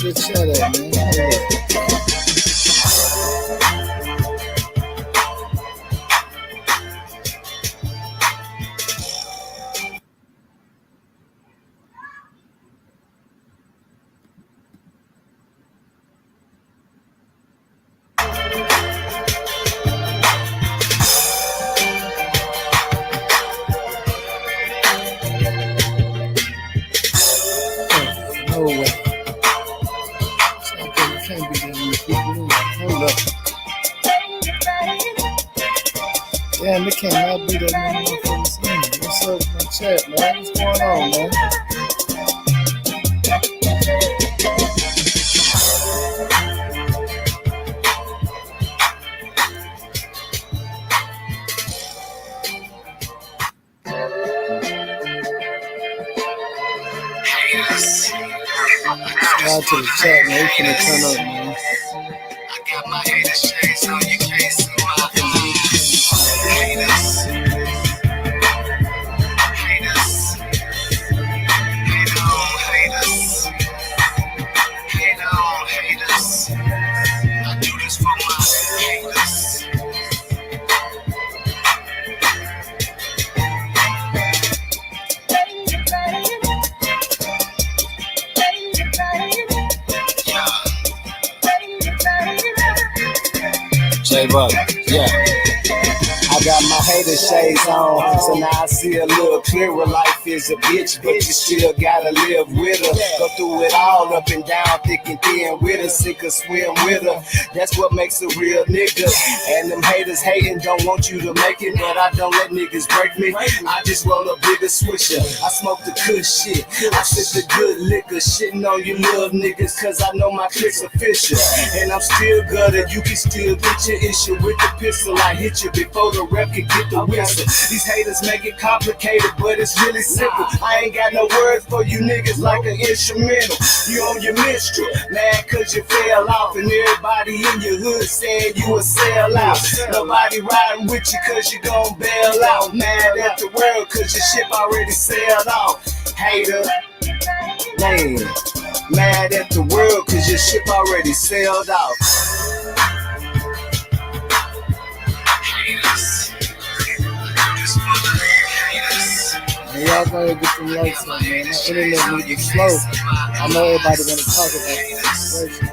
the chat at, man? No way. Can't be that many people. Hold up. Damn, it cannot be that many motherfuckers in. What's up in the chat, man? What's going on, man? Shout out to the chat, man. We finna turn up, man. I got my hater shades on, you can't see my haters. Haters. Hate on haters. Hate on haters. I do this for my haters. J-Buck, yeah. I got my hater shades on, so now I see a little clearer. Life is a bitch, but you still gotta live with her. Go through it all, up and down, thick and thin with her. Sick or swim with her. That's what makes a real nigga. And them haters hating don't want you to make it, but I don't let niggas break me. I just roll a bigger swisher. I smoke the good shit. I sip the good liquor, shitting on you little niggas, cause I know my click's official. And I'm still gutted, you can still get your issue with the pistol. I hit you before the rep can get the whistle. These haters make it complicated, but it's really simple. I ain't got no words for you niggas like an instrumental. You on your minstrel, mad cause you fell off, and everybody in your hood saying you a sellout. Nobody riding with you cause you gon' bail out. Mad at the world cause your ship already sailed off. Hater, man, mad at the world cause your ship already sailed off. Man, y'all gotta get some likes on, man. My internet moving slow. I know everybody gonna talk about this situation.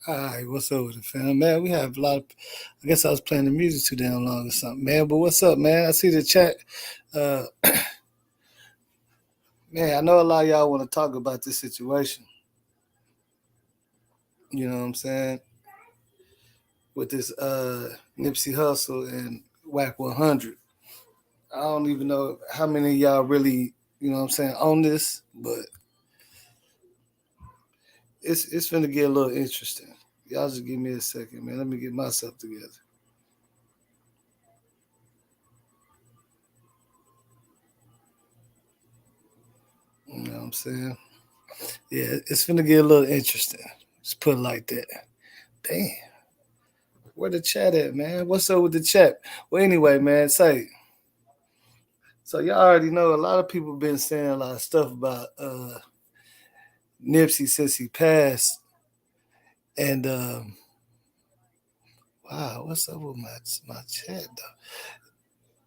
Alright, what's up with it, fam? Man, we have a lot of, I guess I was playing the music too damn long or something, man. But what's up, man? I see the chat. Man, I know a lot of y'all want to talk about this situation. You know what I'm saying? With this Nipsey Hustle and Wack 100. I don't even know how many of y'all really, you know what I'm saying, on this, but it's finna get a little interesting. Y'all just give me a second, man. Let me get myself together. You know what I'm saying? Yeah, it's finna get a little interesting. Just put it like that. Damn. Where the chat at, man? What's up with the chat? Well, anyway, man, so y'all already know a lot of people been saying a lot of stuff about Nipsey since he passed. And wow, what's up with my chat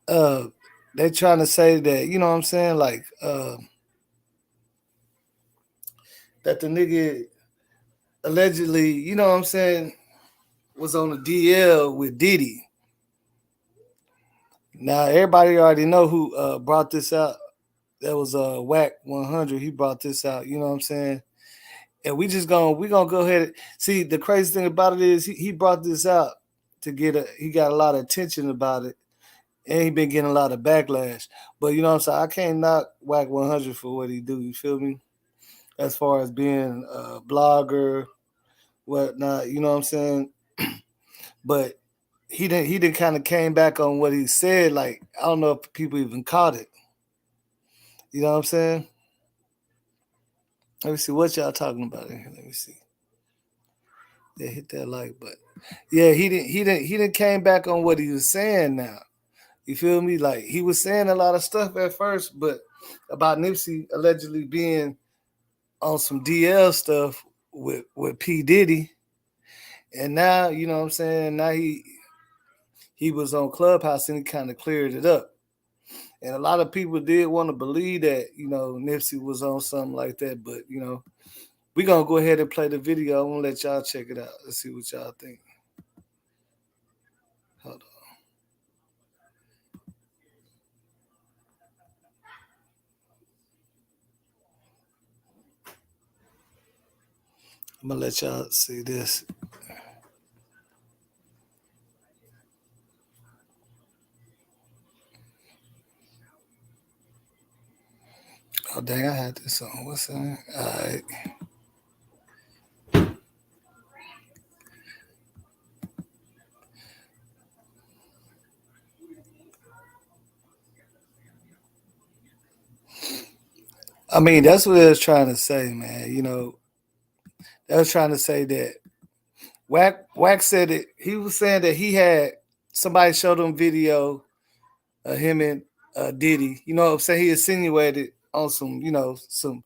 though? They trying to say that, you know what I'm saying, like that the nigga allegedly, you know what I'm saying, was on a DL with Diddy. Now everybody already know who brought this out. That was Wack 100. He brought this out, you know what I'm saying? And we gonna go ahead. See, the crazy thing about it is he brought this out to he got a lot of attention about it. And he been getting a lot of backlash. But you know what I'm saying? I can't knock Wack 100 for what he do, you feel me? As far as being a blogger, whatnot, you know what I'm saying? But he didn't kind of came back on what he said. Like, I don't know if people even caught it. You know what I'm saying? Let me see what y'all talking about in here. Let me see. Yeah, hit that like button. Yeah, he didn't came back on what he was saying now. You feel me? Like, he was saying a lot of stuff at first, but about Nipsey allegedly being on some DL stuff with P-DIDDY. And now, you know what I'm saying? Now he was on Clubhouse and he kind of cleared it up. And a lot of people did want to believe that, you know, Nipsey was on something like that. But, you know, we're going to go ahead and play the video. I'm going to let y'all check it out. Let's see what y'all think. Hold on. I'm going to let y'all see this. Oh, dang, I had this on. What's that? All right. I mean, that's what they was trying to say, man. You know, they was trying to say that Wack said it. He was saying that he had somebody showed him video of him and Diddy. You know what I'm saying? He insinuated on some, you know, some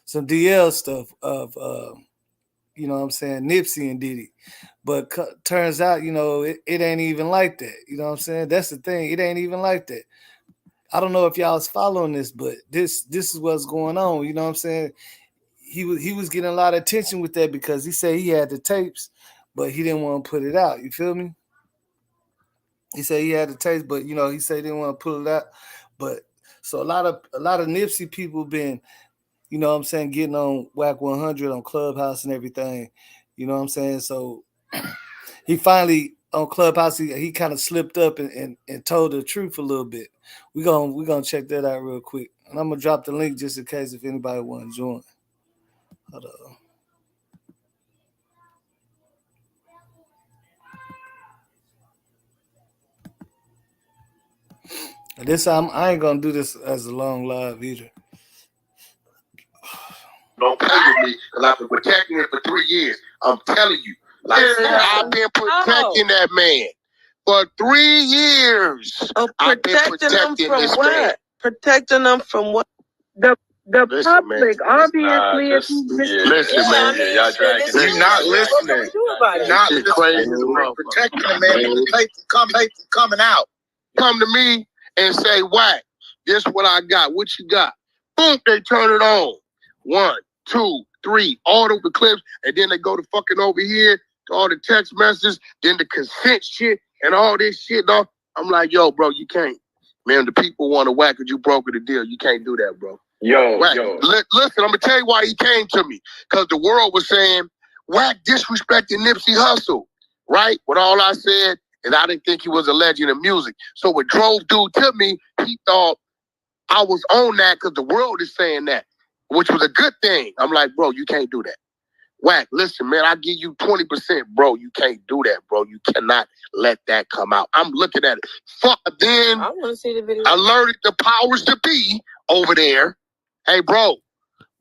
DL stuff of, you know what I'm saying, Nipsey and Diddy. But turns out, you know, it ain't even like that. You know what I'm saying? That's the thing. It ain't even like that. I don't know if y'all was following this, but this is what's going on. You know what I'm saying? He was getting a lot of attention with that because he said he had the tapes, but he didn't want to put it out. You feel me? He said he had the tapes, but you know, he said he didn't want to pull it out. But so a lot of Nipsey people been, you know what I'm saying, getting on Wack 100 on Clubhouse and everything. You know what I'm saying? So he finally on Clubhouse, he kind of slipped up and told the truth a little bit. We're gonna check that out real quick. And I'm gonna drop the link just in case if anybody want to join. Hold on. And this time I ain't gonna do this as a long live either. Don't play with me because I've been protecting him for 3 years. I'm telling you. Like, I've been protecting that man for 3 years. I've been protecting this man. Protecting them from what? The Listen, public, man. obviously. Listen, man. Y'all dragging. You're not listening. You're not listening. Protecting the man. The tape coming out. Come to me and say, Wack, this is what I got. What you got? Boom, they turn it on. 1, 2, 3, all of the clips, and then they go to fucking over here to all the text messages, then the consent shit and all this shit, dog. I'm like, yo, bro, you can't. Man, the people want to whack it, you brokered the deal. You can't do that, bro. Wack, listen, I'm gonna tell you why he came to me. Because the world was saying, Wack disrespecting Nipsey Hussle, right? When all I said is I didn't think he was a legend of music. So what drove dude to me, he thought I was on that because the world is saying that, which was a good thing. I'm like, bro, you can't do that. Wack, listen, man, I give you 20%, bro. You can't do that, bro. You cannot let that come out. I'm looking at it. Fuck, then I want to see the video. Alerted the powers to be over there. Hey, bro.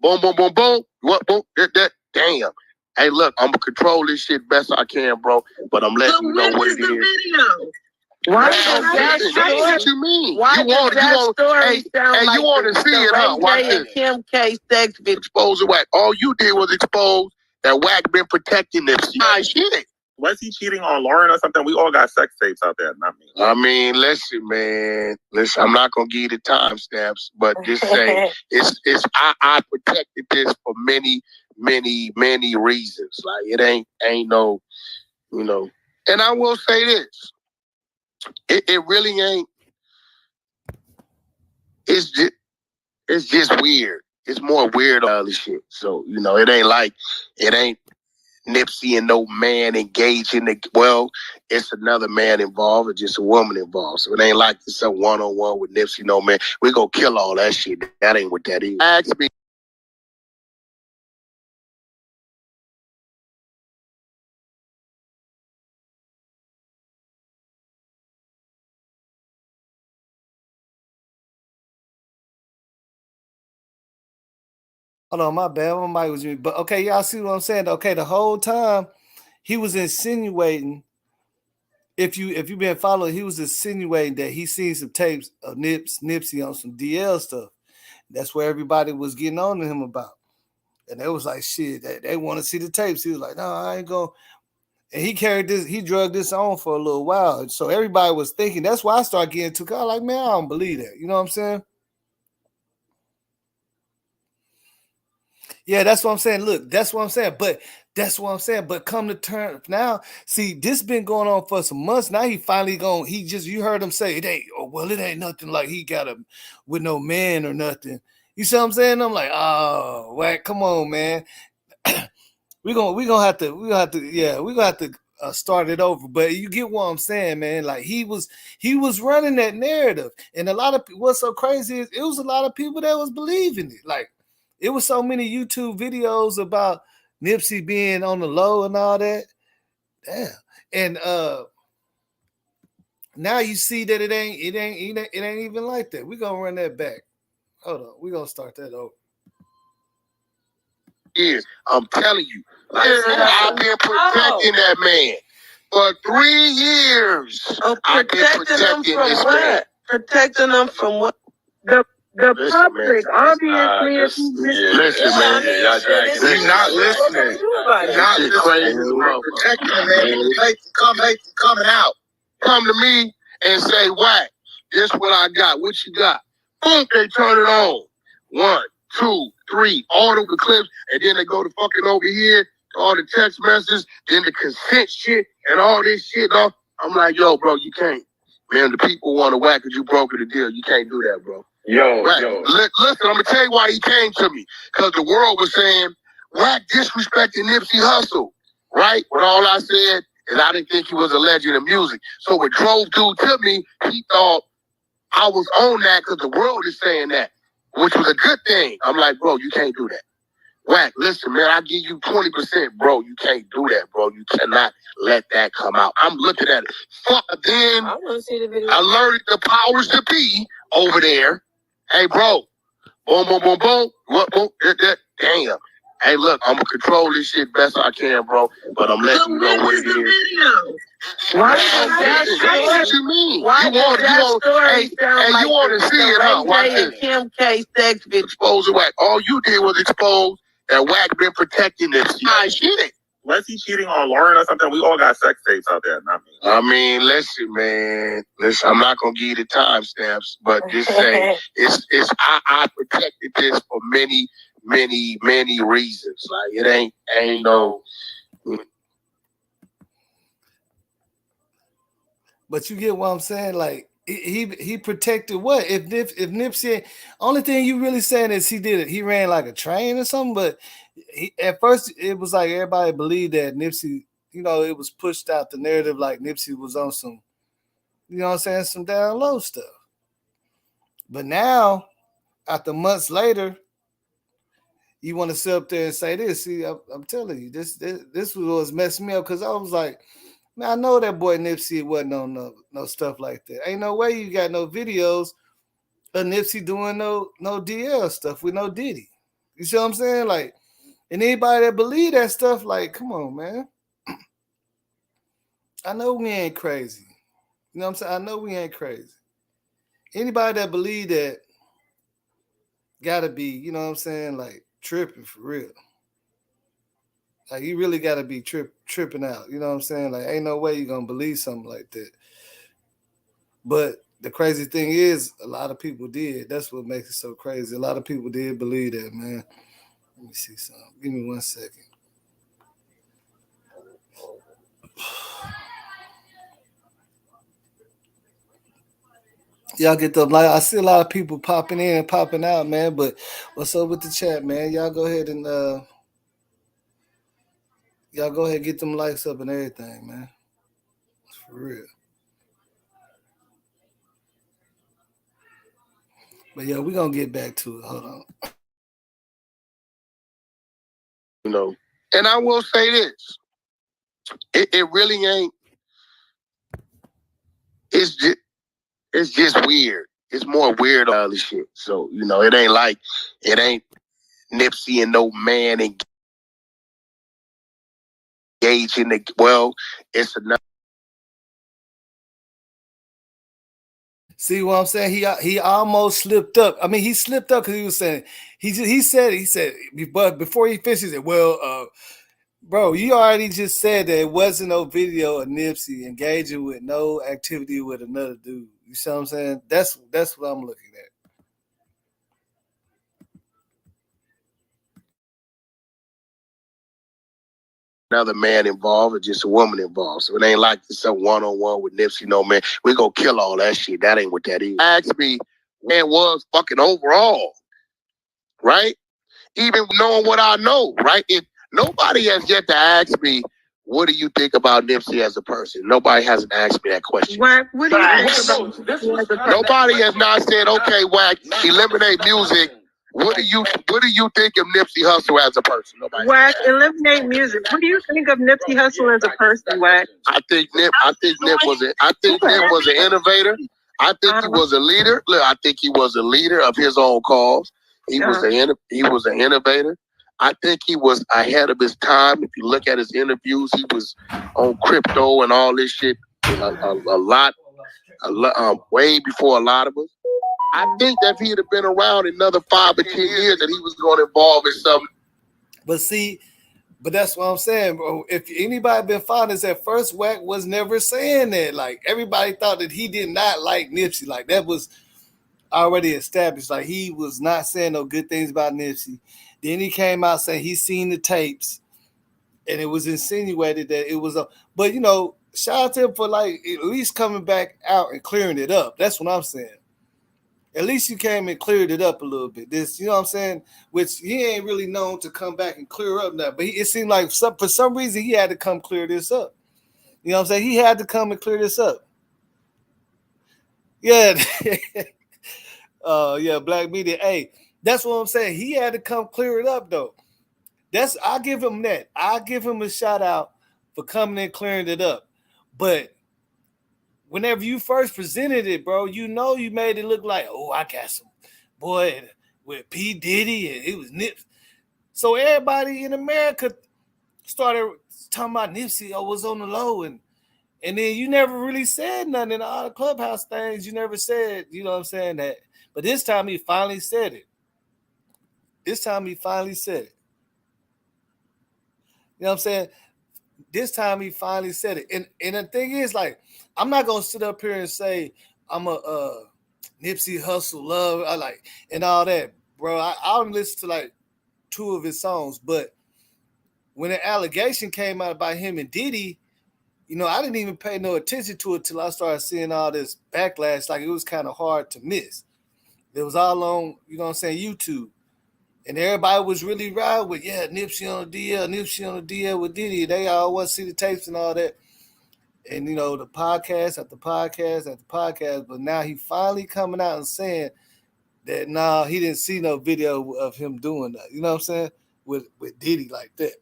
Boom, boom, boom, boom. What, boom, that. Damn. Hey, look, I'm gonna control this shit best I can, bro. But I'm letting you know what it is. Video? Why does that story? What you mean? Why does that story sound like you want to see it, huh? Watch Ray J and this. Kim K sex video? Expose the Wack. All you did was expose that Wack been protecting them. Shit. Was he cheating on Lauren or something? We all got sex tapes out there, not me. I mean, listen, man. Listen, I'm not gonna give you the timestamps, but just say I protected this for many reasons. Like it ain't no, you know. And I will say this. It really ain't. It's just weird. It's more weird all this shit. So, you know, it ain't Nipsey and no man engaged in the, well, it's another man involved or just a woman involved. So it ain't like it's a one-on-one with Nipsey, no man. We gonna kill all that shit. That ain't what that is. Ask me. Hold on, my bad. My mic was muted. But okay, y'all see what I'm saying? Okay, the whole time he was insinuating. If you've been following, he was insinuating that he seen some tapes of Nipsey on some DL stuff. That's where everybody was getting on to him about. And they was like, shit, they want to see the tapes. He was like, no, I ain't going. And he carried this, he drugged this on for a little while. So everybody was thinking, that's why I started getting to God. Like, man, I don't believe that. You know what I'm saying? Yeah, that's what I'm saying. Look, that's what I'm saying. But that's what I'm saying. But come to terms now, see, this been going on for some months. Now he finally going, you heard him say, it ain't nothing like he got him with no man or nothing. You see what I'm saying? I'm like, oh, Wack, come on, man. We're gonna have to start it over. But you get what I'm saying, man. Like he was running that narrative. And a lot of what's so crazy is it was a lot of people that was believing it. Like it was so many YouTube videos about Nipsey being on the low and all that. Damn. And now you see that it ain't even like that. We're gonna run that back. Hold on, we're gonna start that over. I'm telling you, I've been protecting that man for 3 years. I've been protecting this man. Protecting them from what? The public, obviously, listen, man. He's not listening. Not this crazy. Protecting the man. Coming out. Come to me and say, Wack, this what I got. What you got? Boom, they turn it on. 1, 2, 3, all the clips, and then they go to fucking over here, all the text messages, then the consent shit, and all this shit. I'm like, yo, bro, you can't. Man, the people want to whack because you brokered the deal. You can't do that, bro. Listen, I'm going to tell you why he came to me. Because the world was saying, Wack disrespecting NIPSEY HUSSLE, right? But all I said is I didn't think he was a legend of music. So what drove dude to me, he thought I was on that because the world is saying that, which was a good thing. I'm like, bro, you can't do that. Wack, listen, man, I give you 20%, bro. You can't do that, bro. You cannot let that come out. I'm looking at it. Fuck, then I want to see the video. Alerted the powers to be over there. Hey, bro. Boom, boom, boom, boom. What, boom, that. Damn. Hey, look, I'm going to control this shit best I can, bro. But I'm letting you know what it is. Why does that story? What you mean? Why does that story sound like you want to see it, huh? Watch Ray J and this. Kim K sex video? Expose the Wack. All you did was expose that Wack been protecting this shit. Was he cheating on Lauren or something? We all got sex tapes out there, not me. I mean, listen, man. Listen, I'm not gonna give you the timestamps, but just say I protected this for many reasons. Like it ain't no. But you get what I'm saying? Like he protected what? If Nipsey, only thing you really saying is he did it. He ran like a train or something. But at first it was like everybody believed that Nipsey, you know, it was pushed out the narrative like Nipsey was on some, you know what I'm saying, some down low stuff. But now, after months later, you want to sit up there and say this. See, I'm telling you, this was what's messing me up because I was like, man, I know that boy Nipsey wasn't on no stuff like that. Ain't no way you got no videos of Nipsey doing no DL stuff with no Diddy. You see what I'm saying? Like, and anybody that believe that stuff, like, come on, man. I know we ain't crazy. You know what I'm saying? I know we ain't crazy. Anybody that believe that gotta be, you know what I'm saying, like tripping for real. Like you really gotta be tripping out. You know what I'm saying? Like ain't no way you're gonna believe something like that. But the crazy thing is a lot of people did. That's what makes it so crazy. A lot of people did believe that, man. Let me see something. Give me 1 second. Y'all get them like I see a lot of people popping in and popping out, man. But what's up with the chat, man? Y'all go ahead and get them likes up and everything, man. For real. But yeah, we're gonna get back to it. Hold on. You know, and I will say this. It really ain't. It's just weird. It's more weird all this shit. So, you know, it ain't Nipsey and no man engaging the it's enough. See what I'm saying? He almost slipped up. I mean, he slipped up because he was saying he said, but before he finished, he said, well, bro, you already just said that it wasn't no video of Nipsey engaging with no activity with another dude. You see what I'm saying? That's what I'm looking at. Another man involved or just a woman involved. So it ain't like some one-on-one with Nipsey, no man. We gonna kill all that shit. That ain't what that is. Ask me, man, was fucking overall, right? Even knowing what I know, right? If nobody has yet to ask me, what do you think about Nipsey as a person? Nobody hasn't asked me that question. Wack, what do you think about Nipsey as a person? Nobody has not said, okay, Wack, eliminate music. What do you think of Nipsey Hussle as a person? Nobody. Wack, eliminate music. What do you think of Nipsey Hussle as a person, Wack? I think Nip was an innovator. I think he was a leader. Look, I think he was a leader of his own cause. He was an innovator. I think he was ahead of his time. If you look at his interviews, he was on crypto and all this shit a lot, way before a lot of us. I think that if he'd have been around another 5 or 10 years, that he was going to involve in something. But see, that's what I'm saying, bro. If anybody been following this at first, Wack was never saying that. Like everybody thought that he did not like Nipsey. Like that was already established. Like he was not saying no good things about Nipsey. Then he came out saying he's seen the tapes, and it was insinuated that it was a. But you know, shout out to him for like at least coming back out and clearing it up. That's what I'm saying. At least you came and cleared it up a little bit. This, you know what I'm saying? Which he ain't really known to come back and clear up that. But it seemed like for some reason he had to come clear this up. You know what I'm saying? He had to come and clear this up. Yeah. Yeah, Black Media. Hey, that's what I'm saying. He had to come clear it up, though. I give him that. I give him a shout out for coming and clearing it up. But whenever you first presented it, bro, you know you made it look like, oh, I got some boy with P-Diddy and it was Nipsey. So everybody in America started talking about Nipsey was on the low. And then you never really said nothing in all the clubhouse things. You never said, you know what I'm saying, that. But this time he finally said it. You know what I'm saying? This time he finally said it. And the thing is, like, I'm not gonna sit up here and say I'm a Nipsey Hussle love, I like and all that, bro. I only listen to like 2 of his songs, but when an allegation came out about him and Diddy, you know, I didn't even pay no attention to it till I started seeing all this backlash. Like it was kind of hard to miss. It was all on, you know what I'm saying, YouTube. And everybody was really riding with, yeah, Nipsey on the DL with Diddy. They all want to see the tapes and all that. And, you know, the podcast after podcast after podcast. But now he finally coming out and saying, that nah, he didn't see no video of him doing that. You know what I'm saying? With Diddy like that.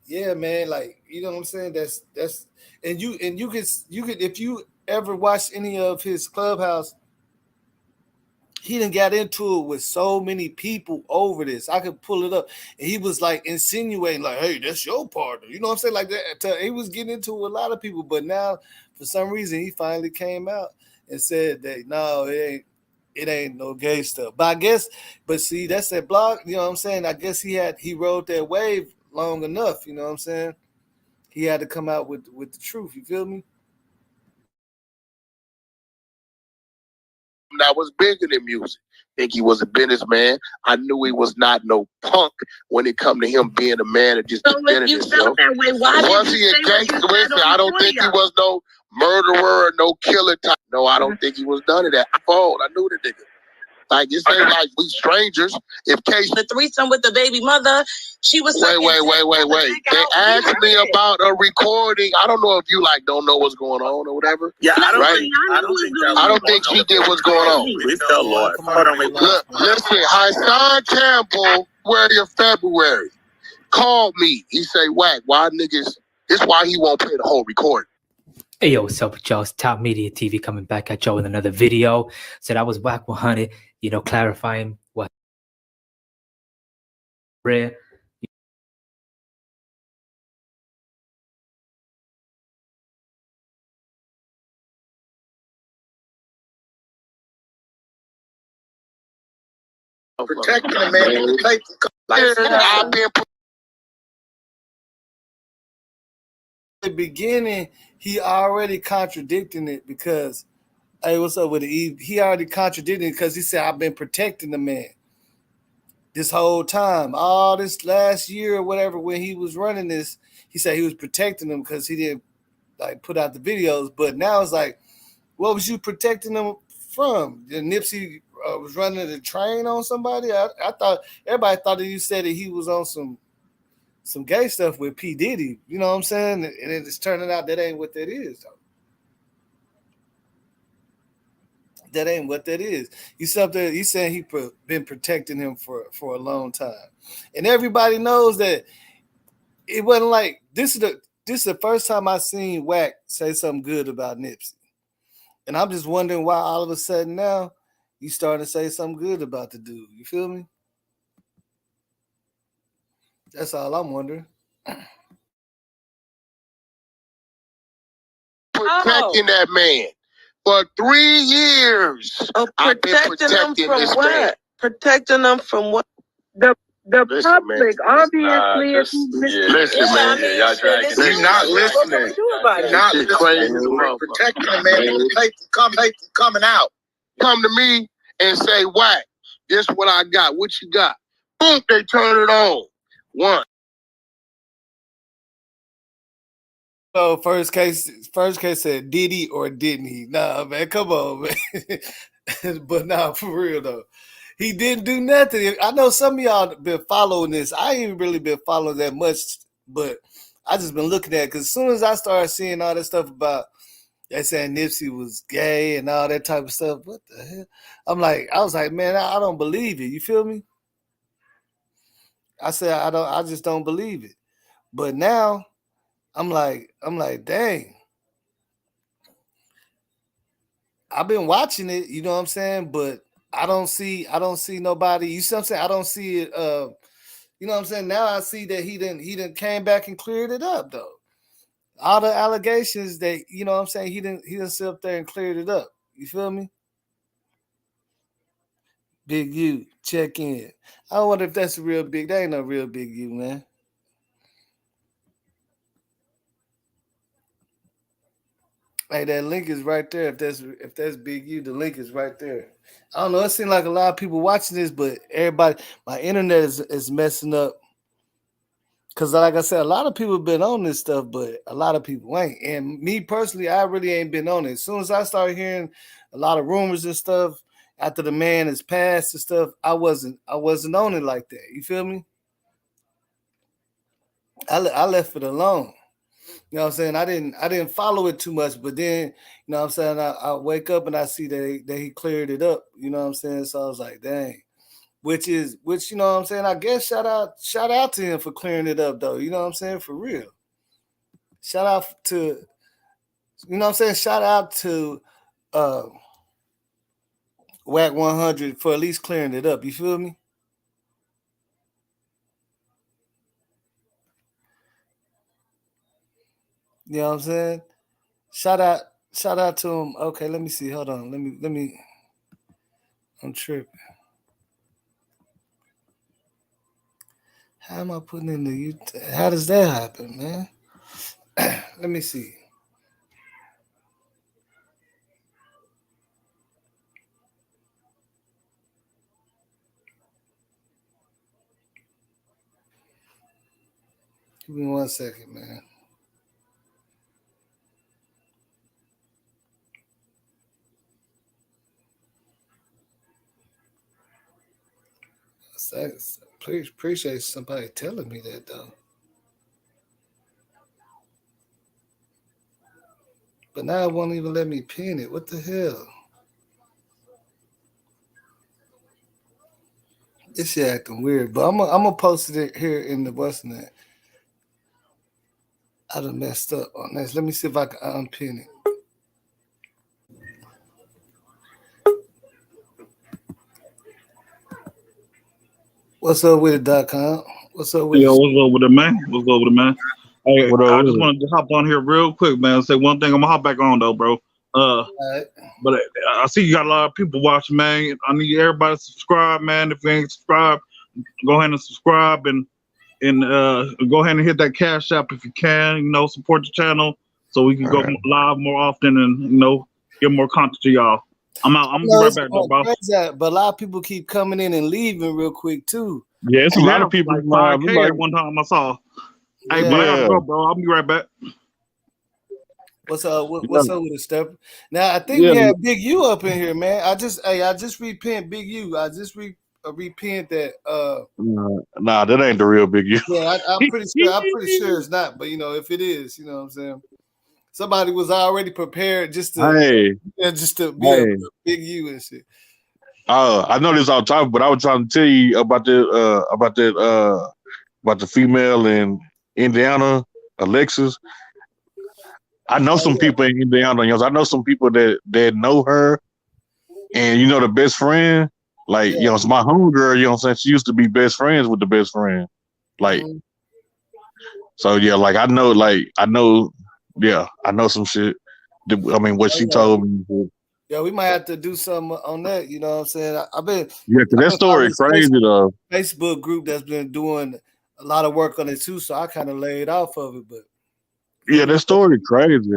Yeah, man, like you know what I'm saying. That's and you could if you ever watch any of his Clubhouse, he done got into it with so many people over this. I could pull it up, and he was like insinuating, like, "Hey, that's your partner." You know what I'm saying? Like that. He was getting into a lot of people, but now for some reason he finally came out and said that no, it ain't no gay stuff. But I guess, but see, that's that blog. You know what I'm saying? I guess he rode that wave long enough. You know what I'm saying? He had to come out with the truth. You feel me? I was bigger than music. Think he was a businessman. I knew he was not no punk when it come to him being a man and just defending himself. Was he a gangster? Listen, I don't think he was no murderer or no killer type. No, I don't think he was none of that. I knew the nigga. Like, this ain't like we strangers. If Case the threesome with the baby mother, she was wait. They asked me about a recording. I don't know if you like don't know what's going on or whatever. Yeah, I don't think she did what's going on. Please tell Lord. Hold on, wait. Look, listen, Hassan Campbell, February of February, called me. He say, Wack, why niggas? This why he won't play the whole recording. Hey yo, what's up with y'all? It's Top Media TV coming back at y'all with another video. So that was Wack 100, clarifying what rare. Protecting the man. I've been the beginning, he already contradicting it because, hey, what's up with the Eve? He already contradicted it because he said, I've been protecting the man this whole time. All this last year or whatever, when he was running this, he said he was protecting him because he didn't like put out the videos. But now it's like, what was you protecting them from? The Nipsey was running the train on somebody? I thought everybody thought that you said that he was on some gay stuff with P-DIDDY, you know what I'm saying? And it's turning out that ain't what that is. That ain't what that is. He's saying he been protecting him for a long time. And everybody knows that it wasn't like this is the first time I seen Wack say something good about Nipsey. And I'm just wondering why all of a sudden now you starting to say something good about the dude. You feel me? That's all I'm wondering. Protecting that man for 3 years. I've been protecting this man. Protecting them from what? The Listen, public, man. obviously, is Listen, man. Y'all dragging. You're not listening. You're not crazy. Protecting the man. Coming out. Come to me and say, Wack, this what I got. What you got? Boom, they turn it on. One. So first case said Diddy or didn't he? Nah, man, come on, man. But nah, for real though. He didn't do nothing. I know some of y'all been following this. I ain't even really been following that much, but I just been looking at it because as soon as I started seeing all that stuff about they saying Nipsey was gay and all that type of stuff, what the hell? I was like, man, I don't believe it. You feel me? I said I just don't believe it. But now I'm like, dang. I've been watching it, you know what I'm saying? But I don't see nobody. You see what I'm saying? I don't see it. You know what I'm saying? Now I see that he didn't came back and cleared it up though. All the allegations that you know what I'm saying he didn't sit up there and cleared it up. You feel me? Big U, check in. I wonder if that's a real big. That ain't no real Big U, man. Hey, that link is right there. If that's Big U, the link is right there. I don't know. It seems like a lot of people watching this, but everybody, my internet is messing up. Cause like I said, a lot of people have been on this stuff, but a lot of people ain't. And me personally, I really ain't been on it. As soon as I started hearing a lot of rumors and stuff after the man has passed and stuff, I wasn't on it like that. You feel me? I left it alone. You know You know what I'm saying? I didn't follow it too much, but then, you know what I'm saying, I wake up and I see that he cleared it up. You know what I'm saying? So I was like, dang. Which you know what I'm saying? I guess shout out to him for clearing it up though. You know what I'm saying? For real. Shout out to, you know what I'm saying? Shout out to Wack 100 for at least clearing it up. You feel me? You know what I'm saying? Shout out to him. Okay, let me see. Hold on. Let me I'm tripping. How am I putting in the how does that happen, man? Let me see. Give me 1 second, man. Please appreciate somebody telling me that though. But now it won't even let me pin it. What the hell? This shit acting weird. But I'm gonna post it here in the Western that. I done messed up on this. Let me see if I can unpin it. What's up with it, .com? What's up with it? What's up with it, man? What's up with it, man? Hey, I just wanted to hop on here real quick, man. Say one thing. I'm gonna hop back on though, bro. Right. But I see you got a lot of people watching, man. I need everybody to subscribe, man. If you ain't subscribed, go ahead and subscribe and go ahead and hit that cash app if you can. You know, support the channel so we can go live more often and get more content to y'all. I'm out. I'm gonna be right back, though, bro. But a lot of people keep coming in and leaving real quick too. Yeah, it's a lot of people. Like 5K at one time I saw. Hey, but I gotta go, bro. I'll be right back. What's up? What's up with it, Steph? Now I think we had Big U up in here, man. I just repinned Big U. I just repinned that. Nah, that ain't the real Big U. Yeah, I'm pretty sure it's not. But if it is, you know what I'm saying. Somebody was already prepared just to be a Big U and shit. I know this off topic, but I was trying to tell you about the female in Indiana, Alexis. I know some people in Indiana. I know some people that know her, and the best friend. Like it's my homegirl. You know what I'm saying? She used to be best friends with the best friend. Like, so yeah. Like I know some shit. I mean, what she told me. Yeah, we might have to do something on that. You know what I'm saying? I've been that story crazy though. Facebook group that's been doing a lot of work on it too, so I kind of laid off of it. But that story crazy.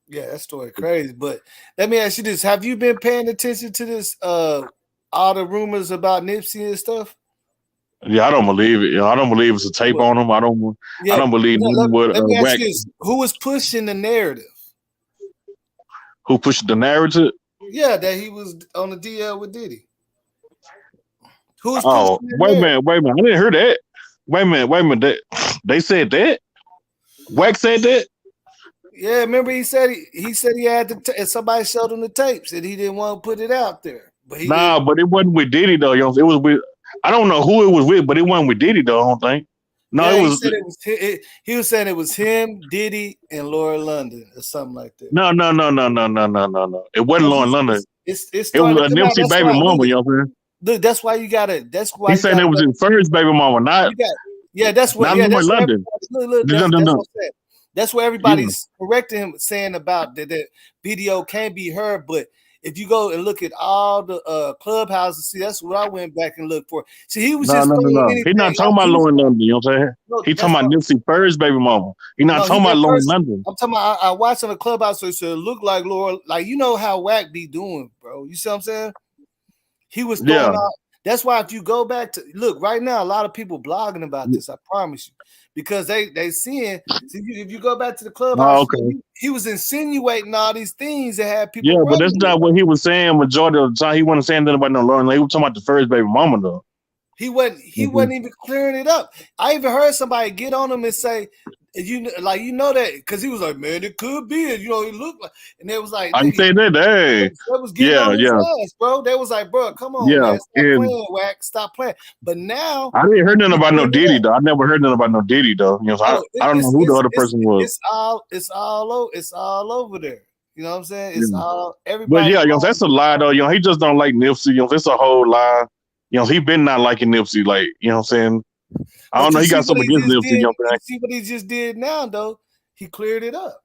Yeah, that story crazy. But let me ask you this: have you been paying attention to this? All the rumors about Nipsey and stuff. Yeah, I don't believe it. I don't believe it's a tape on him. I don't believe what. Let me ask you this: who was pushing the narrative? Who pushed the narrative? Yeah, that he was on the DL with Diddy. Wait a minute. I didn't hear that. Wait a minute. They said that? Wack said that? Yeah, remember he said he had to. Somebody showed him the tapes and he didn't want to put it out there. But but it wasn't with Diddy though. It was with. I don't know who it was with, but it wasn't with Diddy though. I don't think. No, yeah, it was. He was saying it was him, Diddy, and Laura London or something like that. No. It wasn't Laura London. It was a Nipsey baby mama. You know what I'm saying? Look, that's why you gotta. That's why he said it was his first baby mama, not. That's what. Not that's London. That's what everybody's correcting him, saying about that video can't be heard, but. If you go and look at all the clubhouses, see that's what I went back and looked for. See, he was just He's not talking about Lauren London. You know what I'm saying? He's talking about Nipsey first baby mama. He's not talking about Lauren London. I'm talking about. I watched on the clubhouse, so it should look like Laura. Like how Wack be doing, bro. You see what I'm saying? He was throwing out. That's why if you go back to look right now, a lot of people blogging about this. I promise you, because they seeing. See, if you go back to the clubhouse, he was insinuating all these things that had people. Yeah, but that's not what he was saying. Majority of the time, he wasn't saying nothing about no Lauren. He was talking about the first baby mama though. He wasn't even clearing it up. I even heard somebody get on him and say And you know that because he was like, man, it could be, and you know, he looked like, and they was like, I say that, hey, that was getting on his ass, bro. They was like, bro, come on, man, stop playing, Wack, stop playing. But now I didn't hear nothing about no Diddy though. I never heard nothing about no Diddy though. You know, so I don't know who the other person was. It's all over there. You know what I'm saying? It's all everybody. But yeah, you know, that's a lie though. You know, he just don't like Nipsey. You know, that's a whole lie. You know, he been not liking Nipsey. Like, you know what I'm saying? I don't know. He got something against Nipsey. You know what I'm saying? See what he just did now though? He cleared it up.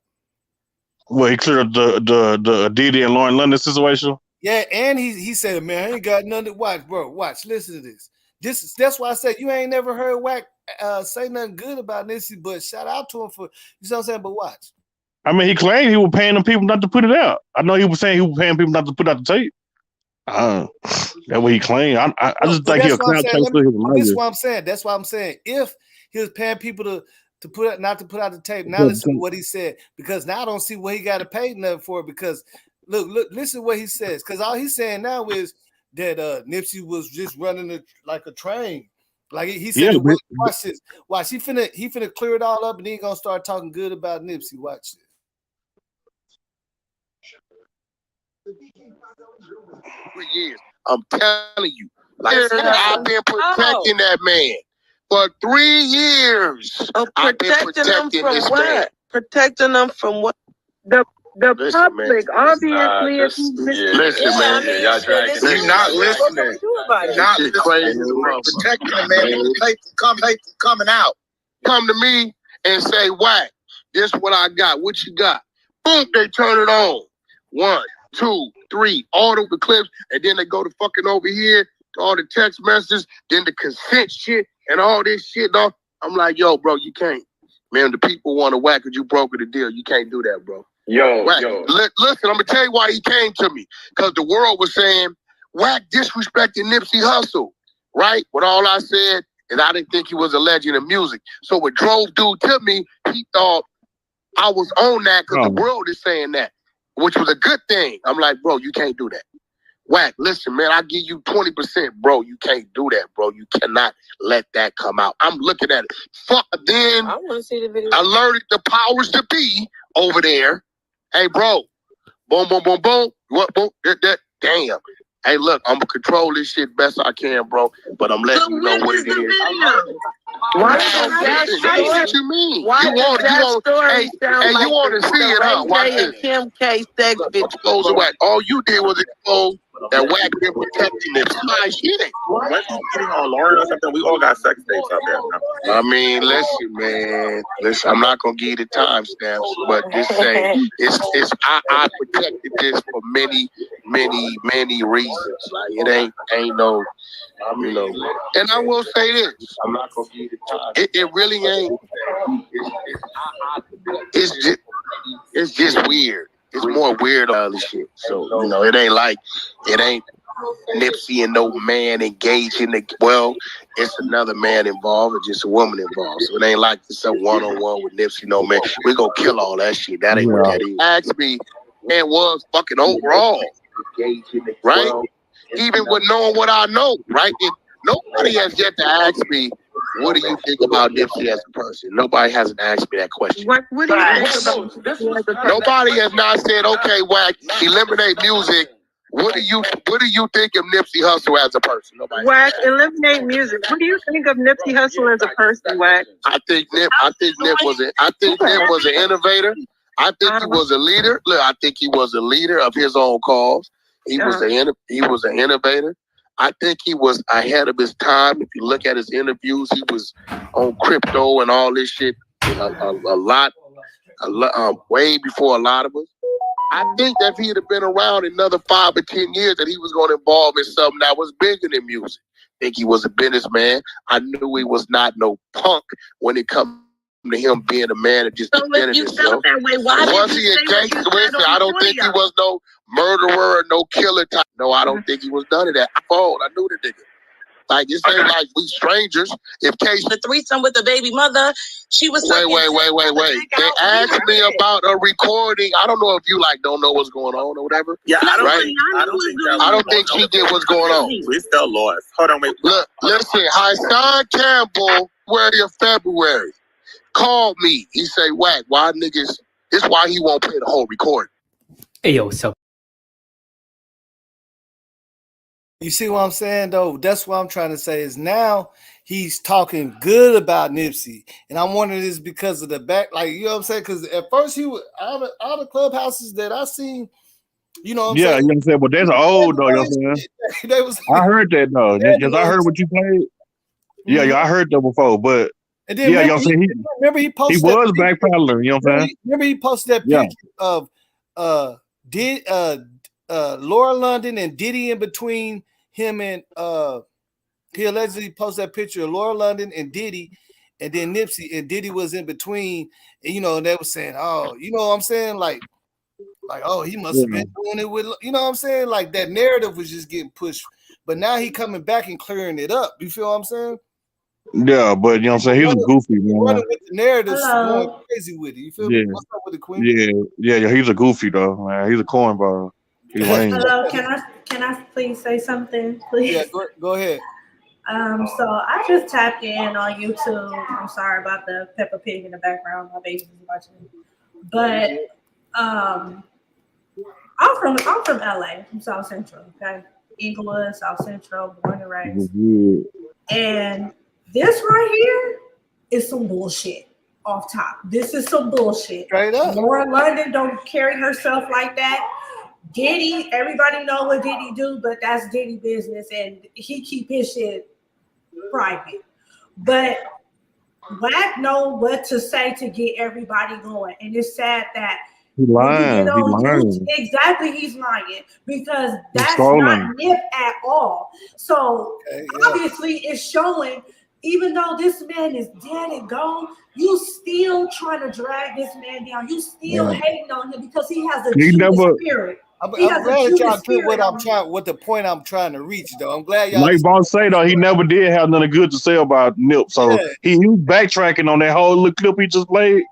Well, he cleared up the Diddy and Lauren London situation. Yeah, and he said, man, I ain't got nothing to watch, bro. Watch, listen to this. That's why I said you ain't never heard Wack say nothing good about Nipsey, but shout out to him for, you know what I'm saying? But watch. I mean, he claimed he was paying them people not to put it out. I know he was saying he was paying people not to put out the tape. That's what he claimed. I just think he'll count his life. That's what I'm saying. That's why I'm saying if he was paying people to put not to put out the tape, now listen to what he said, because now I don't see what he got to pay nothing for, because look, listen to what he says, because all he's saying now is that Nipsey was just running like a train. Like he said, watch this. Watch, he finna clear it all up, and then he gonna start talking good about Nipsey. Watch this. For years, I'm telling you, like I've been protecting that man for 3 years. I've been protecting this man. Protecting them from what? The public, obviously. Listen, man, y'all dragging. You're not listening. Not crazy. Protecting the man. Coming out. Come to me and say, Wack, this what I got. What you got? Boom, they turn it on. 1, 2, 3, all of the clips, and then they go to fucking over here to all the text messages, then the consent shit and all this shit, dog. I'm like, yo, bro, you can't. Man, the people want to Wack because you brokered the deal. You can't do that, bro. Wack, listen, I'm gonna tell you why he came to me. Because the world was saying Wack disrespected Nipsey Hussle, right? When all I said is I didn't think he was a legend of music. So what drove dude to me, he thought I was on that because the world is saying that, which was a good thing. I'm like, bro, you can't do that. Wack, listen, man, I give you 20%, bro. You can't do that, bro. You cannot let that come out. I'm looking at it. Fuck, then I want to see the video. Alerted the powers to be over there. Hey, bro, boom, boom, boom, boom. What, boom, damn. Hey, look, I'm gonna control this shit best I can, bro. But I'm letting you know what it is. What you mean? Why you want to see it, huh? Watch this. Kim K sex bitch. Expose Wack. All you did was expose that Wack been protecting this. My shit. Once you getting on Lauren or something, we all got sex tapes out there. I mean, listen, man. Listen, I'm not gonna give you the timestamps, but just say it's I protected this for many reasons. Like it ain't no, you know. And I will say this. I'm not gonna give you the time. It really ain't. It's just weird. It's more weird all this shit. So, you know, it ain't Nipsey and no man engaged in the, well, it's another man involved or just a woman involved. So it ain't like it's a one-on-one with Nipsey, no man. We gonna kill all that shit. That ain't what that is. Ask me, man, was fucking overall, right? Even with knowing what I know, right? Nobody has yet to ask me, what do you think about Nipsey as a person? Nobody hasn't asked me that question. What do you think about Nobody has not said, okay, Wack, eliminate music. What do you think of Nipsey Hussle as a person? Nobody. Wack, eliminate music. What do you think of Nipsey Hussle as a person, Wack? I think Nip was an innovator. I think he was a leader. Look, I think he was a leader of his own cause. He was an innovator. I think he was ahead of his time. If you look at his interviews, he was on crypto and all this shit a lot, way before a lot of us. I think that if he'd have been around another 5 or 10 years, that he was going to involve in something that was bigger than music. I think he was a businessman. I knew he was not no punk when it comes to him being a man that just defended himself. Was he a gangster? I don't think he was no murderer or no killer type. No, I don't think he was none of that. I knew the nigga. Like, this ain't like we strangers. If Case the threesome with the baby mother, she was wait. They asked me about a recording. I don't know if you don't know what's going on or whatever. Yeah, I don't think she did what's going on. We still lost. Hold on, wait. Look, listen, Hassan Campbell, February. called me. He say, Wack, why niggas? It's why he won't play the whole recording. Hey, yo, so You see what I'm saying, though? That's what I'm trying to say is now he's talking good about Nipsey. And I'm wondering this because of the back, like, you know what I'm saying? Because at first he was all the clubhouses that I seen, you know what I'm Yeah, saying? you know what I'm saying? But that's old though, you know what I'm saying? They was, I heard that though. Yes, I heard what you played. Yeah, I heard that before. But and then yeah, you know what I'm saying? remember he He posted was that backpedaling, you know what I'm saying? remember he posted that Yeah. picture of Laura London and Diddy in between him and he allegedly posted that picture of Laura London and Diddy, and then Nipsey, and Diddy was in between, and you know, they were saying, oh, you know what I'm saying? Like, oh, he must have been doing it with, you know what I'm saying? Like that narrative was just getting pushed, but now he coming back and clearing it up. You feel what I'm saying? Yeah, but you know what I'm saying? He's a goofy, man. Running with the narrative, going crazy with it. You feel me? What's up with the queen? Yeah, he's a goofy though, man. He's a cornball. He's lame. Hello, can I please say something, please? Yeah, go ahead. So I just tapped in on YouTube. I'm sorry about the Peppa Pig in the background. My baby's watching it. But I'm from LA, from South Central, okay? Inglewood, South Central, born and raised. And this right here is some bullshit off top. This is some bullshit. Straight up. Laura London don't carry herself like that. Diddy, everybody know what Diddy do, but that's Diddy business, and he keep his shit private. But Wack know what to say to get everybody going, and it's sad that he's lying. Exactly, he's lying because that's not Nip at all. So obviously, it's showing. Even though this man is dead and gone, you still trying to drag this man down. You still hating on him because he has a Judas spirit. I'm glad y'all put what the point I'm trying to reach, though. I'm glad y'all. Like Boss say though, he never did have nothing good to say about Nip, so he was backtracking on that whole little clip he just played. You know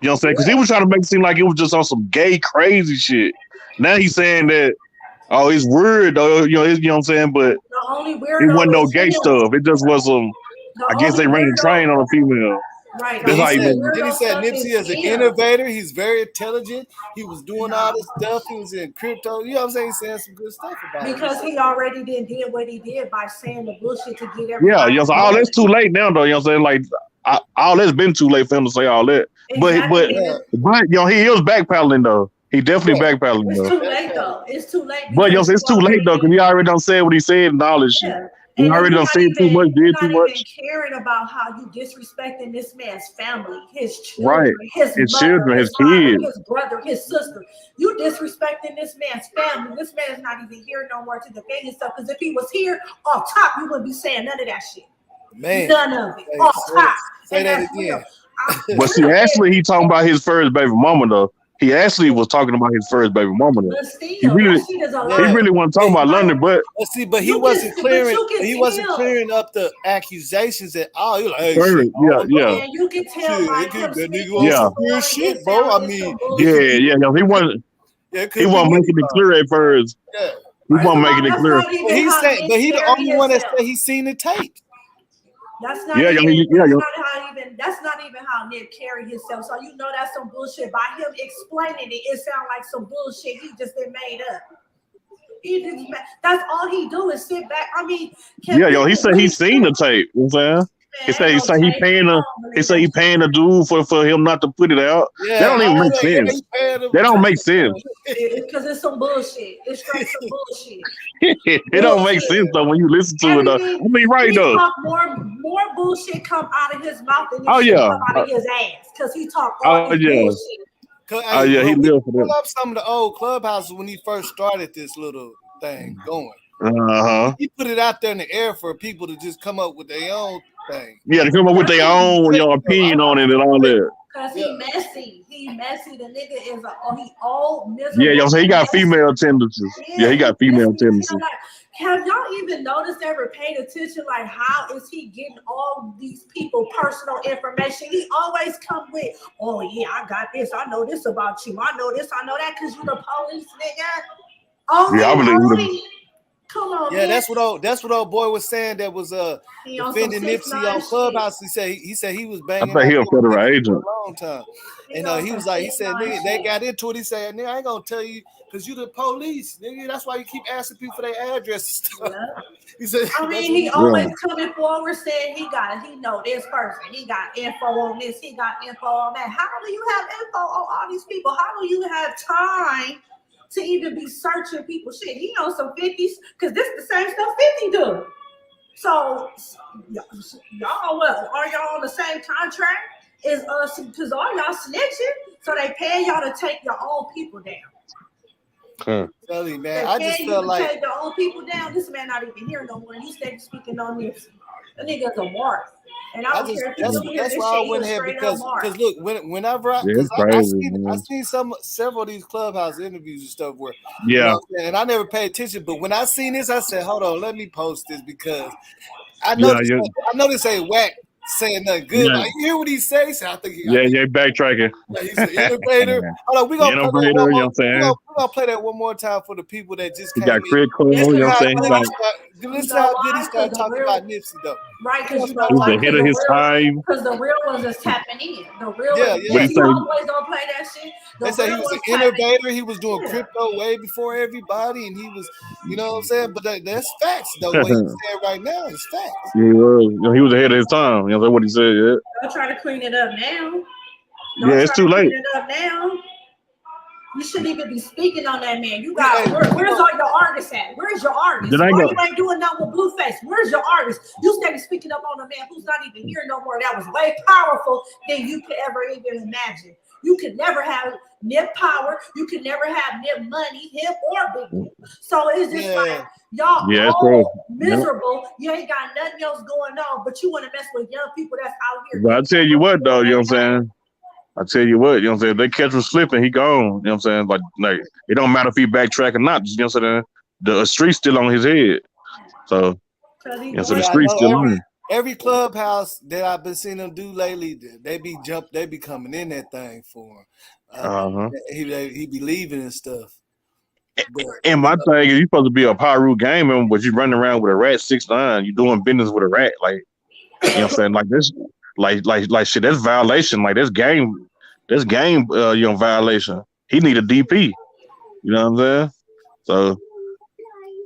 what I'm saying? Because he was trying to make it seem like it was just on some gay crazy shit. Now he's saying that, oh, it's weird though, you know what I'm saying? But the only it wasn't no gay stuff. It just was some. I guess they ran a train on a female. Right. That's how he said Nipsey is an innovator. He's very intelligent. He was doing all this stuff. He was in crypto. You know what I'm saying? He's saying some good stuff about it. Because he already did what he did by saying the bullshit to get everybody. Yeah, all that's too late now though. You know what I'm saying? Like all that's been too late for him to say all that. Exactly. But you know, he is backpedaling though. He definitely backpedaling though. It's too late though. It's too late. But you know, it's too late though, because he already done said what he said and all this shit. He already done said too much, did too much. Even caring about how you disrespecting this man's family, his children, his mother, children, his father, kids, his brother, his sister. You disrespecting this man's family. This man is not even here no more to defend himself. Because if he was here off top, you wouldn't be saying none of that shit. Man, none of it off top. Say that again. But see, actually, he talking about his first baby mama though. He actually was talking about his first baby mama. He really wasn't talking about London, but he wasn't clearing. He wasn't clearing up the accusations at all. He was like, hey, And you can tell by him shit, bro. I mean, he wasn't. He wasn't making it clear at first. He wasn't making it clear. But he the only one that said he's seen the tape. That's not that's not even how Nip carried himself. So you know that's some bullshit. By him explaining it, it sounds like some bullshit he just been made up. That's all he do is sit back. I mean, he said he's seen the tape. You know what I'm saying? He said he paying a dude for him not to put it out. That don't even make sense. That don't make sense. Because it's some bullshit. It's straight some bullshit. It don't make sense though when you listen to it though. I mean, right though. More bullshit come out of his mouth than come out of his ass. Because he talked all this bullshit. He lived for that. Pull up some of the old clubhouses when he first started this little thing going. He put it out there in the air for people to just come up with their own thing. Yeah, to come up with their own opinion on it and all that. Because he messy. He messy. The nigga is he old, miserable. Yeah, so he got female tendencies. Yeah, he got female tendencies. Have y'all even noticed, ever paid attention, like how is he getting all these people personal information? He always come with, oh yeah, I got this, I know this about you, I know this, I know that, because you the police, nigga. I believe Come on, Yeah, man. that's what old boy was saying. That was He on defending some Nipsey 6ix9ine on shit. Clubhouse. He said he was I banging think out he a Nipsey federal for agent. a long time. And on he some was like, he said, 6ix9ine nigga, they shit. got into it. He said, nigga, I ain't gonna tell you because you the police, nigga. That's why you keep asking people for their address and stuff. Yeah. He said, I mean, that's he what always coming forward saying he know this person. He got info on this. He got info on that. How do you have info on all these people? How do you have time to even be searching people shit? He knows some 50s because this is the same stuff 50 do. So y'all what? Are y'all on the same contract? Is because all y'all snitching, so they pay y'all to take your own people down. Tell you, man. They I pay just you felt to like take your own people down. This man not even here no more. You stay speaking on Nipsey. That nigga's a mark. And I don't care if you don't hear that's this why I shit, he went a ahead straight up mark. because look, whenever I Yeah, because it's crazy, I man. seen several of these Clubhouse interviews and stuff where Yeah. and I never paid attention, but when I seen this, I said, hold on, let me post this because I Yeah, know this ain't Wack saying nothing good. Yeah. Like you hear what he says? I think Backtracking. he's an innovator. Hold on, we gonna play that Innovator, one you know more. what I'm saying? We're gonna play that one more time for the people that just He came got in. critical, you know what I'm saying? Listen how good he started talking about Nipsey though. Right, because you know He's why? ahead of his time. Because the real ones is tapping in. The real ones, What he you say? always don't play that shit. They said he was an innovator. He was doing crypto way before everybody, and he was, you know what I'm saying. But that's facts, though. What he's saying right now is facts. Yeah, he was. You know, he was ahead of his time. You know what he said? Yeah. Don't try to clean it up now. Yeah, it's too late. Clean it up now. You shouldn't even be speaking on that man. You got where's all your artists at? Where's your artists? Why you ain't doing nothing with Blueface? Where's your artists? You started speaking up on a man who's not even here no more. That was way powerful than you could ever even imagine. You could never have Nip power. You could never have Nip money, him or Big Nip. So it's just like y'all all miserable. You ain't got nothing else going on, but you want to mess with young people that's out here. But I tell you what, though, you know what I'm saying? I tell you what, you know what I'm saying? If they catch him slipping, he gone. You know what I'm saying? Like it don't matter if he backtrack or not. You know what I'm saying? The street's still on his head. So, you know, so the street's still on him. Every Clubhouse that I've been seeing them do lately, they be coming in that thing for him. He be leaving and stuff. And my thing is, you supposed to be a Pyru gamer, but you running around with a rat 6'9", you doing business with a rat, like you know what I'm saying? Like this, like shit, that's violation. Like this game, violation. He need a DP. You know what I'm saying? So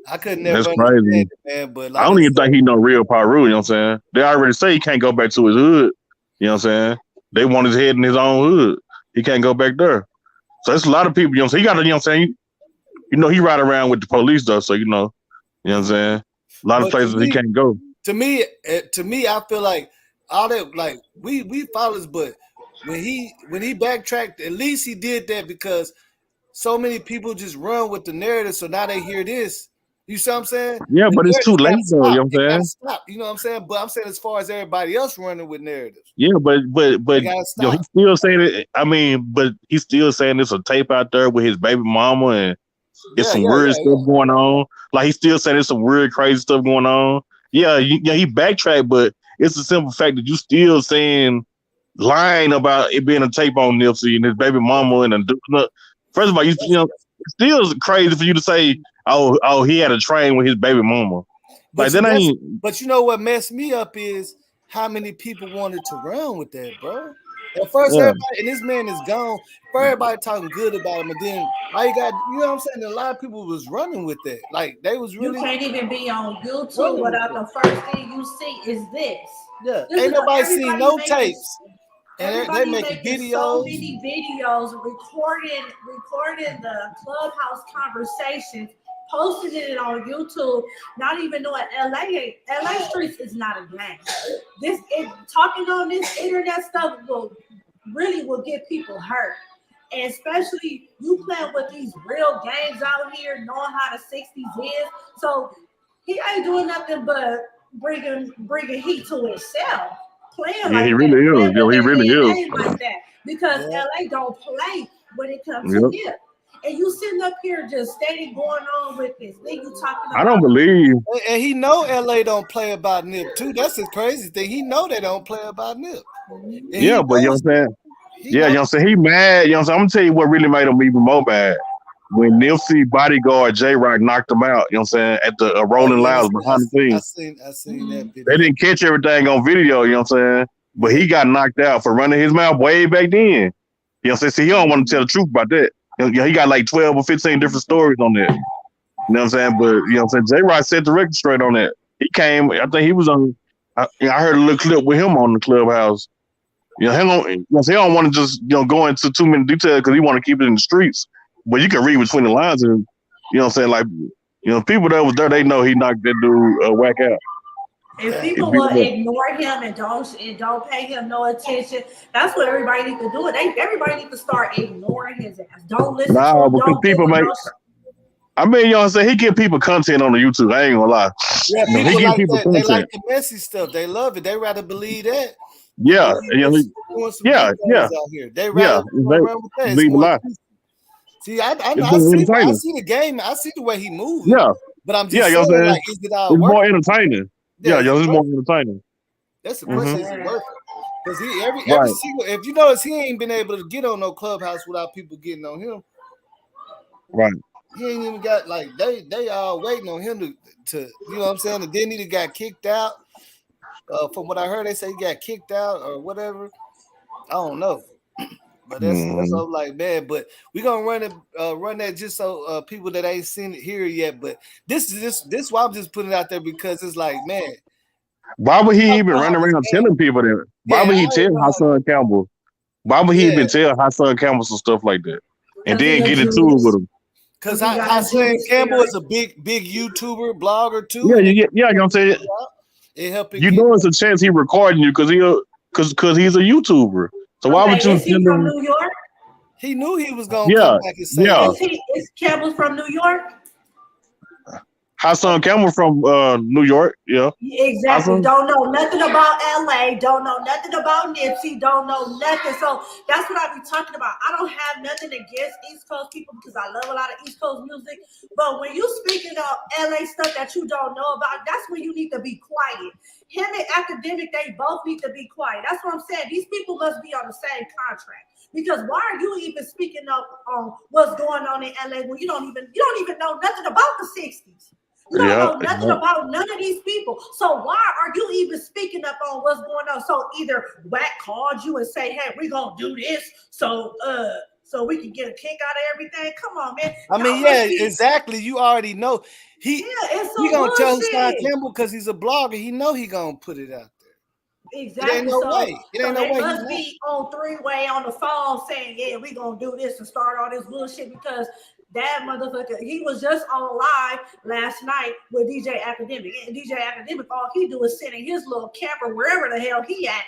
I could never that's crazy. It, man, but like I don't even think he know real Pyru, you know what I'm saying? They already say he can't go back to his hood. You know what I'm saying? They want his head in his own hood. He can't go back there. So it's a lot of people, you know what I'm saying? He got to, you know what I'm saying? You know, he ride around with the police though, so you know what I'm saying? A lot of places he can't go. To me, I feel like all that, like we followers, but when he backtracked, at least he did that because so many people just run with the narrative. So now they hear this. You see what I'm saying? Yeah, but it's too late though. You know what I'm saying? Stop. You know what I'm saying? But I'm saying as far as everybody else running with narratives. Yeah, but you know, he's still saying it. I mean, but he's still saying there's a tape out there with his baby mama and it's some weird stuff going on. Like he's still saying there's some weird, crazy stuff going on. Yeah, he backtracked, but it's the simple fact that you still saying lying about it being a tape on Nipsey and his baby mama and first of all, you know, it's still crazy for you to say, oh, he had a train with his baby mama. Like that ain't. But you know what messed me up is how many people wanted to run with that, bro. At first, everybody, and this man is gone. Everybody talking good about him, and then all you got, you know what I'm saying? A lot of people was running with that. Like they was really. You can't even be on YouTube without the first thing you see is this. Yeah, ain't nobody seen no tapes. And they making videos. So many videos recording the Clubhouse conversations, posting it on YouTube, not even knowing LA streets is not a game. Talking on this internet stuff will get people hurt. And especially you playing with these real games out here, knowing how the 60s is. So he ain't doing nothing but bringing heat to himself. Playing like he really is. Yo, he really is. Like that because LA don't play when it comes to Nip. And you sitting up here just steady going on with this. Then you talking about I don't believe. And he know LA don't play about Nip too. That's the crazy thing. He know they don't play about Nip. Yeah, but you know what I'm saying? Yeah, you know what I'm saying? He mad. You know what I'm saying? I'm gonna tell you what really made him even more mad. when Nipsey bodyguard J Rock knocked him out, you know what I'm saying, at the Rolling Louds behind the scenes. I seen that video. They didn't catch everything on video, you know what I'm saying? But he got knocked out for running his mouth way back then. You know what I'm saying? See, he don't want to tell the truth about that. You know, he got like 12 or 15 different stories on that. You know what I'm saying? But, you know what I'm saying? J Rock set the record straight on that. He came, I think he was on, I heard a little clip with him on the Clubhouse. You know, he don't want to just, you know, go into too many details because he want to keep it in the streets. But you can read between the lines and, you know what I'm saying? Like, you know, people that was there, they know he knocked that dude Wack out. If people will ignore him and don't pay him no attention, that's what everybody needs to do. Everybody needs to start ignoring his ass. Don't listen to him. Because people make. I mean, you know what I'm saying? He give people content on the YouTube. I ain't gonna lie. Yeah, people like that. They like the messy stuff. They love it. They rather believe that. Yeah, yeah. Out here. They rather run with that. Leave a lot. See, I see the game. I see the way he moves. Yeah, but I'm just saying, like, is it all it's more entertaining? Yeah, it's more entertaining. That's the question. Is it worth it? Because every single, if you notice, he ain't been able to get on no Clubhouse without people getting on him. Right. He ain't even got, like, they all waiting on him to you know what I'm saying? And then he got kicked out. From what I heard, they say he got kicked out or whatever. I don't know. But that's so like, man. But we gonna run that just so people that ain't seen it here yet. But this why I'm just putting it out there because it's like, man, why would he even run around telling people that? Why would he tell Hassan Campbell? Why would he even tell Hassan Campbell some stuff like that and then get into it with him? Because Hassan Campbell is a big YouTuber, blogger too. Yeah. You know what I'm saying? It helped. You know, it's a chance he recording you because he's a YouTuber. So why would you? Is he from New York? He knew he was gonna come back and say, Is Campbell from New York? Hassan Campbell from New York, yeah. Exactly. Hassan. Don't know nothing about LA. Don't know nothing about Nipsey. Don't know nothing. So that's what I be talking about. I don't have nothing against East Coast people because I love a lot of East Coast music. But when you speaking of LA stuff that you don't know about, that's when you need to be quiet. Him and Academic, they both need to be quiet. That's what I'm saying. These people must be on the same contract. Because why are you even speaking up on what's going on in LA when you don't even know nothing about the 60s? You don't know nothing about none of these people. So why are you even speaking up on what's going on? So either Wack called you and say, hey, we're gonna do this so we can get a kick out of everything. Come on, man. I mean, exactly. You already know he gonna tell Hassan Campbell because he's a blogger. He know he gonna put it out there. Exactly. It ain't no way. It ain't no way. They must be on three-way on the phone saying, yeah, we gonna do this and start all this bullshit because that motherfucker, he was just on live last night with DJ Academic. And DJ Academic, all he do is sit in his little camper wherever the hell he at.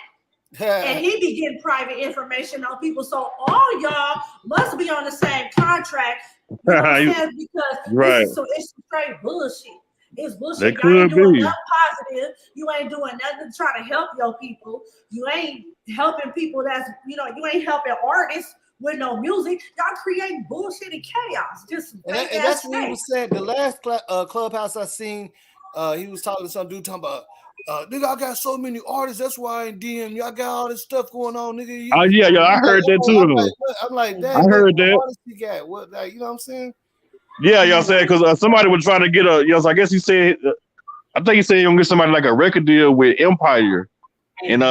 And he be getting private information on people. So all y'all must be on the same contract. You know what I'm saying? Because it's straight bullshit. It's bullshit. You ain't doing nothing positive. You ain't doing nothing to try to help your people. You ain't helping people you ain't helping artists with no music. Y'all creating bullshit and chaos. And that's what he was saying. The last Clubhouse I seen, he was talking to some dude talking about, nigga, I got so many artists. That's why I ain't DM you. I got all this stuff going on, nigga. I heard that too. I'm like, damn, I heard that. Artists you got? What, like, you know what I'm saying? Yeah, y'all saying because somebody was trying to get I guess he said, I think he said you're gonna get somebody like a record deal with Empire, and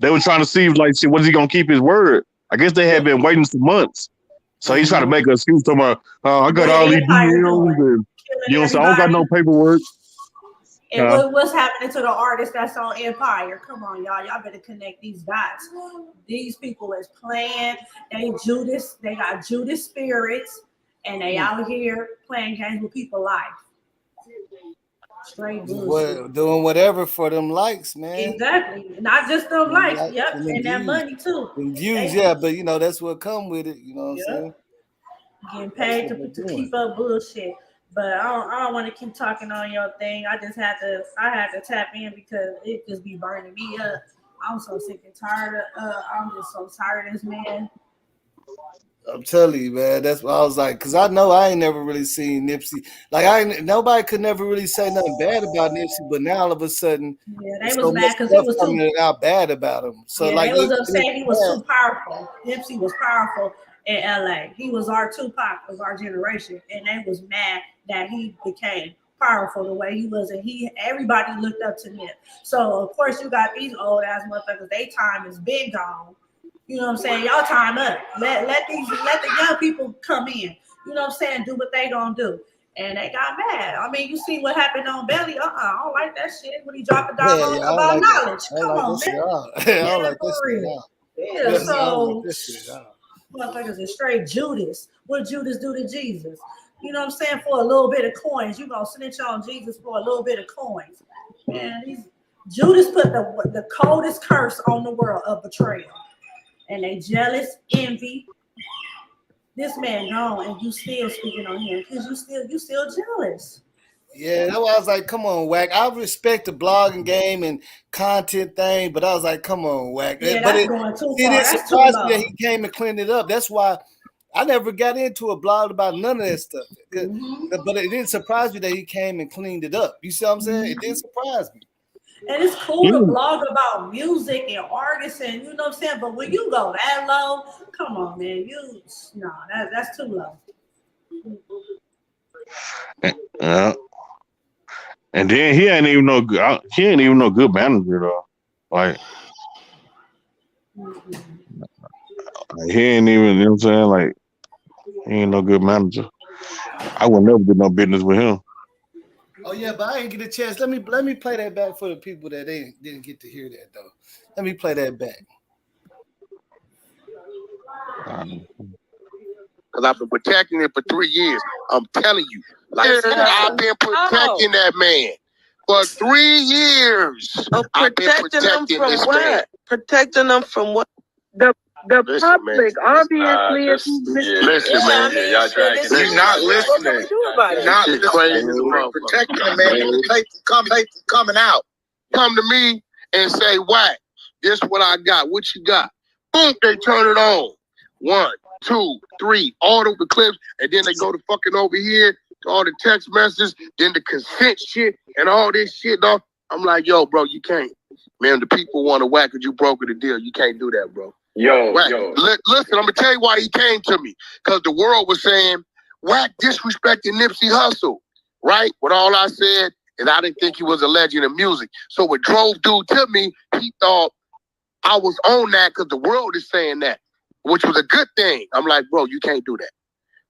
they were trying to see like, what is he gonna keep his word? I guess they had been waiting for months, so he's trying to make an excuse to my, I got all these deals, and you know, so I don't got no paperwork. And what's happening to the artists that's on Empire? Come on, y'all better connect these dots. These people is playing. They got Judas spirits. And they out here playing games with people's life. Straight bullshit. Doing whatever for them likes, man. Exactly. Not just them likes. Yep. And that money too. And views, but you know, that's what come with it. You know what I'm saying? Getting paid to keep up bullshit. But I don't want to keep talking on your thing. I had to tap in because it just be burning me up. I'm so sick and tired I'm just so tired of this man. I'm telling you, man. That's what I was like, because I know I ain't never really seen Nipsey. Like, nobody could never really say nothing bad about Nipsey, but now all of a sudden, they was mad because he was too out bad about him. So they was upset he was too powerful. Nipsey was powerful, in LA. He was our Tupac of our generation, and they was mad that he became powerful the way he was, and everybody looked up to Nip. So of course you got these old ass motherfuckers. They time is big gone. You know what I'm saying? Y'all time up. Let the young people come in. You know what I'm saying? Do what they gonna do. And they got mad. I mean, you see what happened on Belly. I don't like that shit when he dropped the dog about knowledge. Come on, man. I don't like that shit. Yeah, so motherfuckers are straight Judas. What Judas do to Jesus? You know what I'm saying? For a little bit of coins, you gonna snitch on Jesus for a little bit of coins. Man, Judas put the coldest curse on the world of betrayal. And they jealous, envy. This man gone, and you still speaking on him because you still jealous. Yeah, that's why I was like, come on, Wack. I respect the blogging game and content thing, but I was like, come on, Wack. Yeah, but that's going too far. It surprised me that he came and cleaned it up. That's why I never got into a blog about none of that stuff. But it didn't surprise me that he came and cleaned it up. You see what I'm saying? It didn't surprise me. And it's cool to blog about music and artists, and you know what I'm saying. But when you go that low, come on, man, that's too low. And then he ain't even no good manager though. Like he ain't even, you know what I'm saying? Like he ain't no good manager. I would never do no business with him. Oh yeah, but I didn't get a chance. Let me play that back for the people that didn't get to hear that though. Let me play that back. Because I've been protecting it for 3 years. I'm telling you, like I've been protecting that man for 3 years. I've been protecting this man. Protecting them from what? The public, obviously, if you listen, man, y'all dragging. You're not listening. Not listening. Protecting the man. The coming out. Come to me and say, Wack, this is what I got. What you got? Boom, they turn it on. 1, 2, 3, all of the clips, and then they go to fucking over here to all the text messages, then the consent shit and all this shit, dog. I'm like, yo, bro, you can't. Man, the people want to whack because you brokered the deal. You can't do that, bro. Wack, listen, I'm gonna tell you why he came to me. Because the world was saying, Wack disrespecting Nipsey Hussle, right? But all I said is I didn't think he was a legend of music. So what drove dude to me, he thought I was on that because the world is saying that, which was a good thing. I'm like, bro, you can't do that.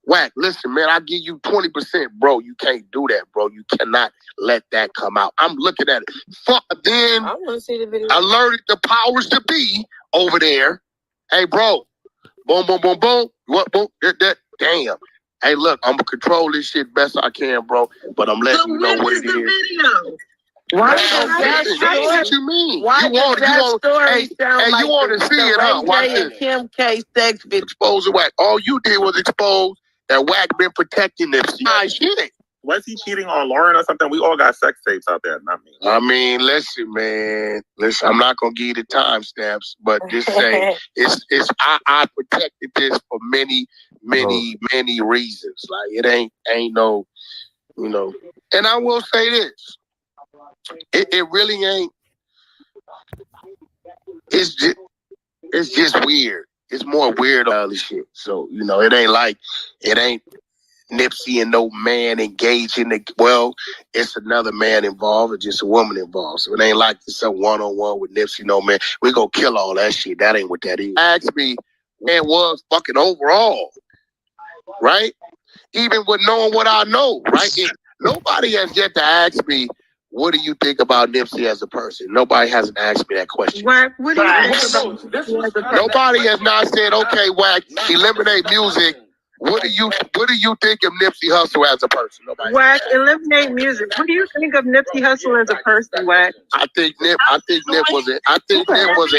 Wack, listen, man, I give you 20%, bro. You can't do that, bro. You cannot let that come out. I'm looking at it. Fuck, then I want to see the video. Alerted the powers to be over there. Hey, bro, boom, boom, boom, boom. What, boom, that, damn. Hey, look, I'm gonna control this shit best I can, bro. But I'm letting you know what it is. Video? Why that's what you mean. Why you want to see it, huh? Watch this. Kim K sex bitch. Expose Wack. All you did was expose that Wack been protecting Nipsey. Shit. Was he cheating on Lauren or something? We all got sex tapes out there, not me. I mean, listen, man. Listen, I'm not gonna give you the timestamps, but just say I protected this for many reasons. Like it ain't no, you know. And I will say this. It really ain't. It's just weird. It's more weird all this shit. So, you know, it ain't Nipsey and no man engaging. It's another man involved or just a woman involved. So it ain't like it's a one-on-one with Nipsey, no man. We gonna kill all that shit. That ain't what that is. Ask me, man, was fucking overall, right? Even with knowing what I know, right? Nobody has yet to ask me, what do you think about Nipsey as a person? Nobody hasn't asked me that question. Wack, what do you think about Nobody has not said, okay, Wack, eliminate music. What do you think of Nipsey Hussle as a person? Nobody. Wack, eliminate music. What do you think of Nipsey Hussle as a person, Wack? I think Nip was an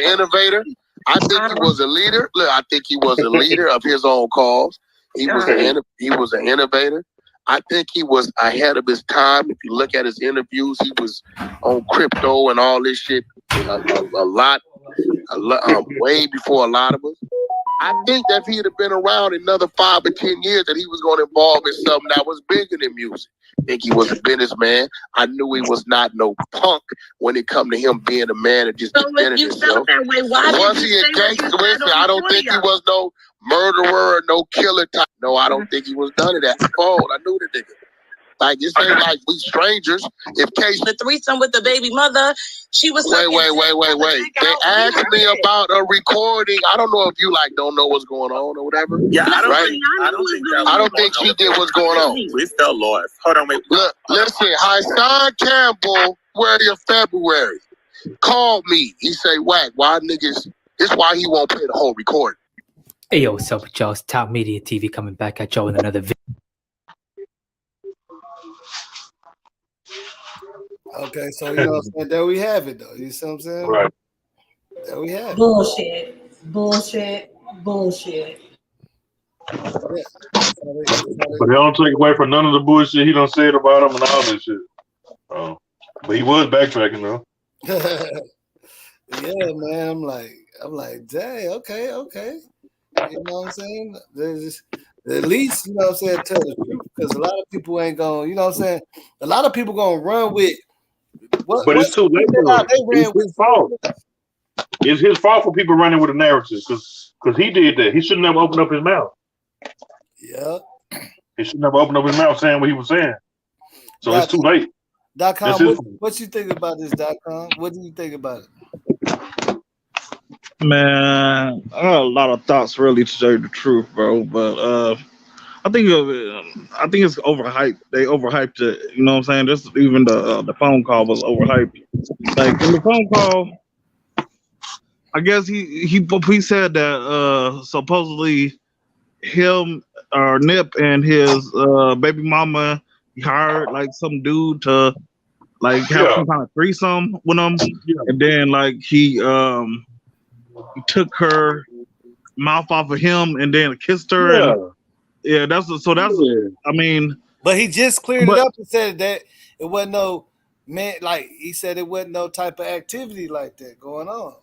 innovator. I think he was a leader. Look, I think he was a leader of his own cause. He was an innovator. I think he was ahead of his time. If you look at his interviews, he was on crypto and all this shit a lot, way before a lot of us. I think that if he'd have been around another 5 or 10 years, that he was going to involve in something that was bigger than music. I think he was a businessman. I knew he was not no punk when it come to him being a man and just defending himself. That way, why was he a gangster? I don't think he was no murderer, no killer type. No, I don't think he was none of that. Oh, I knew the nigga. Like, this ain't like we strangers. If Case The threesome with the baby mother, she was wait. They asked me about a recording. I don't know if you like don't know what's going on or whatever. Yeah, I don't think she did what's going on. We still lost. Hold on, wait. Look, listen, Hassan Campbell, of February, called me. He say, Wack, why niggas? This why he won't play the whole recording. Hey, yo, what's up with y'all? It's Top Media TV coming back at y'all with another video. Okay, so you know what I'm saying? There we have it, though. You see what I'm saying? Right. There we have it. Bullshit. Yeah. But they don't take away from none of the bullshit he done said about him and all this shit. But he was backtracking though. Yeah, man. I'm like, dang, okay. You know what I'm saying? There's just, at least, you know what I'm saying, tell the truth, because a lot of people ain't going, you know what I'm saying? A lot of people gonna run with but it's too late. It's his fault. It's his fault for people running with a narrative because he did that. He should never open up his mouth. Yeah. He should never open up his mouth saying what he was saying. So it's too late. .com, what you think about this, .com? What do you think about it? Man, I got a lot of thoughts really to tell you the truth, bro. But I think it's overhyped. They overhyped it. You know what I'm saying? Just even the phone call was overhyped. Like in the phone call, I guess he said that supposedly him or Nip and his baby mama hired like some dude to like have some kind of threesome with him, and then like he took her mouth off of him and then kissed her. And I mean, but he just cleared it up and said that it wasn't no man, like he said it wasn't no type of activity like that going on.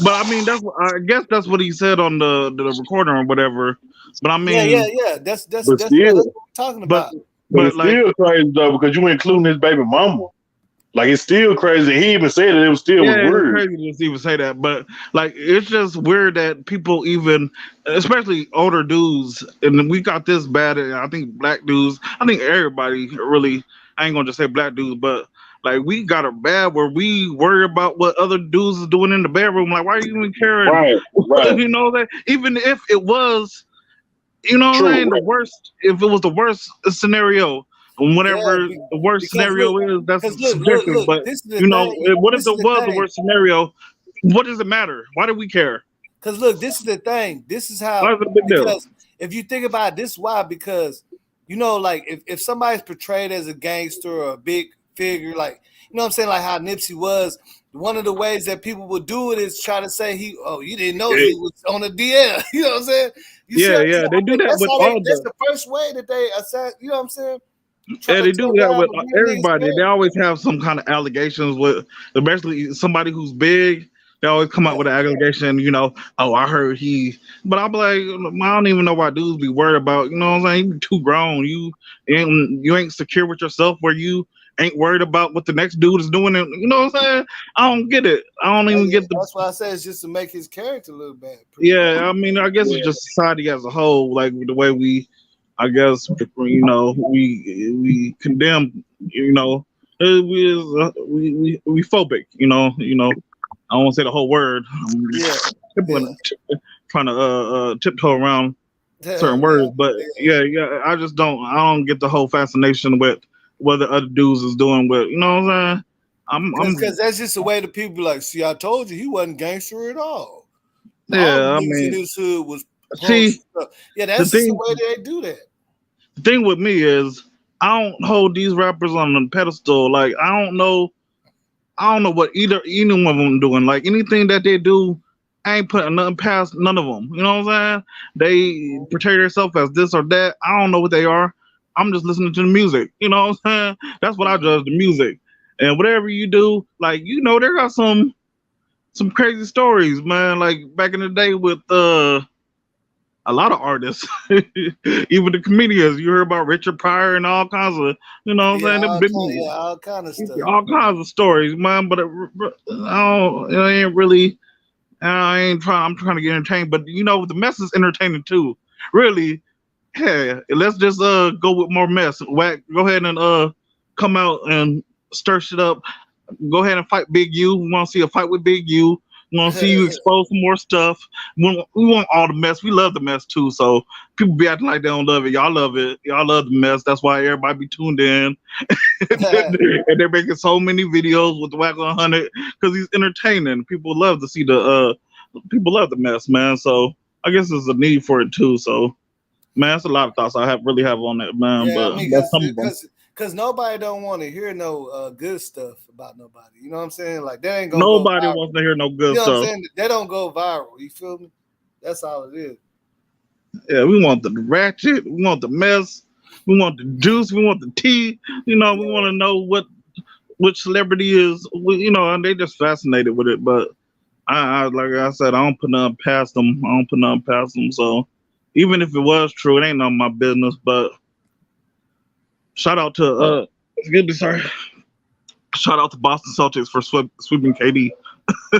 But I mean, I guess that's what he said on the recording or whatever. But I mean, yeah. That's what I'm talking about. But it's like, still crazy though because you including his baby mama. Like it's still crazy. He even said it was still weird. It's crazy to even say that, but like it's just weird that people even, especially older dudes, and we got this bad. I think black dudes. I think everybody really. I ain't gonna just say black dudes, but like we got it bad where we worry about what other dudes is doing in the bedroom. Like why are you even caring? Right. You know that even if it was, you know, what I'm saying, the worst. If it was the worst scenario. Whatever the worst scenario is, that's subjective. But you know, what if it was the worst scenario? What does it matter? Why do we care? Because look, this is the thing. This is how. Why is it a big deal? Because if you think about it, this is why. Because you know, like if somebody's portrayed as a gangster or a big figure, like you know what I'm saying, like how Nipsey was. One of the ways that people would do it is try to say you didn't know he was on a DL. You know what I'm saying? They do that with all that's the first way that they assess. You know what I'm saying? Yeah, they do that with everybody. They always have some kind of allegations with, especially somebody who's big. They always come out with an allegation, you know, oh, I heard he. But I'm like, I don't even know why dudes be worried about, you know what I'm saying? You too grown. You ain't secure with yourself where you ain't worried about what the next dude is doing. And, you know what I'm saying? I don't get it. I don't even get the. That's why I say it's just to make his character look bad. Yeah, I mean, I guess it's just society as a whole, like the way we. I guess you know we condemn, you know, we phobic, you know. I don't want to say the whole word. Trying to tiptoe around certain words, but I just don't get the whole fascination with what the other dudes is doing with, you know what I'm saying? Because that's just the way the people like. See, I told you he wasn't gangster at all. Yeah, I mean, his hood was. See, that's just the way they do that. The thing with me is I don't hold these rappers on a pedestal. Like I don't know what either one of them doing. Like anything that they do, I ain't putting nothing past none of them. You know what I'm saying? They portray themselves as this or that. I don't know what they are. I'm just listening to the music. You know what I'm saying? That's what I judge the music. And whatever you do, like you know, there got some crazy stories, man. Like back in the day with a lot of artists, even the comedians. You heard about Richard Pryor and all kinds of, you know what I'm saying? All kind of stuff. All kinds of stories, man. But it ain't really And I'm trying to get entertained, but you know the mess is entertaining too. Really, hey, let's just go with more mess. Wack, go ahead and come out and stir shit up. Go ahead and fight Big U. We want to see a fight with Big U. We want to see you expose some more stuff. We want all the mess. We love the mess too. So people be acting like they don't love it. Y'all love it. Y'all love the mess. That's why everybody be tuned in. And they're making so many videos with the Wack 100 because he's entertaining. People love to see people love the mess, man. So I guess there's a need for it too. So man, that's a lot of thoughts I really have on that, man. Yeah, but I mean, because nobody don't want to hear no good stuff about nobody. You know what I'm saying? Like that ain't gonna nobody go viral. wants to hear no good You know stuff. what I'm saying? They don't go viral. You feel me? That's all it is. Yeah, we want the ratchet, we want the mess, we want the juice, we want the tea. You know, we want to know which celebrity is. You know, and they just fascinated with it. But I like I said, I don't put nothing past them. So even if it was true, it ain't none of my business. But shout out to excuse me, sorry. Shout out to Boston Celtics for sweeping KD.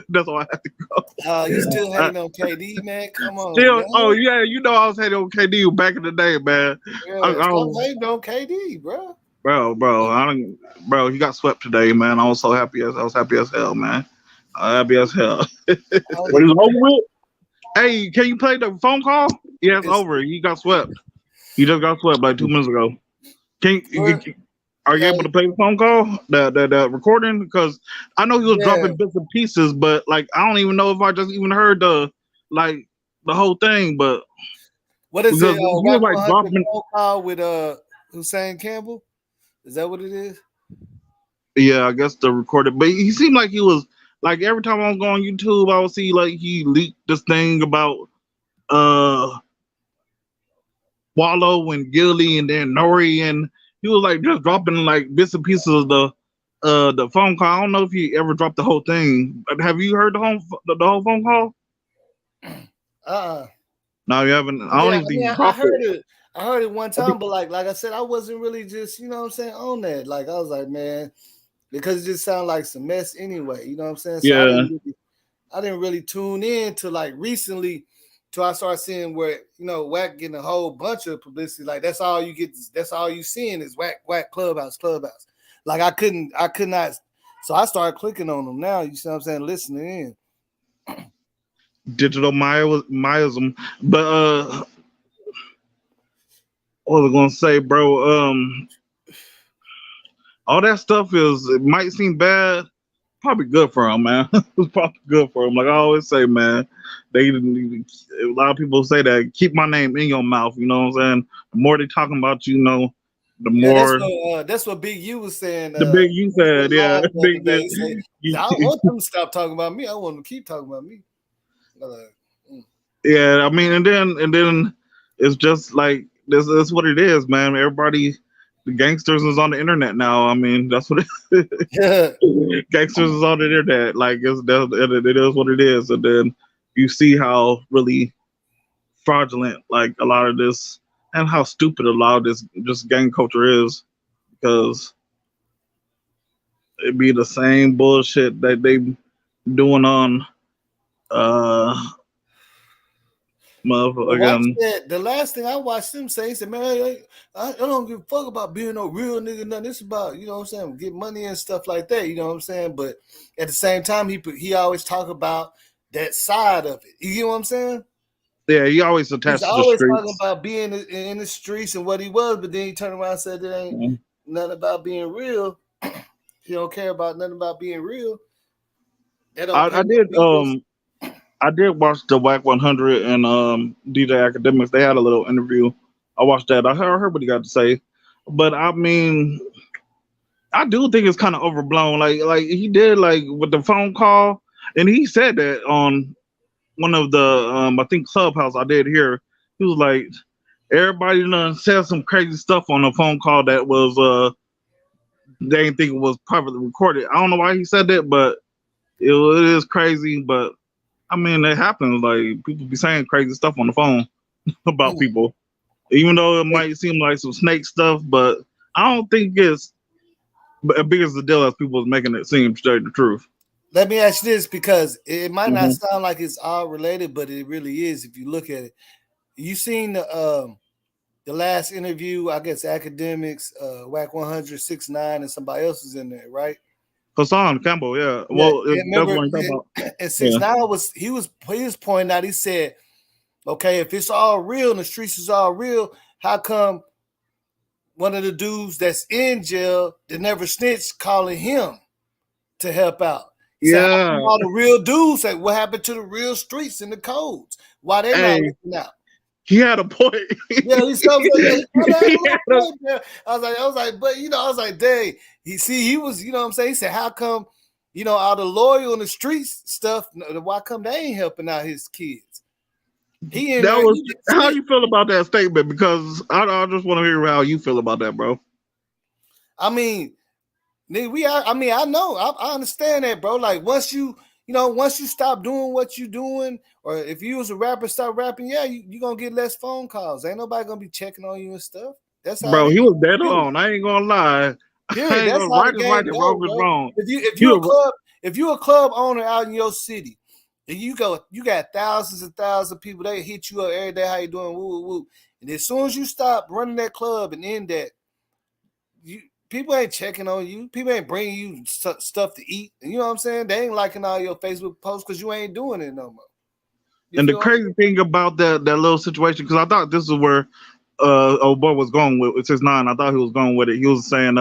That's all I have to go. You still hating on KD, man? Come on. Still, Man. oh yeah, you know I was hating on KD back in the day, man. Yeah, stop hating on KD, bro. Bro, he got swept today, man. I was happy as hell, man. Happy as hell. What is over with? Hey, can you play the phone call? Yeah, it's over. He got swept. He just got swept like 2 minutes ago. Are you able to play the phone call, the recording? Because I know he was dropping bits and pieces, but like I don't even know if I just even heard the whole thing. But what is it? He was like dropping phone call with Hassan Campbell. Is that what it is? Yeah, I guess the recorded. But he seemed like he was like every time I was going on YouTube, I would see like he leaked this thing about Wallow and Gilly and then Nori, and he was like just dropping like bits and pieces of the phone call. I don't know if he ever dropped the whole thing. Have you heard the whole phone call? No, you haven't. I don't even think you dropped it. I heard it one time, but like I said, I wasn't really just, you know what I'm saying, on that. Like I was like, man, because it just sounded like some mess anyway. You know what I'm saying? So yeah. I didn't really tune in to like recently till I started seeing where, you know, Wack getting a whole bunch of publicity. Like that's all you get, that's all you seeing is Wack clubhouse. Like I could not. So I started clicking on them now, you see what I'm saying, listening in. Digital Mayism. But what was I gonna say, bro? All that stuff it might seem bad, probably good for him, man. It's probably good for him. Like I always say, man, a lot of people say that keep my name in your mouth. You know what I'm saying? The more they talking about you, know, the more. That's what Big U was saying. The Big U said, yeah. Big I don't want them to stop talking about me. I want them to keep talking about me. Yeah, I mean, and then it's just like that's what it is, man. Everybody, the gangsters is on the internet now. I mean, that's what it is. Gangsters is on the internet. Like it is what it is. And then you see how really fraudulent like a lot of this and how stupid a lot of this just gang culture is, because it be the same bullshit that they doing on again. The last thing I watched him say, he said, man, I don't give a fuck about being no real nigga, nothing. It's about, you know what I'm saying, get money and stuff like that, you know what I'm saying? But at the same time, he always talk about that side of it. You get what I'm saying? Yeah, he always attached to the streets. He's always talking about being in the streets and what he was, but then he turned around and said it ain't nothing about being real. He don't care about nothing about being real. I did watch the Wack 100 and DJ Academics. They had a little interview. I watched that. I heard what he got to say, but I mean, I do think it's kind of overblown. Like he did like with the phone call, and he said that on one of the I think Clubhouse I did hear. He was like, everybody done said some crazy stuff on the phone call that was they didn't think it was privately recorded. I don't know why he said that, but it is crazy. But I mean, it happens. Like people be saying crazy stuff on the phone about people, even though it might seem like some snake stuff. But I don't think it's as big as the deal as people is making it seem. To tell you the truth. let me ask you this, because it might not Mhm. sound like it's all related, but it really is if you look at it. You seen the last interview? I guess academics, Wack 100, 6ix9ine, and somebody else was in there, right? Hassan Campbell, yeah. Yeah, Well, yeah, that's remember, what I'm talking about. and Yeah. 6ix9ine was pointing out. He said, "Okay, if it's all real and the streets is all real, how come one of the dudes that's in jail that never snitched calling him to help out?" He said, "How Yeah. come all the real dudes say what happened to the real streets and the codes? Why they not Hey, looking out?" he had a point. Yeah, he said, yeah, he kinda had a He little had a- point there. I was like, but I was like, dang. He was, you know what I'm saying? He said, how come, all the loyal in the streets stuff, why come they ain't helping out his kids? He in that there. was how you feel about that statement, because I just want to hear how you feel about that, bro. I mean, I know, I understand that, bro. Like once you stop doing what you doing, or if you was a rapper, stop rapping, yeah, you gonna get less phone calls. Ain't nobody gonna be checking on you and stuff. That's how Bro, it he is. was dead on. I ain't gonna lie. I Period. ain't That's gonna how the right is right game and go, wrong is bro. wrong. If you're a club owner out in your city, and you got thousands and thousands of people, they hit you up every day. How you doing? Woo, woo, woo. And as soon as you stop running that club and end that, people ain't checking on you. People ain't bringing you stuff to eat. And you know what I'm saying? They ain't liking all your Facebook posts because you ain't doing it no more. And the crazy thing about that little situation, because I thought this is where old boy was going with 6ix9ine. I thought he was going with it. He was saying,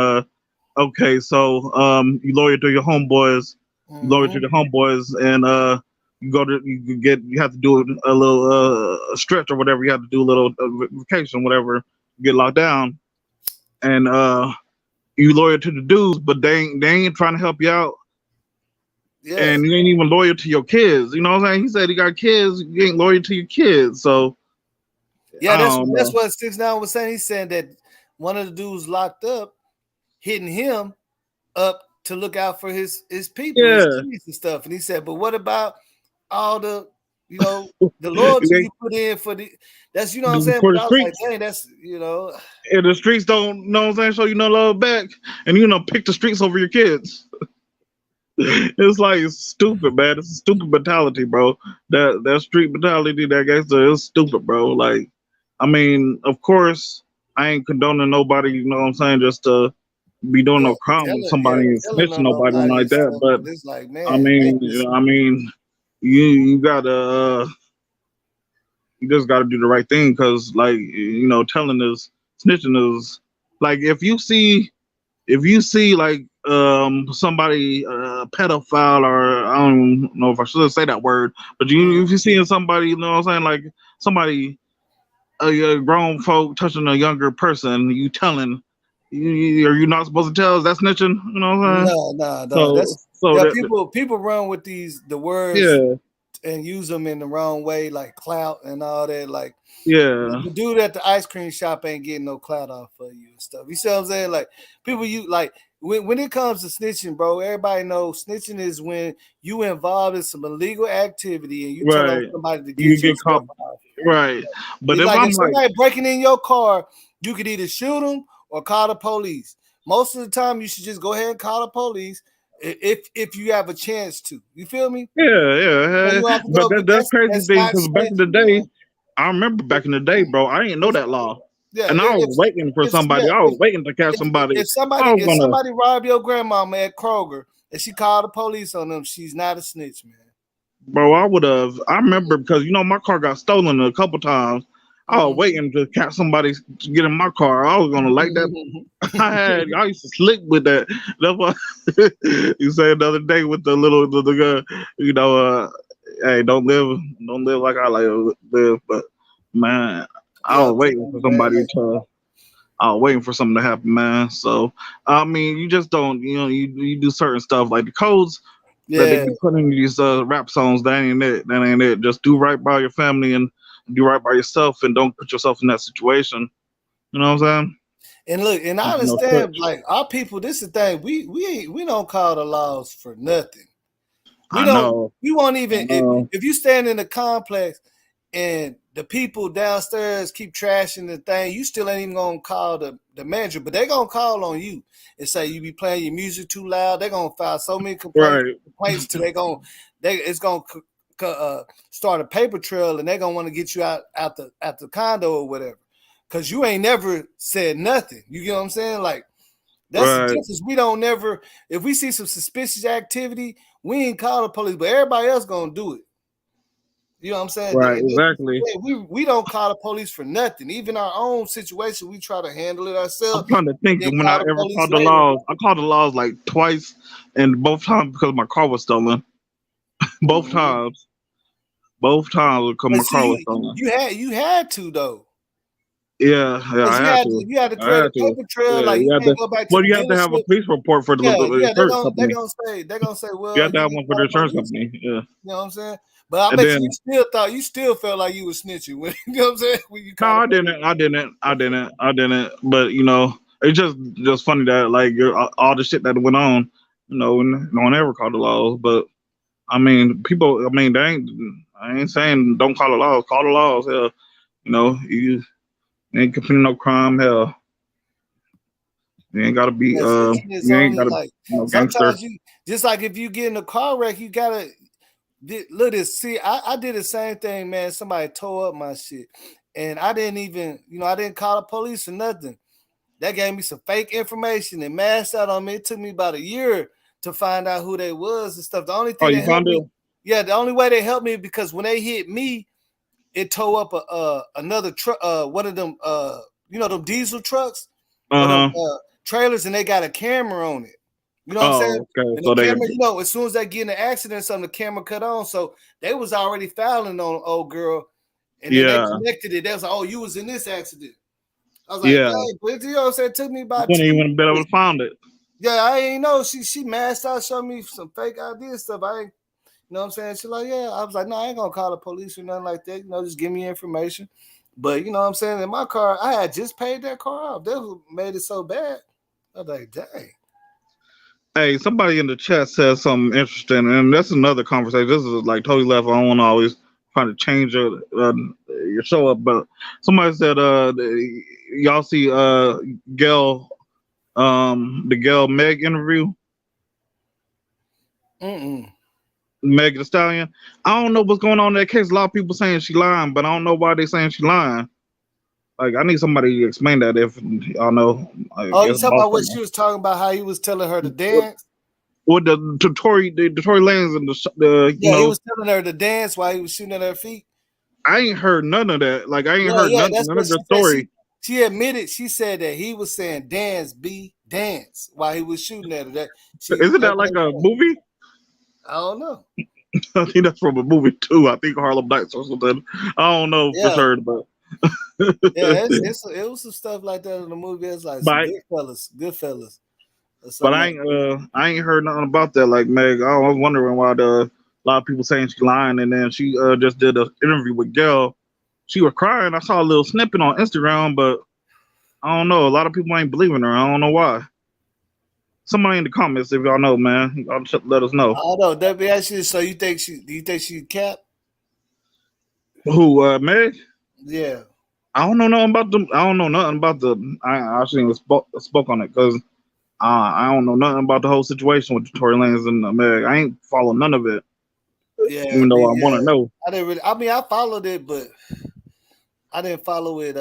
okay, so you loyal to your homeboys, and you have to do a little stretch or whatever. You have to do a little vacation, whatever, get locked down, and you loyal to the dudes, but they ain't trying to help you out. Yeah. And you ain't even loyal to your kids. You know what I'm saying? He said he got kids. You ain't loyal to your kids. So yeah, that's what 6ix9ine was saying. He said that one of the dudes locked up, hitting him up to look out for his people, his kids and stuff. And he said, but what about all the the loyalty you put in for that's what I'm saying. For But the I was like, streets. dang, that's And the streets don't know what I'm saying, show you no love back, and pick the streets over your kids. It's like it's stupid, man. It's a stupid mentality, bro. That street mentality, that gangster, is stupid, bro. Like, I mean, of course, I ain't condoning nobody, you know what I'm saying, just to be doing no crime with somebody and snitching nobody and like that. But it's like, man, I mean, you gotta you just gotta do the right thing, because like, telling is snitching is like, if you see like somebody pedophile, or I don't know if I should say that word, but if you seeing somebody, you know what I'm saying, like somebody, a grown folk touching a younger person, you telling, are you not supposed to tell? Is that snitching? You know what I'm saying? No. People run with the words, yeah, and use them in the wrong way, like clout and all that. Like, yeah, the dude at the ice cream shop ain't getting no clout off of you and stuff. You see what I'm saying? Like, people, when it comes to snitching, bro, everybody knows snitching is when you involved in some illegal activity and you tell on somebody to you get get caught, yourself out. right? But It's if I'm if somebody breaking in your car, you could either shoot them or call the police. Most of the time, you should just go ahead and call the police if you have a chance to. You feel me? Yeah. But that's crazy thing, because back in the day, man. I remember back in the day, bro, I didn't know that law. Yeah, And I was waiting for somebody. I was waiting to catch somebody. If somebody robbed your grandmama at Kroger and she called the police on them, she's not a snitch, man. Bro, I remember, because my car got stolen a couple times. I was waiting to catch somebody to get in my car. I was gonna like that. I used to slick with that. That's why you said the other day with the hey, don't live like I like to live. But man, I was waiting for something to happen, man. So I mean, you just don't, you do certain stuff like the codes that they be putting in these rap songs. That ain't it. Just do right by your family and do right by yourself, and don't put yourself in that situation. You know what I'm saying? And look, and I understand, like, our people, this is the thing, we don't call the laws for nothing. We won't even, if you stand in the complex and the people downstairs keep trashing the thing, you still ain't even gonna call the manager, but they gonna call on you and say you be playing your music too loud. They gonna file so many complaints till it's gonna start a paper trail, and they gonna want to get you out the condo or whatever, because you ain't never said nothing. You get what I'm saying? Like, that's the difference. We don't never, if we see some suspicious activity, we ain't call the police, but everybody else gonna do it. You know what I'm saying? Right, exactly. We don't call the police for nothing. Even our own situation, we try to handle it ourselves. I'm trying to think when I ever called the laws. I called the laws like twice, and both times because my car was stolen. Both times because my car was stolen. You had to though. Yeah, I had to. You had to create a paper trail. Like you can't go back to you have to have a police report for the insurance company. They're gonna say, well, you have to have one for the insurance company. Yeah. You know what I'm saying? But I bet you still felt like you were snitching. When, you know what I'm saying? No, I didn't. But you know, it's just funny that like all the shit that went on, you know, and no one ever called the laws. But I mean, people. I mean, I ain't saying don't call the laws. Call the laws. Hell, you know, you ain't committing no crime. Hell, you ain't gotta be. You ain't gotta. Like, gangster. Sometimes you just like if you get in a car wreck, you gotta. Look, see, I did the same thing, man. Somebody tore up my shit, and I didn't even, I didn't call the police or nothing. That gave me some fake information and masked out on me. It took me about a year to find out who they was and stuff. The only thing that helped me, the only way they helped me, because when they hit me, it tore up another truck, one of them, them diesel trucks, trailers, and they got a camera on it. You know what I'm saying? Okay. And the camera, as soon as they get in an accident, something, the camera cut on. So they was already fouling on old girl. And then they connected it. They was like, oh, you was in this accident. I was like, but you know what I'm saying? It took me about you wouldn't even been able to find it. Yeah, I ain't know. She masked out, showed me some fake ID stuff. I ain't, you know what I'm saying? She like, yeah. I was like, no, I ain't gonna call the police or nothing like that. Just give me information. But you know what I'm saying? In my car, I had just paid that car off. They made it so bad. I was like, dang. Hey, somebody in the chat said something interesting, and that's another conversation. This is like totally left. I don't want to always try to change your show up, but somebody said, y'all see Gail, the Gail Meg interview? Meg the Stallion. I don't know what's going on in that case. A lot of people saying she lying, but I don't know why they saying she lying. Like, I need somebody to explain that if y'all know. You talking about what she was talking about? How he was telling her to dance? With the Tory Lanez and he was telling her to dance while he was shooting at her feet. I ain't heard none of that. Like, I ain't heard none of the story. She admitted. She said that he was saying dance, dance while he was shooting at her. Isn't that like a movie? I don't know. I think that's from a movie too. I think Harlem Nights or something. I don't know for sure, but. It was some stuff like that in the movie. It's like Goodfellas. But I ain't heard nothing about that. Like Meg, I was wondering why a lot of people saying she's lying, and then she just did an interview with Gail. She was crying. I saw a little snippet on Instagram, but I don't know. A lot of people ain't believing her. I don't know why. Somebody in the comments, if y'all know, man, y'all let us know. I don't know. WSC, so do you think she capped? Who, Meg? Yeah. I don't know nothing about them. I don't know nothing about I actually even spoke on it because I don't know nothing about the whole situation with the Tory Lanez and Meg. I ain't follow none of it. Yeah. Even though I want to know. I didn't really. I mean, I followed it, but I didn't follow it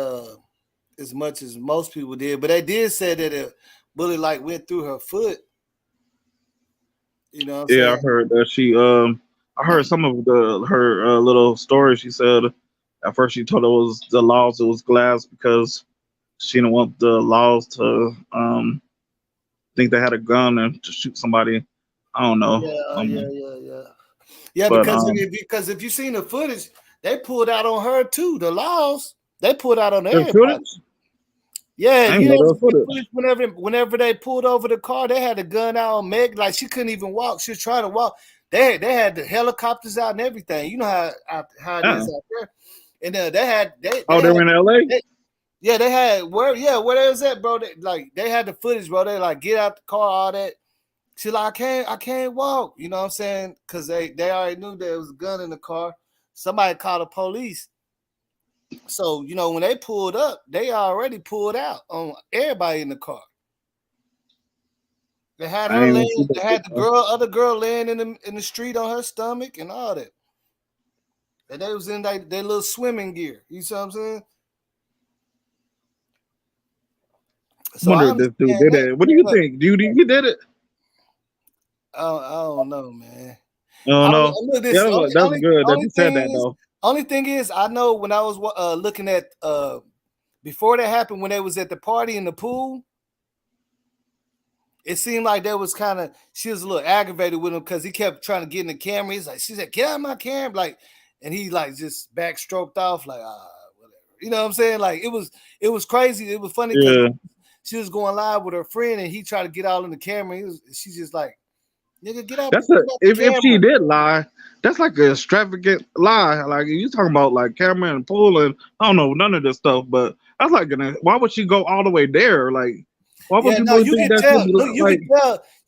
as much as most people did. But they did say that it bullet like went through her foot. You know what I'm saying? I heard that she. I heard some of her little story. She said at first she told it was the laws. It was glass because she didn't want the laws to think they had a gun and to shoot somebody. I don't know. Yeah, because if you seen the footage, they pulled out on her too. The laws they pulled out on everybody. Yeah, you know, whenever they pulled over the car, they had a gun out on Meg. Like she couldn't even walk. She was trying to walk. They had the helicopters out and everything. You know how it is out there. And they were in LA. They had where they was at, bro. They had the footage, bro. They like get out the car, all that. She like I can't walk. You know what I'm saying? Because they already knew there was a gun in the car. Somebody called the police, So, you know, when they pulled up, they already pulled out on everybody in the car. They had her laying, they had the other girl laying in the street on her stomach and all that. And they was in their little swimming gear. You see what I'm saying? So wonder if this dude did it. What do you think? Do you think he did it? I don't know, man. No, no. That's good that you said that though. Only thing is, I know when I was looking at before that happened, when they was at the party in the pool, it seemed like that was she was a little aggravated with him because he kept trying to get in the camera. He's like, she said, "Get out of my camera," like, and he like just backstroked off, like, whatever. You know what I'm saying? Like it was crazy. It was funny because she was going live with her friend, and he tried to get all in the camera. She's just like, "Nigga, get out." If she did lie, that's like an extravagant lie. Like you talking about like camera and pool and I don't know none of this stuff, but that's like why would she go all the way there? Like why would you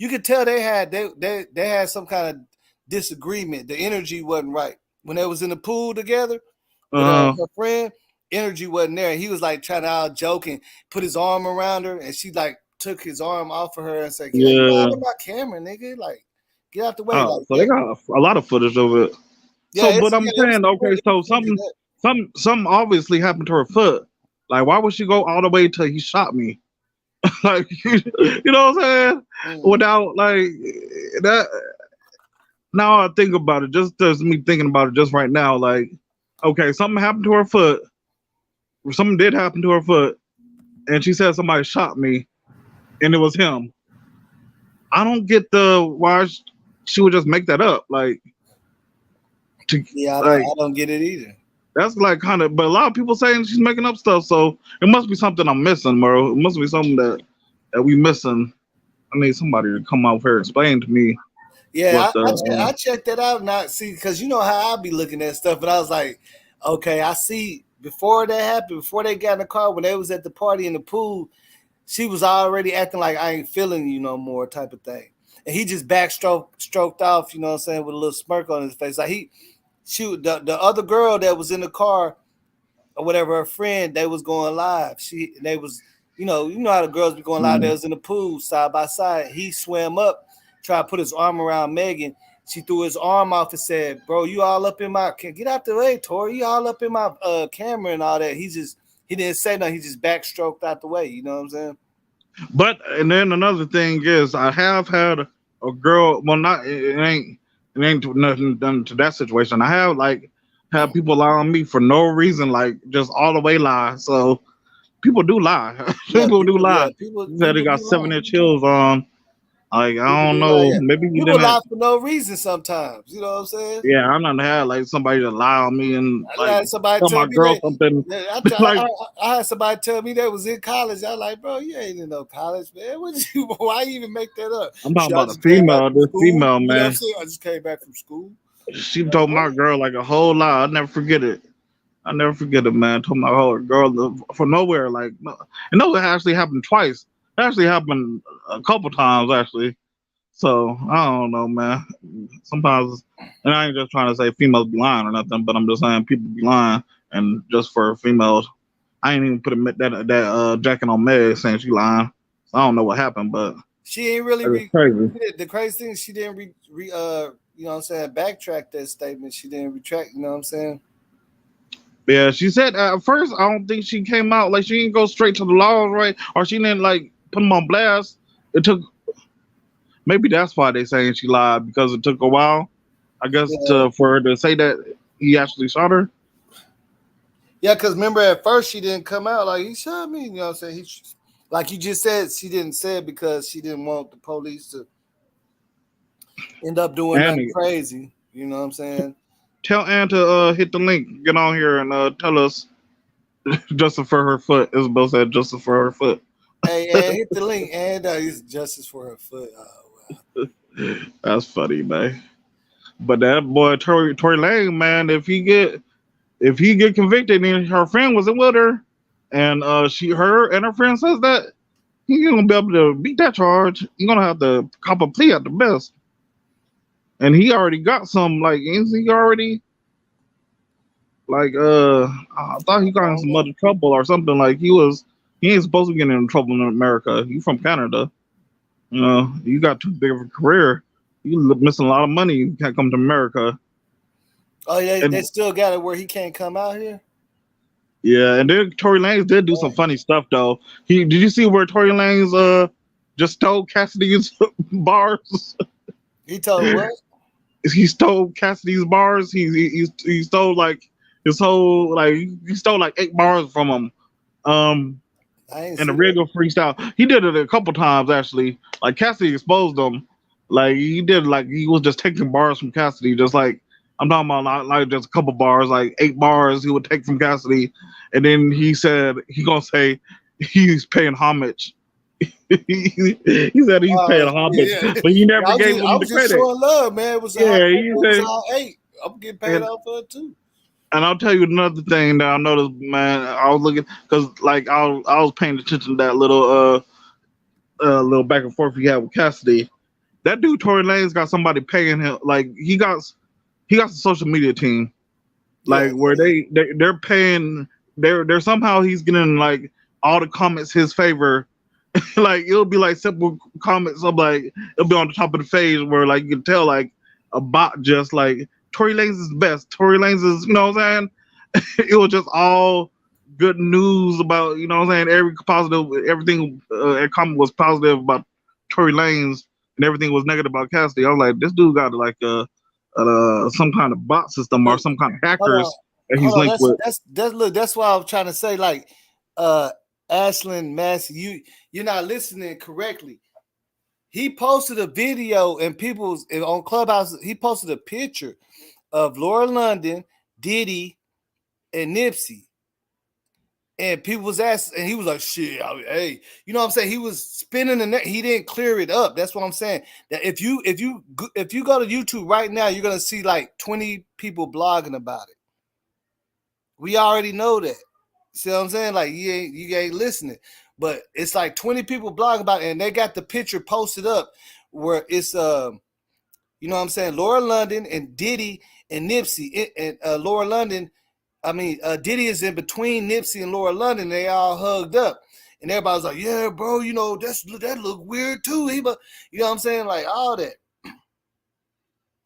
could tell they had some kind of disagreement. The energy wasn't right when they was in the pool together with her friend. Energy wasn't there. He was like trying to out joke and put his arm around her, and she like took his arm off of her and said, "Get out of my camera, nigga! Like, get out the way." So they got a lot of footage of it. Yeah, so, but I'm saying, okay, so something obviously happened to her foot. Like, why would she go all the way till he shot me? Like, you know what I'm saying? Without like that. Now I think about it, just as me thinking about it just right now, like, okay, something happened to her foot. Something did happen to her foot, and she said somebody shot me, and it was him. I don't get why she would just make that up. Like, I don't get it either. That's like but a lot of people saying she's making up stuff, so it must be something I'm missing, bro. It must be something that we missing. I need somebody to come out here and explain to me. Yeah, I checked that out and I see, because you know how I be looking at stuff, and I was like, okay, I see before that happened, before they got in the car, when they was at the party in the pool, she was already acting like I ain't feeling you no more type of thing. And he just stroked off, you know what I'm saying, with a little smirk on his face. Like the other girl that was in the car or whatever, her friend, they was going live. They was, you know how the girls be going live. They was in the pool side by side. He swam up, tried to put his arm around Megan. She threw his arm off and said, "Bro, you all up in my get out the way, Tory. You all up in my camera and all that." He didn't say nothing. He just backstroked out the way. You know what I'm saying? But and then another thing is, I have had a girl. Well, not it ain't nothing done to that situation. I have had people lie on me for no reason, like just all the way lie. So people do lie. People do lie. Yeah, people said they got 7-inch heels on. Like, I don't know. Yeah. Maybe you didn't lie for no reason sometimes. You know what I'm saying? Yeah, I'm not had like somebody to lie on me and I had somebody tell my girl something. I had somebody tell me that was in college. I was like, bro, you ain't in no college, man. Why you even make that up? I'm talking about a female, this female, man. You know what I'm saying? I just came back from school. She told my girl like a whole lie. I'll never forget it. I'll never forget it, man. Told my whole girl from nowhere, like, no. And it actually happened twice. It actually happened a couple times, actually. So, I don't know, man. Sometimes, and I ain't just trying to say females be lying or nothing, but I'm just saying people be lying. And just for females, I ain't even put that jacket on Meg saying she lying. So I don't know what happened, but she ain't really crazy. The crazy thing, she didn't you know what I'm saying, backtrack that statement. She didn't retract, you know what I'm saying? Yeah, she said at first, I don't think she came out, like she didn't go straight to the laws, right? Or she didn't like put them on blast. It took, maybe that's why they saying she lied, because it took a while, I guess, for her to say that he actually shot her. Yeah, because remember at first she didn't come out like he shot me, you know what I'm saying? Like you just said, she didn't say it because she didn't want the police to end up doing nothing crazy, you know what I'm saying? Tell Ann to hit the link, get on here and tell us justice for her foot. Isabel said justice for her foot. Hey, hit the link, and it's justice for her foot. Oh, wow. That's funny, man. But that boy Tory Lanez, man, if he get convicted and her friend wasn't with her, and her and her friend says that, he ain't gonna be able to beat that charge. He's gonna have to cop a plea at the best. And he already got some, like, is he already? Like I thought he got in some other trouble or something. Like he ain't supposed to be getting in trouble in America. You from Canada, you know, you got too big of a career. You missing a lot of money. You can't come to America. Oh yeah, And, they still got it where he can't come out here. yeah, and then Tory Lanez did do some funny stuff though. Did you see where Tory Lanez just stole Cassidy's bars? He told what? He stole Cassidy's bars. He stole like his whole he stole like 8 bars from him. In a regular freestyle. He did it a couple times actually. Like Cassidy exposed him. Like he was just taking bars from Cassidy, just like I'm talking about like just a couple bars, like 8 bars he would take from Cassidy, and then he said he gonna say he's paying homage. he said he's paying homage, but he never gave him the credit. Showing love, man. It was he said all 8. I'm getting paid off for it too. And I'll tell you another thing that I noticed, man. I was looking because like I was paying attention to that little back and forth he had with Cassidy. That dude Tory Lanez got somebody paying him. Like he got a social media team, like where they're paying. They're somehow he's getting like all the comments his favor. Like it'll be like simple comments of like it'll be on the top of the page where like you can tell like a bot just like Tory Lanez is best. Tory Lanez is, you know what I'm saying? It was just all good news about, you know what I'm saying? Everything comment was positive about Tory Lanez and everything was negative about Cassidy. I was like, this dude got like some kind of bot system or some kind of hackers that he's linked with. That's why I was trying to say, like, Ashlyn Massey, you're not listening correctly. He posted a video and on Clubhouse, he posted a picture of Laura London, Diddy, and Nipsey. And people was asking, and he was like, shit, hey, you know what I'm saying? He was spinning the net. He didn't clear it up. That's what I'm saying. That if you go to YouTube right now, you're gonna see like 20 people blogging about it. We already know that. See what I'm saying? Like you ain't listening. But it's like 20 people blogging about it, and they got the picture posted up where it's you know what I'm saying, Laura London and Diddy and Nipsey. And Laura London, Diddy is in between Nipsey and Laura London. They all hugged up. And everybody's like, yeah, bro, you know, that look weird too. You know what I'm saying? Like all that.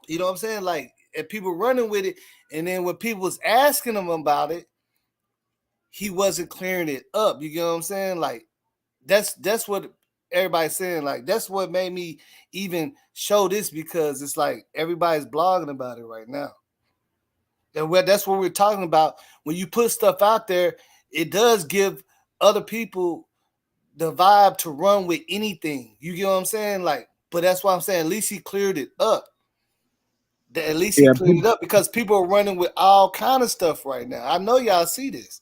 You know what I'm saying? Like, and people running with it. And then when people was asking him about it, he wasn't clearing it up. You get what I'm saying? Like, that's what everybody's saying. Like, that's what made me even show this, because it's like everybody's blogging about it right now. And that's what we're talking about. When you put stuff out there, it does give other people the vibe to run with anything. You get what I'm saying? Like, but that's why I'm saying at least he cleared it up. At least he cleared it up, because people are running with all kind of stuff right now. I know y'all see this.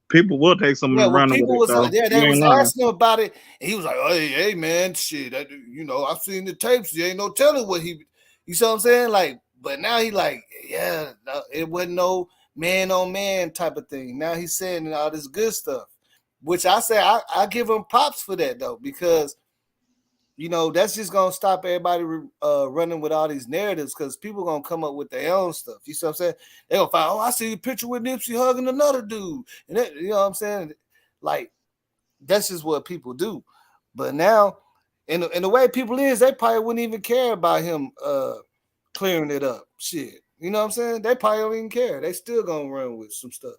People will take some running with it. They was asking him about it, and he was like, "Hey, man, shit, you know, I've seen the tapes. You ain't no telling what he." You see what I'm saying? Like, but now he like, yeah, no, it wasn't no man on man type of thing. Now he's saying all this good stuff, which I say I give him props for that though, because you know that's just gonna stop everybody running with all these narratives, because people gonna come up with their own stuff. You see what I'm saying? They gonna find, oh, I see a picture with Nipsey hugging another dude, and that, you know what I'm saying? Like, that's just what people do. But now, in the way people is, they probably wouldn't even care about him clearing it up. Shit, you know what I'm saying? They probably don't even care. They still gonna run with some stuff.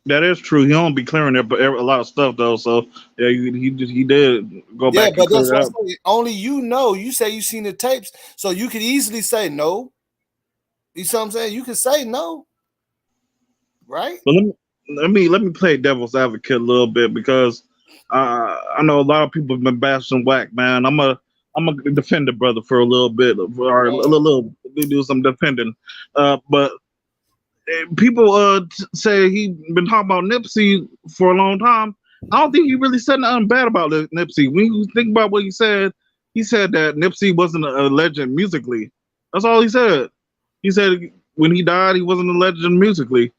That is true. He don't be clearing up a lot of stuff though. So yeah, he did go back. Yeah, but that's what I'm saying. Only you know. You say you seen the tapes, so you could easily say no. You see what I'm saying? You can say no, right? But let me play devil's advocate a little bit, because I know a lot of people have been bashing Wack, man. I'm a defend the brother for a little bit, or a little do some defending. But people say he been talking about Nipsey for a long time. I don't think he really said nothing bad about Nipsey. When you think about what he said that Nipsey wasn't a legend musically. That's all he said. He said when he died, he wasn't a legend musically.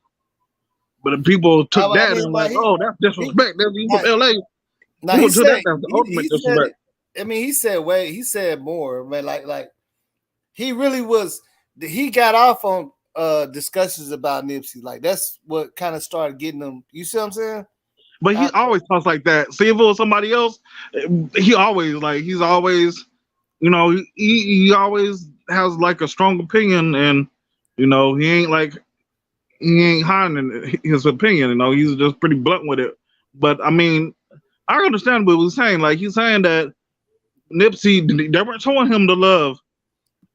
But people took that and like, oh, that's disrespect. He's from LA. Now he said, disrespect. He said more, man. Like he really was. He got off on discussions about Nipsey. Like that's what kind of started getting them. You see what I'm saying? But he always talks like that. See, if it was somebody else, he's always, you know, he always has like a strong opinion, and you know, he ain't hiding his opinion. You know, he's just pretty blunt with it. But I mean, I understand what he was saying. Like he's saying that Nipsey, they weren't showing him the love.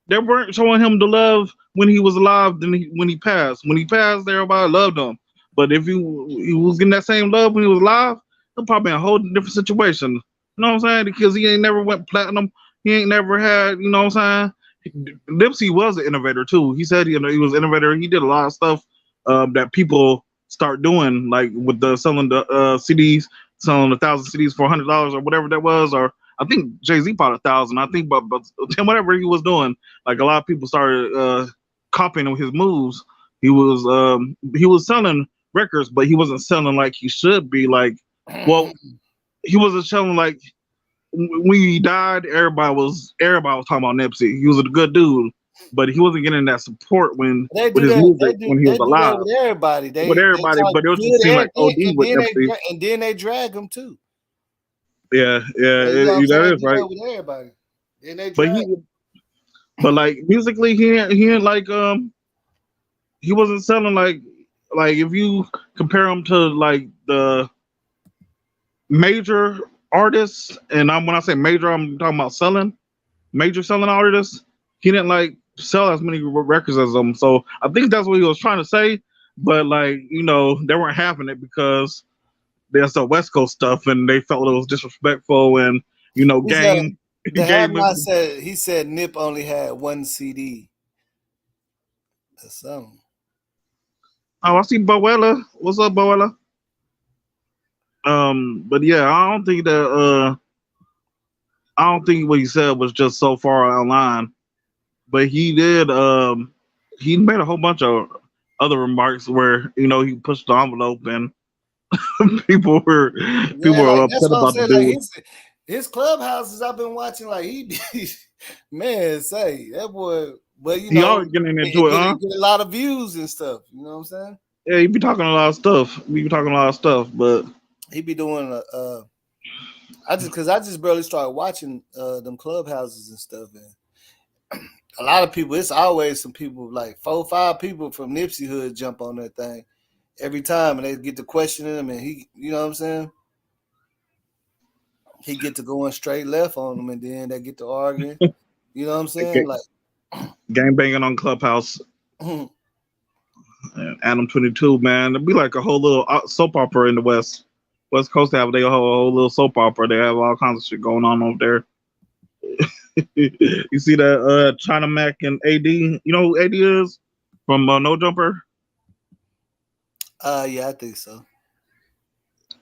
They weren't showing him the love when he was alive than when he passed. When he passed, everybody loved him. But if he was getting that same love when he was alive, he'll probably be in a whole different situation. You know what I'm saying? Because he ain't never went platinum. He ain't never had, you know what I'm saying? Nipsey was an innovator too. He said, you know, he was an innovator. He did a lot of stuff that people start doing, like with the selling the CDs, selling 1,000 CDs for $100 or whatever that was, or I think Jay-Z bought 1,000. I think, but whatever he was doing, like a lot of people started copying his moves. He was selling records, but he wasn't selling like he should be. Like, well, he wasn't selling like when he died. Everybody was talking about Nipsey. He was a good dude, but he wasn't getting that support when with his music when he was alive. With everybody, but it was just seem like OD with Nipsey. And then they drag him too. Yeah, that is right. With everybody, and they but like musically, he ain't like he wasn't selling like if you compare him to like the major artists, and when I say major, I'm talking about major selling artists. He didn't like sell as many records as them, so I think that's what he was trying to say. But like, you know, they weren't having it because there's the West Coast stuff, and they felt it was disrespectful, and you know, game. He said Nip only had one CD. That's something. Oh, I see Boella. What's up, Boella? But yeah, I don't think what he said was just so far online. But he did. He made a whole bunch of other remarks where, you know, he pushed the envelope and people were upset about the dude. Like his clubhouses I've been watching, like man, say that boy. But you know, he always getting into it, huh? Get a lot of views and stuff. You know what I'm saying? Yeah, he be talking a lot of stuff. But he be doing I just barely started watching them clubhouses and stuff, and a lot of people. It's always some people, like 4 or 5 people from Nipsey Hood jump on that thing every time, and they get to questioning him, and he, you know what I'm saying? He get to going straight left on them, and then they get to arguing. You know what I'm saying? Like gang banging on Clubhouse. Adam 22, man. It'd be like a whole little soap opera in the West Coast. They have a whole little soap opera. They have all kinds of shit going on over there. You see that China Mac and AD? You know who AD is from No Jumper? Yeah, I think so.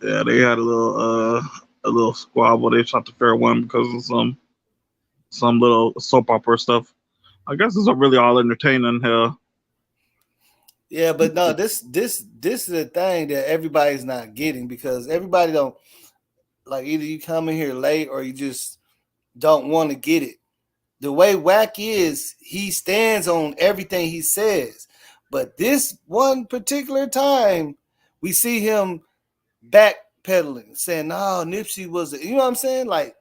Yeah, they had a little squabble. They shot the fair one because of some little soap opera stuff. I guess it's really all entertaining here. Yeah, but no, this is a thing that everybody's not getting, because everybody don't, like, either you come in here late or you just don't want to get it. The way Wack is, he stands on everything he says. But this one particular time, we see him backpedaling, saying, "No, Nipsey was," you know what I'm saying? Like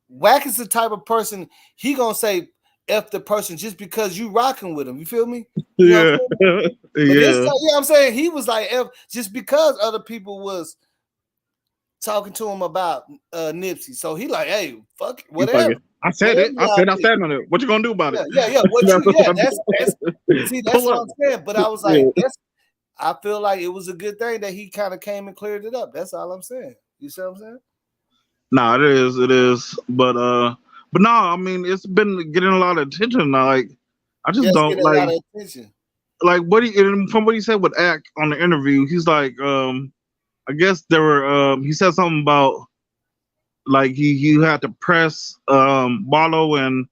Wack is the type of person, he gonna say F the person just because you rocking with him. You feel me? You know yeah. You know what I'm saying? He was like F just because other people was talking to him about Nipsey. So he like, hey, fuck it, whatever. I said it. I said on it. What you gonna do about it? Yeah. That's what I'm saying. But I was like, I feel like it was a good thing that he kind of came and cleared it up. That's all I'm saying. You see what I'm saying? No, it is. But no, I mean, it's been getting a lot of attention now. Like, I just don't like. A lot of attention. Like from what he said with Ack on the interview, he's like, I guess there were. He said something about like he had to press Barlow and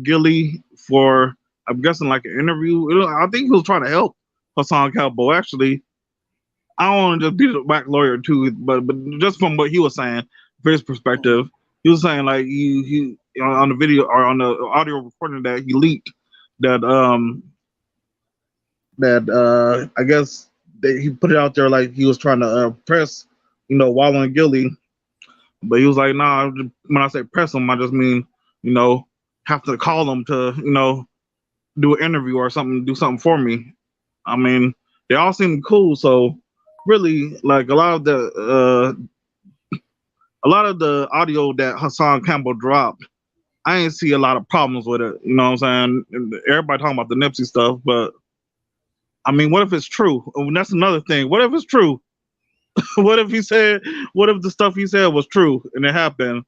Gilly for, I'm guessing, like an interview. I think he was trying to help Hassan Campbell. Actually, I don't want to just be the Wack lawyer too, but just from what he was saying, from his perspective, he was saying like he on the video or on the audio recording that he leaked that I guess he put it out there like he was trying to press, Wallow and Gilly, but he was like, nah. When I say press him, I just mean, have to call him to, do an interview or something, do something for me. I mean, they all seem cool, so really, like a lot of the audio that Hassan Campbell dropped, I ain't see a lot of problems with it. You know what I'm saying? Everybody talking about the Nipsey stuff, but I mean, what if it's true? And that's another thing. What if it's true? What if the stuff he said was true and it happened?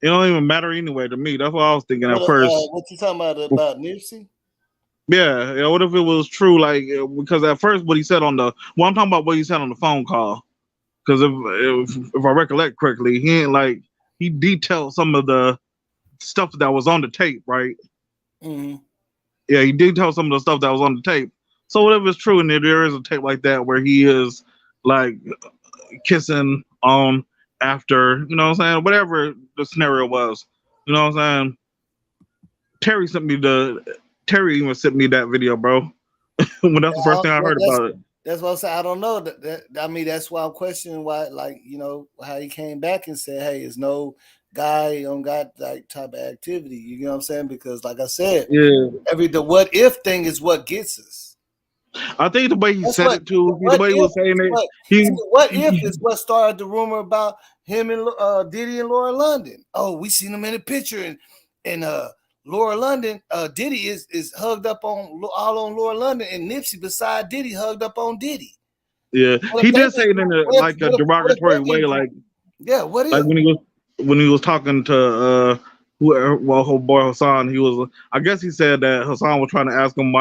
It don't even matter anyway to me. That's what I was thinking at first. What you talking about Nipsey? Yeah, what if it was true? Like, because at first what he said I'm talking about what he said on the phone call. Because if I recollect correctly, he detailed some of the stuff that was on the tape, right? Mm-hmm. Yeah, he detailed some of the stuff that was on the tape. So whatever is true, and there is a tape like that where he is like kissing on after, you know what I'm saying? Whatever the scenario was, you know what I'm saying? Terry even sent me that video, bro. When that's the first thing I heard about it. That's what I'm saying. I don't know. I mean, that's why I'm questioning why, how he came back and said, "Hey, there's no guy on got that type of activity." You know what I'm saying? Because, like I said, the what if thing is what gets us. I think the way he said it too, the way he was saying it. What if is what started the rumor about him and Diddy and Laura London? Oh, we seen him in a picture, and Laura London, Diddy is hugged up all on Laura London, and Nipsey beside Diddy hugged up on Diddy. Yeah, he did say it in a derogatory way, like what is like when he was talking to her boy Hassan, I guess he said that Hassan was trying to ask him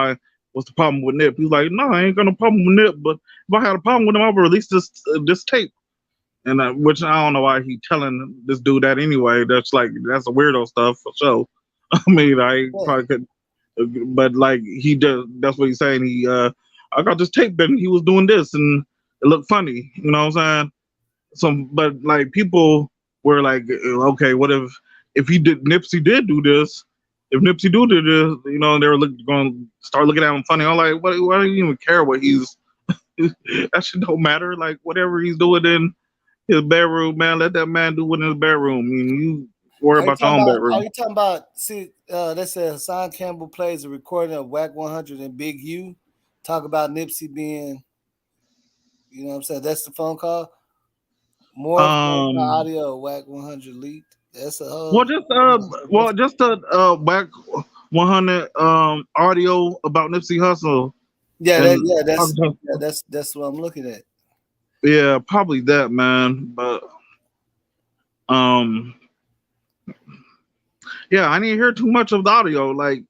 what's the problem with Nip. He's like, no, I ain't got no problem with Nip, but if I had a problem with him, I would release this tape. And which I don't know why he telling this dude that anyway. That's a weirdo stuff for sure. I mean, I probably could, but like he does. That's what he's saying. I got this tape and he was doing this and it looked funny. You know what I'm saying? But like people were like, okay, what if Nipsey did do this? If Nipsey do this, they were going to start looking at him funny. I'm like, why do you even care what he's? That shit don't matter. Like whatever he's doing in his bedroom, man, let that man do it in his bedroom. I mean, you worry about your own bedroom. Are you talking about? See, they said Hassan Campbell plays a recording of Wack 100 and Big U. Talk about Nipsey being, you know what I'm saying? That's the phone call. More audio of Wack 100 leaked. That's a whole. Just the Wack 100 audio about Nipsey Hustle. Yeah, that's what I'm looking at. Yeah, probably that, man. But yeah, I didn't hear too much of the audio. Like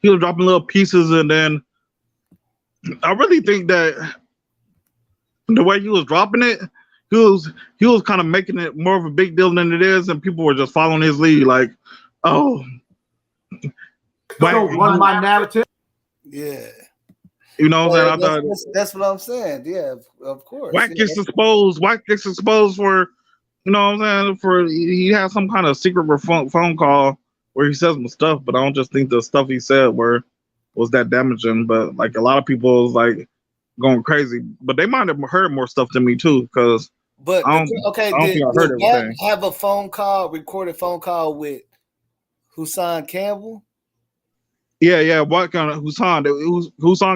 he was dropping little pieces, and then I really think that the way he was dropping it, he was kind of making it more of a big deal than it is, and people were just following his lead. Like, oh, don't run my narrative. Yeah. You know what I'm saying? That's what I'm saying. Yeah, of course. Wack gets exposed. Wack gets exposed for, you know what I'm saying? He has some kind of secret phone call where he says some stuff, but I don't just think the stuff he said was that damaging. But like a lot of people was like going crazy, but they might have heard more stuff than me too, because did Wack have a recorded phone call with Hassan Campbell? Yeah, Wack on Hassan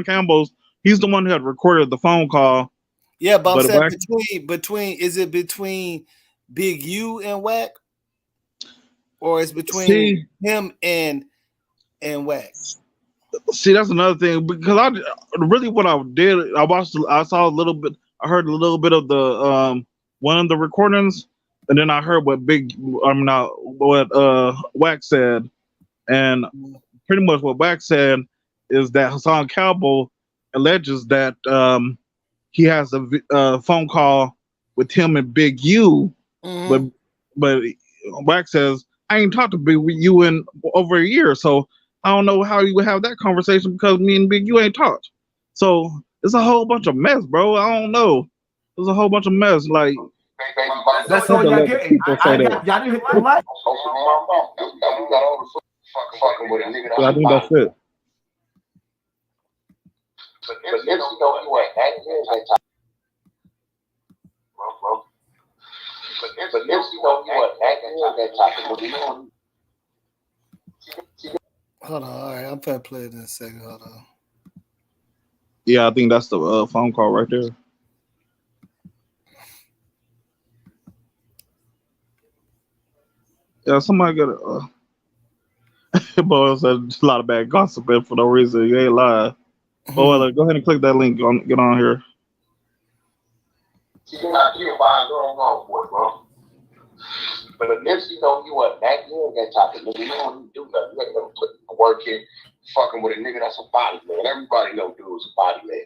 Campbell's. He's the one who had recorded the phone call. Yeah, but I'm saying between Big U and Wack, or it's between him and Wack? See, that's another thing, because I saw a little bit. I heard a little bit of the one of the recordings, and then I heard what Wack said, and pretty much what Wack said is that Hassan Campbell alleges that he has a phone call with him and Big U, but Wack says, I ain't talked to Big U in over a year, so I don't know how you would have that conversation because me and Big U ain't talked. So it's a whole bunch of mess, bro. I don't know. There's a whole bunch of mess. Like that's all y'all getting. Y'all didn't hit the light. I think that's it. But Nipsey know he wasn't that good that time. But Nipsey know he wasn't that time. Hold on, all right, I'm gonna play it in a second. Hold on. Yeah, I think that's the phone call right there. Yeah, somebody got a boy said a lot of bad gossip for no reason. You ain't lying. Oh, well, go ahead and click that link. Get on here. You're not here by going for it, bro. But Nipsey know you wasn't that good that type of nigga. You don't even do nothing. You ain't gonna put the work in fucking with a nigga that's a body man. Everybody know dude is a body man.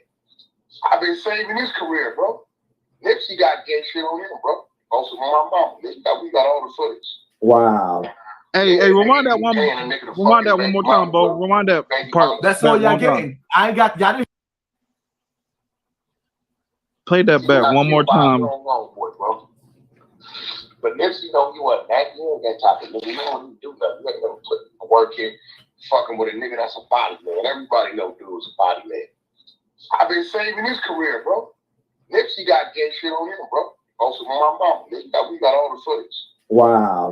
I've been saving his career, bro. Nipsey got gay shit on him, bro. Also from my mom. We got all the footage. Wow. Hey, rewind that one. Rewind that one more time, Bo. Rewind that part. That's all y'all getting. I ain't got y'all. Play that back one more time. But Nipsey know you wasn't that good that type of nigga. You don't even do nothing. You ain't gonna put the work in fucking with a nigga that's a body man. Everybody know dude is a body man. I've been saving his career, bro. Nipsey got gay shit on him, bro. Also from my mom. We got all the footage. Wow.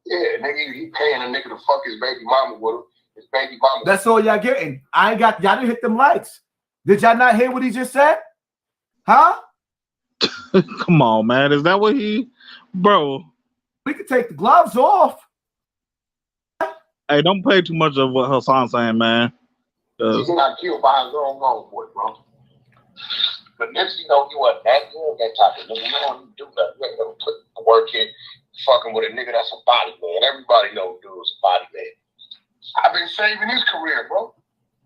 Yeah, nigga, he paying a nigga to fuck his baby mama with him. His baby mama. That's all y'all getting. I ain't got y'all didn't hit them likes. Did y'all not hear what he just said? Huh? Come on, man. Is that what he, bro? We could take the gloves off. Hey, don't play too much of what Hassan's saying, man. He's not killed by his own homeboy, bro. But Nipsey know you wasn't that good that type of nigga. You don't even do nothing. You ain't gonna put the work in fucking with a nigga that's a body man. Everybody know dude is a body man. I've been saving his career, bro.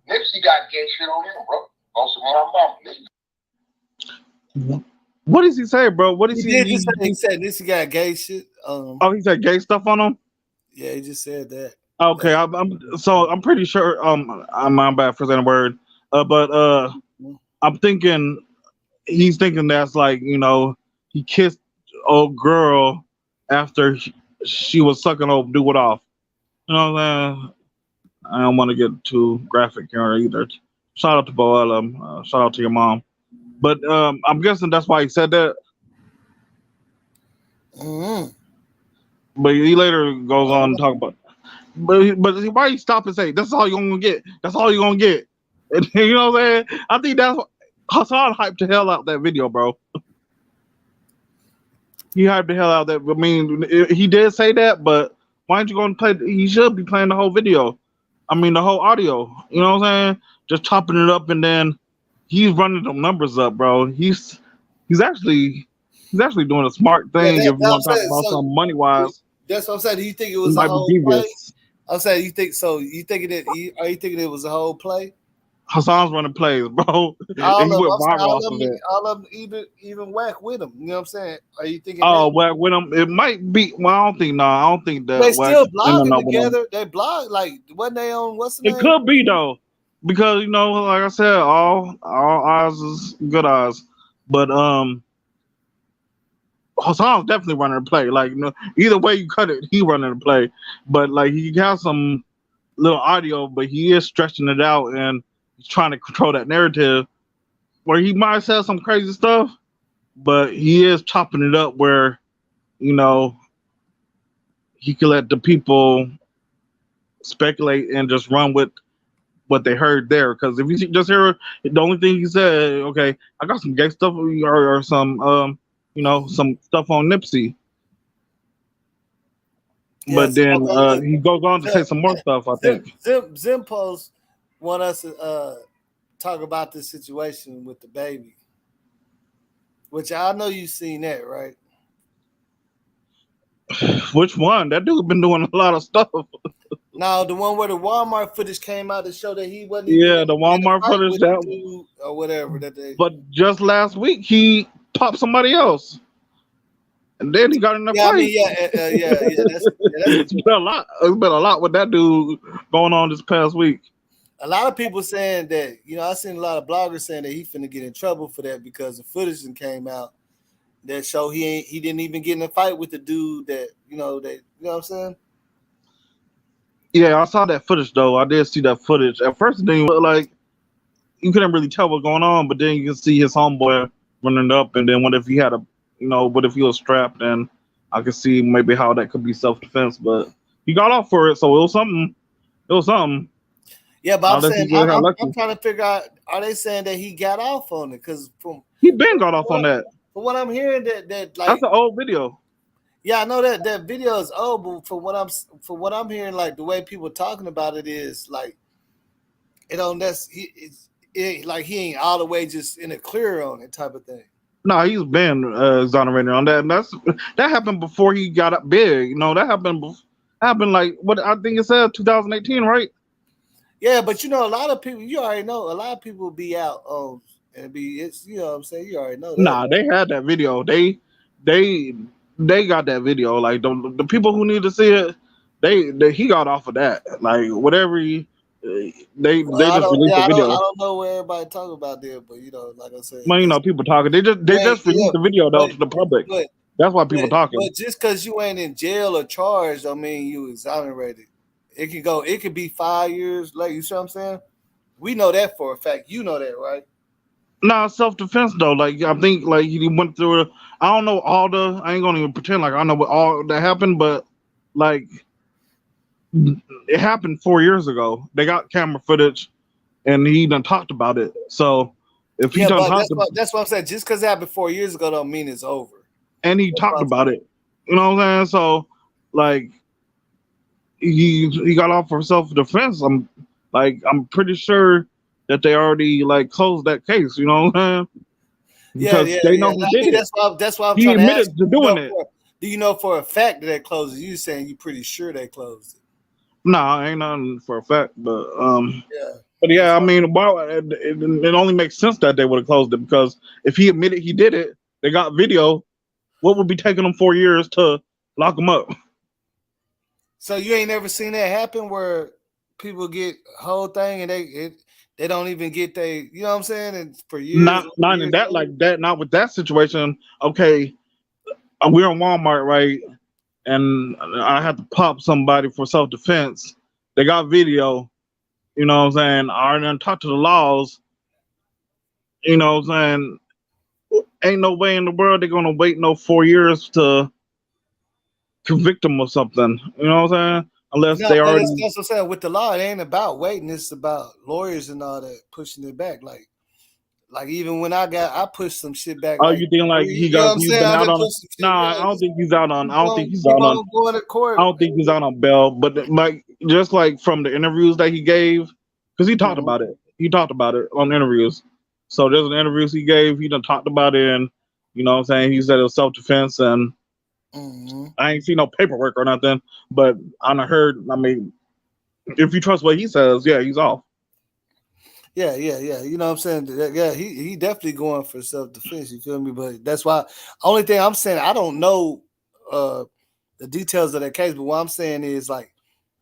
Nipsey got gay shit on him, bro. Also from my mom, nigga. What does he say, bro? What is he? He said Nipsey got gay shit. Oh, he said gay stuff on him. Yeah, he just said that. Okay, I'm pretty sure. I'm bad for saying a word. But I'm thinking he's thinking that's like, you know, he kissed old girl after she was sucking old dude off. You know what I'm saying? I don't want to get too graphic here either. Shout out to Boella. Shout out to your mom. But I'm guessing that's why he said that. Mm-hmm. But he later goes on to talk about. But why you stop and say that's all you're gonna get? That's all you're gonna get. And, you know what I'm saying? I think that's what Hassan hyped the hell out that video, bro. He hyped the hell out that. I mean, he did say that, but why aren't you going to play? He should be playing the whole video. I mean, the whole audio. You know what I'm saying? Just chopping it up, and then he's running them numbers up, bro. He's actually doing a smart thing. If you want to talk about something money wise, that's what I'm saying. Do you think it was a whole play? I'm saying you think so. You thinking it? Are you thinking it was a whole play? Hassan's running plays, bro. All of them, even Wack with him. You know what I'm saying? Are you thinking? Oh, Wack with him. It might be. Well, I don't think. No, I don't think that. They still blogging together. They blog like wasn't they on? What's the name? It could be though, because you know, like I said, all eyes is good eyes. But Hassan's definitely running a play. Like, you know, either way you cut it, he running a play. But like he got some little audio, but he is stretching it out and he's trying to control that narrative where he might have said some crazy stuff, but he is chopping it up where, you know, he can let the people speculate and just run with what they heard there. Because if you just hear the only thing he said, okay, I got some gay stuff or some you know, some stuff on Nipsey. Yes, but then he goes on to say some more stuff, I think. Zim Post want us to talk about this situation with the baby, which I know you've seen that, right? Which one? That dude been doing a lot of stuff. No, the one where the Walmart footage came out to show that he wasn't. Yeah, the Walmart footage that dude or whatever that they. But just last week he popped somebody else, and then he got in the fight. I mean, It's been a lot. It's been a lot with that dude going on this past week. A lot of people saying that, you know, I seen a lot of bloggers saying that he finna get in trouble for that because the footage came out that show he didn't even get in a fight with the dude that, you know what I'm saying? Yeah, I saw that footage though. I did see that footage. At first it didn't look like you couldn't really tell what's going on, but then you can see his homeboy running up, and then what if he had a, what if he was strapped? And I could see maybe how that could be self-defense, but he got off for it, so it was something. It was something. Yeah, but I'm saying I'm trying to figure out, are they saying that he got off on it? Because he been got off on that. From what I'm hearing, that like that's an old video. Yeah, I know that video is old, but from what I'm hearing, like the way people talking about it is like like he ain't all the way just in a clear on it type of thing. No, he's been exonerated on that, and that happened before he got up big. That happened like what I think it said 2018, right? Yeah, but a lot of people, you already know, a lot of people be out on and it's what I'm saying, you already know that. Nah, they had that video. They got that video. Like the people who need to see it, he got off of that. Like whatever they just released the video. I don't know where everybody talking about there, but like I said, well, people talking. They just released the video though to the public. That's why people talking. But just because you ain't in jail or charged, don't mean you exonerated. It could be 5 years later. You see what I'm saying? We know that for a fact. You know that, right? Nah, self-defense though. Like I think like he went through I don't know I ain't gonna even pretend like I know what all that happened, but like it happened 4 years ago. They got camera footage and he done talked about it. So if he done talked about that's what I'm saying. Just because it happened 4 years ago don't mean it's over. And he talked about it. You know what I'm saying? So like he got off for self-defense. I'm pretty sure that they already like closed that case, you know what I'm saying? Because they know who did it. That's why I'm he trying to admitted ask to doing it. Do you know for a fact that they closed it? You saying you pretty sure they closed it? Nah, ain't nothing for a fact, but But yeah, I mean, it only makes sense that they would have closed it because if he admitted he did it, they got video. What would be taking them 4 years to lock him up? So you ain't never seen that happen where people get whole thing and they don't even get you know what I'm saying? And for years, not in that like that, not with that situation. Okay, we're in Walmart, right? And I had to pop somebody for self-defense. They got video, you know what I'm saying? I done talked to the laws, you know what I'm saying? Ain't no way in the world they're gonna wait 4 years to convict them of something, you know what I'm saying? Unless they already. That's what I'm saying. With the law, it ain't about waiting. It's about lawyers and all that pushing it back. Like even when I pushed some shit back. Oh, like, you think like he's been out on? Nah, I don't think he's out on. I don't think he's out on. Going to court. I don't think he's out on bail. But like just like from the interviews that he gave, because he talked about it. He talked about it on interviews. So there's an interviews he gave. He done talked about it, and you know what I'm saying. He said it was self-defense, and I ain't seen no paperwork or nothing. But I done heard. I mean, if you trust what he says, yeah, he's off. Yeah. You know what I'm saying? Yeah, he definitely going for self-defense. You feel me? But that's why. Only thing I'm saying, I don't know the details of that case. But what I'm saying is like,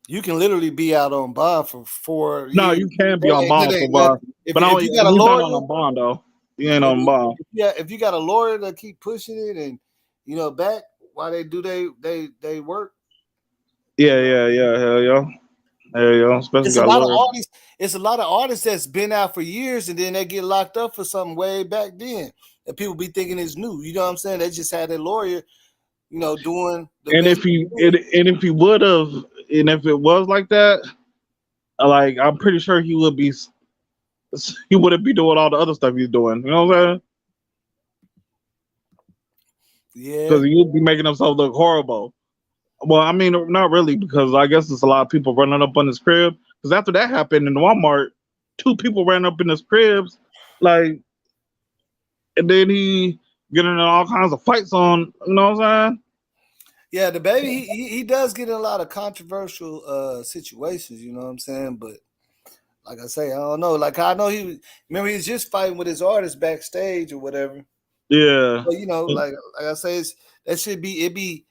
you can literally be out on bond for 4 years. No, you can be on bond for bond. But if you got a lawyer on bond though, you ain't on bond. Yeah, if you got a lawyer to keep pushing it and back while they do they work. Yeah. Hell yeah. Especially it's a lot of artists that's been out for years and then they get locked up for something way back then. And people be thinking it's new. You know what I'm saying? They just had a lawyer, doing the and if he would have, and if it was like that, like I'm pretty sure he wouldn't be doing all the other stuff he's doing. You know what I'm saying? Yeah. Because he would be making himself look horrible. Well, I mean, not really, because I guess there's a lot of people running up on his crib. Because after that happened in Walmart, 2 people ran up in his cribs, like, and then he getting in all kinds of fights on. You know what I'm saying? Yeah, the baby, he does get in a lot of controversial situations. You know what I'm saying? But like I say, I don't know. Like I know he was just fighting with his artist backstage or whatever. Yeah. But like I say, it'd be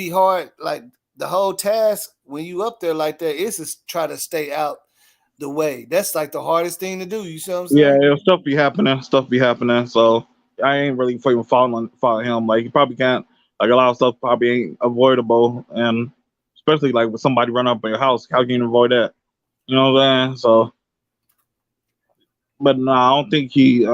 hard. Like the whole task when you up there like that is to try to stay out the way. That's like the hardest thing to do. You see what I'm saying? Yeah, stuff be happening. So I ain't really even following him. Like he probably can't. Like a lot of stuff probably ain't avoidable, and especially like with somebody run up in your house, how can you avoid that? You know what I'm saying? So But no, I don't think he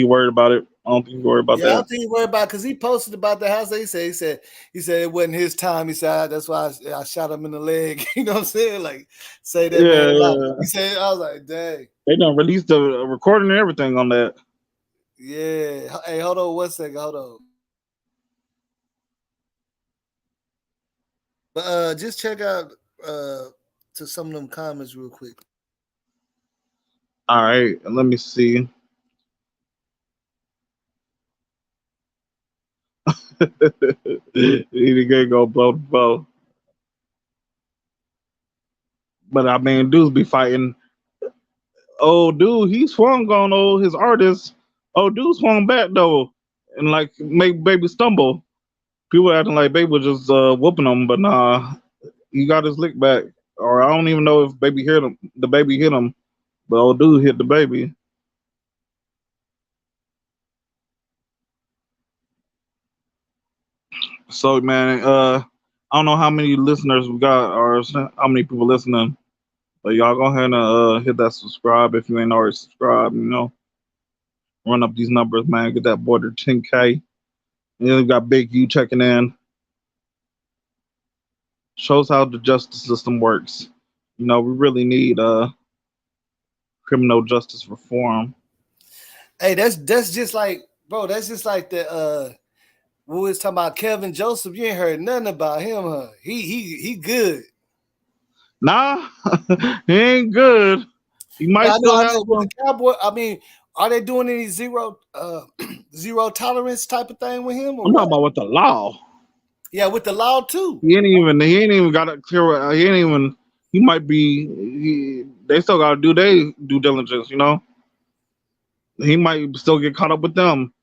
worried about it. I don't think he worried about Yeah, I that. don't think he worried about because he posted about the house. He said it wasn't his time. He said that's why I shot him in the leg. You know what I'm saying? Like say that man a lot. Yeah, He said I was like, dang. they done released the recording and everything on that. Yeah. Hey, hold on 1 second. Hold on. But just check out to some of them comments real quick. All right, let me see. He gonna go blow the blow. But I mean, dudes be fighting. Oh, dude, he swung on his artist. Oh, dude swung back though, and like make baby stumble. People acting like baby was just whooping him, but nah, he got his lick back. Or I don't even know if baby hit him. The baby hit him, but old dude hit the baby. So man, I don't know how many listeners we got or how many people listening, but y'all go ahead and hit that subscribe if you ain't already subscribed. You know, run up these numbers, man. Get that boy to 10K. And then we got Big U checking in. Shows how the justice system works. You know, we really need criminal justice reform. Hey, that's just like, bro, that's just like the we was talking about Kevin Joseph. You ain't heard nothing about him, huh? He good. Nah, he ain't good. He might Yeah, still I have know with the Cowboy. I mean, are they doing any zero tolerance type of thing with him or I'm talking what? about with the law. Yeah, with the law too. He ain't even got it clear. He ain't even. He might be. They still got to do their due diligence. You know. He might still get caught up with them.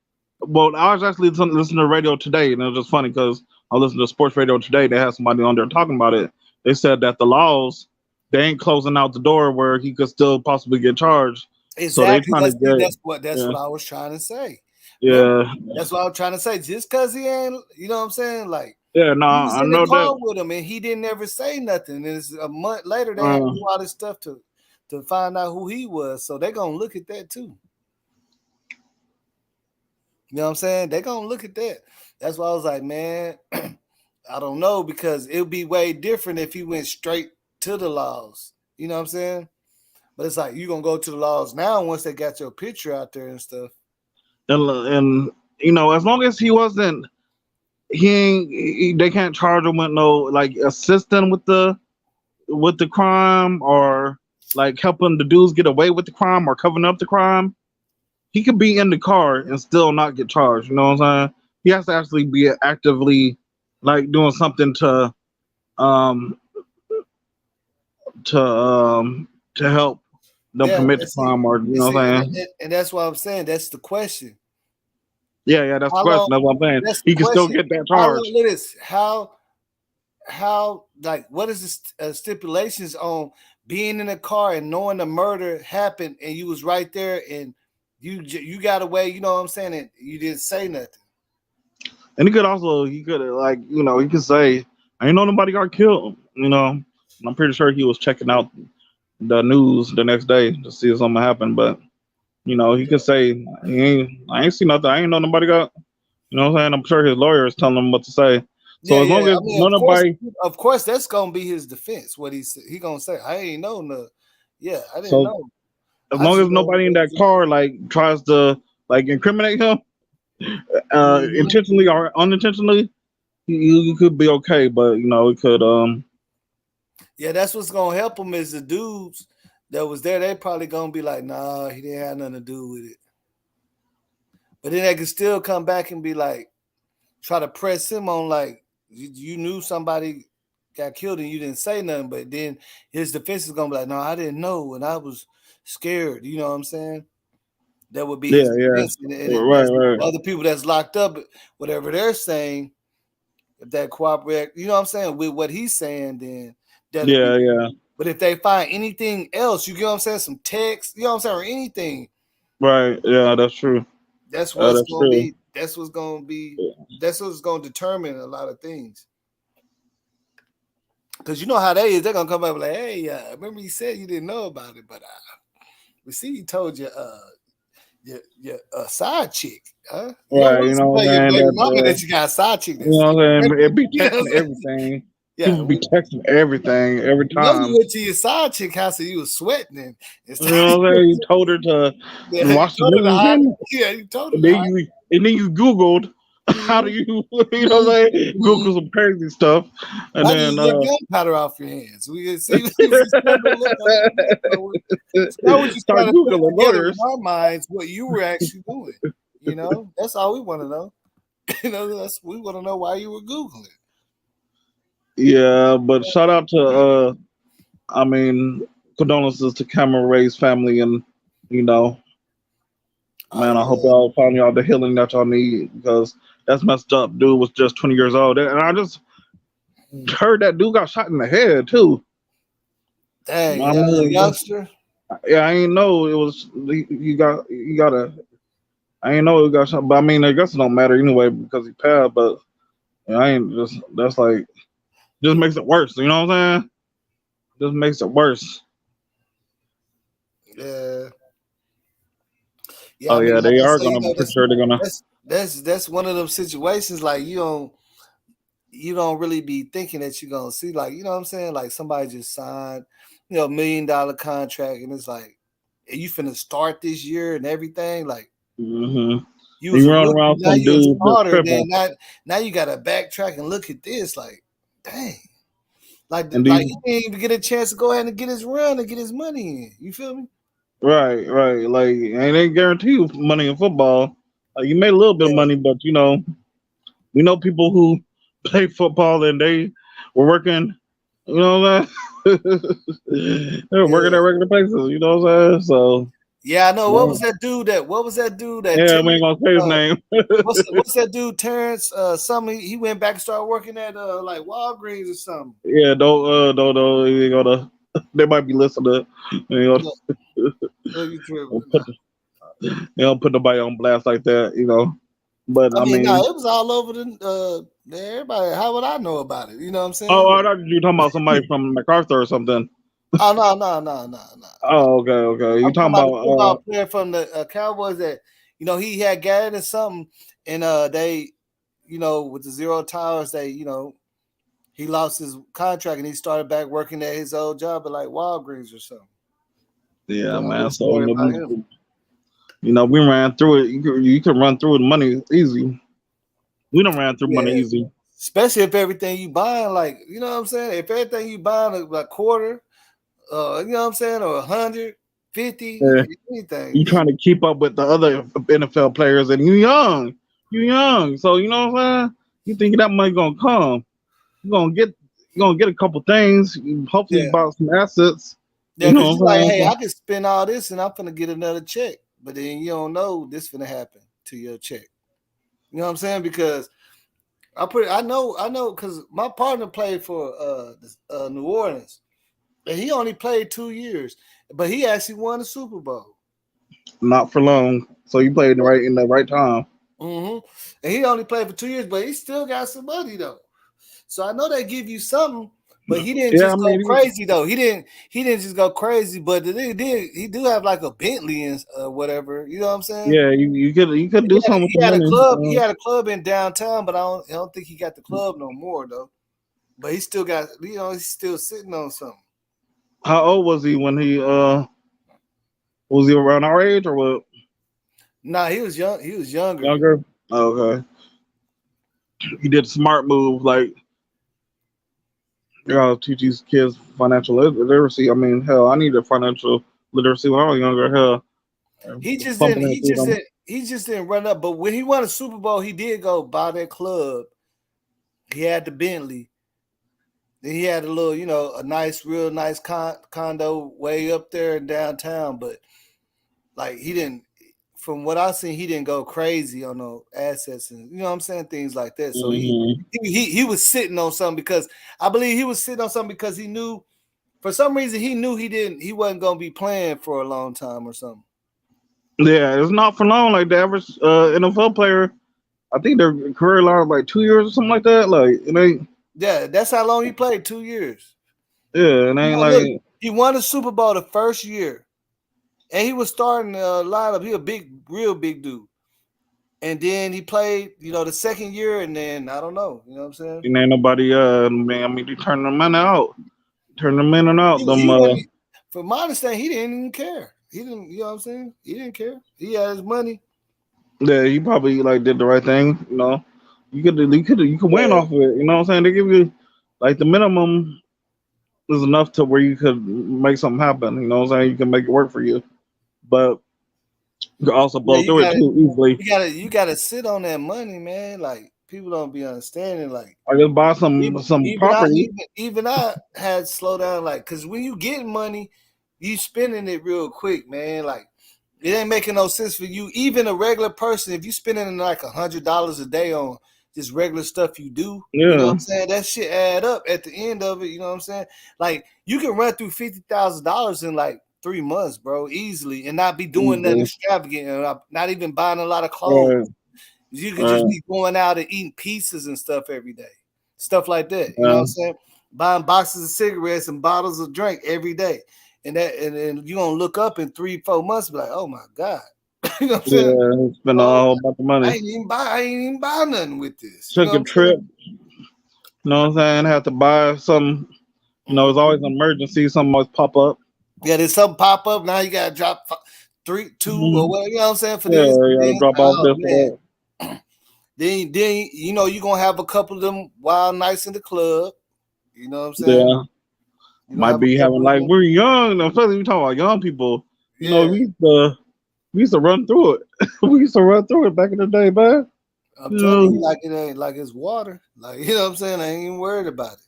Well, I was actually listening to radio today, and it was just funny because I listened to sports radio today. They had somebody on there talking about it. They said that the laws they ain't closing out the door where he could still possibly get charged. So they Exactly. trying to get. That's Yeah. what I was trying to say. Remember, Yeah. that's what I was trying to say. Just because he ain't, you know what I'm saying? Like Yeah. No, he was I in the know car that. with him and he didn't ever say nothing. And it's a month later they had to Uh, do all this stuff to find out who he was. So they're gonna look at that too. You know what I'm saying? They're gonna look at that. That's why I was like, man, I don't know, because it would be way different if he went straight to the laws. You know what I'm saying? But it's like you're gonna go to the laws now once they got your picture out there and stuff. and you know, as long as he wasn't, they can't charge him with no like assisting with the crime or like helping the dudes get away with the crime or covering up the crime. He could be in the car and still not get charged. You know what I'm saying? He has to actually be actively like doing something um to to help them Yeah, commit the and see, crime, or you know what I'm saying? and that's what I'm saying. That's the question. Yeah, that's the How question. long? That's what I'm saying. That's the He can still question. get that How long? charge. Look at this. How like what is the stipulations on being in a car and knowing the murder happened and you was right there and you got away? You know what I'm saying? And you didn't say nothing. And he could like, you know, he could say, I ain't know nobody got killed, you know. And I'm pretty sure he was checking out the news the next day to see if something happened. But, you know, he could say, I ain't see nothing. I ain't know nobody got, you know what I'm saying? I'm sure his lawyer is telling him what to say. So Yeah, as long yeah. as I mean, nobody, of course, that's gonna be his defense. What he gonna say? I ain't know no. Yeah, I didn't so know. as I long just as know. nobody in that car like tries to like incriminate him, Mhm. intentionally or unintentionally, you could be okay. But you know, it could Yeah, that's what's gonna help him is the dudes that was there. They probably gonna be like, nah, he didn't have nothing to do with it. But then they can still come back and be like, try to press him on like you knew somebody got killed and you didn't say nothing. But then his defense is gonna be like, no, I didn't know and I was scared. You know what I'm saying? That would be his yeah, defense. And right, that's right. other people that's locked up, whatever they're saying, if that cooperate, you know what I'm saying, with what he's saying, then that'll be. Yeah. But if they find anything else, you get what I'm saying, some text, you know what I'm saying, or anything, Right. Yeah, that's true. that's what's That's gonna true. be. That's what's gonna be. That's what's gonna determine a lot of things. Because you know how they is, they're gonna come up like, hey, remember you said you didn't know about it, but We see you told your side chick, huh? Right, you know what I'm saying? Baby mama that you got a side chick. You know what I'm saying? It be You know texting what I'm everything. Yeah, People be texting everything every you know you time. went to your side chick house and you was sweating and You know what I'm saying? You told her to watch the news, you told her and then you Googled how do you know what I'm saying? Google some crazy stuff, and how do then you get gunpowder off your hands? We can see. Start with you start trying to put Googling together in lawyers. our minds what you were actually doing. You know, that's all we want to know. You know, we want to know why you were Googling. Yeah, but shout out to I mean, condolences to Cameron Ray's family, and you know, man, I hope y'all find y'all the healing that y'all need, because that's messed up. Dude was just 20 years old, and I just heard that dude got shot in the head too. Dang, youngster. Yeah, I ain't know it was. You gotta. I ain't know it got shot, but I mean, I guess it don't matter anyway because he passed. But I ain't just. That's like, just makes it worse. You know what I'm saying? Just makes it worse. Yeah. Yeah, I mean, like they are say, gonna. For sure, they're gonna. That's one of them situations like you don't really be thinking that you're gonna see, like, you know what I'm saying? Like somebody just signed, $1 million contract, and it's like, you finna start this year and everything. Like you was a run rookie, around now some you're a dude starter, then now you gotta backtrack and look at this, like, dang. Like he didn't even get a chance to go ahead and get his run and get his money in. You feel me? Right. Like, and they guarantee you money in football. You made a little bit of money, but we know people who play football and they were working. You know what I'm saying? They were working at regular places. You know what I'm saying? So. Yeah, I know. What was that dude? Yeah, we ain't gonna say his name. what's that dude? Terrence. Something. He went back and started working at like Walgreens or something. Yeah, don't. You ain't gonna. They might be listening. You don't put nobody on blast like that, you know. But I mean, no, it was all over the everybody. How would I know about it? You know what I'm saying? Oh, I thought you were talking about somebody from MacArthur or something. Oh no. Oh, okay. You talking about a football player from the Cowboys that he had got into something, and they, with the zero tolerance, they he lost his contract and he started back working at his old job at like Walgreens or something. Yeah, man. So we ran through it. You can run through the money easy. We don't ran through money easy. Especially if everything you buying, like, you know what I'm saying? If everything you buying a quarter, you know what I'm saying, or 150, anything. You trying to keep up with the other NFL players, and you young. So you know what I'm saying? You think that money gonna come? You're gonna get a couple things. Hopefully, you bought some assets. Yeah, because you're like, hey, I can spend all this and I'm gonna get another check, but then you don't know this gonna happen to your check. You know what I'm saying? Because I know because my partner played for New Orleans, and he only played 2 years, but he actually won the Super Bowl. Not for long. So you played in the right time. And he only played for 2 years, but he still got some money though. So I know they give you something, but he didn't go crazy though. He didn't just go crazy, but he do have like a Bentley and whatever. You know what I'm saying? Yeah, you could do something. He had a club. He had a club in downtown, but I don't think he got the club no more though. But he still got, he's still sitting on something. How old was he when he was he around our age or what? Nah, he was young. He was younger. Younger? Okay. He did a smart move, like, teach these kids financial literacy. I mean, hell, I needed financial literacy when I was younger. Hell, he just didn't run up. But when he won a Super Bowl, he did go buy that club. He had the Bentley. Then he had a little, real nice condo way up there in downtown. But like he didn't, from what I seen, he didn't go crazy on no assets and you know what I'm saying, things like that. So he was sitting on something because I believe he was sitting on something because he knew, for some reason, he wasn't gonna be playing for a long time or something. Yeah, it's not for long. Like the average NFL player, I think their career lasts like 2 years or something like that. Like it ain't. Yeah, that's how long he played. 2 years. Yeah, it ain't Look, he won the Super Bowl the first year. and he was starting a lineup. He a real big dude. And then he played, the second year, and then I don't know. You know what I'm saying? And ain't nobody, man. I mean, they turn the money out. Turn them in and out. From my understanding, he didn't even care. He didn't, you know what I'm saying? He didn't care. He had his money. Yeah, he probably like did the right thing. You could win off of it. You know what I'm saying? They give you like the minimum is enough to where you could make something happen. You know what I'm saying? You can make it work for you, but you can also blow through it too easily. You gotta sit on that money, man. Like people don't be understanding. Like I just buy some property. Even I had to slow down, like, because when you get money, you spending it real quick, man. Like it ain't making no sense for you. Even a regular person, if you spending like $100 a day on just regular stuff you do, you know what I'm saying? That shit add up at the end of it. You know what I'm saying? Like you can run through $50,000 in like 3 months, bro, easily, and not be doing nothing extravagant, and not even buying a lot of clothes. You could just be going out and eating pizzas and stuff every day, stuff like that. You know what I'm saying? Buying boxes of cigarettes and bottles of drink every day, and you're gonna look up in 3-4 months, and be like, oh my god. You know what I'm saying? Yeah, spend all about the money. I ain't even buy nothing with this. Took a trip. You know what I'm saying? Have to buy some. It's always an emergency. Something always pop up. Yeah, there's something pop up. Now you gotta drop 3, 2, or whatever. You know what I'm saying? For this, drop off this. Then you're gonna have a couple of them wild nights in the club. You know what I'm saying? Yeah. Might be having like we're young. Especially we talking about young people. You know, we used to run through it. We used to run through it back in the day, man. I'm telling you, like it ain't like it's water. Like, you know what I'm saying? I ain't even worried about it.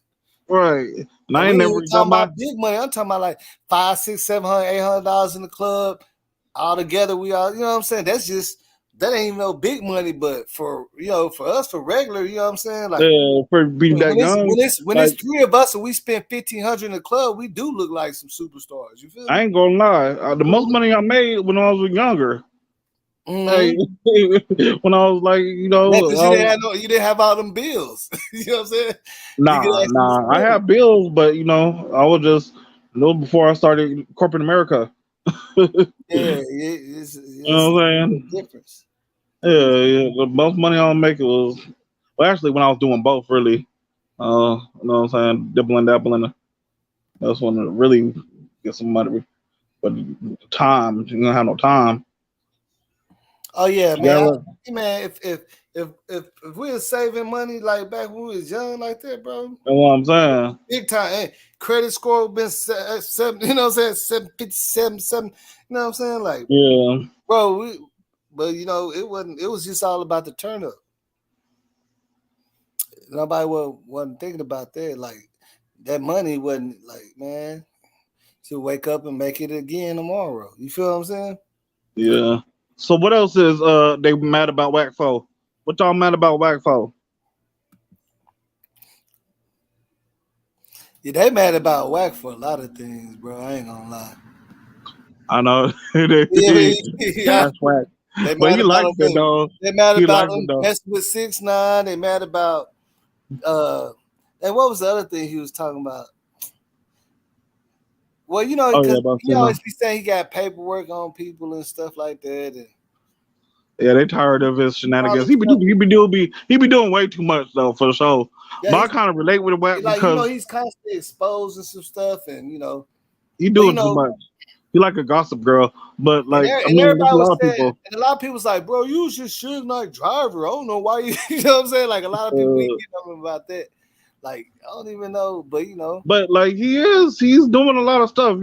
Right. And I ain't never talking about big money. I'm talking about like $500, $600, $700, $800 in the club. All together, we all, you know what I'm saying? That ain't even no big money, but for us, for regular, you know what I'm saying? Like for being that young. When it's 3 of us and we spend $1,500 in the club, we do look like some superstars. You feel me? I ain't gonna lie. The most money I made when I was younger. Hey, when I was like, you didn't have all them bills. You know what I'm saying? Nah. I had bills, but I was just before I started corporate America. It's you know what I'm saying? Difference. Yeah. The most money I'll make was actually when I was doing both, really. You know what I'm saying? Dabbling. That's when to really get some money. But time, you don't have no time. Oh yeah, man. Man, if we were saving money like back when we was young like that, bro. That's what I'm saying. Big time. Hey, credit score been 7, you know what I'm saying? 757, 7. You know what I'm saying? Like, bro, but it was just all about the turn up. Nobody wasn't thinking about that. Like that money wasn't like, man, to wake up and make it again tomorrow. You feel what I'm saying? Yeah. So what else is they mad about Wack for? What y'all mad about Wack for? Yeah, they mad about Wack for a lot of things, bro. I ain't gonna lie. I know. That's Wack. But he likes it though. They mad about him messing with 6ix9ine. They mad about and what was the other thing he was talking about? Well, he always be saying he got paperwork on people and stuff like that. And yeah, they tired of his shenanigans. He be doing way too much though, for sure. Yeah, but I kind of relate with Wack because he's constantly exposing some stuff, and he doing too much. He like a gossip girl, but like everybody was saying, and a lot of people was like, "Bro, you was just Suge Knight driver. I don't know why you." You know what I'm saying? Like a lot of people getting on him about that. Like I don't even know, but But like he's doing a lot of stuff.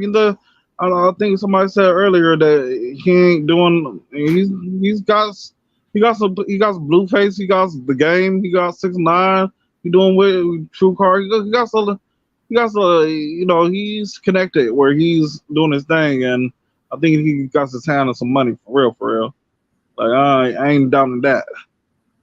I think somebody said earlier that he ain't doing. He's got Blueface. He got The Game. He got 6ix9ine. He doing with True Car. He's connected where he's doing his thing, and I think he got his hand on some money for real. Like I ain't doubting that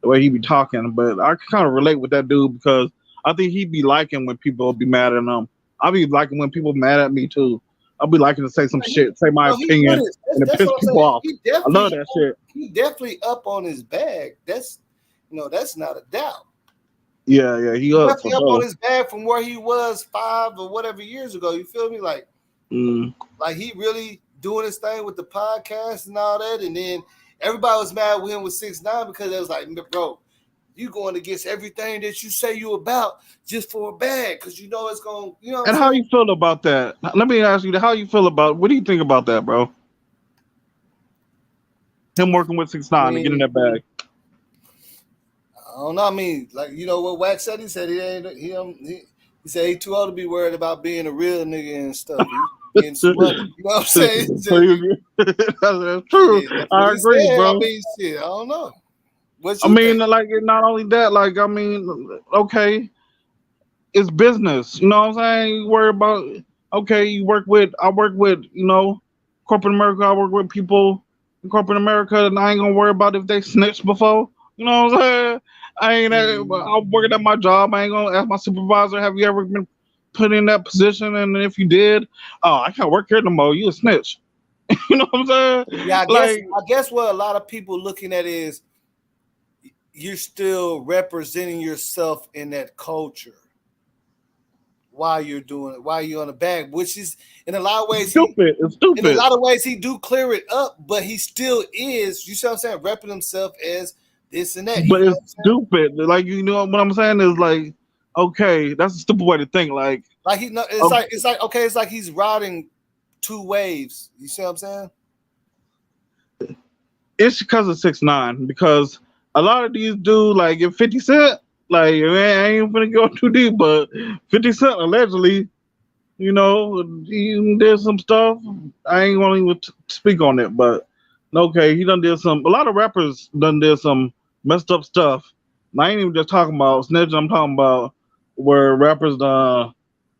the way he be talking, but I kind of relate with that dude because I think he be liking when people be mad at him. I be liking when people mad at me too. I'll be liking to say some shit, say my opinion, and it piss people off. I love that shit. He definitely up on his bag. That's not a doubt. Yeah, he definitely up on his bag from where he was 5 or whatever years ago. You feel me? Like, like he really doing his thing with the podcast and all that, and then everybody was mad with him with 6ix9ine because it was like, bro, you going against everything that you say you about just for a bag because you know it's going, you know. And how you feel about that? Let me ask you, how you feel about? What do you think about that, bro? Him working with 6ix9ine to get in that bag. I don't know. I mean, like, you know what Wack said? He said he said he too old to be worried about being a real nigga and stuff. He's getting some money. You know what I'm saying? That's true. Yeah, I agree, said. bro. I mean, shit, I don't know. I mean, like, not only that, like, I mean, okay, it's business. You know what I'm saying? You worry about, okay, I work with, you know, corporate America. I work with people in corporate America, and I ain't gonna worry about if they snitched before. You know what I'm saying? I'm working at my job. I ain't gonna ask my supervisor, have you ever been put in that position? And if you did, oh, I can't work here no more. You a snitch. You know what I'm saying? Yeah, I guess what a lot of people looking at is you're still representing yourself in that culture while you're doing it, while you're on the bag, which is in a lot of ways stupid. It's stupid. In a lot of ways, he do clear it up, but he still is, you see what I'm saying, repping himself as this and that. But it's stupid. Like, you know what I'm saying is like, okay, that's a stupid way to think. Like he know it's like he's riding two waves. You see what I'm saying? It's because of 6ix9ine, because a lot of these dudes, like, if 50 Cent, like, man, I ain't gonna go too deep, but 50 Cent allegedly, you know, he did some stuff. I ain't gonna even speak on it, but okay, he done did a lot of rappers done did some messed up stuff. And I ain't even just talking about snitching, I'm talking about where rappers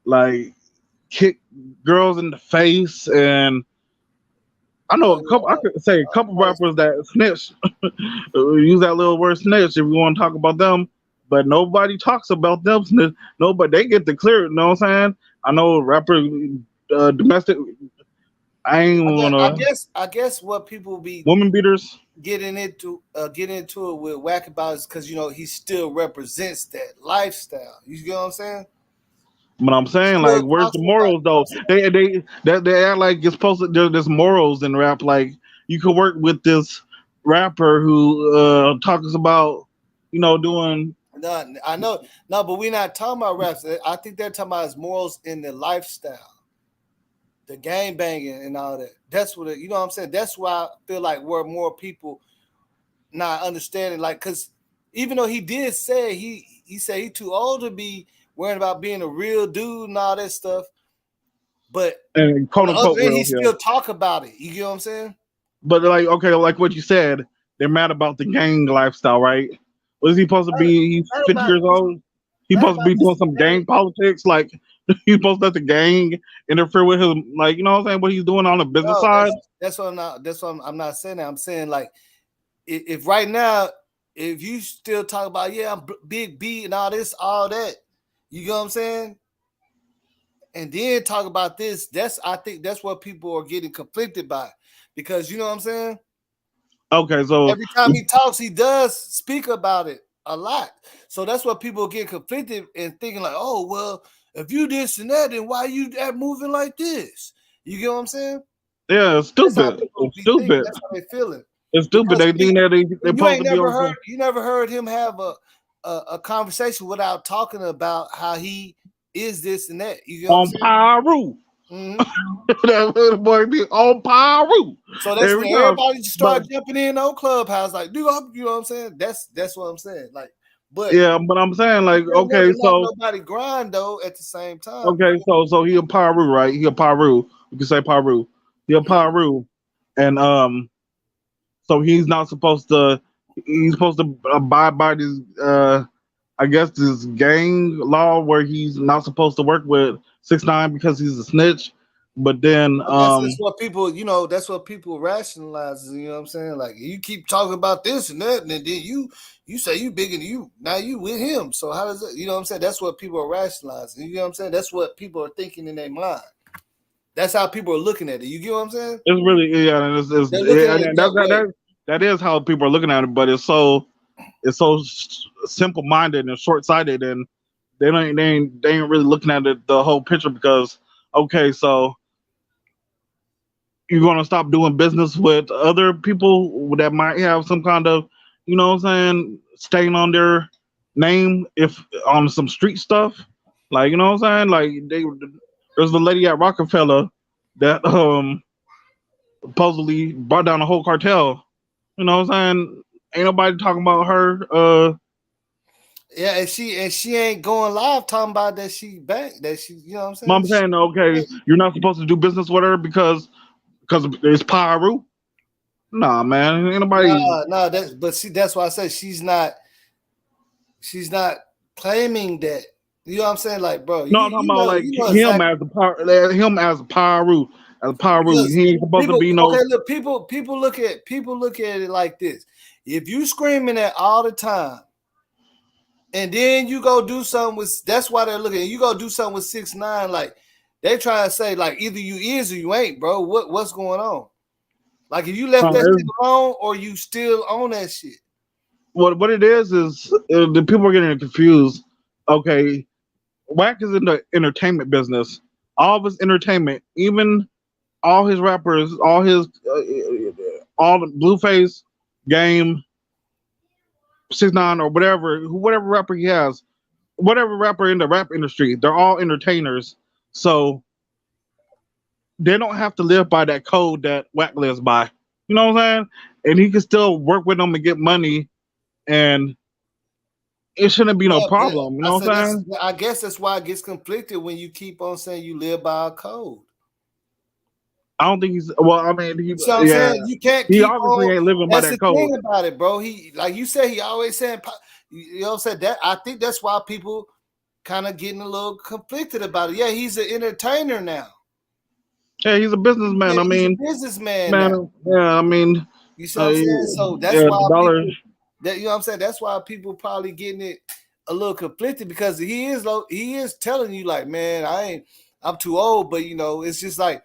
like kick girls in the face, and I know I could say a couple rappers that snitch, use that little word snitch if you want to talk about them, but nobody talks about them snitch. Nobody, they get the clear, you know what I'm saying? I know rapper, domestic, I guess what people be woman beaters getting into it with Wack about is because, you know, he still represents that lifestyle. You get what I'm saying? But I'm saying, like, where's the morals though? They act like it's supposed to. There's morals in rap. Like, you could work with this rapper who talks about, you know, doing. No, I know, no, but we're not talking about raps. I think they're talking about his morals in the lifestyle, the gang banging and all that. That's what you know what I'm saying. That's why I feel like where more people not understanding, like, because even though he did say he said he too old to be worrying about being a real dude and all that stuff, but and quote unquote, he still talk about it. You get what I'm saying? But like, okay, like what you said, they're mad about the gang lifestyle, right? What is he supposed to be? He's 50 years old. He's supposed to be doing some gang politics. Like, he's supposed to let the gang interfere with him. Like, you know what I'm saying? What he's doing on the business side. That's what I'm not. That's what I'm not saying that. I'm saying, like, if right now, if you still talk about, yeah, I'm Big B and all this, all that, you know what I'm saying? And then talk about this, I think that's what people are getting conflicted by, because you know what I'm saying? Okay, so every time he talks, he does speak about it a lot. So that's what people get conflicted and thinking like, oh, well, if you this and that, then why you moving like this? You get what I'm saying? Yeah, it's stupid. It's stupid. That's how they feeling. It's stupid. They think that they're supposed to be on. You never heard him have a conversation without talking about how he is this and that. You get what I'm saying? Pyro. That little boy be on Pyro. So that's when everybody start jumping in on Clubhouse, like, dude, you know what I'm saying? That's what I'm saying. Like, but yeah, but I'm saying, like, okay, so nobody grind though at the same time. Okay, so he a Pyro, right? He a Pyro. You can say Pyro. He a Pyro, and so he's not supposed to. He's supposed to abide by this. I guess this gang law where he's not supposed to work with 6ix9ine because he's a snitch. But then that's what people, you know, that's what people rationalize. You know what I'm saying? Like, you keep talking about this and that, and then you say you big and you now you with him. So how does it? You know what I'm saying? That's what people are rationalizing. You know what I'm saying? That's what people are thinking in their mind. That's how people are looking at it. You get what I'm saying? It's really that is how people are looking at it. But it's so simple-minded and short-sighted, and they ain't really looking at it the whole picture, because okay, so you're gonna stop doing business with other people that might have some kind of, you know what I'm saying, stain on their name if on some street stuff. Like, you know what I'm saying? Like there's the lady at Rockefeller that supposedly brought down the whole cartel. You know what I'm saying? Ain't nobody talking about her. Yeah, and she ain't going live talking about that she back, that she, you know what I'm I'm saying? saying, okay, you're not supposed to do business with her because it's Pyru. Nah, man, ain't nobody. Nah, that's why I said she's not claiming that. You know what I'm saying? Like, bro, No, I'm talking about like you know him exactly. as the power, him as Pyru, Because He ain't supposed to be no. okay, look, people look at it like this. If you screaming that all the time, and then you go do something with, that's why they're looking. You go do something with 6ix9ine, like they try to say, like either you is or you ain't, bro. What's going on? Like if you left that shit alone, or you still on that shit. What it is the people are getting confused. Okay, Wack is in the entertainment business. All of his entertainment, even all his rappers, all the Blueface, Game, 6ix9ine, or whatever rapper he has, whatever rapper in the rap industry, they're all entertainers. So they don't have to live by that code that Wack lives by. You know what I'm saying? And he can still work with them and get money, and it shouldn't be no problem. You know what I'm saying? I guess that's why it gets conflicted when you keep on saying you live by a code. I don't think he's. Well, I mean, You know what I'm saying? You can't he keep obviously on. ain't living by That's that the code. thing about it, bro. He, like you said, he always saying, you know what I'm saying? That I think that's why people kind of getting a little conflicted about it. Yeah, he's an entertainer now. Yeah, he's a businessman. Yeah, I mean, he's a businessman man. now. Yeah, I mean, You see what I'm saying? So that's yeah, why the dollar. people, that, you know what I'm saying? That's why people probably getting it a little conflicted, because he is telling you, like, man, I'm too old, but you know, it's just like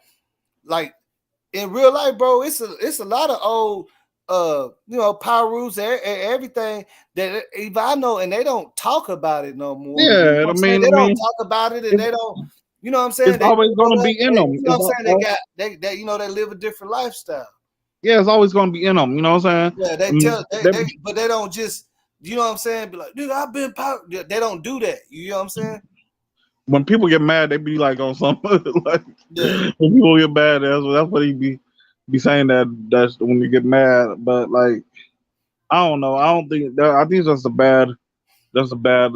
in real life, bro, it's a lot of old you know, Pyrus and everything that if I know, and they don't talk about it no more. Yeah, You know what I I'm saying? mean, They don't talk about it, and they don't, you know what I'm saying? It's always going to be in them. You know what I'm saying? They you know, they live a different lifestyle. Yeah, it's always going to be in them. You know what I'm saying? Yeah, but they don't just, you know what I'm saying? Be like, dude, I've been power. They don't do that. You know what I'm saying? When people get mad, they be like on something. Like, yeah. When people get mad, that's what he be saying, that's when you get mad. But like, I don't know. I don't think that. I think it's just a bad. That's a bad.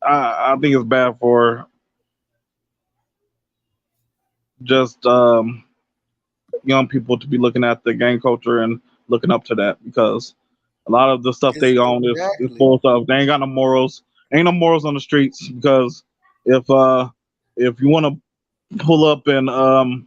I think it's bad for just young people to be looking at the gang culture and looking up to that, because a lot of the stuff they own is full stuff. They ain't got no morals. Ain't no morals on the streets, because if you want to pull up and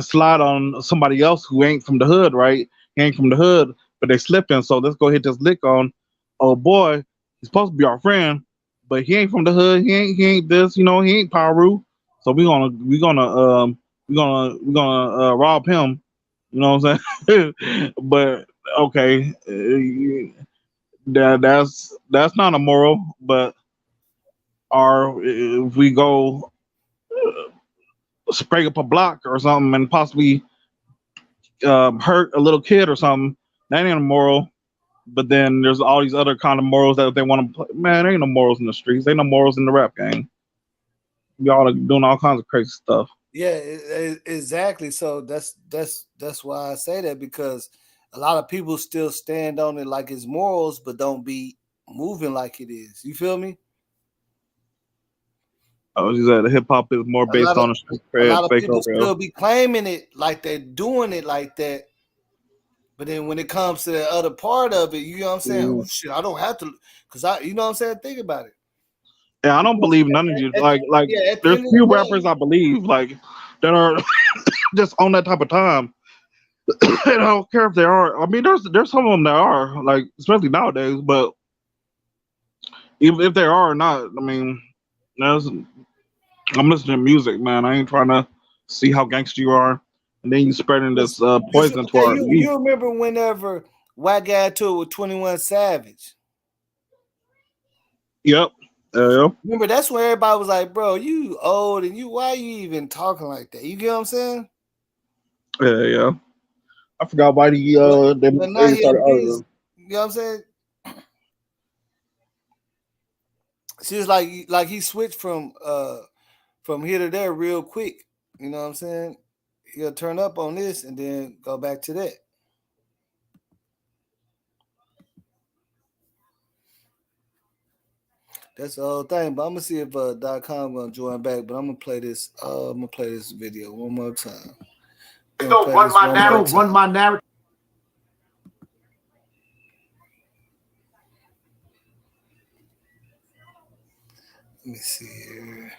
slide on somebody else who ain't from the hood, right? He ain't from the hood, but they slipping. So let's go hit this lick on. Oh boy, he's supposed to be our friend, but he ain't from the hood. He ain't this. You know, he ain't Paru. So we're gonna rob him. You know what I'm saying? But okay, that's not a moral. But if we go spray up a block or something and possibly hurt a little kid or something, that ain't a moral. But then there's all these other kind of morals that they want to play. Man, there ain't no morals in the streets. Ain't no morals in the rap game. Y'all are doing all kinds of crazy stuff. Yeah, exactly. So that's why I say that, because a lot of people still stand on it like it's morals, but don't be moving like it is. You feel me? Oh, you said hip hop is more based on a lot of fake people real. still be claiming it like they're doing it like that. But then when it comes to the other part of it, you know what I'm saying? Oh, shit, I don't have to, because you know what I'm saying? Think about it. Yeah, I don't believe none of you. Like there's few rappers I believe like that are just on that type of time. I don't care if they are. I mean, there's some of them that are, like, especially nowadays. But even if they are or not, I mean, I'm listening to music, man. I ain't trying to see how gangster you are, and then you spreading this poison to our youth. You remember whenever Wack got to it with 21 Savage? Yep. Yep. Remember, that's when everybody was like, bro, you old, and why you even talking like that? You get what I'm saying? Yeah. I forgot why they But now he started a biz. arguing. You know what I'm saying? See, it's like he switched from here to there real quick. You know what I'm saying? He'll turn up on this and then go back to that. That's the whole thing. But I'm gonna see if .com gonna join back. But I'm gonna play this. I'm gonna play this video one more time. Don't run my narrative. Run my narrative. Let me see here.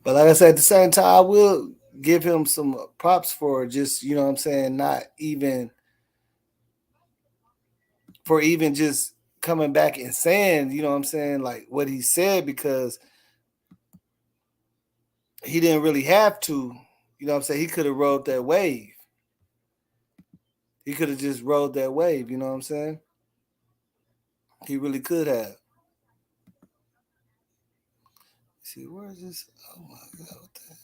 But like I said, at the same time, I will give him some props for just, you know what I'm saying, not even for even just coming back and saying, you know what I'm saying, like what he said, because he didn't really have to, you know what I'm saying? He could have rode that wave. He could have just rode that wave, you know what I'm saying? He really could have. See, where is this? Oh my God, what the hell?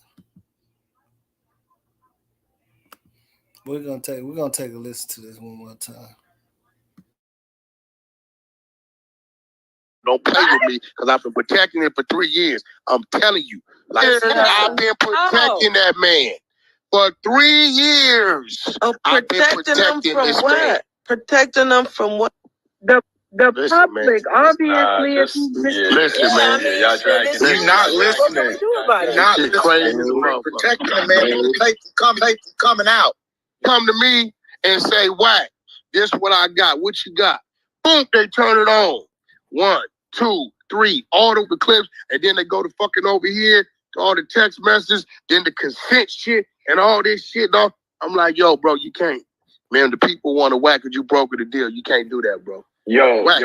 We're gonna take a listen to this one more time. Don't play with me because I've been protecting it for 3 years. I'm telling you. Like I've been protecting that man for 3 years. I've been protecting this man. Protecting them from what? The public, obviously. Listen, man. Y'all dragging. You're not listening. Not crazy. Protecting the man. The coming out. Come to me and say, Wack, this is what I got. What you got? Boom, they turn it on. 1, 2, 3, all of the clips, and then they go to fucking over here to all the text messages, then the consent shit and all this shit, dog. I'm like, yo, bro, you can't. Man, the people want to whack because you brokered the deal. You can't do that, bro. Wack,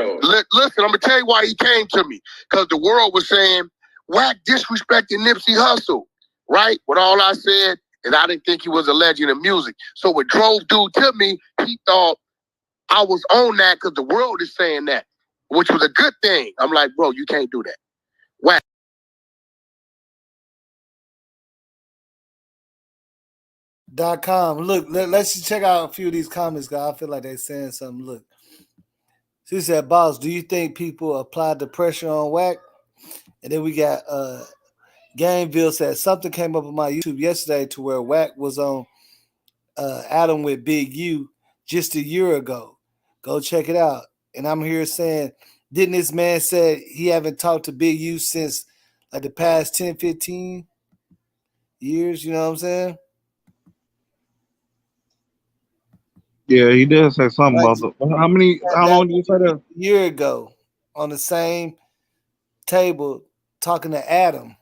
listen, I'm going to tell you why he came to me. Because the world was saying, Wack disrespected Nipsey Hussle, right? But all I said is I didn't think he was a legend of music. So what drove dude to me, he thought I was on that because the world is saying that, which was a good thing. I'm like, bro, you can't do that. Wack. .com. Look, let's just check out a few of these comments, guys. I feel like they're saying something. Look. She said, boss, do you think people applied the pressure on Wack? And then we got Gameville said, something came up on my YouTube yesterday to where Wack was on Adam with Big U just a year ago. Go check it out. And I'm here saying, didn't this man say he haven't talked to Big U since like the past 10, 15 years? You know what I'm saying? Yeah, he did say something about that. How long did you say that? A year ago on the same table talking to Adam.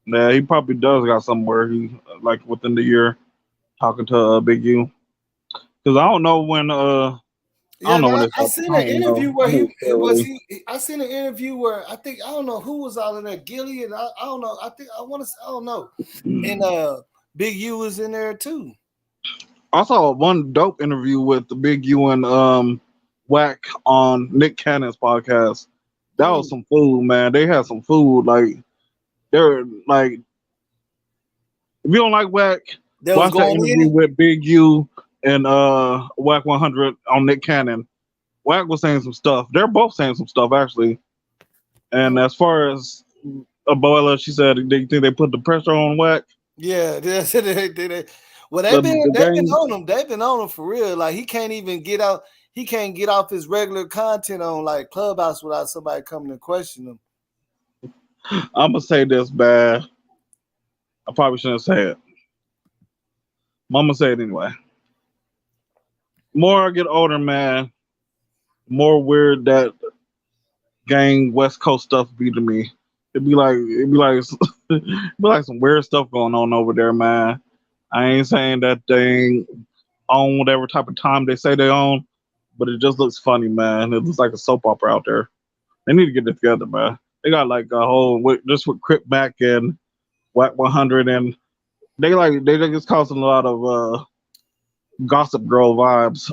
Yeah, he probably does got somewhere he like within the year talking to Big U. Because I don't know when I don't know when it's I seen an interview where I seen an interview where I think I don't know who was out in there, Gilly, and I don't know. I don't know. And Big U was in there too. I saw one dope interview with the Big U and Wack on Nick Cannon's podcast. That was some food, man. They had some food. Like they're like, if you don't like Wack, watch that interview with Big U and Wack 100 on Nick Cannon. Wack was saying some stuff. They're both saying some stuff actually. And as far as Abuela, she said they think they put the pressure on Wack. Yeah, well, they've been on him. They've been on him for real. Like he can't even get out. He can't get off his regular content on like Clubhouse without somebody coming to question him. I'm gonna say this bad. I probably shouldn't say it. Mama say it anyway. More I get older, man, more weird that gang West Coast stuff be to me. It'd be like some weird stuff going on over there, man. I ain't saying that they own whatever type of time they say they own, but it just looks funny, man. It looks like a soap opera out there. They need to get it together, man. They got like a whole just with Crip Mac and Wack 100, and they just causing a lot of Gossip Girl vibes.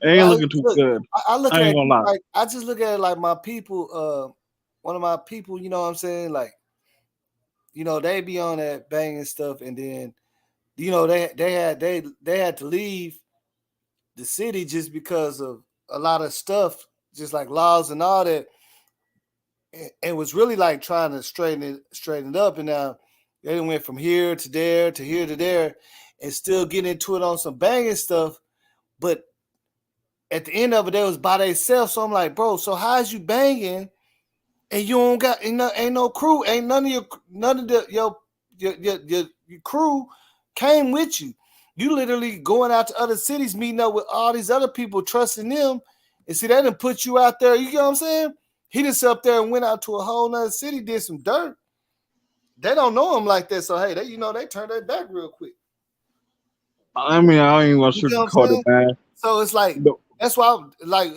Ain't looking too good. I look I at ain't it gonna lie. like I just look at it like my people. One of my people, you know what I'm saying? Like, you know, they be on that banging stuff, and then, you know, they had to leave the city just because of a lot of stuff, just like laws and all that, and was really like trying to straighten it up. And now they went from here to there to here to there, and still getting into it on some banging stuff, but at the end of it, they was by themselves. So I'm like, bro, so how's you banging and you don't got ain't no crew, ain't none of your crew came with you. You literally going out to other cities, meeting up with all these other people, trusting them, and see they didn't put you out there. You know what I'm saying? He just up there and went out to a whole nother city, did some dirt. They don't know him like that, so hey, they turned their back real quick. I mean, I ain't gonna You know what I'm sugarcoat it, man. So it's like that's why,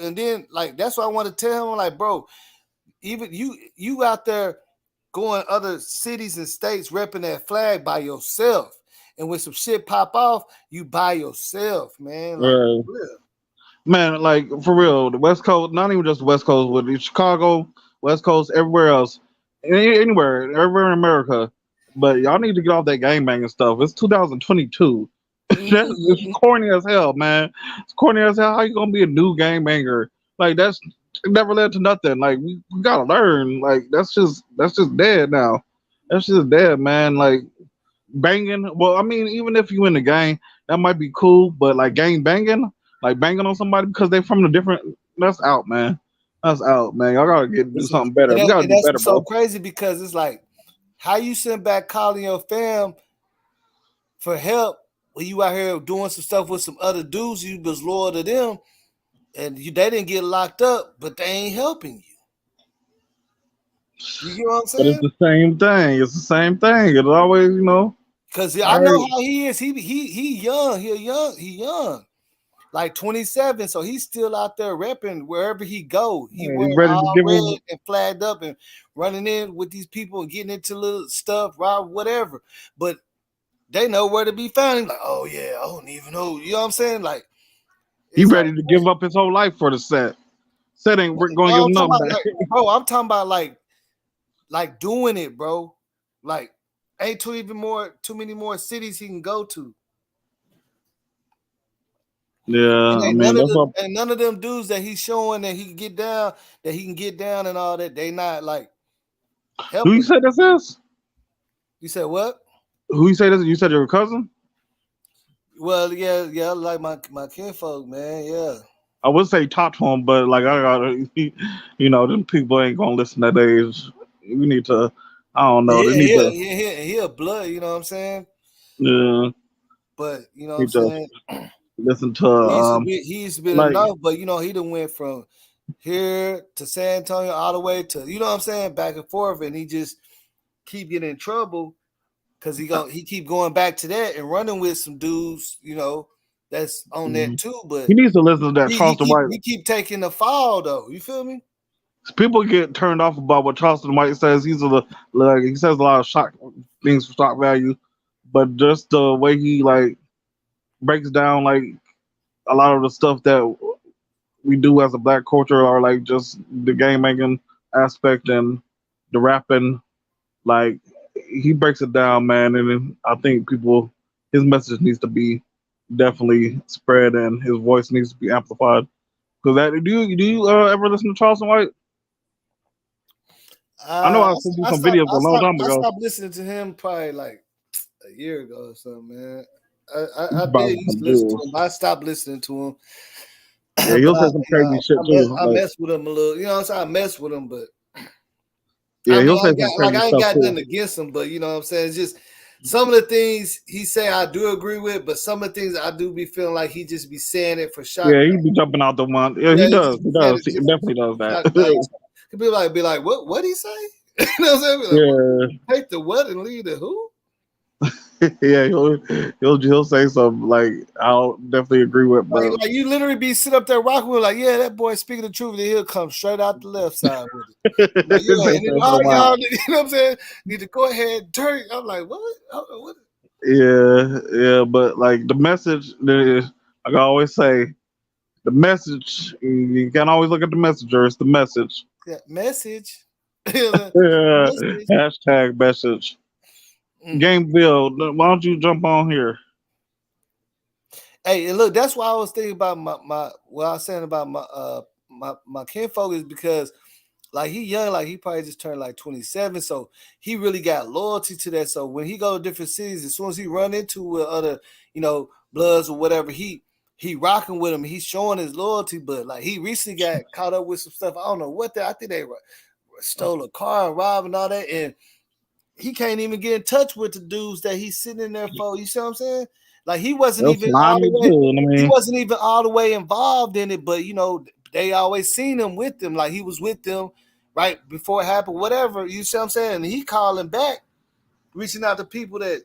and then that's why I want to tell him, like, bro, even you out there going other cities and states repping that flag by yourself, and when some shit pop off, you by yourself, man. Like, Yeah. Man, like for real, the West Coast, not even just the West Coast, but Chicago, West Coast, everywhere else, everywhere in America. But y'all need to get off that gangbanging stuff. It's 2022. It's corny as hell, man. It's corny as hell. How you gonna be a new gangbanger? Like it never led to nothing. Like we gotta learn. Like that's just dead now. That's just dead, man. Like banging. Well, I mean, even if you in the gang, that might be cool. But like gang banging, like banging on somebody because they from a different. That's out, man. That's out, man. Y'all gotta do something better. We gotta do better, so bro. crazy because it's like, how you sitting back calling your fam for help when you out here doing some stuff with some other dudes you was loyal to them, and they didn't get locked up, but they ain't helping you. You get what I'm saying? But it's the same thing. It's the same thing. It's always, you know. Because I know how he is. He young. He young. Like 27. So he's still out there repping wherever he go. He wearing ready to all give red him and flagged up and running in with these people and getting into little stuff, right? Whatever. But they know where to be found. He's like, oh yeah, I don't even know. You know what I'm saying? Like, he ready to give up his whole life for the set. Set ain't going to give him nothing back. Bro, I'm talking about like doing it, bro. Like, ain't too many more cities he can go to. Yeah, I mean, and none of them dudes that he's showing that he can get down, and all that, they not like helping. Who you said this is? You said what? Who you say this? You said your cousin? Well, yeah, like my kinfolk, man. Yeah. I would say talk to him, but like I gotta, you know, them people ain't gonna listen at age. We need to, I don't know. They need to. He a blood, you know what I'm saying? Yeah. But you know what I'm saying? Listen to he's been like, enough, but you know, he done went from here to San Antonio all the way to, you know what I'm saying, back and forth, and he just keep getting in trouble because he keep going back to that and running with some dudes, you know, that's on that too. But he needs to listen to that Charleston White. He keep taking the fall though. You feel me? People get turned off about what Charleston White says. He says a lot of shock things for shock value, but just the way he like breaks down like a lot of the stuff that we do as a black culture, or like just the game making aspect and the rapping, like he breaks it down, man. And I think his message needs to be definitely spread, and his voice needs to be amplified. Because do you ever listen to Charleston White? I know I sent you some videos a long time ago. I stopped listening to him probably like a year ago or something, man. I did used to listen to him, but I stopped listening to him. Yeah, he'll say some crazy shit too. I mess with him a little, you know what I'm saying? I mess with him, but yeah, he'll say some crazy stuff. I ain't got nothing against him, but you know what I'm saying? It's just some of the things he say I do agree with, but some of the things I do be feeling like he just be saying it for shock. Yeah, he be jumping out the one. Yeah, he does. He does. He definitely does that. People be like, what he say? You know what I'm saying? Like, yeah. Take the what and leave the who? Yeah, he'll say something like I'll definitely agree with, but like you literally be sitting up there rocking with like, yeah, that boy speaking the truth, and he'll come straight out the left side with it. Like, you know, y'all, you know what I'm saying? Need to go ahead, dirty. I'm like, what? Yeah, but like the message, like I always say, the message. You can't always look at the messenger. It's the message. That message. Yeah, Message. hashtag message. Gameville, why don't you jump on here? Hey, and look, that's why I was thinking about my what I was saying about my kinfolk is because like he young, like he probably just turned like 27, so he really got loyalty to that. So when he go to different cities, as soon as he run into other, bloods or whatever, he rocking with him. He's showing his loyalty, but like he recently got caught up with some stuff. I don't know what I think they stole a car and robbed and all that, and he can't even get in touch with the dudes that he's sitting in there for. You see what I'm saying? Like he wasn't even all the way. He wasn't even all the way involved in it, but they always seen him with them. Like he was with them right before it happened, whatever. You see what I'm saying? And he calling back, reaching out to people that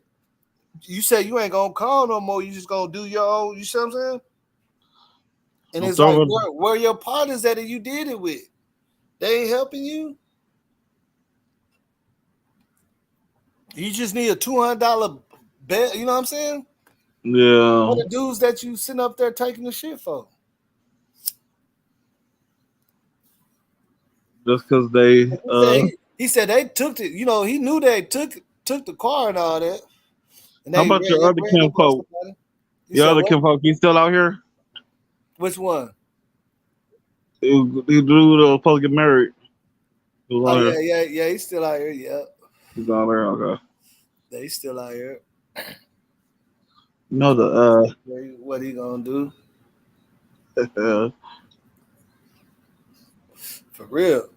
you say you ain't gonna call no more. You just gonna do your own. You see what I'm saying? And it's like where your partners that you did it with, they ain't helping you. You just need a $200 bet. You know what I'm saying? Yeah. What the dudes that you sitting up there taking the shit for? Just because they he said they took it. He knew they took the car and all that. And how about your other kinfolk? Your other kinfolk, he's still out here? Which one? He dude supposed to get married. Oh yeah, he's still out here. Yeah. He's out there, okay. Yeah, he's still out here. What he gonna do? For real.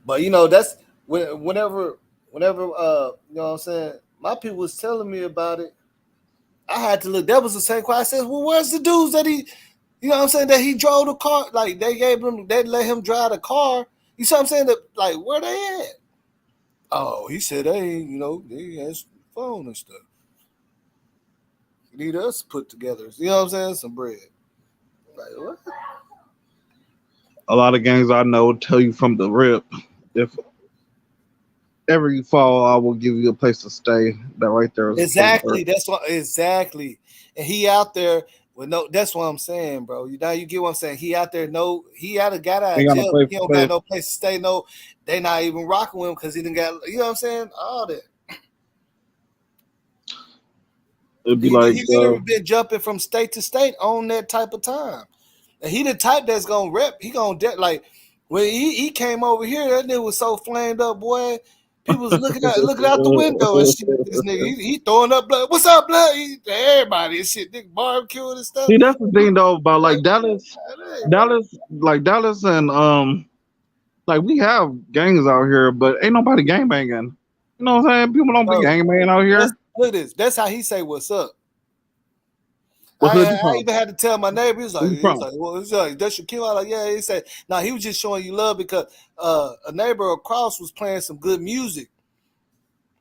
But that's whenever you know what I'm saying, my people was telling me about it. I had to look. That was the same question. I said, well, where's the dudes that he, you know what I'm saying, that he drove the car? Like they let him drive the car. You see what I'm saying? That, like, where they at? Oh, he said they ain't, they has phone and stuff. Need us put together. You know what I'm saying? Some bread. Like what? A lot of gangs I know tell you from the rip, if ever you fall, I will give you a place to stay. That right there is exactly. That's what exactly. And he out there with no. That's what I'm saying, bro. Now you get what I'm saying. He out there. He got out of jail. He don't got no place to stay. No, they not even rocking with him because he didn't got. You know what I'm saying? All that. It'd be he literally like been jumping from state to state on that type of time. And he the type that's gonna rep. He gonna like when he came over here. That nigga was so flamed up, boy. People was looking out the window and shit. This nigga, he throwing up blood. What's up, blood? Everybody and shit. Nigga barbecuing and stuff. See, that's the thing though about like Dallas, and like we have gangs out here, but ain't nobody gang banging. You know what I'm saying? People don't be gang banging out here. Look at this. That's how he say what's up. I even had to tell my neighbor. He was like, well, it's like that's your kid. I like, yeah. He said, no, he was just showing you love because a neighbor across was playing some good music.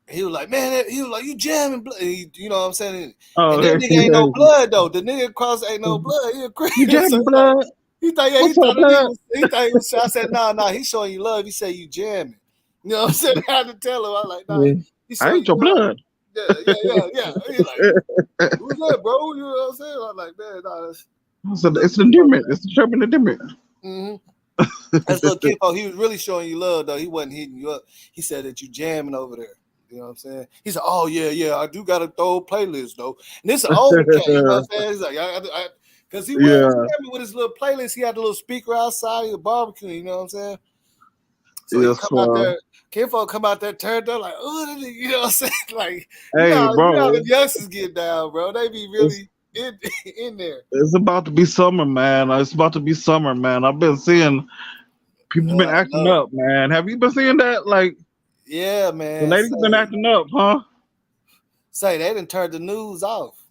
He was like, man, he was like, you jamming blood. You know what I'm saying? And that nigga ain't no blood though. The nigga across ain't no blood. He a Christian. You jamming blood? He thought he thought he was. I said, no, he's showing you love. He said you jamming. You know what I'm saying? I had to tell him. I like, no, I ain't your blood. Yeah. He's like, who's that, bro? You know what I'm saying? I'm like, man, it's the endearment. It's the term endearment. Mm-hmm. That's little Kimpo. He was really showing you love, though. He wasn't hitting you up. He said that you jamming over there. You know what I'm saying? He said, oh, yeah, I do got to throw a playlist, though. And this is an old cat, you know what I'm saying? He's like, because he was jamming with his little playlist. He had the little speaker outside, he was barbecuing, you know what I'm saying? So he come out there. Kinfolk come out there turned up like, oh, you know what I'm saying? Like, hey, bro, you know the youngsters get down, bro. They be really in there. It's about to be summer, man. It's about to be summer, man. I've been seeing people been acting up, man. Have you been seeing that? Like, yeah, man. The ladies been acting up, huh? Say they done turned the news off.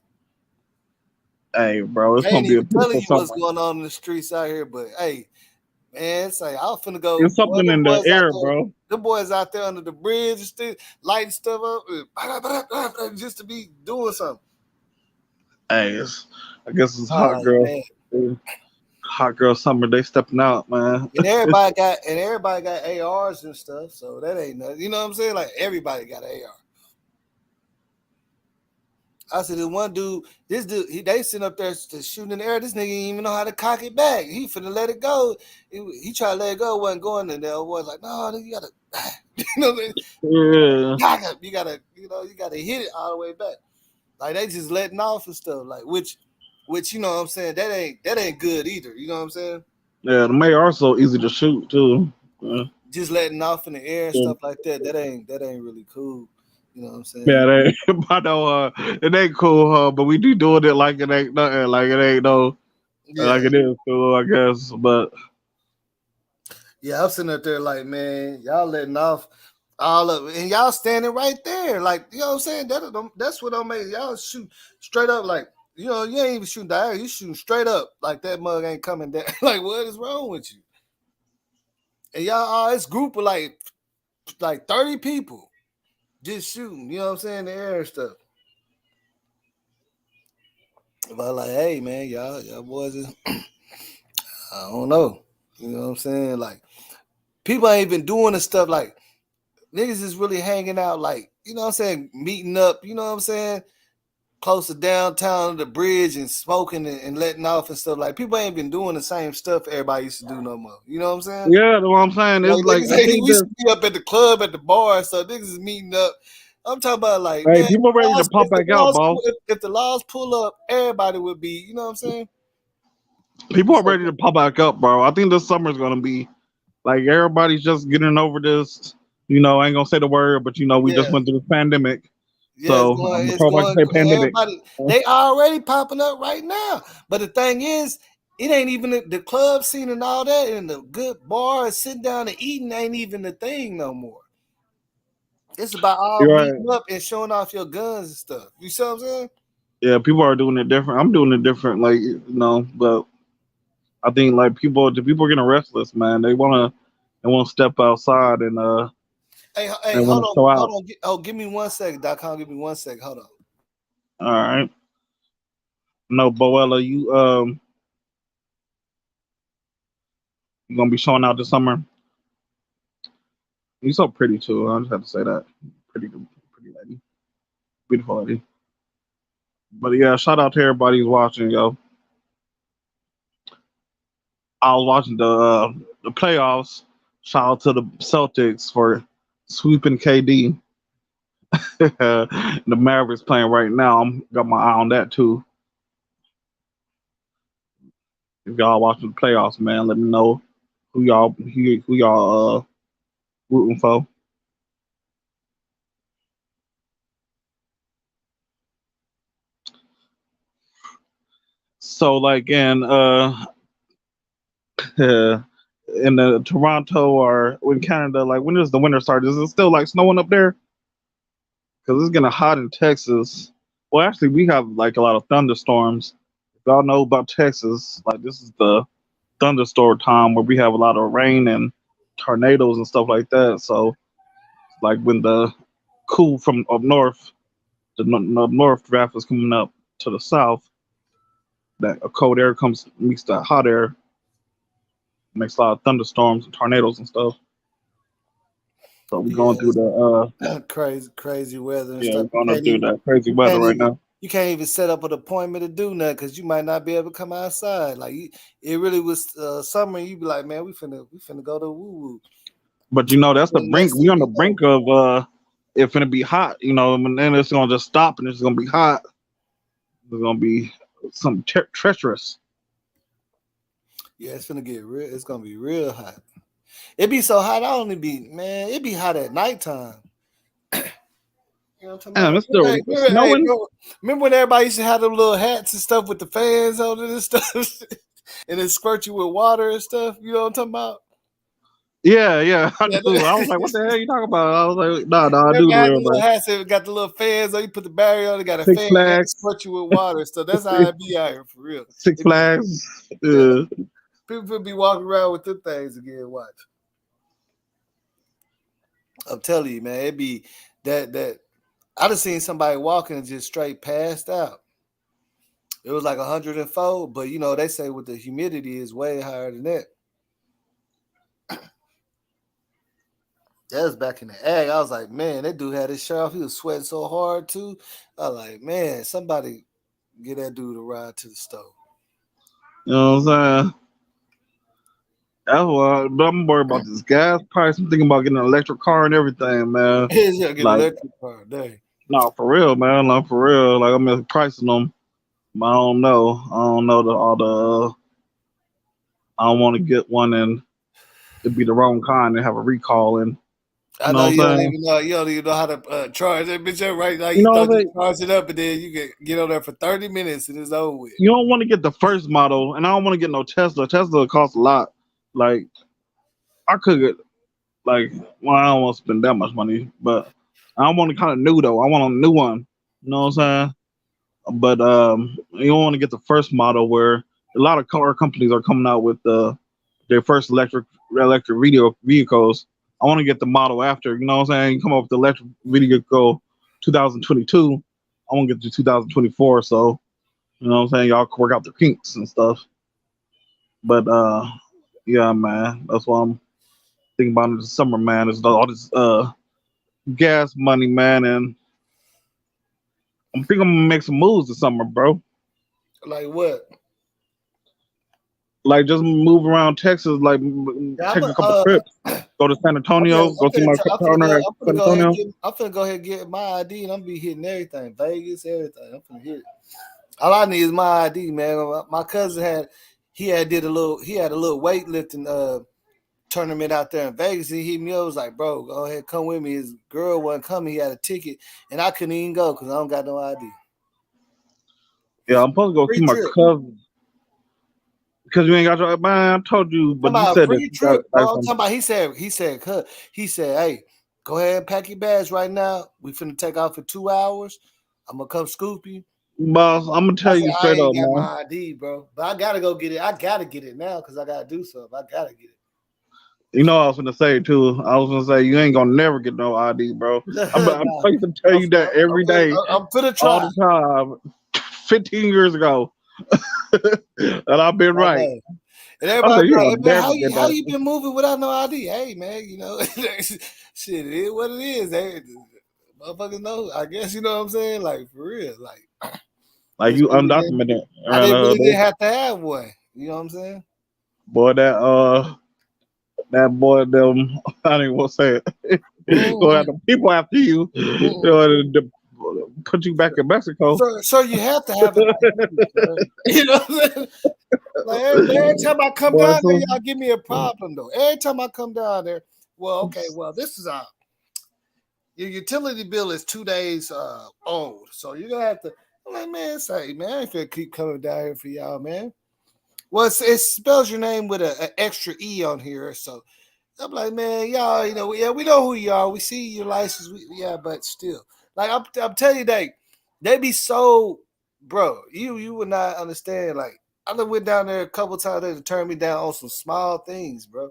Hey, bro, it's gonna be a telling you what's going on in the streets out here, but hey. Man, say I was finna go. There's something in the air, bro. The boys out there under the bridge and still lighting stuff up just to be doing something. Hey, I guess it's hot girl summer. They stepping out, man. And everybody got ARs and stuff, so that ain't nothing. You know what I'm saying? Like everybody got an AR. I said, this one dude, they sitting up there shooting in the air. This nigga didn't even know how to cock it back. He finna let it go. He tried to let it go, wasn't going in there. Was like, no, you gotta, you know, you gotta hit it all the way back. Like they just letting off and stuff. Like which you know what I'm saying, that ain't good either. You know what I'm saying? Yeah, the May are so easy to shoot too. Just letting off in the air and stuff like that. That ain't really cool. You know what I'm saying? Yeah, I know it ain't cool, but we do doing it like it ain't nothing, like it ain't no, like it is cool, I guess. But yeah, I'm sitting up there like, man, y'all letting off all of it, and y'all standing right there, like, you know what I'm saying? That's what I'm making. Y'all shoot straight up, like, you know, you ain't even shooting diagonal, you shooting straight up, like that mug ain't coming down. Like, what is wrong with you? And y'all, this group of like 30 people just shooting, you know what I'm saying, in the air and stuff. But like, hey man, y'all boys is I don't know. You know what I'm saying? Like, people ain't even doing the stuff like niggas is really hanging out, like, you know what I'm saying, meeting up, you know what I'm saying, close to downtown, the bridge, and smoking and letting off and stuff. Like, people ain't been doing the same stuff everybody used to do no more. You know what I'm saying? yeah, that's what I'm saying. It's like I think we used to be up at the club, at the bar, so niggas is meeting up. I'm talking about like, hey, man, people ready to pop back out, boss. If the laws pull up, everybody would be, you know what I'm saying? People are ready to pop back up, bro. I think this summer's gonna be like everybody's just getting over this. You know, I ain't gonna say the word, but you know, we just went through this pandemic. Yeah, So it's before I going. can say pandemic, Everybody, they already popping up right now. But the thing is, it ain't even the club scene and all that, and the good bars, sitting down and eating ain't even the thing no more. It's about all meeting up and showing off your guns and stuff. You see what I'm saying? Yeah, people are doing it different. I'm doing it different, like, you know, but I think like people are getting restless, man. They wanna step outside and Hey, they hold wanna show out. on. Give me 1 second, .com. Give me 1 second. Hold on. All right. No, Boella, you gonna be showing out this summer. You're so pretty too. I just have to say that. Pretty lady. Beautiful lady. But yeah, shout out to everybody who's watching, yo. I was watching the playoffs. Shout out to the Celtics for sweeping KD. The Mavericks playing right now. I'm got my eye on that too. If y'all watching the playoffs, man, let me know who y'all rooting for. So like in in the Toronto or in Canada, like when does the winter start? Is it still like snowing up there? Because it's getting hot in Texas. Well, actually, we have like a lot of thunderstorms. If y'all know about Texas, like this is the thunderstorm time where we have a lot of rain and tornadoes and stuff like that. So, like when the cool from up north, the north draft is coming up to the south, that a cold air comes meets the hot air, makes a lot of thunderstorms and tornadoes and stuff. So we're going through the crazy weather and yeah, stuff. we're going through that crazy weather right now. You can't even set up an appointment to do nothing because you might not be able to come outside. Like it really was summer. You be like, man, we finna go to woo woo. But you know, that's the brink. We on the brink of it's gonna be hot. You know, and then it's gonna just stop and it's gonna be hot. It's gonna be some treacherous. Yeah, it's gonna get real. It's gonna be real hot. It be so hot. It be hot at nighttime. You know what I'm talking about? It's still snowing. Remember when everybody used to have them little hats and stuff with the fans on it and stuff, and it squirt you with water and stuff? You know what I'm talking about? Yeah, I do. I was like, "What the hell are you talking about?" I was like, "No, I do remember remember." The little hats that got the little fans on. You put the barrier on. It got a Six fan Flags. that squirt you with water. So that's how it be out here for real. Six Flags. Yeah. People be walking around with them things again. Watch. I'm telling you, man, it be that. I done seen somebody walking and just straight passed out. It was like 104, but you know they say with the humidity is way higher than that. That was back in the ag. I was like, man, that dude had his shirt off. He was sweating so hard too. I was like, man, somebody get that dude a ride to the stove. You know what I'm saying? That's why I'm worried about this gas price. I'm thinking about getting an electric car and everything, man. He's gonna get an Like, electric car, dang. no, for real, man. Not for real. Like, I'm pricing them. But I don't know. I don't want to get one and it'd be the wrong kind and have a recall. And I know you don't even know. You don't even know how to charge that bitch up right now. You know thought what you charge it up, and then you get on there for 30 minutes and it's over with. you don't want to get the first model, and I don't want to get no Tesla. Tesla costs a lot. Like, I could get, like, well, I don't want to spend that much money, but I want to kind of new though. I want a new one. You know what I'm saying? But you don't want to get the first model where a lot of car companies are coming out with their first electric vehicles. I want to get the model after. You know what I'm saying? You come up with the electric vehicle 2022. I want to get to 2024. So you know what I'm saying? Y'all can work out the kinks and stuff. But yeah, man, that's what I'm thinking about in the summer, man. Is all this gas money, man, and I'm thinking I'm gonna make some moves this summer, bro. Like what? Like just move around Texas, like take a couple trips, go to San Antonio, go see my partner at San Antonio. I'm finna go ahead and get my ID, and I'm gonna be hitting everything, Vegas, everything. I'm finna hit it. All I need is my ID, man. My cousin had a little weightlifting tournament out there in Vegas. He hit me up, was like, bro, go ahead, come with me. His girl wasn't coming. He had a ticket, and I couldn't even go because I don't got no ID. Yeah, I'm supposed to go see my cousin. Because you ain't got your man, I told you, but you said free trip. I'm talking about he said, hey, go ahead and pack your bags right now. We finna take off for 2 hours. I'm gonna come scoop you. Boss, I'm gonna tell you straight up, man. I ain't got my ID, bro. But I gotta go get it. I gotta get it now because I gotta do something. I gotta get it. You know what I was gonna say too. I was gonna say you ain't gonna never get no ID, bro. I'm going to tell you that every day. I'm finna try all the time. 15 years ago. And I've been right. And everybody, how you been moving without no ID? Hey, man, you know, shit, it is what it is. Hey, motherfuckers know. I guess you know what I'm saying. Like for real, like you undocumented. I didn't have to have one. You know what I'm saying? Boy, that boy, them. I didn't want to say it. Go have the people after you. You know, put you back in Mexico. So you have to have it. You know what I'm saying? Like every time I come down there, y'all give me a problem though. Every time I come down there, this is your utility bill is 2 days old. So you're gonna have to, I'm like, man, I ain't gonna keep coming down here for y'all, man. Well, it spells your name with an extra E on here. So I'm like, man, y'all, you know, we know who you are. We see your license. But still. Like I'm telling you, they be so, bro. You would not understand. Like I done went down there a couple times. They turned me down on some small things, bro.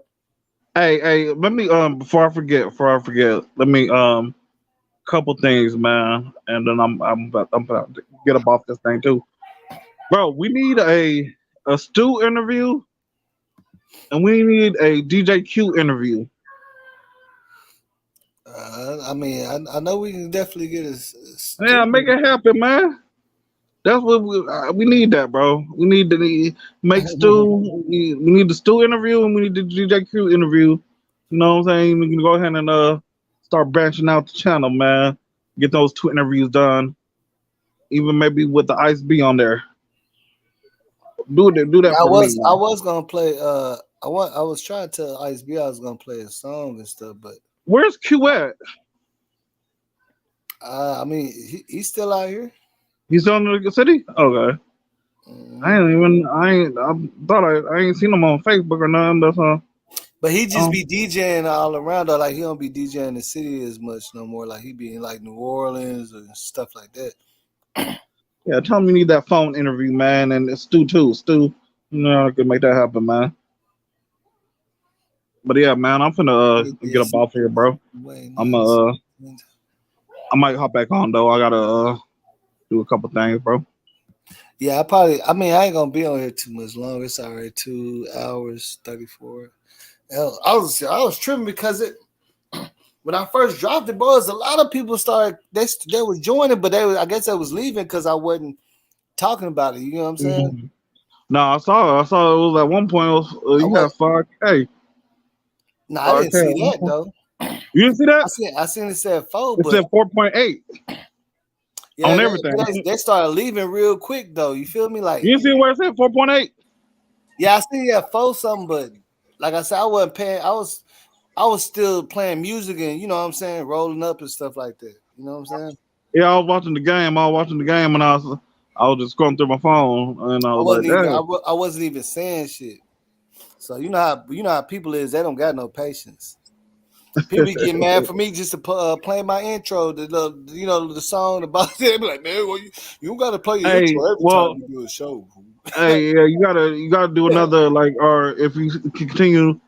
Hey, let me before I forget, let me couple things, man, and then I'm about to get up off this thing too, bro. We need a Stu interview, and we need a DJ Q interview. I mean, I know we can definitely get a make it happen, man. That's what we need, that bro. We need to make Stu. We need the Stu interview, and we need the DJ Q interview. You know what I'm saying? We can go ahead and start branching out the channel, man. Get those 2 interviews done. Even maybe with the Ice B on there. Do that for me. I was gonna play. I was trying to tell Ice B I was gonna play a song and stuff, but where's Q at? I mean, he's still out here. He's still in the city. Okay. I ain't seen him on Facebook or nothing. That's But he just be DJing all around. Though. Like he don't be DJing in the city as much no more. Like he be in like New Orleans or stuff like that. Yeah, tell him you need that phone interview, man, and it's Stu too. Stu, you know, I could make that happen, man. But yeah, man, I'm finna get up off here, bro. I might hop back on though. I gotta do a couple things, bro. Yeah, I ain't gonna be on here too much longer. It's already 2 hours 34. I was tripping because when I first dropped it, boys, a lot of people started. They was joining, but I guess they was leaving because I wasn't talking about it. You know what I'm saying? Mhm. No, I saw it was at one point. I You was. got 5K. No, I didn't 5K. see that though. You didn't see that? I seen it said 4, It but said 4.8 yeah, on everything. they started leaving real quick though. You feel me? Like You didn't see where it said 4.8? yeah, I see it at 4 something, but like I said, I wasn't paying. I was still playing music and you know what I'm saying, rolling up and stuff like that. You know what I'm saying? Yeah, I was watching the game. And I was just scrolling through my phone, and I was like, "Damn." I wasn't even saying shit. So you know how people is. They don't got no patience. People get mad for me just to play my intro. The song about it. Be like, man, well, you don't got to play your intro every time you do a show. Hey, yeah, you gotta do another or if you continue,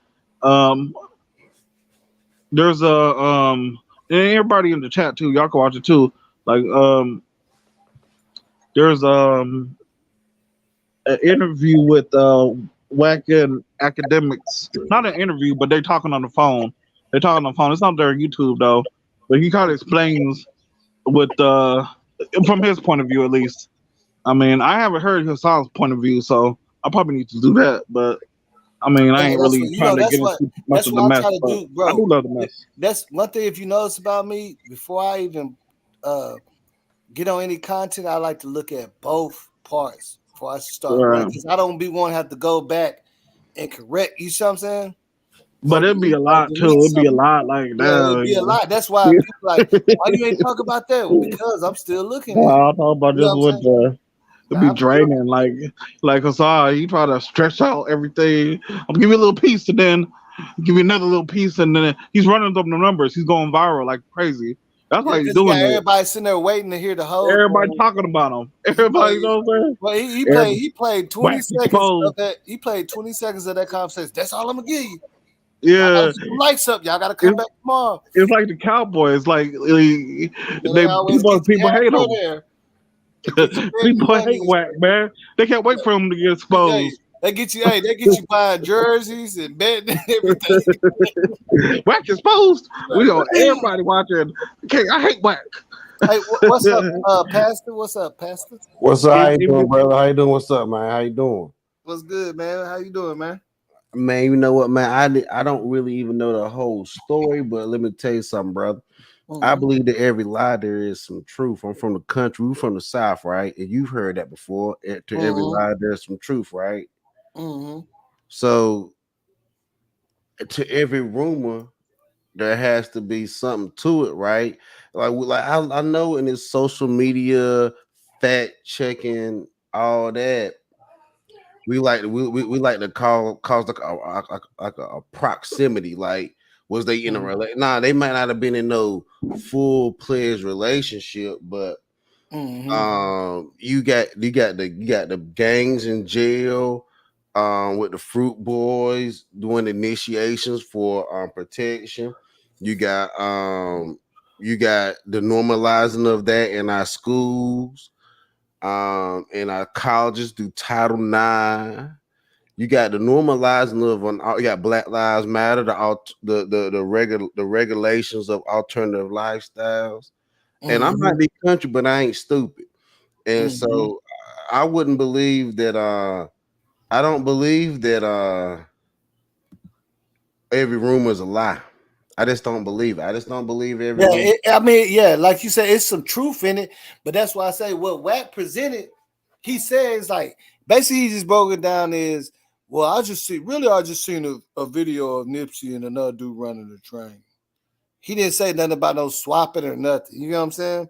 there's and everybody in the chat too. Y'all can watch it too. Like there's an interview with Wack and academics. Not an interview, but they're talking on the phone. It's not their YouTube though, but he kind of explains with from his point of view at least. I mean, I haven't heard Hassan's point of view, so I probably need to do that. But I mean, I ain't really trying to get into much of the I'm mess. trying to But do, bro. I do love the mess. That's one thing. If you notice about me, before I even get on any content, I like to look at both parts before I start. Right. Because I don't be want to have to go back and correct. You see what I'm saying? But it'd be a lot too. It'd be a lot like that. Yeah, it'd be a lot. That's why people like, why you ain't talk about that? Well, because I'm still looking at it. I'll talk about this with it'd be draining. Like Hassan, he try to stretch out everything. I'll give you a little piece and then give you another little piece, and then he's running up the numbers. He's going viral like crazy. That's how he's doing it. Everybody sitting there waiting to hear the whole. Everybody talking about him. Everybody, you know what I'm saying? Well, he played 20 seconds exposed. of that. He played 20 seconds of that conversation. That's all I'm gonna give you. Yeah, lights up. Y'all gotta come back tomorrow. It's like the Cowboys. Like people hate him. People hate Wack, man. They can't wait for him to get exposed. They get you buying jerseys and betting and everything. Wack exposed. We got everybody watching. Okay, I hate Wack. Hey, what's up, Pastor? What's up, Pastor? What's up? How you doing, brother? How you doing? What's up, man? How you doing? What's good, man? How you doing, man? Man, you know what, man? I don't really even know the whole story, but let me tell you something, brother. I believe that every lie there is some truth. I'm from the country. We're from the South, right? And you've heard that before. To every lie, there's some truth, right? So to every rumor, there has to be something to it, right? Like I know in this social media, fact checking, all that. We like to cause like a proximity. Like, was they in a relationship? Nah, they might not have been in no full-fledged relationship, but you got the gangs in jail, with the fruit boys doing initiations for protection. You got the normalizing of that in our schools. In our colleges do Title IX. You got the normalizing of you got Black Lives Matter, the regulations of alternative lifestyles. And I might be country, but I ain't stupid. And so I wouldn't believe that I don't believe that every rumor is a lie. I just don't believe it. I just don't believe every. Like you said, it's some truth in it, but that's why I say what Wack presented. He says like basically he just broke it down is I just seen a video of Nipsey and another dude running the train. He didn't say nothing about no swapping or nothing. You know what I'm saying?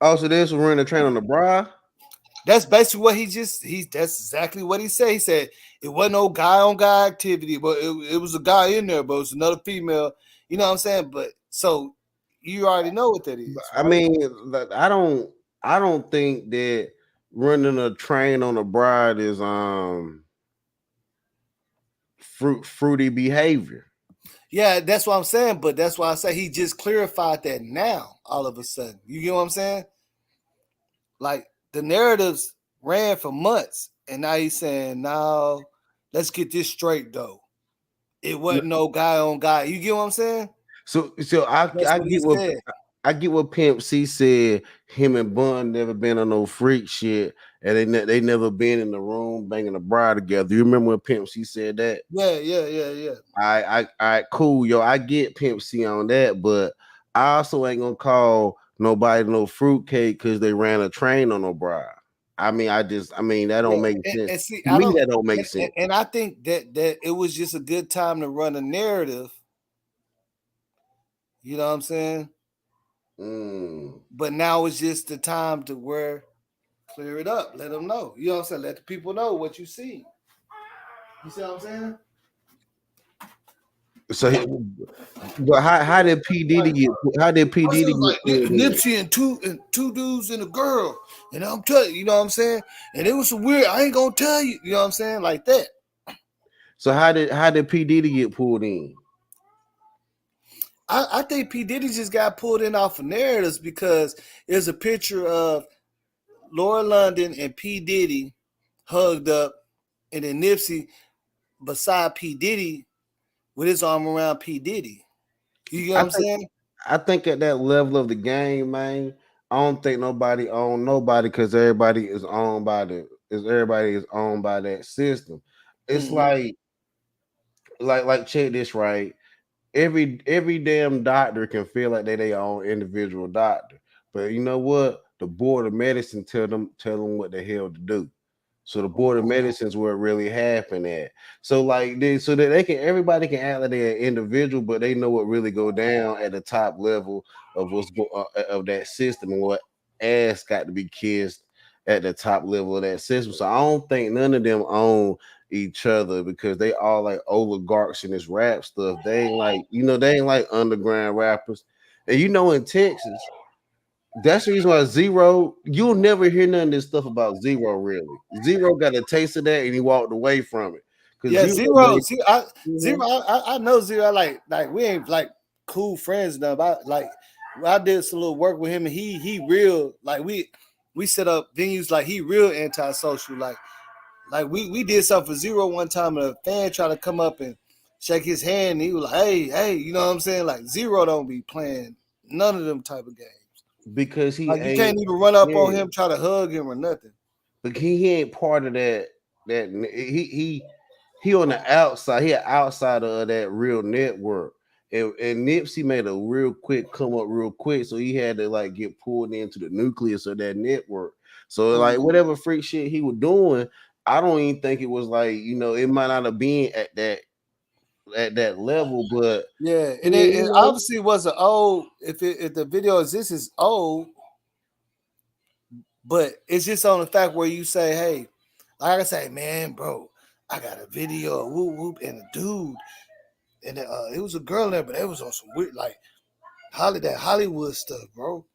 Oh, so this was running the train on the bra. That's basically what that's exactly what he said. He said it wasn't no guy on guy activity, but it was a guy in there, but it was another female. You know what I'm saying? But so you already know what that is. Right? I mean, I don't think that running a train on a bride is fruity behavior. Yeah, that's what I'm saying. But that's why I say he just clarified that now, all of a sudden. You get what I'm saying? Like the narratives ran for months, and now he's saying, now let's get this straight though. It wasn't no guy on guy. You get what I'm saying? So That's I what he get what said. I get what Pimp C said. Him and Bun never been on no freak shit, and they never been in the room banging a bra together. You remember when Pimp C said that? Yeah. All right, cool, yo. I get Pimp C on that, but I also ain't gonna call nobody no fruitcake because they ran a train on no bra. I mean, that don't make sense. And see, To I me, don't, that don't make sense. and I think that it was just a good time to run a narrative. You know what I'm saying? But now it's just the time to clear it up. Let them know. You know what I'm saying? Let the people know what you see. You see what I'm saying? So, but how did P Diddy get? How did P Diddy get? Like Nipsey and two dudes and a girl, and I'm telling you, you know what I'm saying? And it was some weird. I ain't gonna tell you, you know what I'm saying, like that. So how did P Diddy get pulled in? I think P Diddy just got pulled in off of narratives because there's a picture of Laura London and P Diddy hugged up, and then Nipsey beside P Diddy with his arm around P Diddy. You know what I'm saying? I think at that level of the game, man, I don't think nobody own nobody because everybody is owned by that system. It's like check this right. Every damn doctor can feel like they their own individual doctor, but you know what? The board of medicine tell them what the hell to do. So the board of medicine is where it really happened at. So so that everybody can act like they're an individual, but they know what really go down at the top level of of that system and what ass got to be kissed at the top level of that system. So I don't think none of them own each other because they all like oligarchs in this rap stuff. They ain't like underground rappers. And in Texas, that's the reason why Zero, you'll never hear none of this stuff about Zero. Really, Zero got a taste of that and he walked away from it. Yeah, Zero, I know Zero. Like we ain't like cool friends now. But I did some little work with him, and he real like we set up venues like he real antisocial. Like we did something for Zero one time, and a fan tried to come up and shake his hand, and he was like, hey, you know what I'm saying? Like Zero don't be playing none of them type of games. Because he you can't even run up on him, try to hug him or nothing. But he ain't part of that. He on the outside. He outside of that real network. And Nipsey made a real quick come up real quick, so he had to get pulled into the nucleus of that network. So whatever freak shit he was doing, I don't even think it was it might not have been at that level, but yeah, and it obviously was an old. If the video exists, is old, but it's just on the fact where you say, hey, like I say, man, bro, I got a video of whoop whoop and a dude, and it was a girl there, but it was on some weird Hollywood stuff, bro.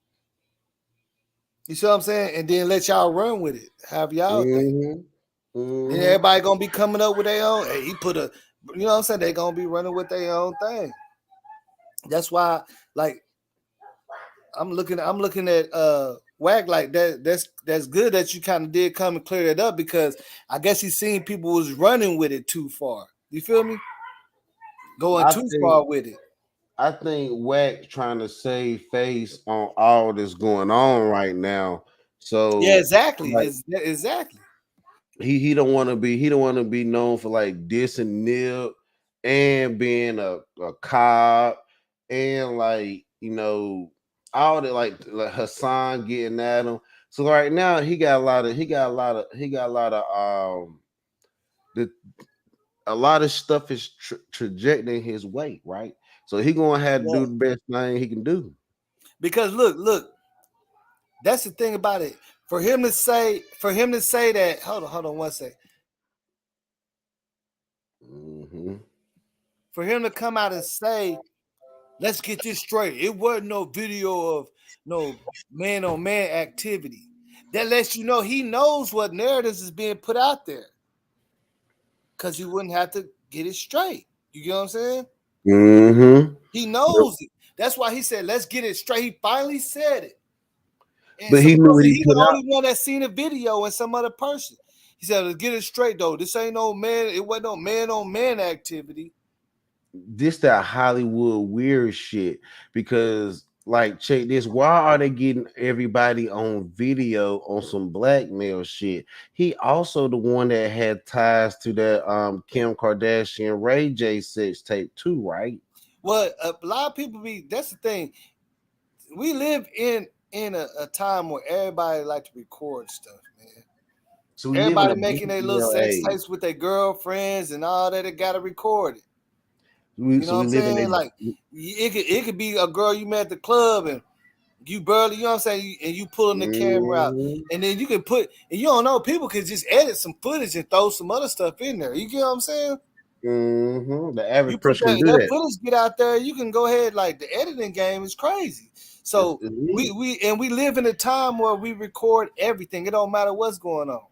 You see what I'm saying? And then let y'all run with it. Have y'all think. Then everybody gonna be coming up with their own. Hey, he put you know what I'm saying? They gonna be running with their own thing. That's why, I'm looking at Wack like that. That's good that you kind of did come and clear it up because I guess he's seen people was running with it too far. You feel me? Going too far with it. I think Wack trying to save face on all that's going on right now. So yeah, exactly. Exactly. He don't want to be known for dissing Nip and being a cop and all that like Hassan getting at him. So right now he got a lot of stuff is trajecting his way, right? So he gonna have to do the best thing he can do. Because look, that's the thing about it. For him to say that, hold on one sec. For him to come out and say, let's get this straight. It wasn't no video of no man-on-man activity. That lets you know he knows what narratives is being put out there. Because he wouldn't have to get it straight. You get what I'm saying? He knows it. That's why he said, let's get it straight. He finally said it. And but he knew what he he's put the out. only one that seen a video and some other person. He said, let's get it straight though. This ain't no man, it wasn't no man-on-man activity. this that Hollywood weird shit because like check this, why are they getting everybody on video on some blackmail shit? He also the one that had ties to that Kim Kardashian Ray J sex tape too, right? Well, a lot of people be. That's the thing. We live in a time where everybody like to record stuff, man. So we live in Everybody a making their little video sex age. tapes with their girlfriends and all that. They gotta record it. We, You so know what we I'm live in saying? a Like it could be a girl you met at the club and you barely, you know what I'm saying, and you pulling the camera out, and then you can put, and you don't know, people could just edit some footage and throw some other stuff in there. You get what I'm saying? The You average put person can do that that. footage get out there, you can go ahead, like the editing game is crazy. So we live in a time where we record everything. It don't matter what's going on.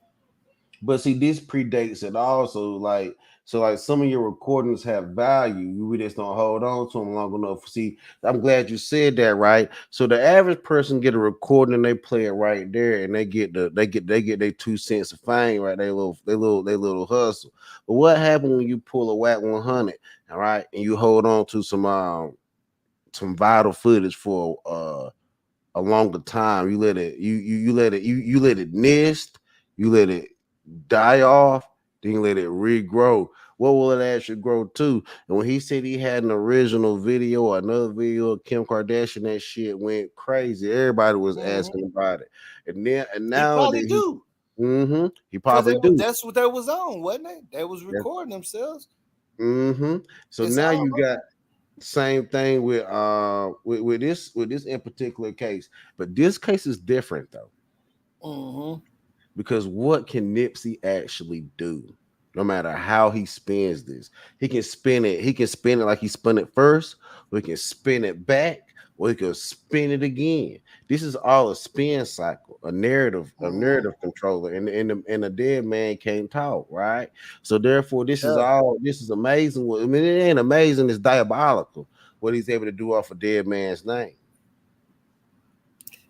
But see, this predates it also. Like, so like some of your recordings have value. We just don't hold on to them long enough. See, I'm glad you said that, right? So the average person get a recording and they play it right there, and they get their 2 cents of fame, right? They little hustle. But what happened when you pull a Wack 100, all right, and you hold on to some vital footage for a longer time? You let it nest, you let it die off, then you let it regrow. What will it actually grow to? And when he said he had an original video or another video of Kim Kardashian, that shit went crazy. Everybody was asking about it. And He now probably that he do. he Because probably do. that's what they was on, wasn't it? They was recording themselves. So It's now all you got same thing with this in particular case. But this case is different though. Because what can Nipsey actually do? No matter how he spins this, he can spin it. He can spin it like he spun it first, or he can spin it back, or he can spin it again. This is all a spin cycle, a narrative controller, and a dead man can't talk, right? So therefore, this is amazing. I mean, it ain't amazing. It's diabolical what he's able to do off a dead man's name.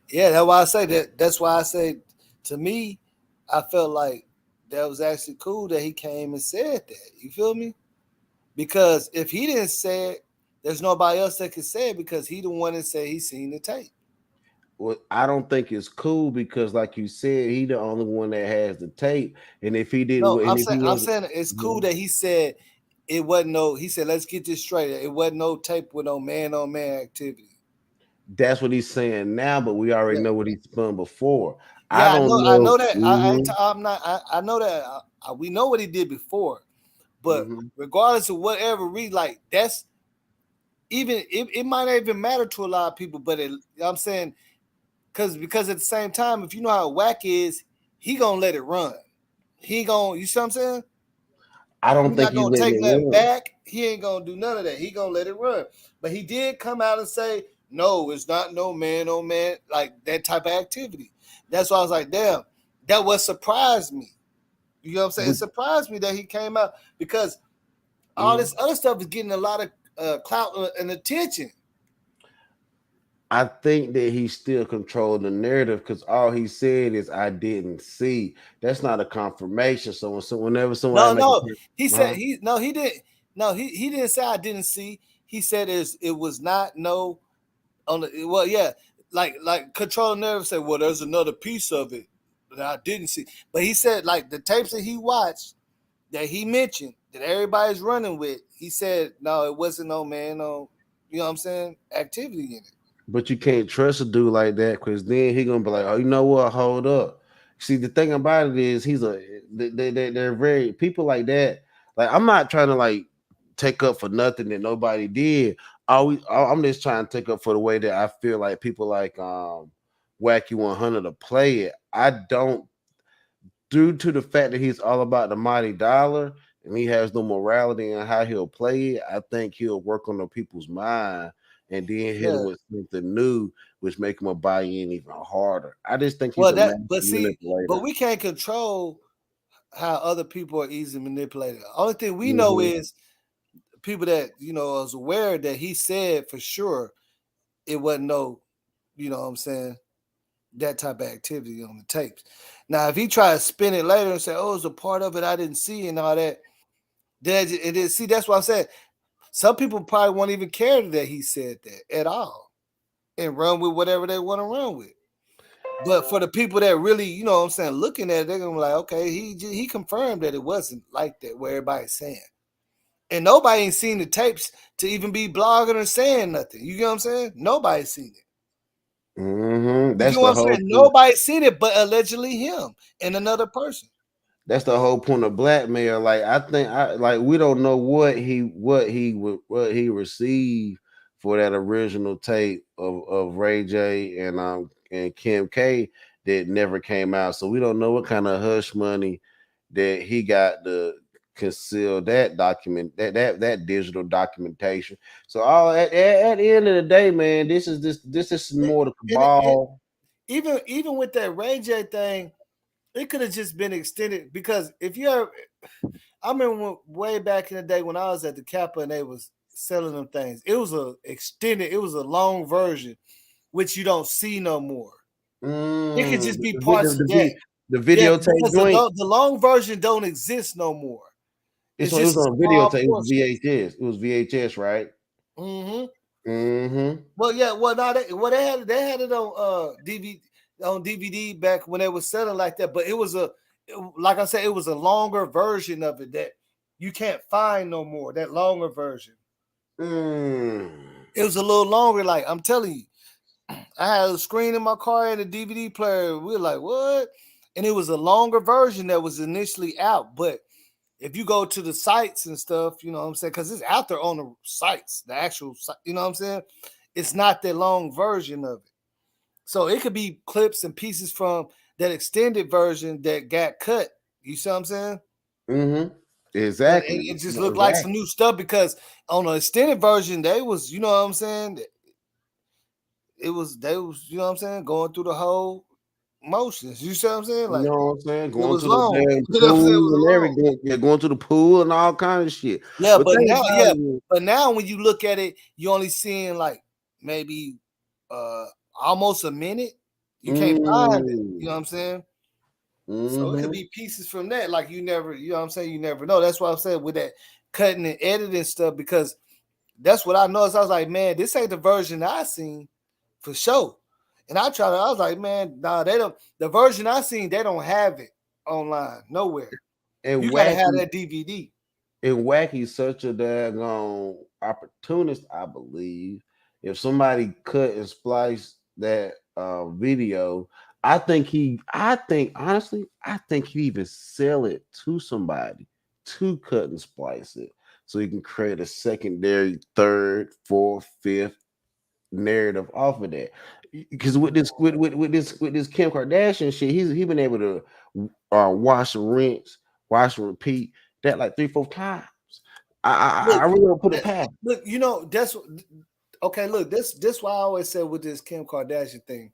Yeah, that's why I say that. That's why I say, to me, I felt like that was actually cool that he came and said that. You feel me? Because if he didn't say it, there's nobody else that could say it because he the one that said he seen the tape. Well, I don't think it's cool because, like you said, he the only one that has the tape. And if he didn't, No, and if he I'm wasn't, saying it's cool that he said it wasn't no. He said, let's get this straight. It wasn't no tape with no man on man activity. that's what he's saying now. But we already know what he spun before. I Yeah, I don't know. I know. know that. I'm not. I know that. We know what he did before, but regardless of whatever read, like that's even it might not even matter to a lot of people. But I'm saying because at the same time, if you know how Wack is, he gonna let it run. He gonna. You see what I'm saying? I don't He's think not he's gonna letting take it nothing run. back. He ain't gonna do none of that. He gonna let it run. But he did come out and say, no, it's not no man on man, like that type of activity. That's why I was like, damn, that what surprised me. You know what I'm saying? It surprised me that he came out because all this other stuff is getting a lot of clout and attention. I think that he's still controlling the narrative because all he said is "I didn't see." That's not a confirmation. So whenever somebody No, he said he didn't. No, he didn't say I didn't see. He said it was not no on the like control nerve said, well, there's another piece of it that I didn't see. But he said like the tapes that he watched that he mentioned that everybody's running with, he said no, it wasn't no man, no, you know what I'm saying, activity in it. But you can't trust a dude like that because then he gonna be like, oh, you know what? Hold up. See, the thing about it is they're very people like that. Like I'm not trying to like take up for nothing that nobody did. I'm just trying to take up for the way that I feel like people like Wacky 100 to play it. I don't, due to the fact that he's all about the mighty dollar and he has no morality in how he'll play it. I think he'll work on the people's mind and then hit him with something new, which make him a buy in even harder. I just think he's a master manipulator. But we can't control how other people are easily manipulated. Only thing we know is people that is aware that he said for sure it wasn't no, you know what I'm saying, that type of activity on the tapes. Now, if he try to spin it later and say, "Oh, it's a part of it I didn't see," and all that, then see that's what I'm saying. some people probably won't even care that he said that at all and run with whatever they want to run with. But for the people that really, you know what I'm saying, looking at it, they're gonna be like, okay, he confirmed that it wasn't like that, what everybody's saying. And nobody ain't seen the tapes to even be blogging or saying nothing. You get what I'm saying? Nobody's seen it. That's You know the what I'm whole saying? Nobody's seen it but allegedly him and another person. That's the whole point of blackmail. Like I think we don't know what he received for that original tape of Ray J and Kim K that never came out. So we don't know what kind of hush money that he got to conceal that document, that digital documentation. So all at the end of the day, man, this is more the cabal. Even with that Ray J thing, it could have just been extended because if you ever, I remember way back in the day when I was at the Kappa and they was selling them things. It was it was a long version, which you don't see no more. It could just be parts of that. The videotape because joint. the long version don't exist no more. It was on videotape. It was VHS. It was VHS, right? Well, yeah. Well, now they had it on DVD back when they was selling like that. But it was like I said, it was a longer version of it that you can't find no more. That longer version. It was a little longer. Like I'm telling you, I had a screen in my car and a DVD player. We were like, what? And it was a longer version that was initially out. But if you go to the sites and stuff, you know what I'm saying? Because it's out there on the sites, the actual, you know what I'm saying? It's not that long version of it. So it could be clips and pieces from that extended version that got cut. You see what I'm saying? Exactly. And it just looked like some new stuff because on the extended version, they was, you know what I'm saying? They was, you know what I'm saying, going through the whole motions. You see what I'm saying? Like, you know what I'm saying? Going it was to long. the damn You know what I'm saying? It was pool and long. everything. Yeah, going to the pool and all kinds of shit. Yeah, but now when you look at it, you only seeing like maybe almost a minute. You can't find it. You know what I'm saying? So it could be pieces from that. Like you know what I'm saying? You never know. That's why I'm saying with that cutting and editing stuff, because that's what I noticed. I was like, man, this ain't the version I seen for sure. And I was like, man, nah, they don't. The version I seen, they don't have it online nowhere. And you gotta have that DVD. And Wacky's such a daggone opportunist, I believe. If somebody cut and spliced that video, I think honestly, I think he even sell it to somebody to cut and splice it, so you can create a secondary, third, fourth, fifth narrative off of that. Because with this Kim Kardashian shit, he been able to wash and rinse, wash and repeat that like 3-4 times. I really don't put it past. Look, you know, that's okay. Look, this why I always said with this Kim Kardashian thing,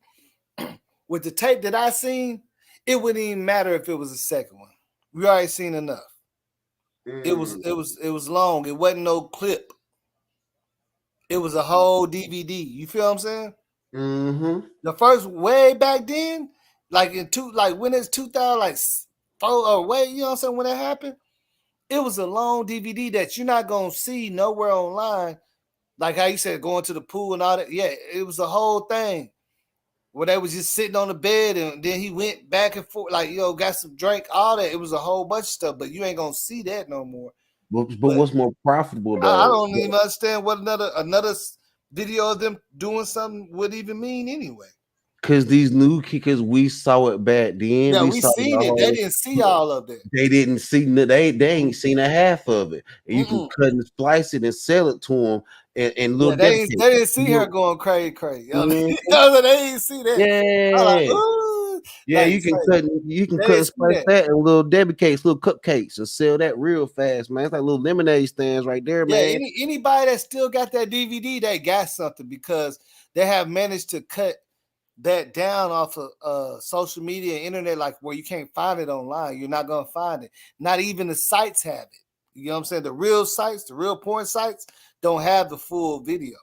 with the tape that I seen, it wouldn't even matter if it was a second one. We already seen enough. It was long. It wasn't no clip. It was a whole DVD. You feel what I'm saying? The first way back then, like when it's 2000, like 4 or way, you know what I'm saying? When that happened, it was a long DVD that you're not gonna see nowhere online. Like how you said, going to the pool and all that. Yeah, it was a whole thing where they was just sitting on the bed and then he went back and forth, like, got some drink, all that. It was a whole bunch of stuff, but you ain't gonna see that no more. But what's more profitable though? I don't even understand what another video of them doing something would even mean anyway. Because because we saw it back then. Yeah, we seen it. They didn't see all of it. They didn't see they ain't seen a half of it. And you can cut and splice it and sell it to them and little. They didn't see her going crazy. They didn't see that. Yeah, like, you can cut and splice that and little Debbie cakes, little cupcakes, and sell that real fast, man. It's like little lemonade stands right there, man. Anybody that still got that DVD, they got something because they have managed to cut that down off of social media and internet, like where you can't find it online. You're not gonna find it. Not even the sites have it. You know what I'm saying? The real sites, the real porn sites, don't have the full video.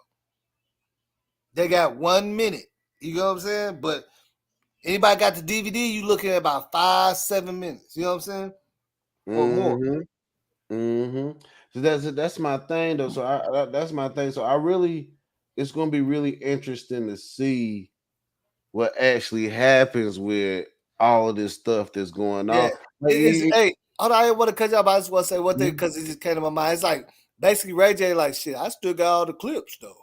They got 1 minute. You know what I'm saying? But anybody got the DVD, you looking at about 5-7 minutes. You know what I'm saying? Or more. So that's my thing though. So that's my thing. So it's gonna be really interesting to see what actually happens with all of this stuff that's going Yeah, on. Like, hey, hold on, I didn't want to cut you off. I just want to say one thing Mhm. because it just came to my mind. It's like basically Ray J, like shit. I still got all the clips though,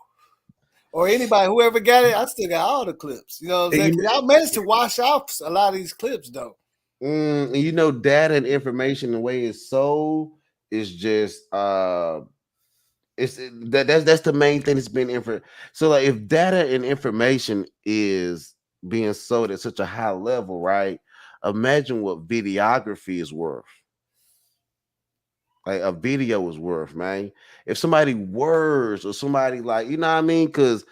or anybody whoever got it, I still got all the clips. You know what I'm saying? 'Cause y'all managed to wash off a lot of these clips though. And you know, data and information, the way it's sold is just that's the main thing that's been so like if data and information is being sold at such a high level, right? Imagine what videography is worth. Like a video is worth, man. If somebody words or somebody like, you know what I mean? Because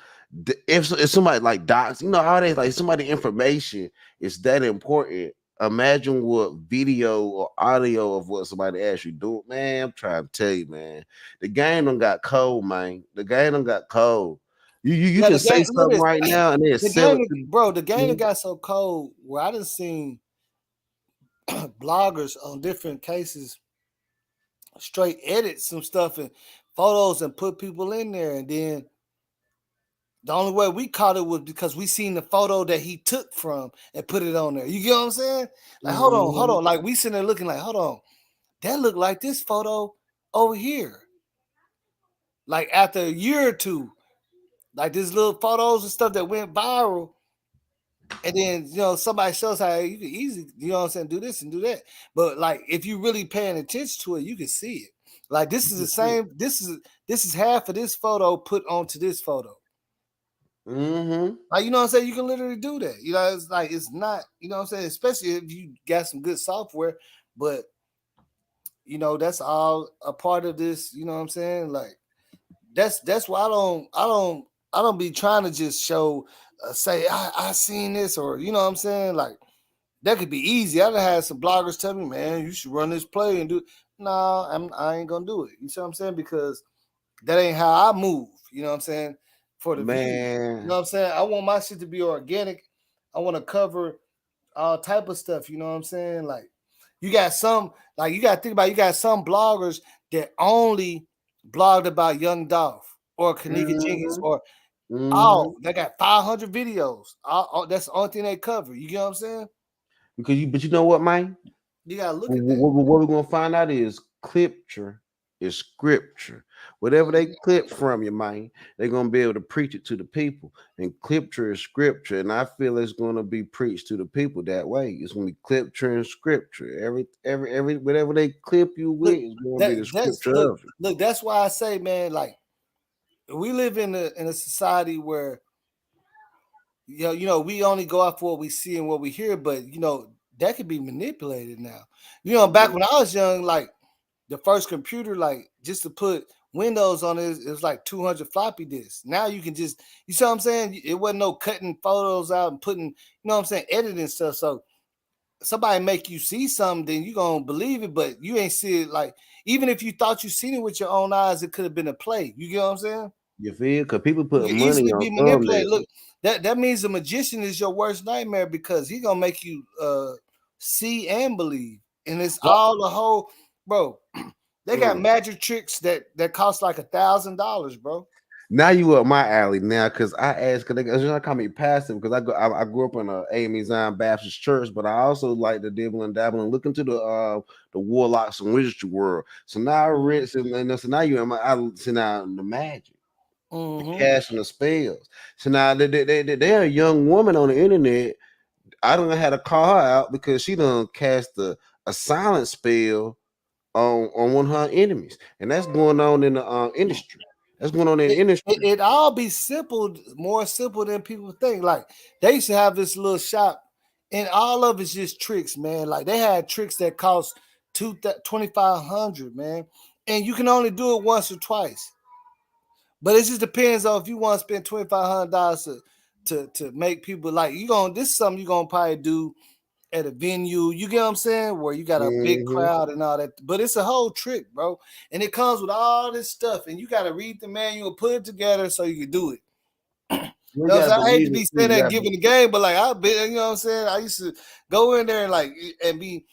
if somebody like docs, you know, all that, like somebody information is that important. Imagine what video or audio of what somebody actually do. Man, I'm trying to tell you, man. The game done got cold, man. The game done got cold. You Yeah, can the say game. Look something at right this. now and then The sell it. game, bro. The game Mhm. got so cold where I done seen bloggers on different cases straight edit some stuff and photos and put people in there, and then the only way we caught it was because we seen the photo that he took from and put it on there. You get what I'm saying? Like, hold Mhm. on. Like we sitting there looking like, hold on, that looked like this photo over here. Like after a year or two, like these little photos and stuff that went viral. And then somebody shows how you can easily, you know what I'm saying, do this and do that. But like if you really paying attention to it, you can see it. Like this is the same. This is half of this photo put onto this photo. Mm-hmm. Like you know what I'm saying, you can literally do that. You know, it's like it's not. You know what I'm saying, especially if you got some good software. But that's all a part of this. You know what I'm saying, like that's why I don't be trying to just show say I seen this, or you know what I'm saying, like that could be easy. I done had some bloggers tell me, man, you should run this play and do. No, I ain't gonna do it. You see what I'm saying? Because that ain't how I move. You know what I'm saying? For the views. You know Man. what I'm saying? I want my shit to be organic. I want to cover all type of stuff. You know what I'm saying? Like you got some, like you got to think about. You got some bloggers that only blogged about Young Dolph or Kanika Jenkins or they got 500 videos. That's the only thing they cover. You get what I'm saying? But you know what, man? You gotta look at that. What we're gonna find out is clipture is scripture. Whatever they clip from you, man, they're gonna be able to preach it to the people. And clipture is scripture, and I feel it's gonna be preached to the people that way. It's gonna be clipture and scripture. Every whatever they clip you with is gonna be the scripture of it. Look. That's why I say, man, like we live in a society where we only go out for what we see and what we hear, but that could be manipulated now. Back when I was young, like the first computer, like just to put Windows on it was like 200 floppy disks. Now you can just, you see what I'm saying? It wasn't no cutting photos out and putting, what I'm saying, editing stuff. So somebody make you see something, then you gonna believe it, but you ain't see it. Like even if you thought you seen it with your own eyes, it could have been a play. You get what I'm saying? You feel? Because people You put can money easily on be manipulated. thumbnails. Look, that means the magician is your worst nightmare because he gonna make you see and believe, and it's all the whole, bro. They got magic tricks that cost like $1,000, bro. Now you up my alley now, because I asked, because they call me passive, because I grew up in a AME Zion Baptist church, but I also like to dibble and dabble and look into the warlocks and wizardry world. So now I read, so now you am I see now the magic, the casting of spells. So now they're a young woman on the internet. I don't know how to call her out because she done cast a silent spell on one of her enemies, and that's going on in the industry. That's going on in the industry. It all be simple, more simple than people think. Like they used to have this little shop, and all of it's just tricks, man. Like they had tricks that cost $2,500, man, and you can only do it once or twice. But it just depends on if you want to spend $2,500 to make people like you. This is something you gonna probably do at a venue, you get what I'm saying, where you got a big crowd and all that. But it's a whole trick, bro. And it comes with all this stuff, and you got to read the manual, put it together so you can do it. You know what I'm saying? I hate to be saying that giving the game, but like I've been, you know what I'm saying? I used to go in there and like and be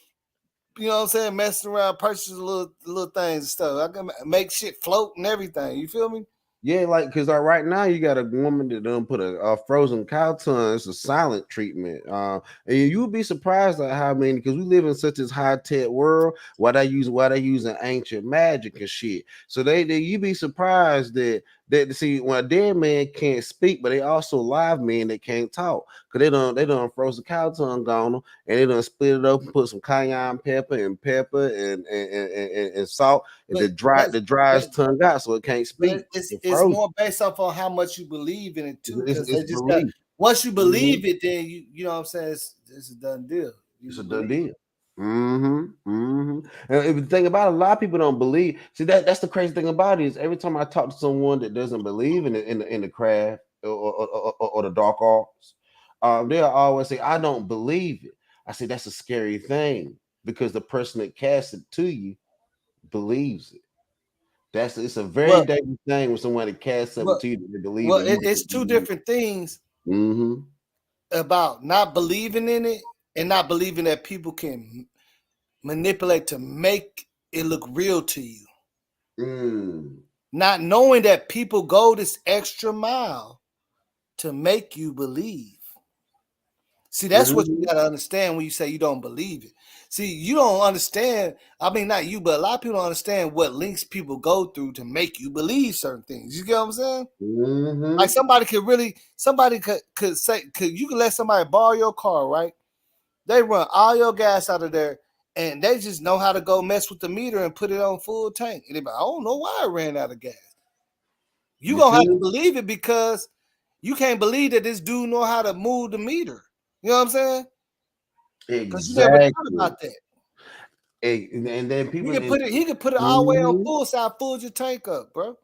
you know what I'm saying, messing around, purchasing little things and stuff. I can make shit float and everything. You feel me? Yeah, like because right now you got a woman that done put a frozen cow tongue. It's a silent treatment, and you'll be surprised at how many. Because we live in such a high tech world, why they using ancient magic and shit. So you be surprised that see when a dead man can't speak, but they also live men that can't talk because they done froze the cow tongue on them and they done split it open, put some cayenne pepper and salt, and the dries tongue out so it can't speak. It's more based off on how much you believe in it too, because they just got, belief. once you believe it, then you know what I'm saying, it's a done deal. It's a done deal. And the thing about it, a lot of people don't believe. See, that's the crazy thing about it is every time I talk to someone that doesn't believe in the craft or the dark arts, they'll always say, "I don't believe it." I say that's a scary thing because the person that casts it to you believes it. It's a very dangerous thing when someone casts something to you that they believe. Well, it's two different things about not believing in it and not believing that people can manipulate to make it look real to you. Not knowing that people go this extra mile to make you believe. See, that's what you got to understand when you say you don't believe it. See, you don't understand. I mean, not you, but a lot of people don't understand what links people go through to make you believe certain things. You get what I'm saying? Like somebody could say, you can let somebody borrow your car, right? They run all your gas out of there, and they just know how to go mess with the meter and put it on full tank. And they be like, I don't know why I ran out of gas. You gonna have to believe it because you can't believe that this dude know how to move the meter. You know what I'm saying? Because you never thought about that. And then people he could put it all the way on full side, full your tank up, bro.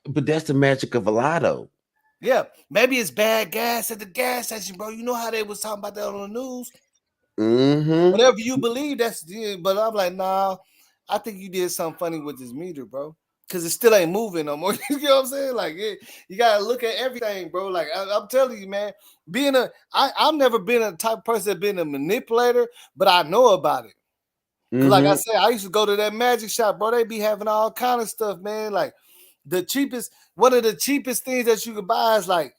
But that's the magic of alot. Yeah, maybe it's bad gas at the gas station, bro. You know how they was talking about that on the news. Whatever you believe, that's it. But I'm like, nah, I think you did something funny with this meter, bro. Because it still ain't moving no more. You know what I'm saying? Like, you gotta look at everything, bro. Like, I'm telling you, man, I've never been a type of person that been a manipulator, but I know about it. Like I said, I used to go to that magic shop, bro. They be having all kind of stuff, man. Like one of the cheapest things that you could buy is like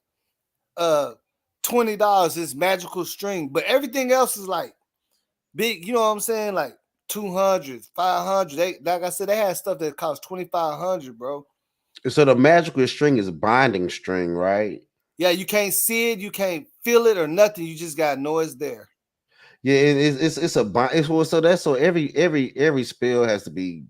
$20 is magical string, but everything else is like big, you know what I'm saying? Like 200, 500. Like I said, they had stuff that cost 2,500, bro. So the magical string is a binding string, right? Yeah, you can't see it, you can't feel it or nothing. You just gotta know it's there. Yeah, it's a bind. So every spell has to be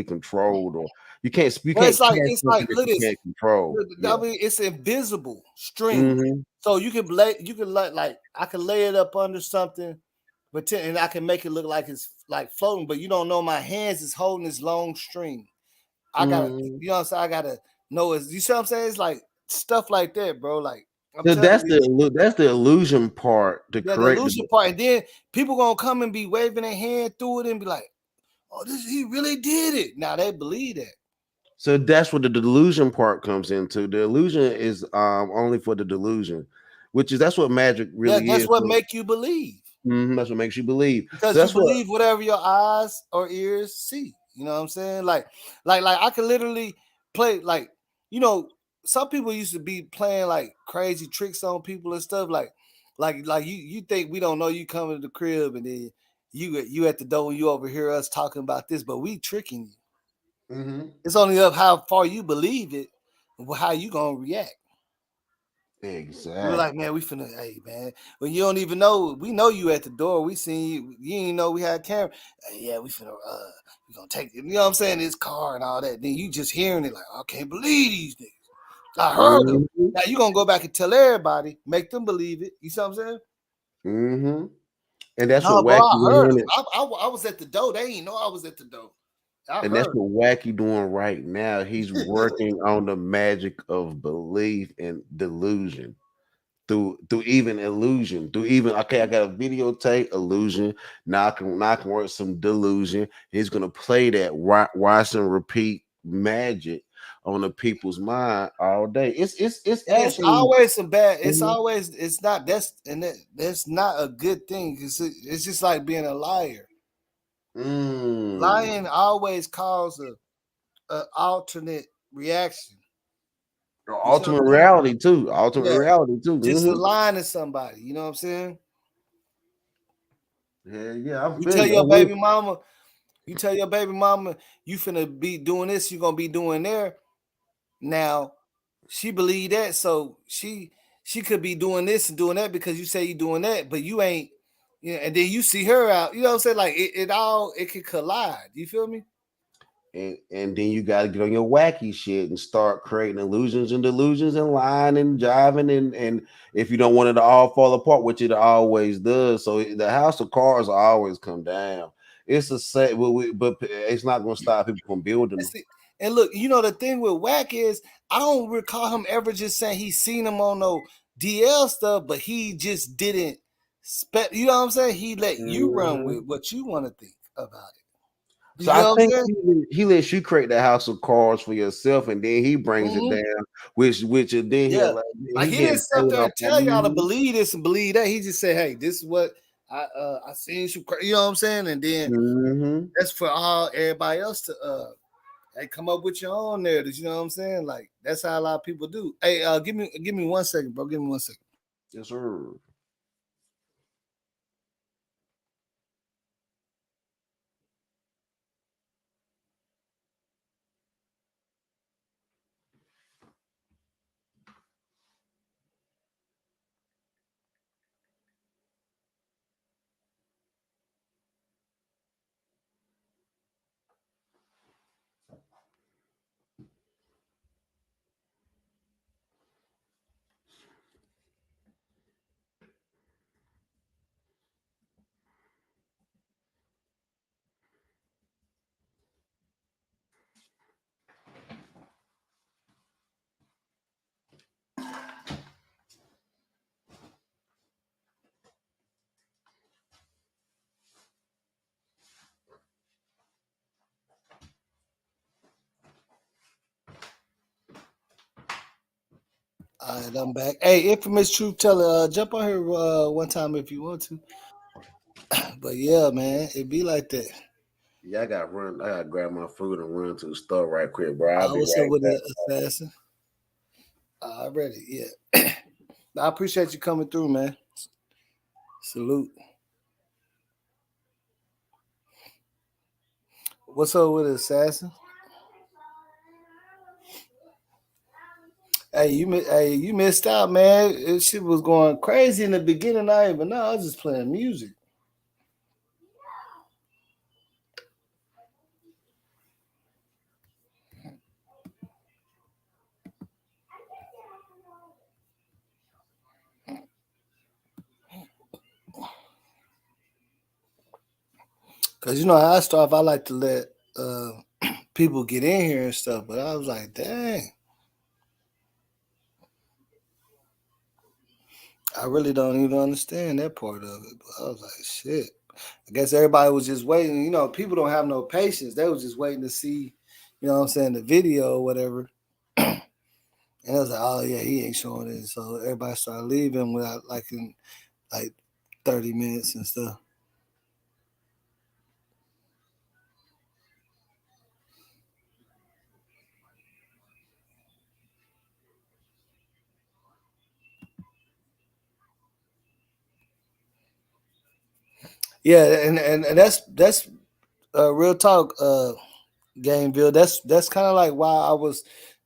controlled, or you can't it's like look, you can't control. I mean, it's invisible string. So you can like I can lay it up under something, and I can make it look like it's like floating, but you don't know my hands is holding this long string. I gotta, you know what I'm saying? I gotta know it. You see what I'm saying? It's like stuff like that, bro. Like that's the illusion part. The illusion part, and then people gonna come and be waving their hand through it and be like, "Oh, he really did it." Now they believe that. So that's what the delusion part comes into. The illusion is only for the delusion, that's what magic really is. That's what make you believe. That's what makes you believe. Because you believe whatever your eyes or ears see. You know what I'm saying? Like I could literally play, like, you know, some people used to be playing like crazy tricks on people and stuff. Like you think we don't know you coming to the crib and then you at the door and you overhear us talking about this, but we tricking you. It's only up how far you believe it and how you gonna react. Exactly. We're like, man, we finna, hey, man, when you don't even know, we know you at the door. We seen you. You didn't know we had a camera. Yeah, we finna, we gonna take it. You know what I'm saying? This car and all that. Then you just hearing it like, I can't believe these niggas. I heard them. Now you gonna go back and tell everybody, make them believe it. You see what I'm saying? And that's what Wacky. I heard them. I was at the door. They didn't know I was at the door. And that's what Wacky doing right now. He's working on the magic of belief and delusion through even illusion. Okay, I got a videotape illusion. Now I can work some delusion. He's gonna play that watch and repeat magic on the people's mind all day. It's It's actually always some bad. It's Mhm. always it's not that's not a good thing. It's just like being a liar. Lying always causes a alternate reaction. You see what ultimate I'm saying? reality too. Ultimate Yeah, reality too. just Mhm. lying to somebody. You know what I'm saying? Yeah, I You feel tell you. your I'm with baby mama, you tell your baby mama, you finna be doing this, you gonna be doing there. Now, she believe that, so she could be doing this and doing that because you say you doing that, but you ain't. You know, and then you see her out. You know what I'm saying? Like it could collide. You feel me? and then you got to get on your wacky shit and start creating illusions and delusions and lying and jiving and if you don't want it to all fall apart, which it always does. So the house of cards always come down. It's a set, but it's not going to stop people from building them. And look, you know the thing with Wack is I don't recall him ever just saying he seen him on no DL stuff, but he just didn't. You know what I'm saying? He let you run with what you want to think about it. So You I know what I'm think saying? he lets you create the house of cards for yourself, and then he brings it down, which then Yeah, he'll like he he didn't getting sit up paid there off and tell y'all to on. believe this and believe that. He just said, "Hey, this is what I seen you." You know what I'm saying? And then that's for all everybody else to hey, come up with your own narratives. You know what I'm saying? Like that's how a lot of people do. Hey, give me 1 second, bro. Give me 1 second. Yes, sir. All right, I'm back. Hey, infamous truth teller, jump on here one time if you want to. But yeah, man, it be like that. Yeah, I got to run. I got to grab my food and run to the store right quick, bro. I'll be What's up right with back. the assassin? Already, yeah. I appreciate you coming through, man. Salute. What's up with the assassin? Hey, you missed out, man. Shit was going crazy in the beginning. I even know. I was just playing music. Cause you know how I start off, I like to let people get in here and stuff, but I was like, dang, I really don't even understand that part of it. But I was like, shit. I guess everybody was just waiting. You know, people don't have no patience. They was just waiting to see, you know what I'm saying, the video or whatever. And I was like, oh yeah, he ain't showing it. So everybody started leaving without in 30 minutes and stuff. Yeah, and that's real talk, Gameville. That's kind of like why I was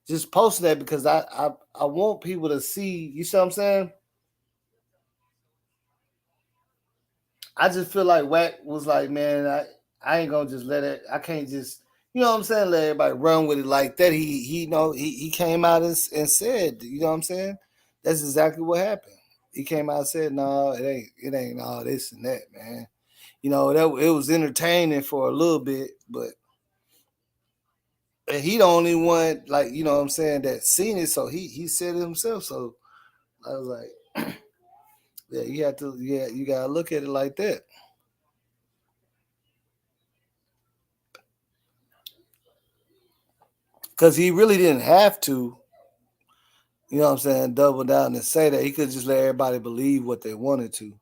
just posting that because I want people to see. You see what I'm saying? I just feel like Wack was like, man, I ain't gonna just let it. I can't just, you know what I'm saying, let everybody run with it like that. He came out and said, you know what I'm saying? That's exactly what happened. He came out and said, no, it ain't all this and that, man. You know, that it was entertaining for a little bit, but and he the only one, like, you know what I'm saying, that seen it, so he said it himself. So I was like, yeah, you gotta look at it like that. because he really didn't have to. You know what I'm saying? Double down and say that. He could just let everybody believe what they wanted to.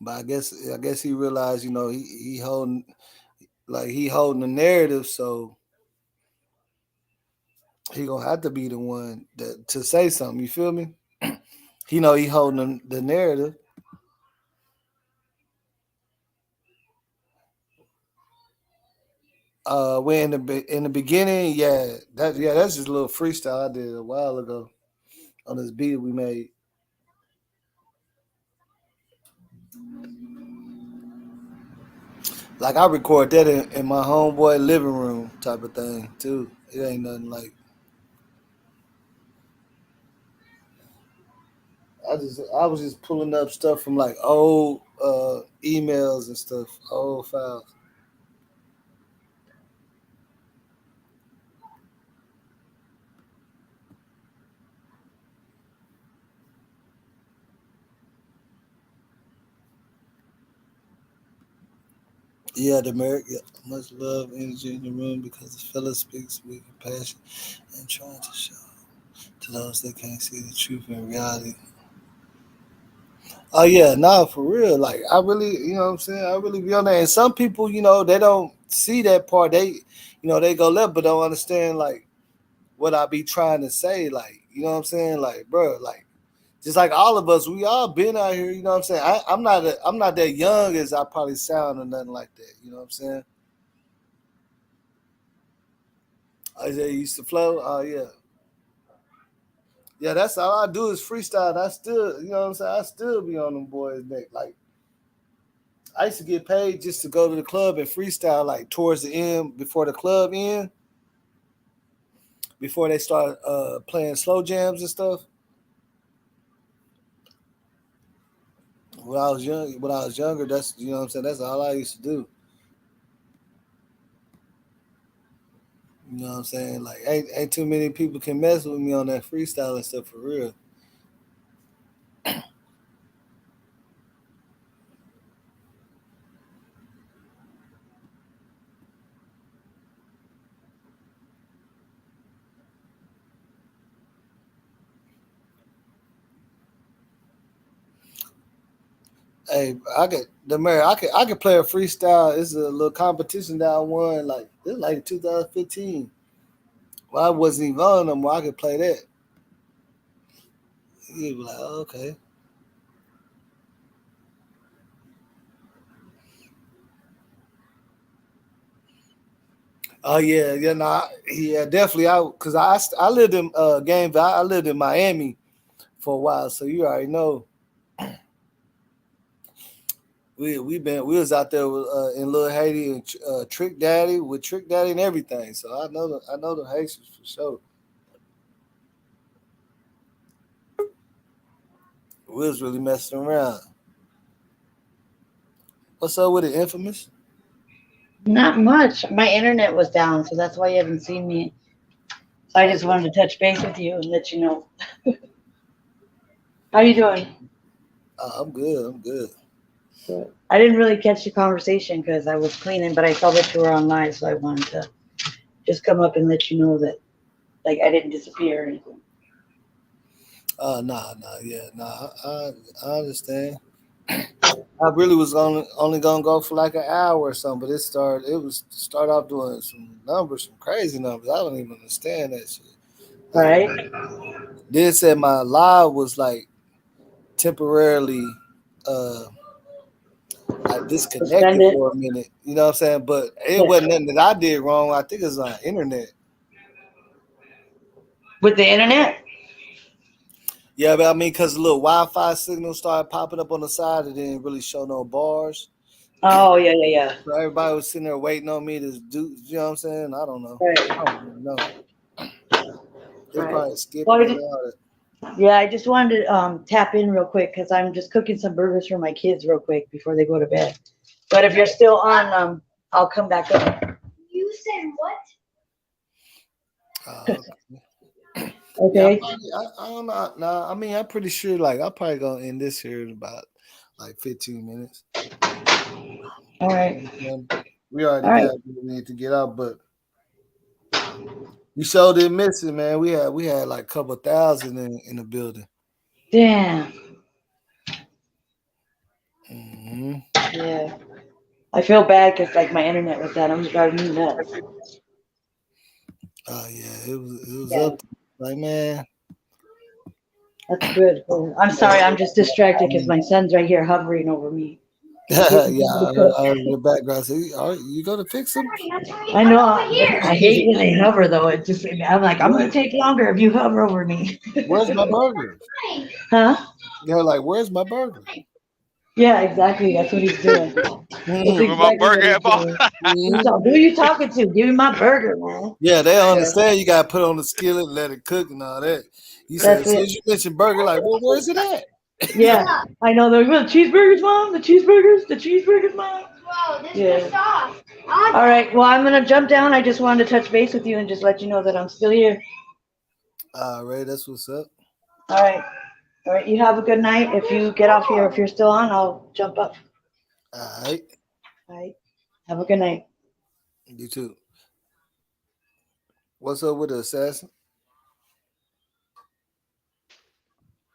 But I guess he realized, he holding the narrative, so he gonna have to be the one to say something. You feel me? He holding the narrative. When in the beginning, that's just a little freestyle I did a while ago on this beat we made. Like I record that in my homeboy living room type of thing too. It ain't nothing like. I was just pulling up stuff from like old emails and stuff, old files. Yeah, the Merrick. Yeah. Much love, energy in the room because the fella speaks with compassion and trying to show to those that can't see the truth and reality. Oh yeah, nah, for real. Like I really, you know what I'm saying? I really be on that. And some people, they don't see that part. They go left but don't understand like what I be trying to say. Like, you know what I'm saying? Like, bro, like just like all of us, we all been out here, you know what I'm saying? I'm not that young as I probably sound or nothing like that. You know what I'm saying? Isaiah used to flow. Oh yeah. Yeah, that's all I do is freestyle. I still, you know what I'm saying? I still be on them boys' neck. Like I used to get paid just to go to the club and freestyle like towards the end before the club end, before they start playing slow jams and stuff. When I was younger, that's you know what I'm saying. That's all I used to do. You know what I'm saying? Like ain't too many people can mess with me on that freestyle and stuff for real. Hey, I could play a freestyle. It's a little competition that I won. Like this, like 2015. Well, I wasn't even on them. I could play that. You'd be like, oh, okay. Oh yeah, nah, yeah, definitely. Cause I lived in Gameville. I lived in Miami for a while, so you already know. We was out there with, in Little Haiti and Trick Daddy with Trick Daddy and everything. So I know the Haitians for sure. We was really messing around. What's up with it, Infamous? Not much. My internet was down, so that's why you haven't seen me. So I just wanted to touch base with you and let you know. How you doing? I'm good. I'm good. Good. I didn't really catch the conversation because I was cleaning, but I saw that you were online, so I wanted to just come up and let you know that, like, I didn't disappear or anything. I understand. I really was only gonna go for like an hour or something, but start off doing some numbers, some crazy numbers. I don't even understand that shit. Right. Then it said my live was like temporarily I disconnected Suspended. for a minute. You know what I'm saying? But it wasn't nothing that I did wrong. I think it's on internet. With the internet? Yeah, but I mean, because the little Wi-Fi signal started popping up on the side, it didn't really show no bars. Oh, yeah. So everybody was sitting there waiting on me to do, you know what I'm saying? I don't know. Right. I don't even know. It's Right. probably skipping Well, and all that. yeah, I just wanted to tap in real quick because I'm just cooking some burgers for my kids real quick before they go to bed. But if you're still on, I'll come back up. You said what? Okay. Yeah, I don't know. Nah, I mean, I'm pretty sure. Like, I'm probably gonna end this here in about like 15 minutes. All right. We already All right. got what we need to get out, but you sure didn't miss it, man. We had like a couple thousand in the building. Damn. Mm-hmm. Yeah. I feel bad because like my internet was down. I'm driving me nuts. Oh yeah, it was Yeah. up there. Like, man. That's good. I'm sorry, I'm just distracted because my son's right here hovering over me. Yeah, I heard in the background. So you gonna fix them? I know. I hate when they hover though. It just I'm like, I'm gonna take longer if you hover over me. Where's my burger? Huh? They're like, where's my burger? Yeah, exactly. That's what he's doing. That's Where my exactly burger what at, boss? he's doing. Who are you talking to? Give me my burger, man. Yeah, they don't understand. You gotta put on the skillet, let it cook, and all that. You said, That's as soon it. as you mentioned burger, like, well, where's it at? Yeah, I know. They're the cheeseburgers, mom. The cheeseburgers, mom. Yeah. All right. Well, I'm gonna jump down. I just wanted to touch base with you and just let you know that I'm still here. All right, that's what's up. All right. All right. You have a good night. If you get off here, if you're still on, I'll jump up. All right. All right. Have a good night. You too. What's up with the assassin?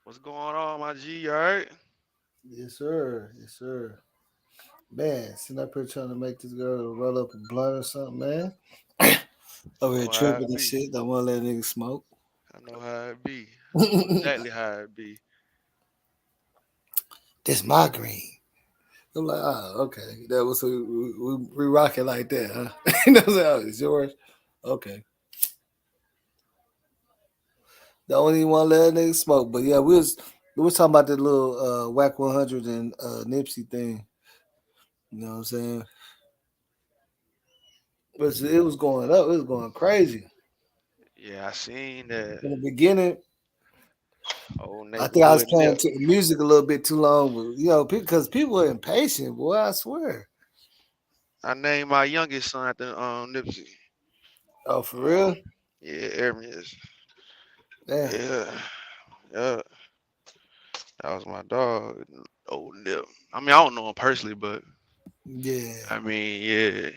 What's going on, my G? You all right? Yes, sir. Yes, sir. Man, sitting up here trying to make this girl roll up a blunt or something, man. Over here tripping and shit. Don't want to let niggas smoke. I know how it be. I know exactly how it be. This my green. I'm like, oh, okay. That was we rock it like that, huh? You know what I'm saying? Oh, it's yours? Okay. Don't even want to let niggas smoke. But yeah, we was talking about the little Wack 100 and Nipsey thing. You know what I'm saying? But it was going up. It was going crazy. Yeah, I seen that. In the beginning, Old I think I was neighborhood playing nip. the music a little bit too long. But, you know, because people are impatient, boy, I swear. I named my youngest son after Nipsey. Oh, for real? Yeah, Hermes. Damn. Yeah. Yeah. That was my dog, old Nip. I mean, I don't know him personally, but yeah. I mean, yeah.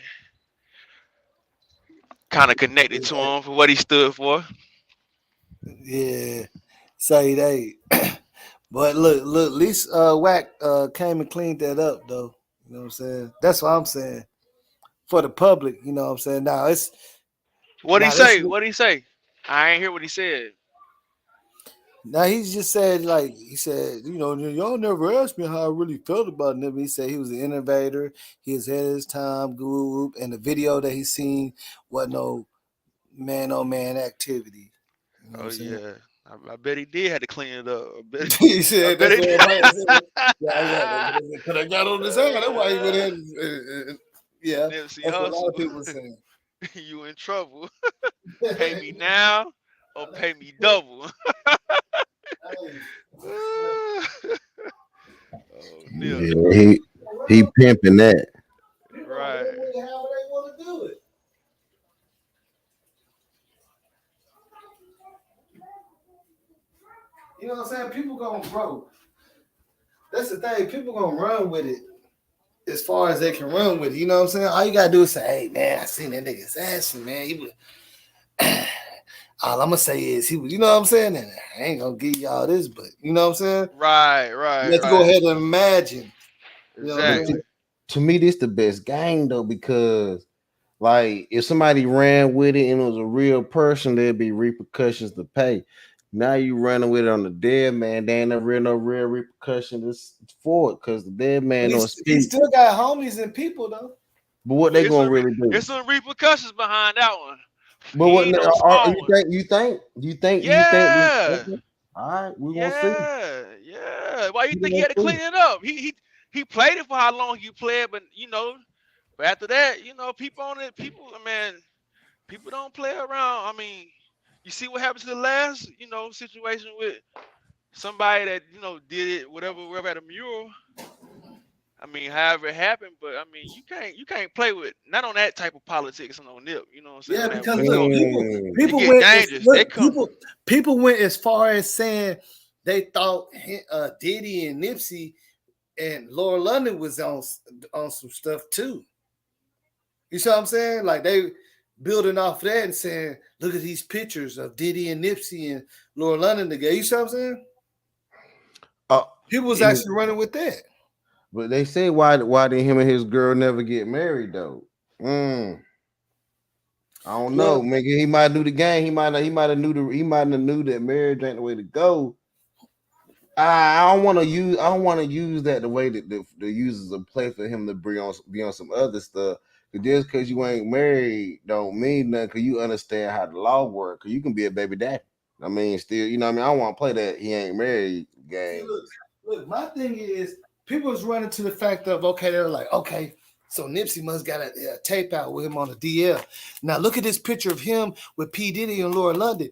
Kind of connected to him for what he stood for. Yeah. Say they. But look, at least Wack came and cleaned that up though. You know what I'm saying? That's what I'm saying. For the public, you know what I'm saying? Now it's What'd he say? What'd he say? I ain't hear what he said. Now he just said, like, he said, you know, y'all never asked me how I really felt about him. He said he was an innovator, he was ahead of his time, and the video that he seen wasn't no man-on-man activity. You know Oh yeah. I bet he did have to clean it up. I bet he said that's what everybody said. Yeah, could have got on his head. That's why he went ahead. Yeah, Nipsey that's what a lot hustle. of people saying. You in trouble. Pay me now or pay me double. Oh, yeah, he pimping that. Right. How they want to do it. You know what I'm saying? People gonna grow. That's the thing. People gonna run with it as far as they can run with it. You know what I'm saying? All you gotta do is say, "Hey man, I seen that nigga's ass, man. He was." All I'm gonna say is he was. You know what I'm saying? And I ain't gonna give y'all this, but you know what I'm saying? Right. You have to go ahead and imagine. You know Exactly. To me, this the best game though, because like if somebody ran with it and it was a real person, there'd be repercussions to pay. Now you running with it on the dead man, there ain't no real repercussions for it because the dead man don't speak. He still got homies and people though. But what they gonna really do? There's some repercussions behind that one. But what you think? Yeah. All right, we gonna see. Yeah. Why you think he had to clean it up? He played it for how long you played, but you know, but after that, you know, people on it, people don't play around. I mean, you see what happened to the last, you know, situation with somebody that, you know, did it, whatever at a mural. I mean, however it happened, but I mean, you can't play with not on that type of politics and on nip. You know what I'm saying? Yeah, because look, people get went dangerous. Look, people went as far as saying they thought Diddy and Nipsey and Laura London was on some stuff too. You see what I'm saying? Like they building off that and saying, look at these pictures of Diddy and Nipsey and Laura London together. You see what I'm saying? People was actually running with that. But they say why did him and his girl never get married though? I don't know. Maybe he might do the game. He might have knew that marriage ain't the way to go. I don't want to use that the way that the users will play for him to be on some other stuff. Cause just because you ain't married don't mean nothing. Cause you understand how the law works. Cause you can be a baby daddy. I mean, still, you know what I mean? I don't want to play that he ain't married game. Look, my thing is people was running to the fact of okay, they're like, okay, so Nipsey must got a tape out with him on the DL. Now look at this picture of him with P. Diddy and Laura London.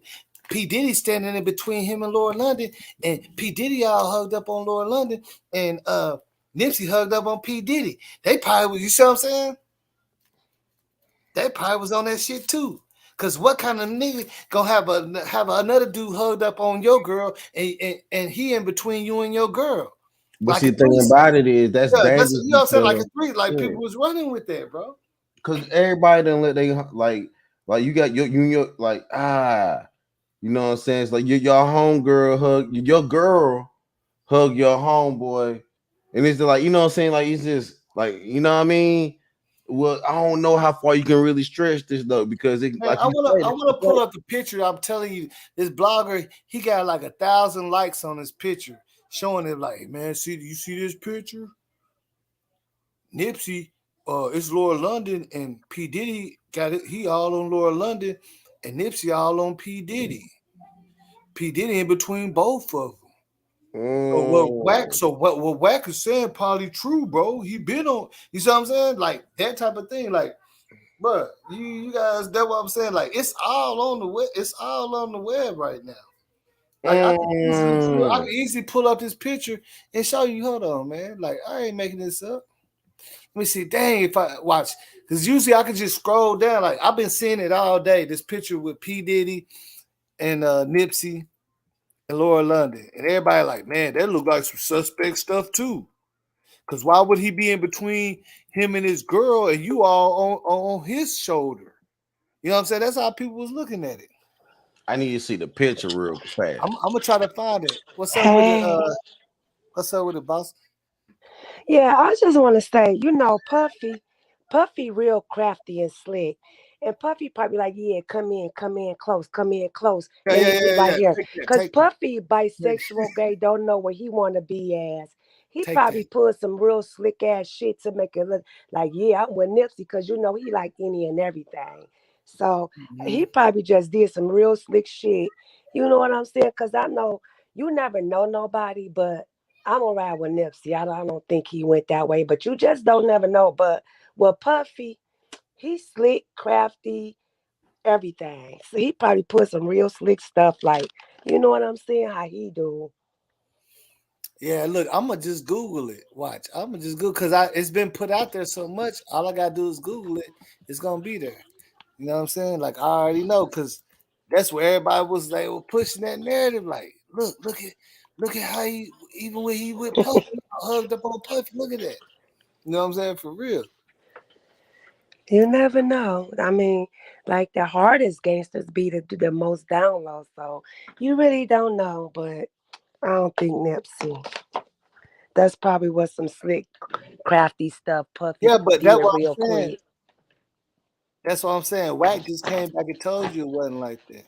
P. Diddy standing in between him and Laura London, and P. Diddy all hugged up on Laura London, and Nipsey hugged up on P. Diddy. They probably was, you see what I'm saying? They probably was on that shit too. Cause what kind of nigga gonna have another dude hugged up on your girl and he in between you and your girl? But Like see, the thing about it is that's dangerous. You know what I'm saying? Like a three, like people was running with that, bro. Cause everybody didn't let they like you got your you know what I'm saying? It's like your homegirl hug your girl hug your homeboy, and it's like you know what I'm saying? Like it's just like you know what I mean. Well, I don't know how far you can really stretch this though, because it, Man, like I wanna pull up the picture. I'm telling you, this blogger, he got like 1,000 likes on his picture, showing it like, man, you see this picture? Nipsey, it's Laura London and P. Diddy got it. He all on Laura London, and Nipsey all on P. Diddy. P. Diddy in between both of them. So what Wack is saying probably true, bro. He been on, you see what I'm saying? Like that type of thing. Like, bro, you guys, that's what I'm saying. Like, it's all on the web. It's all on the web right now. Like, I can easily pull up this picture and show you. Hold on, man. Like, I ain't making this up. Let me see. Dang, if I watch, because usually I can just scroll down. Like, I've been seeing it all day. This picture with P. Diddy and Nipsey and Laura London, and everybody like, man, that look like some suspect stuff too. Because why would he be in between him and his girl and you all on his shoulder? You know what I'm saying? That's how people was looking at it. I need to see the picture real fast. I'm gonna try to find it. What's up with it? What's up with it, boss? Yeah, I just want to say, Puffy real crafty and slick. And Puffy probably like, yeah, come in close. Let me get right here. Because Puffy, bisexual, gay, don't know where he want to be as. He probably put some real slick ass shit to make it look like, yeah, I'm with Nipsey because you know he like any and everything. So he probably just did some real slick shit. You know what I'm saying? Because I know you never know nobody, but I'm gonna ride with Nipsey. I don't think he went that way, but you just don't never know. But with Puffy, he's slick, crafty, everything. So he probably put some real slick stuff, like you know what I'm saying? How he do? Yeah, look, I'm gonna just Google it. Watch, I'm gonna just Google because it's been put out there so much. All I gotta do is Google it. It's gonna be there. You know what I'm saying? Like I already know because that's where everybody was like pushing that narrative. Like, look at how he even when he with Puffy hugged up on Puffy. Look at that. You know what I'm saying? For real. You never know. I mean, like the hardest gangsters be the most download, so you really don't know. But I don't think Nipsey. That's probably what some slick, crafty stuff Puffy But did that's what real I'm saying. quick. That's what I'm saying. Wack just came back and told you it wasn't like that.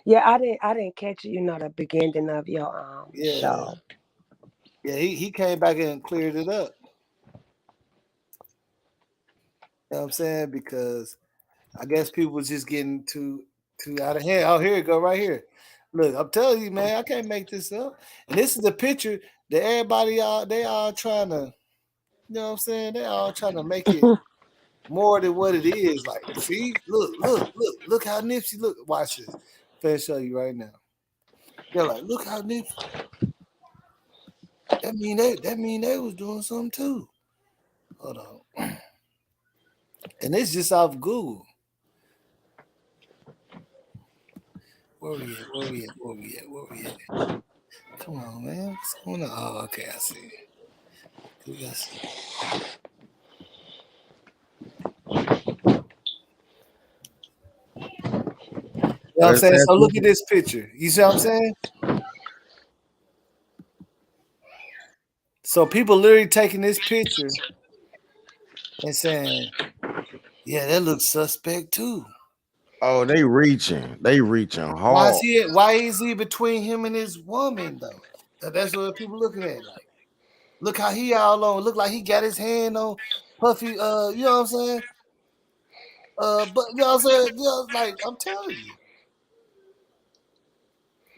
Yeah, I didn't catch you know the beginning of your show. Yeah, he came back and cleared it up. You know what I'm saying? Because I guess people was just getting too out of hand. Oh, here you go, right here. Look, I'm telling you, man, I can't make this up. And this is the picture that everybody they all trying to, you know what I'm saying? They all trying to make it more than what it is. Like, see, look how Nipsey look. Watch this. I'll show you right now. They're like, look how Nipsey. That mean they was doing something too. Hold on. And it's just off Google. Where we at? Come on, man. What's going on? Oh, okay, I see. Yes. You know what I'm saying? So look at this picture. You see what I'm saying? So people literally taking this picture and saying, "Yeah, that looks suspect too." Oh, they reaching hard. Why is he between him and his woman though? That's what people looking at. Like, look how he all on. Look like he got his hand on Puffy. You know what I'm saying? But you know what I'm saying? You know, like I'm telling you,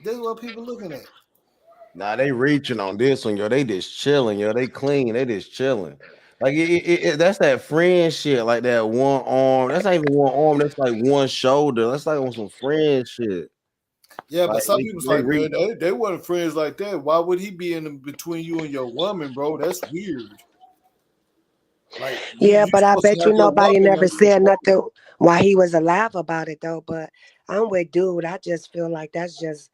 this is what people looking at. Nah, they reaching on this one, yo. They just chilling, yo. They clean. They just chilling. Like that's that friend shit. Like that one arm. That's not even one arm. That's like one shoulder. That's like on some friend shit. Yeah, but Like some people's they like, reach. man, they weren't friends like that. Why would he be in between you and your woman, bro? That's weird. Like Yeah, you but I supposed to bet have you your nobody woman never under said control. nothing while he was alive about it though. But I'm with dude. I just feel like that's just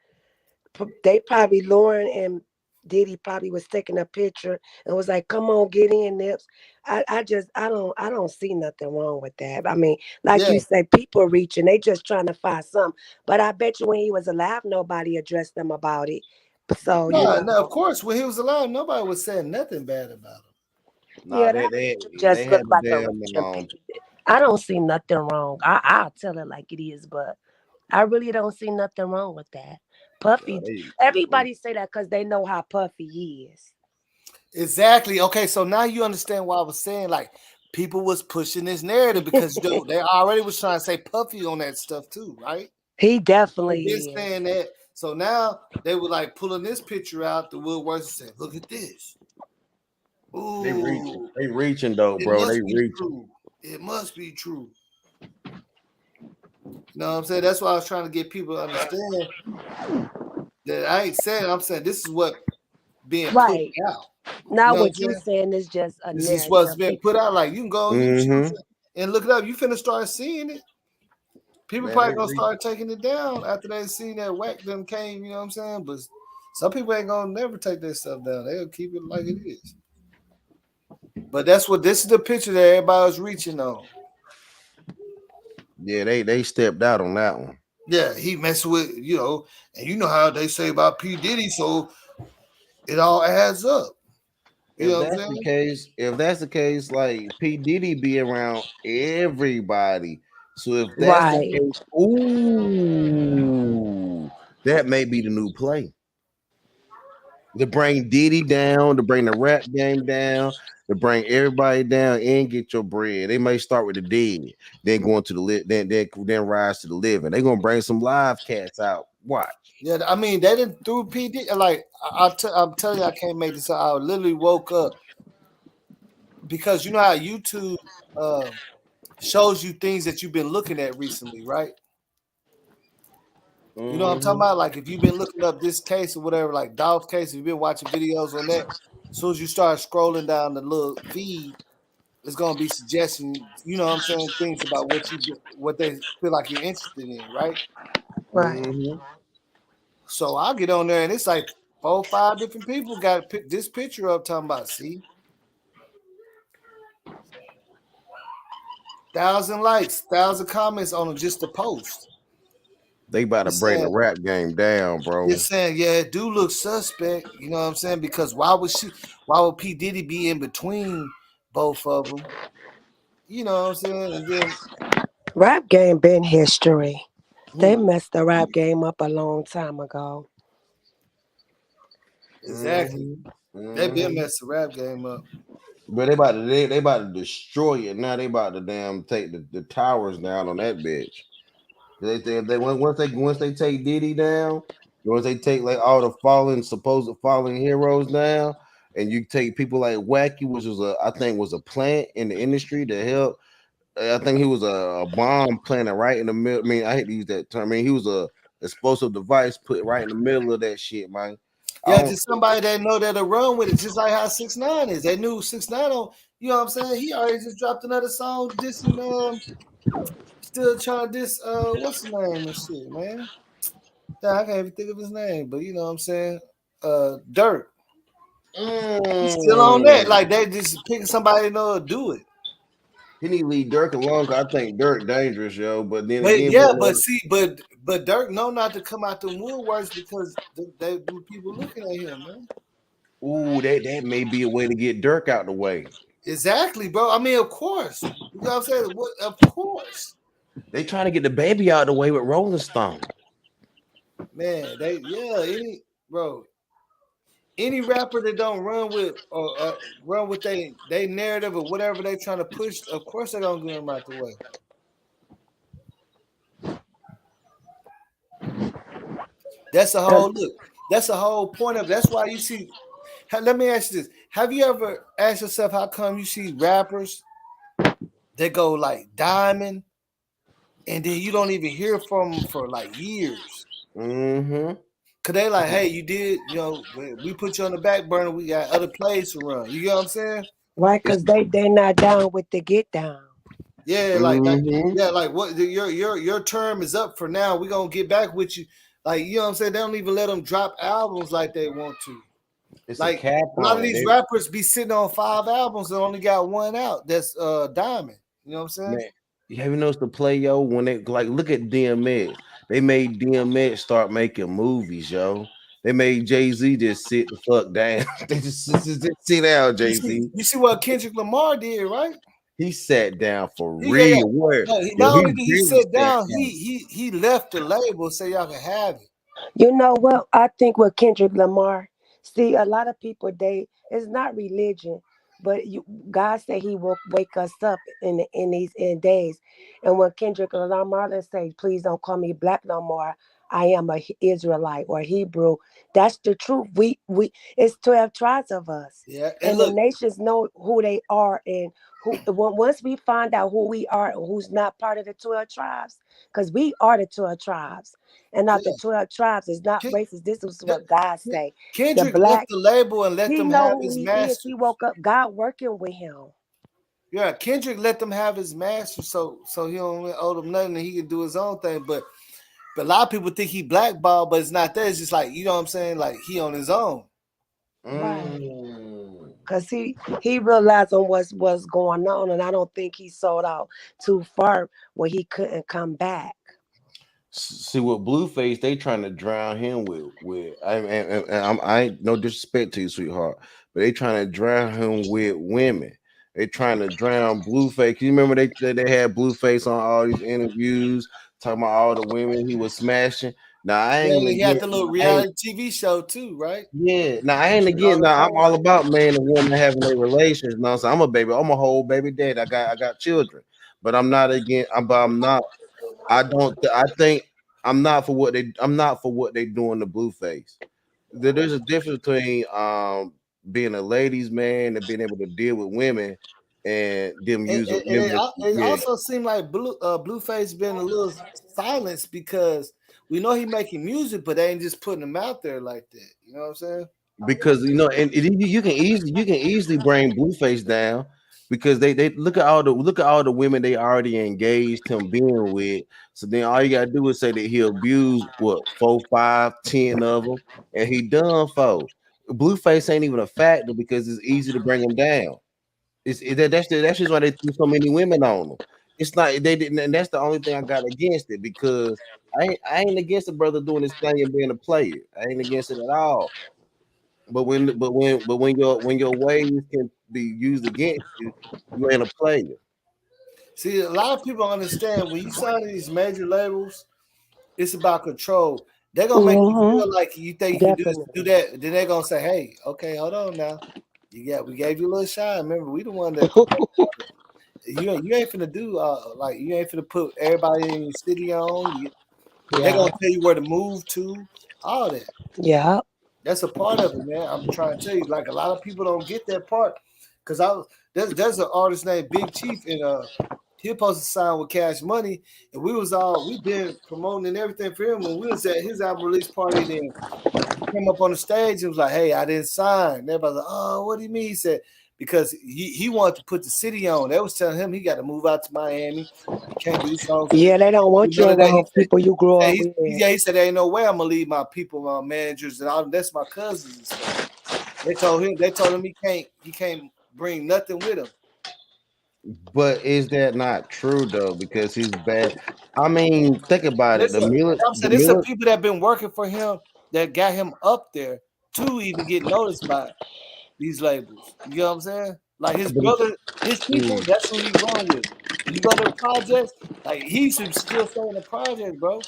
they probably Lauren and Diddy probably was taking a picture and was like, "Come on, get in, Nips." I don't see nothing wrong with that. I mean, like Yeah. you say, people reaching, they just trying to find something. But I bet you when he was alive, nobody addressed them about it. So you No, know, no, of course, when he was alive, nobody was saying nothing bad about him. Nah, yeah, they that they picture they just had looked the like a damn reaching picture. I don't see nothing wrong. I'll tell it like it is, but I really don't see nothing wrong with that. Puffy, they everybody say that because they know how Puffy is. Exactly. Okay, so now you understand why I was saying like people was pushing this narrative because they already was trying to say Puffy on that stuff too, right? He They've been definitely is. saying that. So now they were like pulling this picture out the woodworks and saying, "Look at this. they reaching. Ooh, They reaching though, it bro. They must be reaching. true. It must be true." You know what I'm saying? That's why I was trying to get people to understand that I ain't saying. I'm saying this is what being put Right. out. You Not know what I'm what you saying? saying is just a This is what's narrative been put picture. out. Like you can go on YouTube and look it up. You finna start seeing it. People Man, probably they gonna reaching. start taking it down after they seen that Wack them came. You know what I'm saying? But some people ain't gonna never take their stuff down. They'll keep it like it is. But that's what this is the picture that everybody was reaching on. Yeah, they stepped out on that one. Yeah, he messing with and you know how they say about P-Diddy, so it all adds up. You If know what I'm that's the saying? case, like P. Diddy be around everybody. So if that's the Right. case, ooh, that may be the new play. To bring Diddy down, to bring the rap game down, to bring everybody down and get your bread. They may start with the dead, then go into the then rise to the living. They gonna bring some live cats out. Watch. Yeah, I mean they didn't through PD. Like I'm telling you, I can't make this up. I literally woke up because you know how YouTube shows you things that you've been looking at recently, right? You know what I'm talking Mhm. about? Like if you've been looking up this case or whatever, like Dolph's case, if you've been watching videos on that, as soon as you start scrolling down the little feed, it's gonna be suggesting, you know what I'm saying, things about what they feel like you're interested in, right? Right. Mhm. So I'll get on there and it's like 4 or 5 different people got this picture up talking about, see, 1,000 likes, 1,000 comments on just the post. They about to Just bring the saying, rap game down, bro. just saying, yeah, it do look suspect. You know what I'm saying? Because why would P Diddy be in between both of them? You know what I'm saying? And then Rap game been history. They who messed the rap game up a long time ago. exactly? Mhm. They been Mhm. messed the rap game up. But they about to destroy it. Now they about to damn take the towers down on that bitch. Once they take Diddy down, once they take like all the supposed fallen heroes down, and you take people like Wacky, which was I think was a plant in the industry to help. I think he was a bomb planter right in the middle. I mean, I hate to use that term. I mean, he was a explosive device put right in the middle of that shit, man. I Yeah, don't just somebody that know that to run with it, just like how 6ix9ine is. They knew 6ix9ine on, you know what I'm saying? He already just dropped another song dissing still trying to diss what's his name and shit, man. Damn, I can't even think of his name, but you know what I'm saying? Dirt. He's still on that. Like they just picking somebody to know do it. He need to leave Dirk alone. 'Cause I think Dirk dangerous, yo. But then But again, yeah, but see, but Dirk know not to come out the woodworks because they people looking at him, man. ooh, that may be a way to get Dirk out the way. Exactly, bro. I mean, of course. You know what I'm saying? What, of course. They trying to get the baby out the way with Rolling Stone. Man, any rapper that don't run with or run with they narrative or whatever they trying to push, of course they don't get them out the way. That's the whole look. That's the whole point of. That's why you see. Let me ask you this: have you ever asked yourself how come you see rappers that go like diamond, and then you don't even hear from them for like years? Mm-hmm. Cause they like, hey, you did, we put you on the back burner. We got other plays to run. You get what I'm saying? Right, because they're not down with the get down. Yeah, like what your term is up for now. We gonna get back with you. Like, you know what I'm saying? They don't even let them drop albums like they want to. It's like a lot of these rappers be sitting on 5 albums and only got one out. That's diamond. You know what I'm saying? Man, have you noticed the play, yo? When they like look at DMX, they made DMX start making movies, yo. They made Jay-Z just sit the fuck down. They just sit down, Jay-Z. You see what Kendrick Lamar did, right? He sat down for real. Where? Not only did he sit down, he left the label so y'all can have it. You know what? I think with Kendrick Lamar, see, a lot of people, it's not religion, but God said He will wake us up in these end days. And when Kendrick Lamar say, "Please don't call me black no more. I am a Israelite or Hebrew." That's the truth. We it's 12 tribes of us. Yeah, and the nations know who they are, and once we find out who we are and who's not part of the 12 tribes, because we are the 12 tribes, and not the 12 tribes is not racist. This is what God say. Kendrick left the label and let them have his master. He woke up, God working with him. Yeah, Kendrick let them have his master, so he don't owe them nothing, and he can do his own thing. But a lot of people think he blackballed, but it's not that. It's just like, you know what I'm saying? Like, he on his own. Right. Because he realized on what's going on, and I don't think he sold out too far where he couldn't come back. See, with Blueface, they trying to drown him with I ain't no disrespect to you, sweetheart, but they trying to drown him with women. They trying to drown Blueface. You remember they had Blueface on all these interviews talking about all the women he was smashing. Now I ain't. He had the little reality TV show too, right? Yeah. Now I ain't again. Now I'm all about man and woman having their relations. Now so I'm a whole baby dad. I got children, but I'm not again. I'm not. I think I'm not for what they doing to Blueface. There's a difference between being a ladies' man and being able to deal with women and them using women. It also seemed like Blueface been a little silenced because we know he making music, but they ain't just putting him out there like that. You know what I'm saying? Because you can easily bring Blueface down. Because they look at all the women they already engaged him being with. So then all you gotta do is say that he abused 4, 5, 10 of them, and he done for. Blueface ain't even a factor because it's easy to bring him down. That's just why they threw so many women on them. It's not they didn't, and that's the only thing I got against it because I ain't against the brother doing his thing and being a player. I ain't against it at all. But when your ways can be used against you, you ain't a player. See, a lot of people understand when you sign these major labels, it's about control. They're gonna make you feel like you think you can do this, do that. Then they're gonna say, "Hey, okay, hold on now. We gave you a little shine. Remember, we the one that you ain't finna do like you ain't finna put everybody in your city on. They're gonna tell you where to move to, all that. Yeah, that's a part of it, man. I'm trying to tell you, like a lot of people don't get that part because there's an artist named Big Chief and he was supposed to sign with Cash Money, and we've been promoting and everything for him. When we was at his album release party, then he came up on the stage and was like, "Hey, I didn't sign." And everybody was like, "Oh, what do you mean?" He said, because he wanted to put the city on. They was telling him he got to move out to Miami. He can't do songs. Yeah, they don't want you around people you grew up with. Yeah, he said, "There ain't no way I'm gonna leave my people, my managers, and all. That's my cousins and stuff." They told him he can't bring nothing with him. But is that not true though? Because he's bad. I mean, think about it. I'm saying there's some people that been working for him that got him up there to even get noticed by these labels. You know what I'm saying? Like his brother, his people, that's who he run with. When you go to the projects, like he should still stay in the project, bro.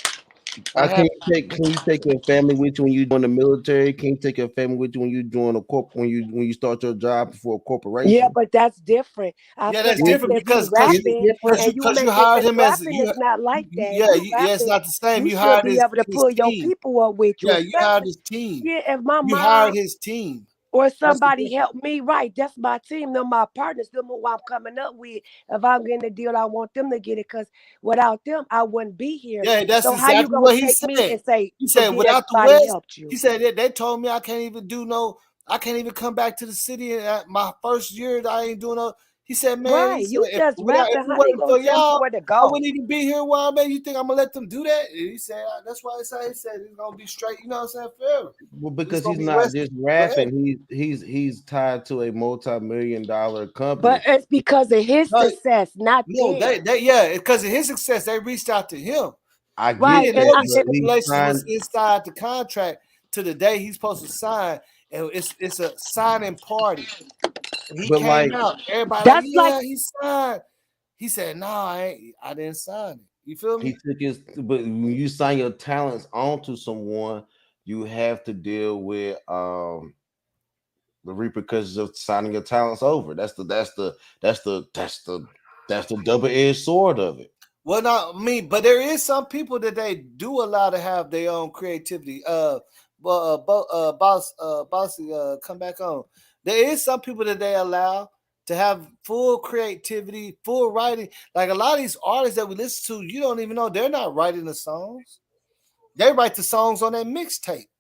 Can you take your family with you when you join the military? Can you take your family with you when you join a when you start your job for a corporation? Yeah, but that's different. That's different because you hired him as it's not like that. It's not the same. You should hired be his able to pull your team. people up with you. Yeah, you hired his team. Yeah, if my you mom hired his team. or somebody help me, right? That's my team. They're my partners. Them who I'm coming up with. If I'm getting a deal, I want them to get it because without them, I wouldn't be here. Yeah, that's so exactly how you gonna what he take said. me and say he said without the everybody West, helped you? He said that they told me I can't even come back to the city. And my first year, I ain't doing no. He said, man, right, he said, you just rapping. How they gonna tell me where to go? I wouldn't even be here where I'm at. You think I'm gonna let them do that? And he said, that's why he said it's gonna be straight. You know what I'm saying? Forever. Well, because he's not just rapping. He's tied to a multi-million-dollar company. But it's because of his success, not theirs. Because of his success, they reached out to him. I get that. that. Stipulations was inside the contract to the day he's supposed to sign, and it's a signing party. He came out. Everybody he signed. He said, "No, I didn't sign it." You feel me? But when you sign your talents onto someone, you have to deal with the repercussions of signing your talents over. That's the double-edged sword of it. Well, not me, but there is some people that they do allow to have their own creativity. Bossy, come back on. There is some people that they allow to have full creativity, full writing. Like a lot of these artists that we listen to, you don't even know they're not writing the songs. They write the songs on that mixtape.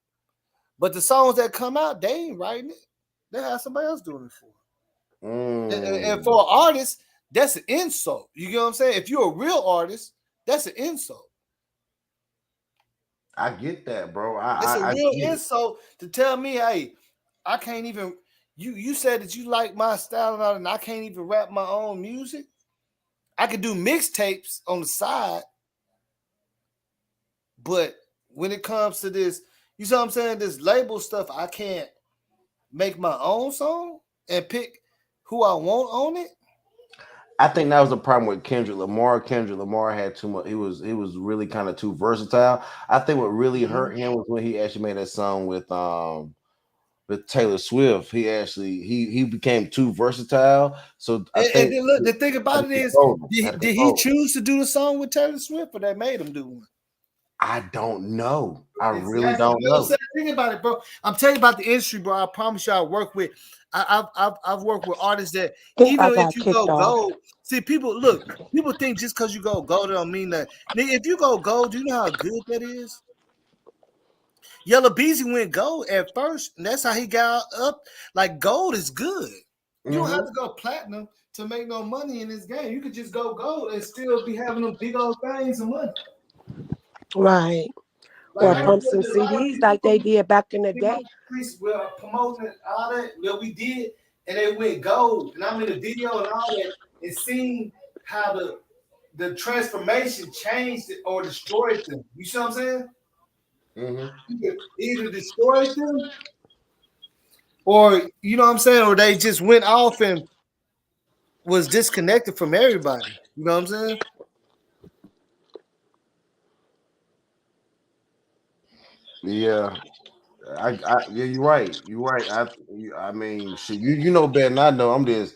But the songs that come out, they ain't writing it. They have somebody else doing it for them. And for an artist, that's an insult. You get what I'm saying? If you're a real artist, that's an insult. I get that, bro. It's a real insult to tell me, hey, I can't even. You said that you like my style and I can't even rap my own music. I could do mixtapes on the side, but when it comes to this, you see what I'm saying? This label stuff, I can't make my own song and pick who I want on it. I think that was the problem with Kendrick Lamar. Kendrick Lamar had too much. He was really kind of too versatile. I think what really hurt him was when he actually made that song with Taylor Swift. He became too versatile. So I think then look, the thing about it is, did he choose to do the song with Taylor Swift, or they made him do one? I don't know. I really don't know. Think about it, bro. I'm telling you about the industry, bro. I promise you, I work with. I've worked with artists that even if you go gold, see people think just because you go gold don't mean that. If you go gold, do you know how good that is? Yellow Beezy went gold at first, and that's how he got up. Like gold is good. You don't have to go platinum to make no money in this game. You could just go gold and still be having them big old things of money. Right. Or pump some CDs like they did back in the day. We're promoting all that we did, and they went gold. And I'm in the video and all that, and seeing how the transformation changed it or destroyed them. You see what I'm saying? Either destroyed them, or you know what I'm saying, or they just went off and was disconnected from everybody. You know what I'm saying? Yeah, yeah, you're right. You're right. I mean, shit, you know better than I know. I'm just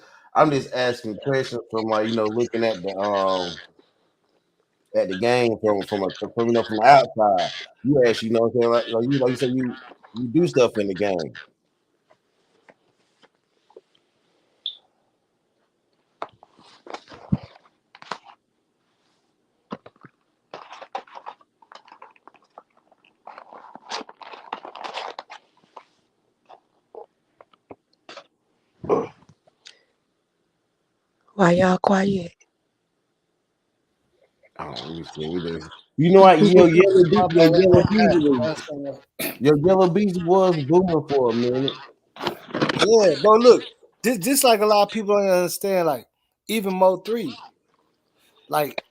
asking questions from looking at the game from the outside. You actually know what I'm saying, like you said you do stuff in the game. Why y'all quiet? Oh, let me see. You know what? Your Yellow Beezy was booming for a minute. Yeah, bro. Look, just like a lot of people don't understand. Like even Moe 3, like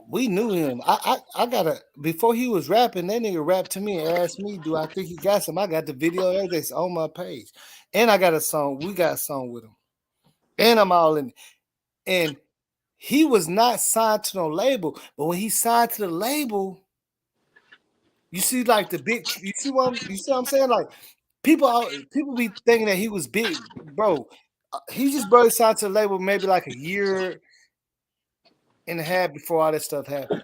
we knew him. I got a before he was rapping. That nigga rapped to me and asked me, "Do I think he got some?" I got the video. Everything's on my page, and I got a song. We got a song with him, and I'm all in. And he was not signed to no label, but when he signed to the label, you see, like the big. You see what I'm saying? Like people be thinking that he was big, bro. He just brought his signed to the label maybe like a year and a half before all that stuff happened.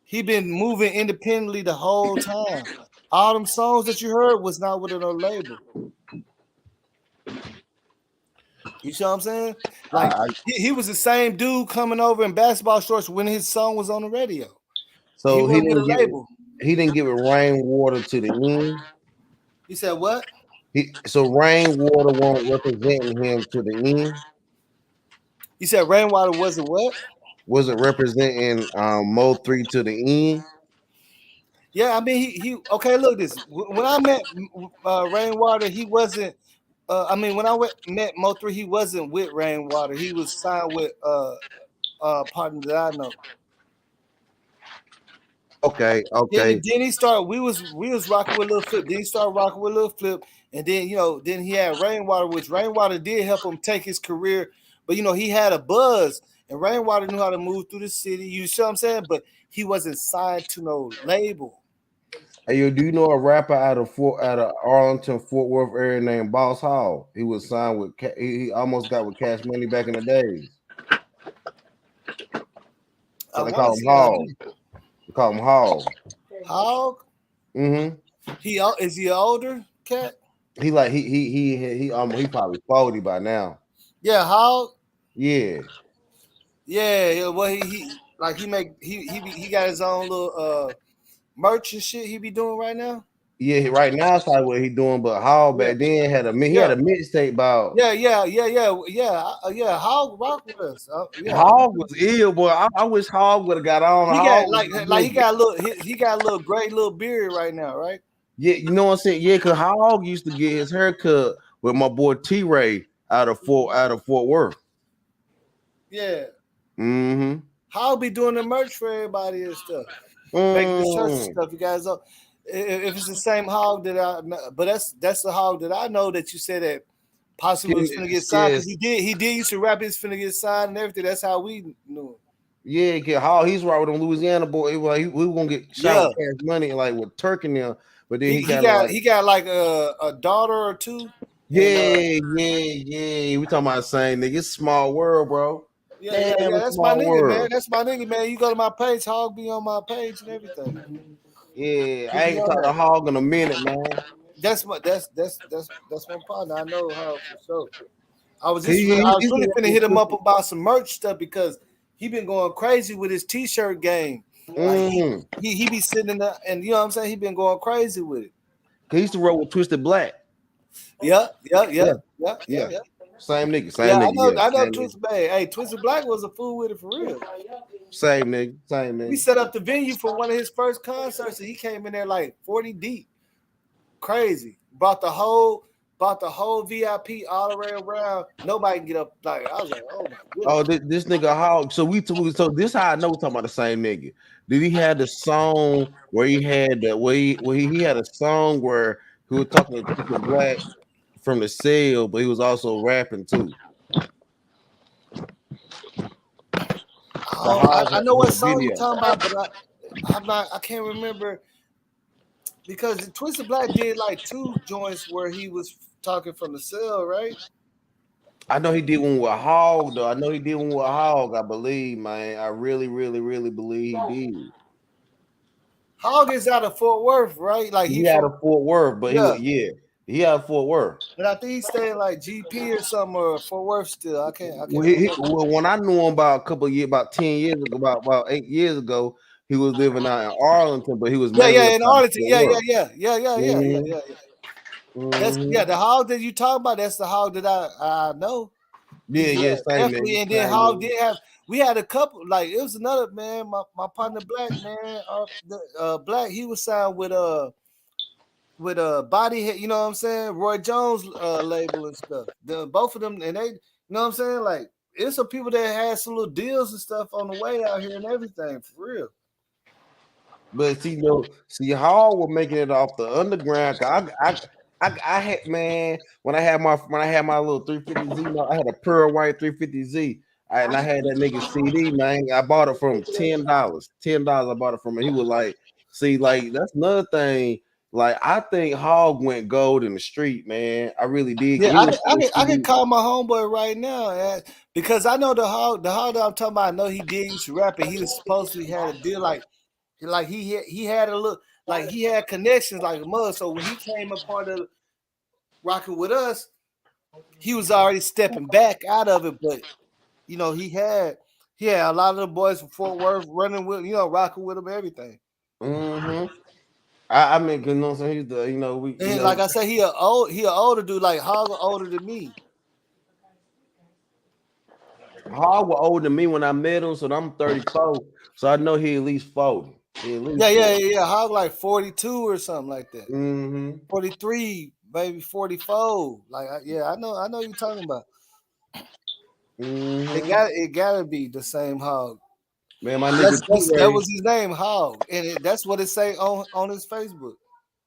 He been moving independently the whole time. All them songs that you heard was not with a label. You see what I'm saying? Like he was the same dude coming over in basketball shorts when his song was on the radio. So he wasn't with a label. He didn't give it rainwater to the end. You said what? So rainwater won't represent him to the end. You said rainwater wasn't what? Wasn't representing Moe 3 to the end. Yeah, I mean he okay. Look, this when I met Rainwater, he wasn't. I mean when I met Moe 3, he wasn't with Rainwater. He was signed with partner that I know. Okay. Then he started. We was rocking with Lil Flip. Then he started rocking with Lil Flip, and then then he had Rainwater, which Rainwater did help him take his career. But he had a buzz, and Rainwater knew how to move through the city. You see what I'm saying? But he wasn't signed to no label. Hey, yo, do you know a rapper out of Arlington, Fort Worth area named Boss Hall? He was signed with. He almost got with Cash Money back in the days. So they call him Hall. They call him Hall. Hog? Mm-hmm. Is he an older cat? He probably 40 by now. Yeah, Hog. Yeah. Yeah. Well, he got his own little merch and shit he be doing right now. Yeah, right now it's like what he doing, but Hog back then had a mixtape about. Yeah. Hog rock with us. Hog was ill, boy. I wish Hog would have got on. He got a little gray little beard right now, right? Yeah, you know what I'm saying? Yeah, because Hog used to get his haircut with my boy T-Ray out of Fort Worth. Yeah. Mm-hmm. Hog be doing the merch for everybody and stuff. Making the shirts and stuff. You guys know. If it's the same Hog that I know, but that's the Hog that I know that you said that possibly was finna get signed, because he did used to rap his finna get signed and everything. That's how we knew him. Yeah, get Hog. He's right with them Louisiana boy. We were gonna get shot with Cash Money like with Turk in there, but then he got like a daughter or two. Yeah. We talking about the same nigga. It's a small world, bro. Yeah, that's my nigga, man. That's my nigga, man. You go to my page, Hog be on my page and everything. Yeah, I ain't talked to Hog in a minute, man. That's my partner. I know Hog for sure. I was really finna hit him up about some merch stuff because he been going crazy with his t-shirt game. Like he be sitting in there, and you know what I'm saying? He been going crazy with it. He used to roll with Twisted Black. Yeah. Same nigga. I know Twisted Black. Hey, Twisted Black was a fool with it for real. Same nigga. We set up the venue for one of his first concerts, and he came in there like 40 deep. Crazy. Bought the whole VIP all the way around. Nobody can get up. Like I was like, oh my goodness. Oh, this nigga Hog. So this how I know we're talking about the same nigga. Did he have the song where he had that he had a song where he was talking to Twisted Black from the cell, but he was also rapping too. I know what song you're talking about, but I can't remember because Twisted Black did like 2 joints where he was talking from the cell, right? I know he did one with Hog though. I believe, man. I really, really, really believe he did. Hog is out of Fort Worth, right? Like he out of Fort Worth, but he out of Fort Worth. But I think he's staying like GP or something or Fort Worth still. I can't. Well, when I knew him about 10 years ago, about 8 years ago, he was living out in Arlington, but he was in Arlington. Yeah. Mm-hmm. The Hog that you talk about, that's the Hog that I know. Yeah, same definitely. And then Hog did have. We had a couple, like it was another man, my partner Black, man, Black, he was signed with with Body Hit, you know what I'm saying? Roy Jones label and stuff. Both of them, and they, you know what I'm saying? Like, it's some people that had some little deals and stuff on the way out here and everything, for real. But see, Hall was making it off the underground. I had, man, when I had my little 350Z, I had a pearl white 350Z. And I had that nigga CD, man. I bought it from $10. $10 I bought it from him. He was like, see, like, that's another thing. Like, I think Hog went gold in the street, man. I really did. Yeah, I can call my homeboy right now, because I know the hog that I'm talking about. I know he did used to rap, and he was supposed to had a deal like he had a look like he had connections like a mug. So when he came a part of rocking with us, he was already stepping back out of it. But you know, he had a lot of the boys from Fort Worth running with, you know, rocking with him, everything. Mm-hmm. I mean, you know what I'm saying? He's the, you know, we, And like I said, he an older dude, like Hog older than me. Hog was older than me when I met him, so I'm 34. So I know he at least 40. Yeah. Hog like 42 or something like that. Mm-hmm. 43, maybe 44. Like, I know you're talking about. Mm-hmm. It gotta be the same Hog. Man, my nigga that was his name, Hog, and that's what it say on his Facebook.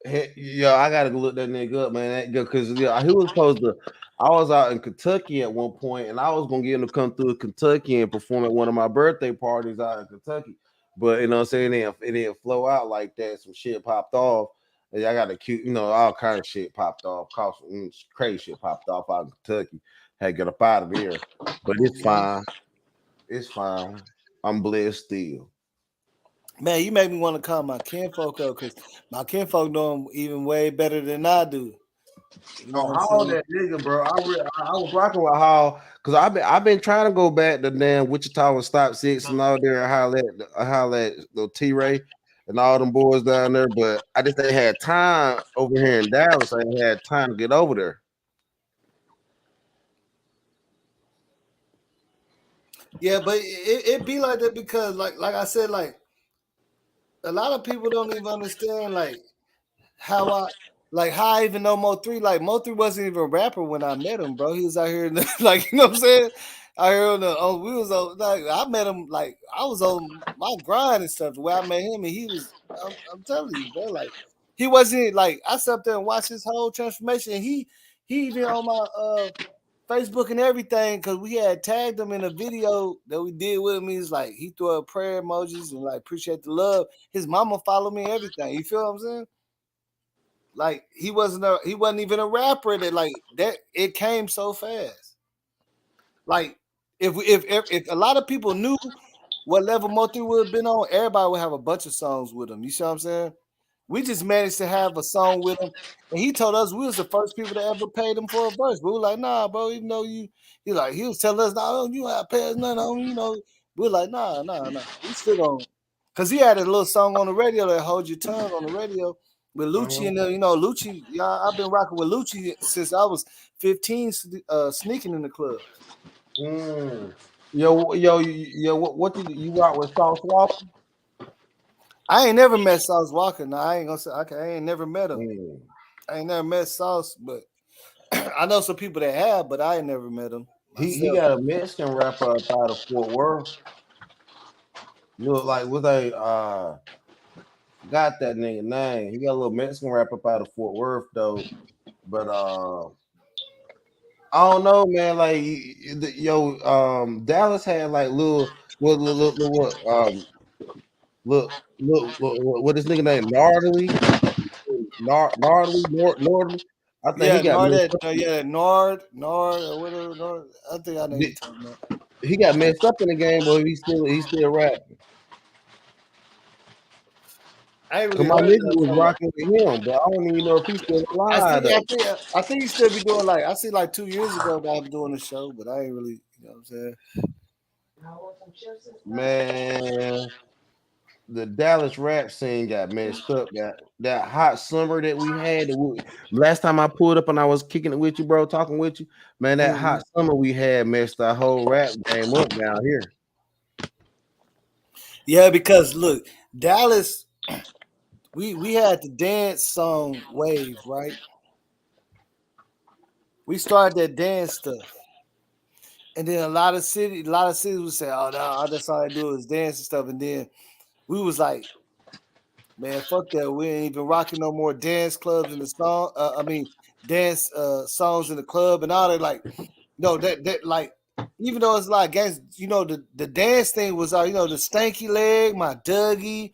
Yeah, I gotta look that nigga up, man. Because he was supposed to. I was out in Kentucky at one point, and I was gonna get him to come through Kentucky and perform at one of my birthday parties out in Kentucky. But you know what I'm saying, it didn't flow out like that. Some shit popped off. And I got a cute, you know, all kind of shit popped off. Crazy shit popped off out in Kentucky. Had to get up out of there. But it's fine. It's fine. I'm blessed still. Man, you make me want to call my kinfolk up, because my kinfolk know him even way better than I do. You know Hall that nigga, bro. I was rocking with Hall because I've been trying to go back to damn Wichita and Stop Six and all there and holler at little T-Ray and all them boys down there, but I just ain't had time over here in Dallas. I ain't had time to get over there. Yeah, but it be like that because like I said, like a lot of people don't even understand like how I even know Moe Three. Like Moe Three wasn't even a rapper when I met him, bro. He was out here like, you know what I'm saying? Out here we was on, like, I met him, like I was on my grind and stuff the way I met him, and he was I'm telling you, bro, like he wasn't like I sat up there and watched his whole transformation, and he even on my Facebook and everything, because we had tagged him in a video that we did with him. He's like, he threw up prayer emojis and like appreciate the love. His mama followed me and everything. You feel what I'm saying? Like he wasn't even a rapper that like that. It came so fast. Like if a lot of people knew what level Moe Three would have been on, everybody would have a bunch of songs with him. You see what I'm saying? We just managed to have a song with him, and he told us we was the first people that ever paid him for a verse. We were like, nah, bro, even though he was telling us, nah, you ain't pay us nothing on, you know. We were like, nah. We still on, cause he had a little song on the radio that Hold Your Tongue on the radio with Lucci and you know, Lucci. Yeah, I've been rocking with Lucci since I was 15, sneaking in the club. Yo, what did you rock with Sauce Walker? I ain't never met Sauce Walker. No, I ain't gonna say I ain't never met him. I ain't never met Sauce, but I know some people that have, but I ain't never met him. He got a Mexican rapper up out of Fort Worth. Look like what they got that nigga name. He got a little Mexican rapper up out of Fort Worth though, but I don't know, man. Like Dallas had like look, what this nigga name Nardly. I think he got Nord, or whatever. Nord. I think I know you're talking about. He got messed up in the game, but he's still rapping. I ain't really my nigga was rocking with him, but I don't even know if he's still alive. I think he still be doing like I see like 2 years ago that I was doing a show, but I ain't really, you know what I'm saying. Man, the Dallas rap scene got messed up. That hot summer that we had. Last time I pulled up and I was kicking it with you, bro, talking with you, man. That hot summer we had messed our whole rap game up down here. Yeah, because look, Dallas, we had the dance song wave, right? We started that dance stuff. And then a lot of cities would say, "Oh no, that's all I do is dance and stuff." And then we was like, "Man, fuck that! We ain't even rocking no more dance clubs in the song. Dance songs in the club and all that." Like, that like, even though it's like gangs, the dance thing was the stanky leg, my Dougie,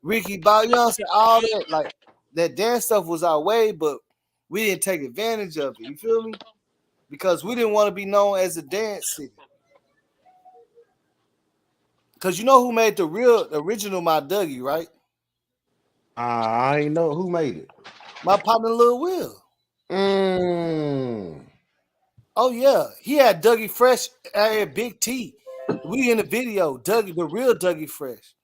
Ricky Bob, what I'm saying, all that like that dance stuff was our way, but we didn't take advantage of it. You feel me? Because we didn't want to be known as a dance city. Because you know who made the original My Dougie, right? I ain't know who made it. My partner Lil Will. Oh yeah, he had Dougie Fresh. I had Big T. We in the video, Dougie, the real Dougie Fresh.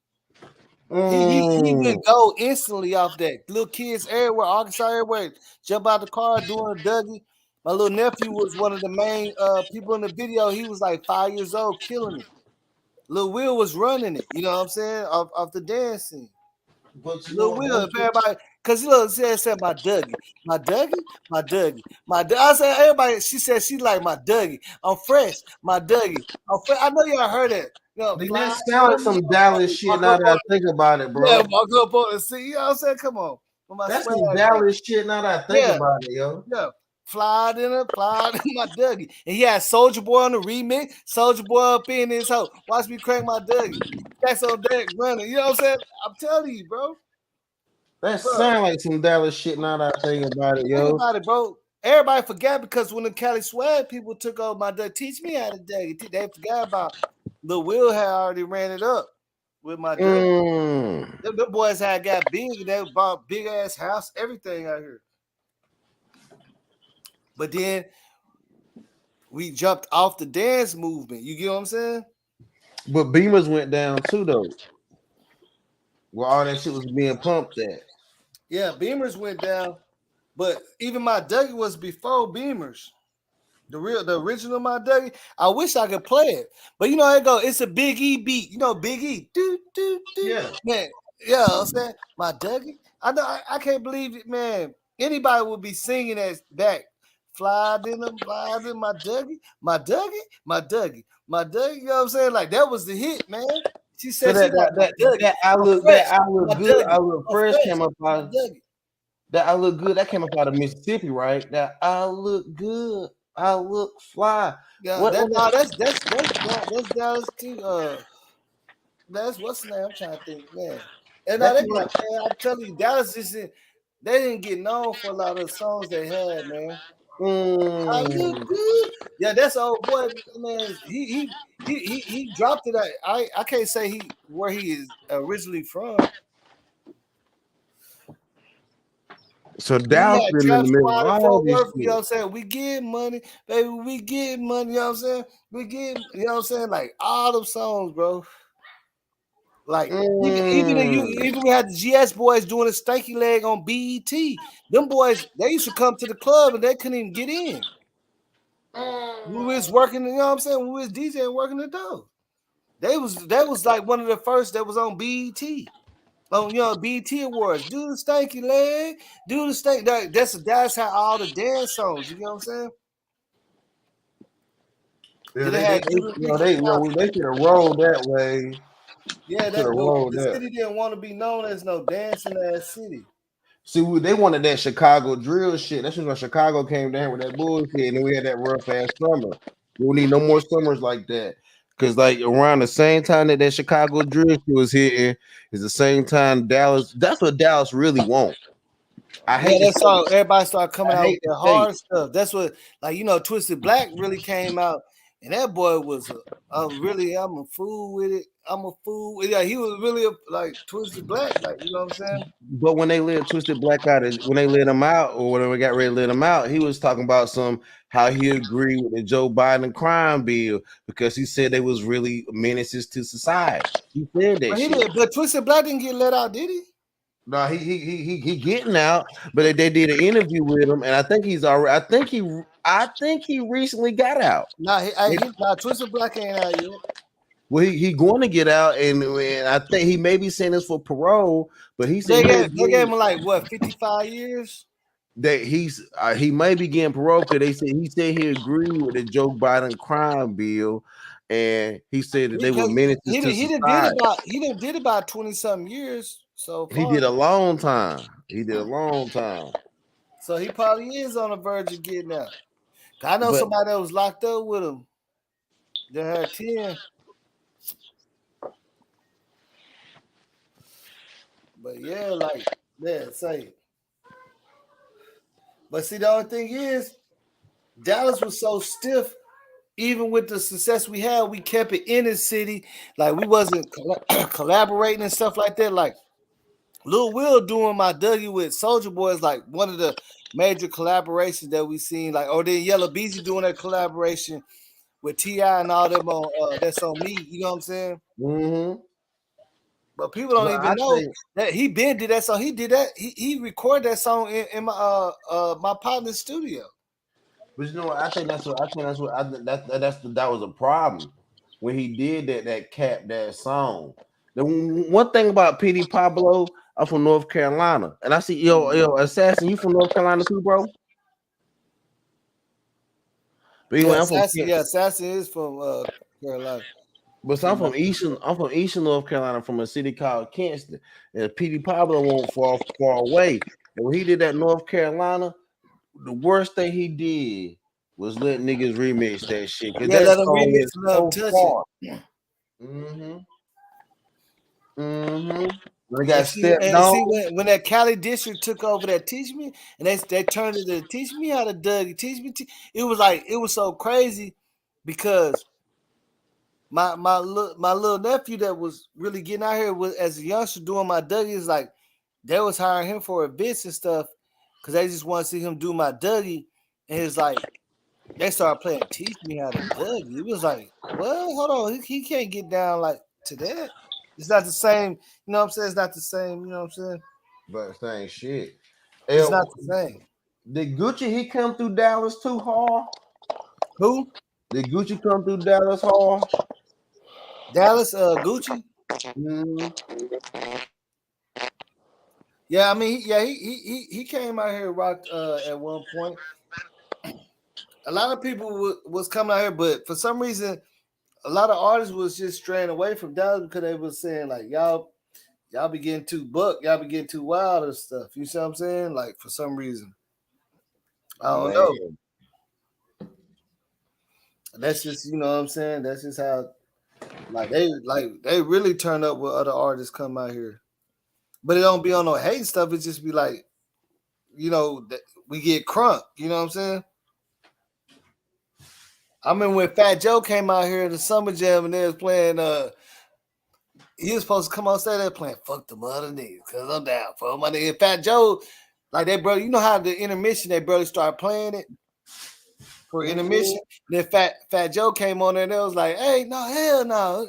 He went go instantly off that. Little kids everywhere, Arkansas everywhere, jump out the car doing a Dougie. My little nephew was one of the main people in the video. He was like 5 years old, killing it. Lil Will was running it. You know what I'm saying? Off the dancing. But Lil Will, if everybody, because he said my Dougie, my Dougie, my Dougie, my Dougie. I said everybody. She said she like my Dougie. I'm fresh, my Dougie. I'm fresh. I know y'all heard it. That sound like some Dallas shit. Now that I think about it, bro. Yeah, walk up on the scene. You know what I'm saying? Come on. That's some Dallas shit. Now that I think about it, yo. Yeah. Fly in my Dougie. And he had Soulja Boy on the remix. Soulja Boy up in his hoe. Watch me crank my Dougie. That's on deck running. You know what I'm saying? I'm telling you, bro. That sound like some Dallas shit. Now that I think about it, yo. Think about it, bro. Everybody forgot because when the Cali Swag people took over my Dougie, teach me how to Dougie. They forgot about the Will had already ran it up with my Dougie. The boys had got big. They bought big ass house, everything out here. But then we jumped off the dance movement. You get what I'm saying? But Beamers went down too, though. Where all that shit was being pumped at. Yeah, Beamers went down. But even my Dougie was before Beamers. The original My Dougie. I wish I could play it. But it's a Big E beat. You know, Big E. Yeah. Man, yeah, I'm saying My Dougie. I can't believe it, man. Anybody would be singing that back. Fly in my Dougie, my Dougie, my Dougie, my Dougie. You know what I'm saying? Like that was the hit, man. She said so that I look good, I look fresh came up out. That I look good, that came up out of Mississippi, right? That I look good, I look fly. Yeah, that's Dallas too. That's what's the name? I'm trying to think, man. And now I'm telling you, Dallas they didn't get known for a lot of the songs they had, man. I look good. Yeah, that's old boy, man. He dropped it. I can't say where he is originally from. So Dallas been in the middle of all this shit. You know what I'm saying? We get money, baby. We get money. You know what I'm saying? We get, you know what I'm saying? Like all them songs, bro. Like even we had the GS boys doing a stanky leg on BET. Them boys, they used to come to the club and they couldn't even get in. We was working, you know what I'm saying? We was DJing working the door. That was like one of the first that was on BET. On BET Awards. Do the stanky leg, do the stank. That's how all the dance songs, you know what I'm saying? Yeah, they should have rolled that way. Yeah, the city didn't want to be known as no dancing ass city. See, they wanted that Chicago drill shit. That's when Chicago came down with that bullshit, and then we had that rough ass summer. We don't need no more summers like that. Because like around the same time that Chicago drill shit was hitting, is the same time Dallas. That's what Dallas really want. That's all. Everybody started coming out with the hard stuff. That's what, Twisted Black really came out, and that boy was I'm a fool with it. I'm a fool. Yeah, he was really like Twisted Black, like, you know what I'm saying? But when they let Twisted Black out, when they let him out, or when we got ready to let him out, he was talking about how he agreed with the Joe Biden crime bill because he said they was really menaces to society. He said that but Twisted Black didn't get let out, did he? No, he getting out, but they did an interview with him, and I think he's already. I think he recently got out. Twisted Black ain't out yet. Well, he going to get out, and I think he may be saying this for parole, but he said they gave him like what 55 years. That he may be getting parole because he said he agreed with the Joe Biden crime bill, and he said that they were menaces to society. He did about 20 something years so far. He did a long time. He did a long time. So he probably is on the verge of getting out. I know somebody that was locked up with him. They had 10. But yeah, like, yeah, say. But see, the only thing is, Dallas was so stiff. Even with the success we had, we kept it in the city. Like, we wasn't collaborating and stuff like that. Like, Lil Will doing my Dougie with Soulja Boy is like one of the major collaborations that we seen. Like, or then Yellow Beezy doing that collaboration with T.I. and all them on That's On Me. You know what I'm saying? Mm-hmm. But people don't even know that he been did that song. He did that. He recorded that song in my my partner's studio. But you know what? I think that was a problem when he did that song. The one thing about P.D. Pablo, I'm from North Carolina, and I see yo Assassin, you from North Carolina too, bro? But anyway, Assassin is from Carolina. But I'm from Eastern North Carolina, from a city called Kinston, and P.D. Pablo won't far away. And when he did that North Carolina, the worst thing he did was let niggas remix that shit. Cause that song is so far. When they got stepped on. See, when that Cali district took over that Teach Me, and they turned it to Teach Me How to Dougie, Teach Me. It was so crazy because my little nephew that was really getting out here was as a youngster doing my Dougie, like they was hiring him for events and stuff because they just want to see him do my Dougie, and it's like they started playing Teach Me How to Dougie. It was like, well, hold on, he can't get down like to that. It's not the same, you know what I'm saying? It's not the same, you know what I'm saying? But same shit. It's not the same. Did Gucci he come through Dallas too hard? Who? Did Gucci come through Dallas hard? Dallas, Gucci. Yeah, I mean, he came out here rocked at one point. A lot of people was coming out here, but for some reason, a lot of artists was just straying away from Dallas because they was saying like y'all be getting too buck, y'all be getting too wild and stuff. You see what I'm saying? Like for some reason, I don't know. That's just, you know what I'm saying. That's just how they really turn up with other artists come out here, but it don't be on no hate stuff. It just be like, you know, we get crunk. You know what I'm saying? I remember when Fat Joe came out here at the Summer Jam and they was playing. He was supposed to come on stage there playing "Fuck the Mother Niggas" because I'm down for my nigga. Fat Joe, like they brother, you know how the intermission they barely started playing it for intermission. Then Fat Joe came on there and they was like, "Hey, no, hell no."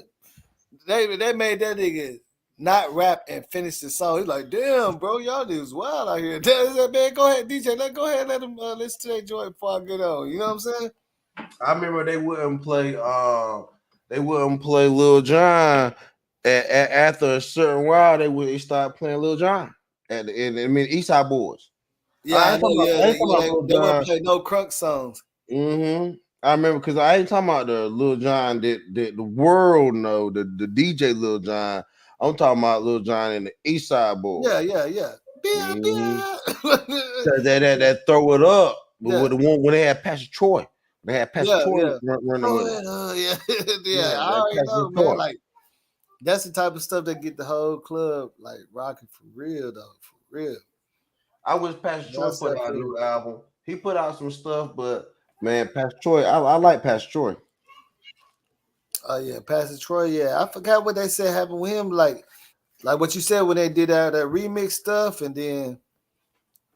They made that nigga not rap and finish the song. He's like, "Damn, bro, y'all niggas wild out here." Man, go ahead, DJ. Go ahead, let them listen to that joint before I get on. You know what I'm saying? I remember they wouldn't play Lil Jon after a certain while. They start playing Lil Jon East Side Boys. Yeah, I know. They won't play no crunk songs. I remember because I ain't talking about the Lil Jon that the world know, the DJ Lil Jon. I'm talking about Lil Jon and the East Side Boys. Yeah. That throw it up. But with the one when they had Pastor Troy. They had Pastor Troy running with it. I already know, man. Like that's the type of stuff that get the whole club like rocking for real, though. For real. I wish Pastor Troy put out a new album. He put out some stuff, but man, Pastor Troy, I like Pastor Troy. Oh yeah, Pastor Troy. Yeah, I forgot what they said happened with him. Like what you said when they did that remix stuff, and then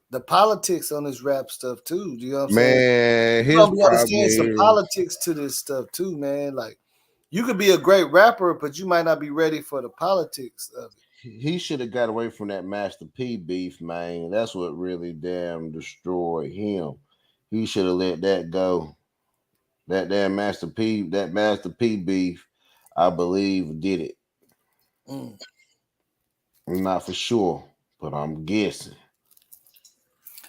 the politics on this rap stuff too. You know what I'm saying? Man, you understand some politics to this stuff too, man. Like you could be a great rapper, but you might not be ready for the politics of it. He should have got away from that Master P beef, man. That's what really damn destroyed him. He should have let that go. That damn Master P beef. I believe did it. Mm. I'm not for sure, but I'm guessing.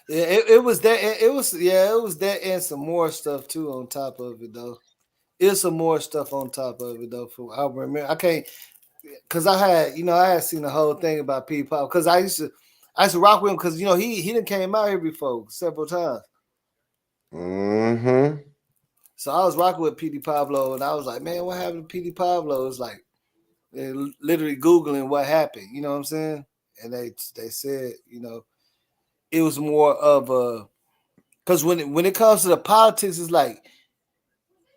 Yeah, it was that. It was it was that and some more stuff too on top of it though. It's some more stuff on top of it though. For I remember, I can't because I had seen the whole thing about P Pop because I used to rock with him because he done came out here before several times. Mm-hmm. So I was rocking with P.D. Pablo and I was like, man, what happened to P.D. Pablo? It's like literally Googling what happened. You know what I'm saying? And they said it was more of a because when it comes to the politics, it's like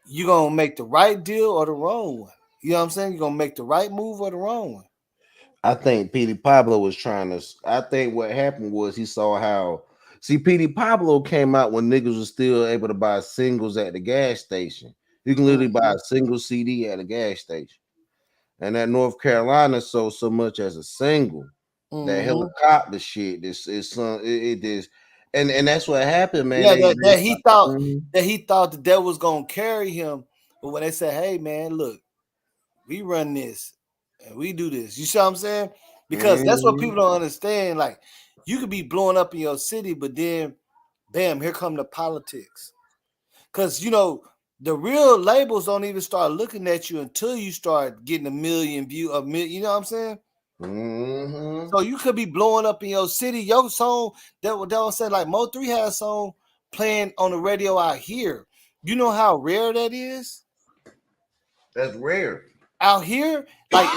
you gonna make the right deal or the wrong one. You know what I'm saying? You gonna make the right move or the wrong one. I think P.D. Pablo was trying to. I think what happened was he saw how. See, P.D. Pablo came out when niggas was still able to buy singles at the gas station. You can literally buy a single CD at a gas station. And that North Carolina sold so much as a single. That helicopter shit. This is some. It is, and that's what happened, man. Yeah, that he thought Mhm. that that was gonna carry him, but when they said, "Hey, man, look, we run this and we do this," you see what I'm saying? Because that's what people don't understand. Like, you could be blowing up in your city, but then, bam, here come the politics. Because the real labels don't even start looking at you until you start getting a million view, you know what I'm saying? Mm-hmm. So you could be blowing up in your city. Your song that was said like Moe Three had a song playing on the radio out here. You know how rare that is? That's rare. Out here, like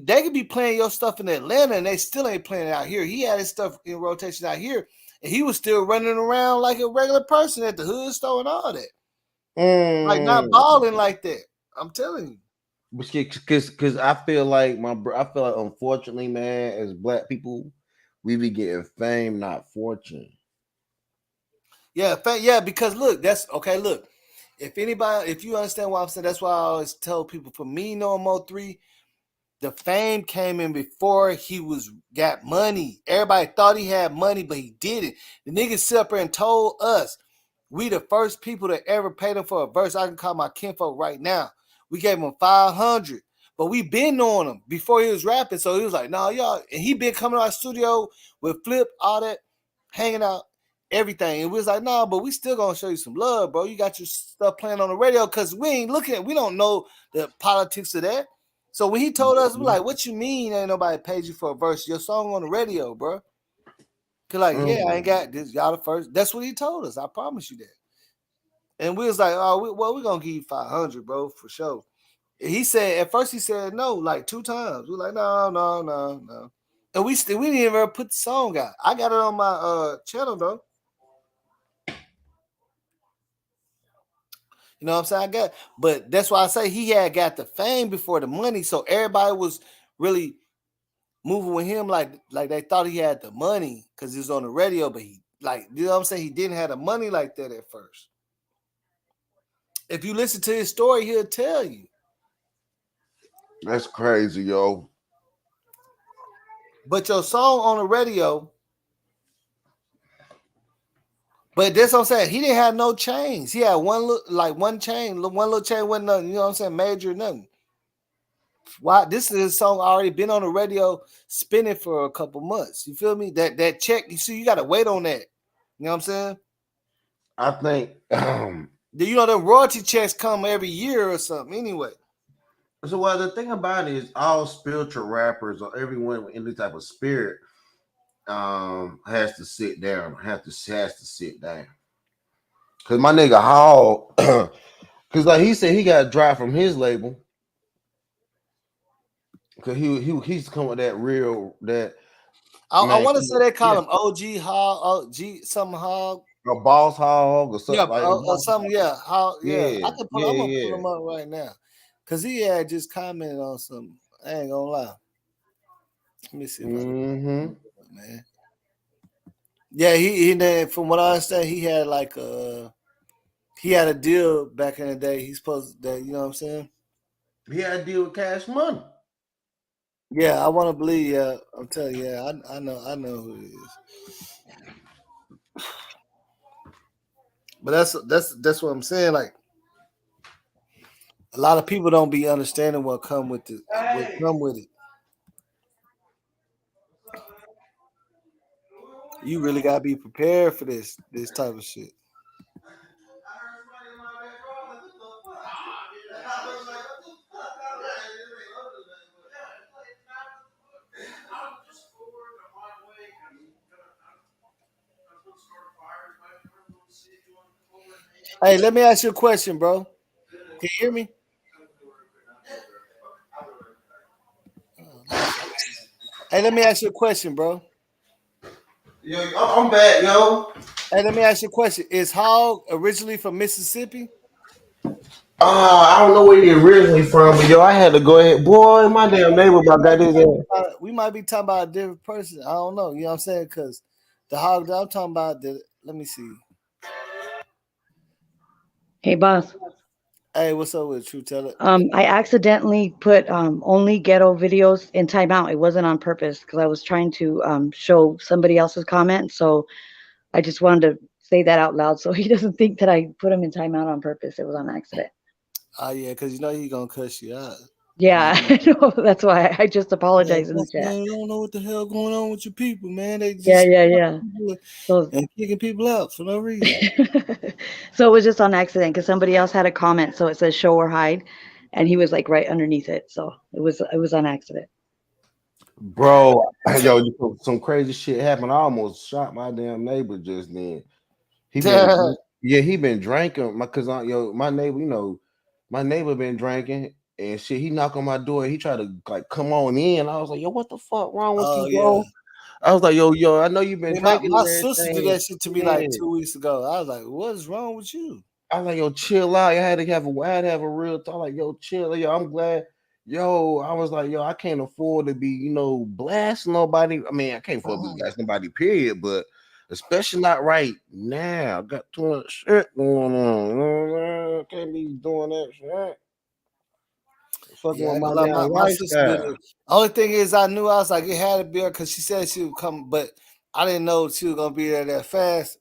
they could be playing your stuff in Atlanta and they still ain't playing it out here. He had his stuff in rotation out here, and he was still running around like a regular person at the hood store and all that. Like not balling like that. I'm telling you. Because I feel like unfortunately, man, as black people, we be getting fame, not fortune. Yeah, because look, that's okay. Look, if you understand what I'm saying, that's why I always tell people. For me, knowing Moe Three, the fame came in before he got money. Everybody thought he had money, but he didn't. The nigga sit up there and told us we the first people that ever paid him for a verse. I can call my kinfolk right now. We gave him 500, but we been on him before he was rapping. So he was like, "No, y'all," and he been coming to our studio with Flip, all that, hanging out, everything. And we was like, "No, but we still gonna show you some love, bro. You got your stuff playing on the radio because we don't know the politics of that." So when he told us, we're like, "What you mean ain't nobody paid you for a verse? Your song on the radio, bro." Cause like, yeah, I ain't got this. Y'all the first. That's what he told us. I promise you that. And we was like, "Oh, we're gonna give you 500, bro, for sure." He said at first he said no, like 2 times. We're like, no. And we didn't even put the song out. I got it on my channel though. You know what I'm saying? But that's why I say he had got the fame before the money. So everybody was really moving with him like they thought he had the money because he was on the radio, but he you know what I'm saying? He didn't have the money like that at first. If you listen to his story, he'll tell you. That's crazy, yo. But your song on the radio, but that's what I'm saying. He didn't have no chains. He had one chain, one little chain, wasn't nothing, you know what I'm saying, major nothing. Why this is a song already been on the radio spinning for a couple months. You feel me? That check, you see, you gotta wait on that. You know what I'm saying? I think the royalty checks come every year or something anyway. So the thing about it is all spiritual rappers or everyone with any type of spirit has to sit down, has to sit down. Cause my nigga Hall, cause like he said he got dropped from his label. Cause he's coming with that real I want to say they call him OG Hog, OG something Hog. A boss hog or something something, Hog, yeah. I can pull. I'm gonna pull him up right now, cause he had just commented on something. I ain't gonna lie. Let me see if I can, man. Yeah, he from what I understand, he had he had a deal back in the day. He's supposed that, you know what I'm saying? He had a deal with Cash Money. Yeah, I want to believe. Yeah, I'm telling you. Yeah, I know who it is. But that's what I'm saying. Like, A lot of people don't be understanding what come with it. What come with it. You really gotta be prepared for this type of shit. Hey, let me ask you a question, bro. Can you hear me? Hey, let me ask you a question, bro. Yo, I'm back, yo. Hey, let me ask you a question. Is Hog originally from Mississippi? I don't know where he originally from, but yo, I had to go ahead. Boy, my damn neighbor about got his ass. We might be talking about a different person. I don't know. You know what I'm saying? Because the Hog that I'm talking about, let me see. Hey, boss. Hey, what's up with True Teller? I accidentally put only ghetto videos in timeout. It wasn't on purpose because I was trying to show somebody else's comment. So I just wanted to say that out loud so he doesn't think that I put him in timeout on purpose. It was on accident. Oh yeah, because you know he's gonna cuss you out. Yeah, I know. That's why I just apologize in the chat. Man, you don't know what the hell going on with your people, man. They just Yeah. So, and kicking people out for no reason. so it was just on accident because somebody else had a comment. So it says show or hide, and he was like right underneath it. So it was on accident. Bro, yo, some crazy shit happened. I almost shot my damn neighbor just then. He been drinking. My neighbor, my neighbor been drinking and shit. He knocked on my door. And he tried to like come on in. I was like, yo, what the fuck wrong with you, bro? I was like, yo, I know you've been drinking. My sister did that shit to me like 2 weeks ago. I was like, what's wrong with you? I was like, yo, chill out. I had to have a real talk. Like, yo, chill. Yo, I'm glad. Yo, I was like, yo, I can't afford to be, blasting nobody. I mean, I can't afford to blast nobody, period. But especially not right now. Got too much shit going on. Can't be doing that shit. Fucking with my damn my sister did lifestyle. it. Only thing is, I knew I was like, it had to be her because she said she would come, but I didn't know she was gonna be there that fast.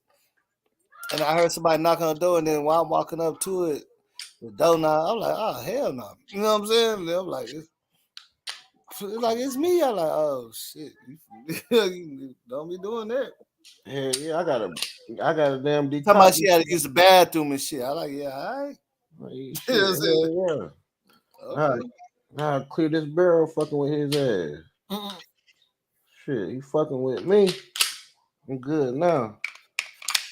And I heard somebody knock on the door, and then while I'm walking up to it, the door knock, I'm like, oh hell no, you know what I'm saying? And I'm like, it's me. I'm like, oh shit, you don't be doing that. Yeah, I got a damn detox. Talking about she had to use the bathroom and shit. I like, yeah, all right. Shit, You know what I'm saying? Okay. Now I clear this barrel fucking with his ass. Shit, he fucking with me. I'm good now.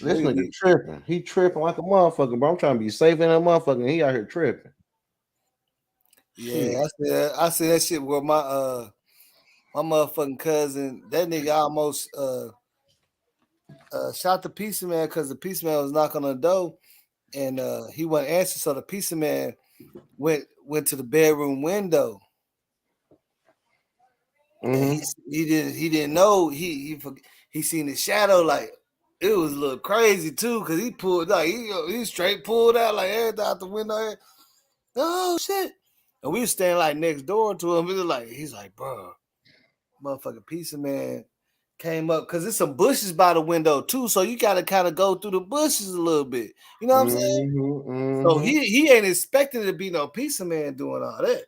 This nigga tripping. He tripping like a motherfucker, bro. I'm trying to be safe in that motherfucker, and he out here tripping. Yeah, I said that shit with my motherfucking cousin. That nigga almost shot the pizza man because the pizza man was knocking on the door and he wasn't answering. So the pizza man went to the bedroom window. And he didn't know he seen the shadow. Like it was a little crazy too because he pulled like he straight pulled out like everything out the window. Oh shit! And we was standing like next door to him. He's like, bro, motherfucking pizza man came up because there's some bushes by the window too, so you gotta kind of go through the bushes a little bit. You know what I'm saying? So he ain't expecting to be no pizza man doing all that.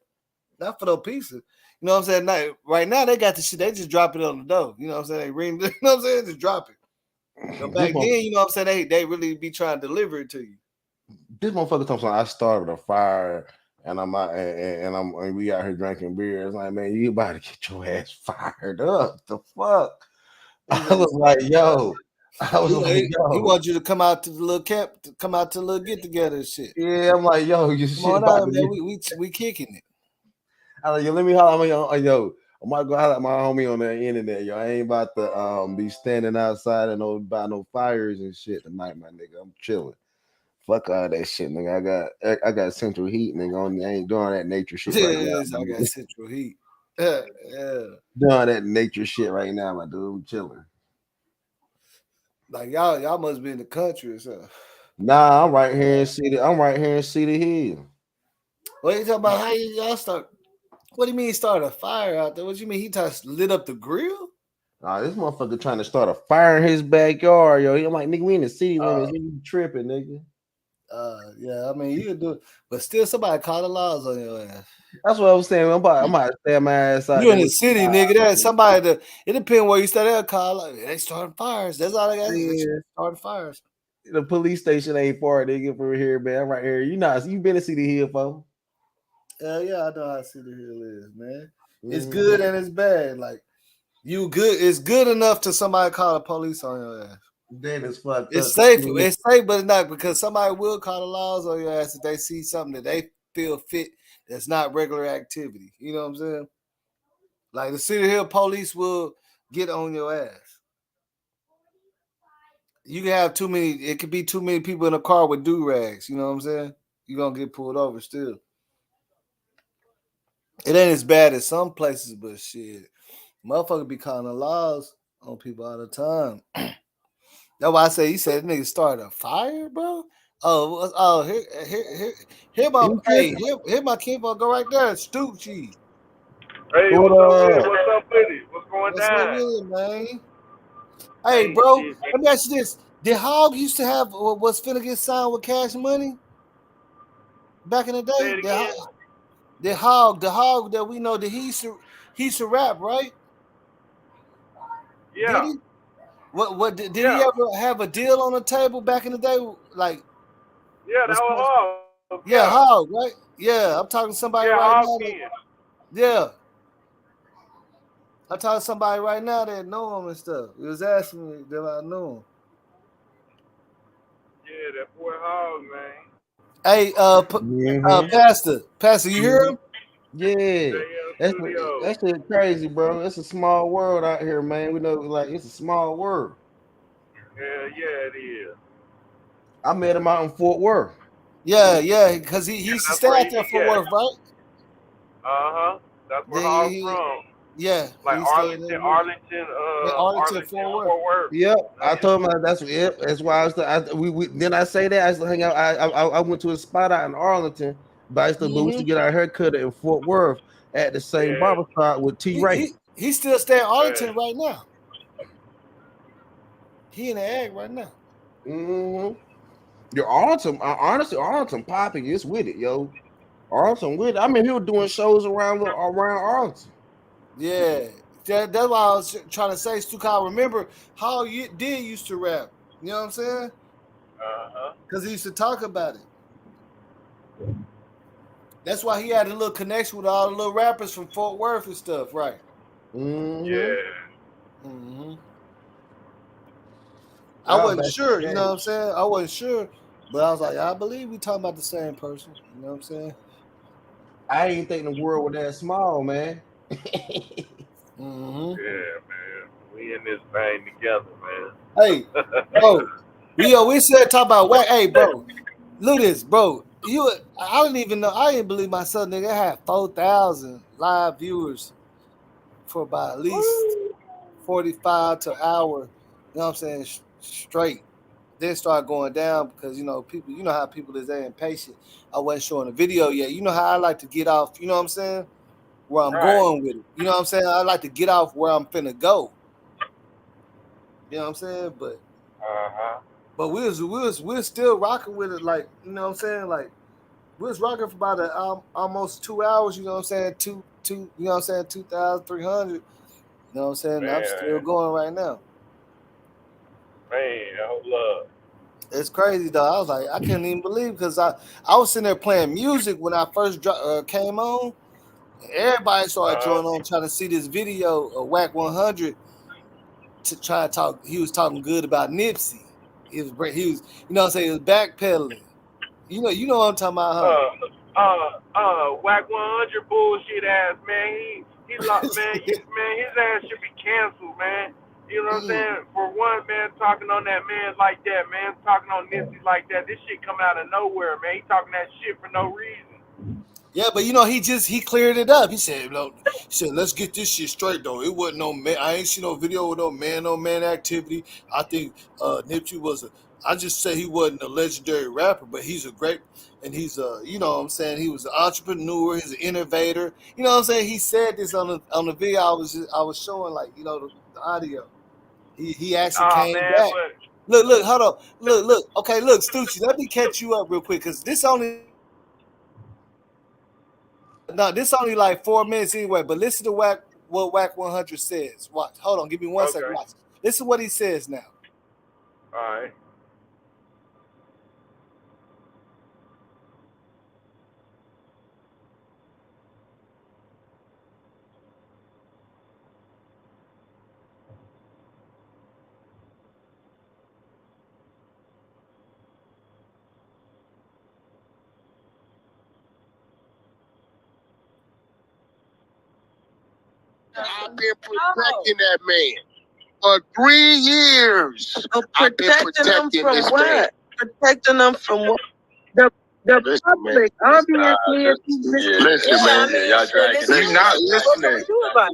Not for no pizza. You know what I'm saying? Right now they got the shit. They just drop it on the door. You know what I'm saying? They ring. You know what I'm saying? Just drop it. But back then, you know what I'm saying? They really be trying to deliver it to you. This motherfucker talking about I started a fire and I'm out and we out here drinking beer. It's like, man, you about to get your ass fired up. The fuck? I was like, yo. He wants you to come out to the little camp, to come out to the little get together and shit. Yeah, I'm like, yo, you come shit on about out, to man. We kicking it. I like, yo, let me holler. Yo, I might go holler at my homie on the internet. Yo, I ain't about to be standing outside and by no fires and shit tonight, my nigga. I'm chilling. Fuck all that shit, nigga. I got central heat, nigga. I ain't doing that nature shit right now. I got central heat. Yeah. Doing that nature shit right now, my dude. I'm chilling. Like y'all must be in the country or something. Nah, I'm right here in Cedar Hill. What are you talking about? How y'all start? What do you mean start a fire out there? What do you mean he lit up the grill? Nah, this motherfucker trying to start a fire in his backyard, yo. I'm like, nigga, we in the city limits. You tripping, nigga. Yeah, I mean you could do it, but still somebody call the laws on your ass. That's what I was saying. I'm about to stay my ass out You in there. the city, nigga. That somebody that it depends where you stay. They'll call like they starting fires. That's all they got. They starting fires. The police station ain't far, nigga, from here, man. I'm right here. You been to City Hill, folks? Yeah, I know how City Hill is, man. It's good and it's bad. Like you good, it's good enough to somebody call the police on your ass. Then it's fucked It's up. safe. It's safe, but it's not because somebody will call the laws on your ass if they see something that they feel fit that's not regular activity. You know what I'm saying? Like the City Hill police will get on your ass. You can have too many. It could be too many people in a car with do rags. You know what I'm saying? You're gonna get pulled over still. It ain't as bad as some places, but shit, motherfucker be calling the laws on people all the time. That's why I say he said nigga started a fire, bro. Oh, here my kinfolk go right there, Stoochie. Hey, what's up with it? What's up with it? What's going What's down? up with it, man? Hey, bro, let me ask you this: did Hog used to have what's finna get signed with Cash Money back in the Say day? it again. The Hog that we know that he used to rap, right? Yeah. Did he? What did he ever have a deal on the table back in the day? Like, yeah, that was Hog. Yeah, Hog, right? Yeah, I'm talking to somebody right now. Yeah. I'm talking to somebody right now that know him and stuff. He was asking me if I knew him. Yeah, that boy Hog, man. Hey, Pastor, you hear him? Yeah, that's shit crazy, bro. It's a small world out here, man. We know, like, it's a small world. Yeah, it is. I met him out in Fort Worth. Yeah, because he used to stay out there for work, right? That's where Hog's from. Yeah, like Arlington, Fort Worth. Yep, I told him that's why I was. Then I say that I used to hang out. I went to a spot out in Arlington, but we used to get our hair cut in Fort Worth at the same barber shop with T. Ray. He still stay in Arlington right now. He in the egg right now. Your Arlington, honestly, Arlington popping is with it, yo. Arlington with it. I mean, he was doing shows around Arlington. Yeah, that's why I was trying to say, Stu Kyle, remember how you used to rap. You know what I'm saying? Because he used to talk about it. That's why he had a little connection with all the little rappers from Fort Worth and stuff, right? Yeah. I wasn't sure, you know what I'm saying? I wasn't sure, but I was like, I believe we talking about the same person. You know what I'm saying? I ain't think the world was that small, man. Yeah, man. We in this thing together, man. Hey, bro. We said talk about Wack. Hey, bro. Look at this, bro. I didn't even know. I didn't believe myself, nigga. I had 4,000 live viewers for about at least 45 to an hour. You know what I'm saying? Straight. Then start going down because people. You know how people is. They impatient. I wasn't showing a video yet. You know how I like to get off. You know what I'm saying? Where I'm going with it. You know what I'm saying? I like to get off where I'm finna go. You know what I'm saying? But we're still rocking with it, like, you know what I'm saying? Like, we was rocking for about almost 2 hours, you know what I'm saying? Two, you know what I'm saying? 2,300. You know what I'm saying? Man. I'm still going right now. Man, hold up. It's crazy though. I was like, I couldn't even believe because I was sitting there playing music when I first came on. Everybody started joining on trying to see this video of Wack 100 to try to talk. He was talking good about Nipsey. He was, you know what I'm saying? He was backpedaling. You know what I'm talking about, huh? Wack 100 bullshit ass, man. He lost, man. His ass should be canceled, man. You know what I'm saying? For one, man, talking on that man like that, man, talking on Nipsey like that, this shit come out of nowhere, man. He talking that shit for no reason. Yeah, but he cleared it up. He said, let's get this shit straight though. It wasn't no man. I ain't seen no video with no man activity. I think Nipsey I just say he wasn't a legendary rapper, but he's a great, and he's you know what I'm saying, he was an entrepreneur, he's an innovator. You know what I'm saying? He said this on the video I was showing, like, the audio. He actually came back. Look, hold on. Look. Okay, look, Stucci, let me catch you up real quick because this only like 4 minutes anyway. But listen to what Wack 100 says. Watch. Hold on, give me 1 second. Okay. Watch. Listen to what he says now. All right. I've been protecting that man for 3 years. I've been protecting this man. Protecting them from what? The public, obviously. Listen, man. Y'all dragging. You're not listening.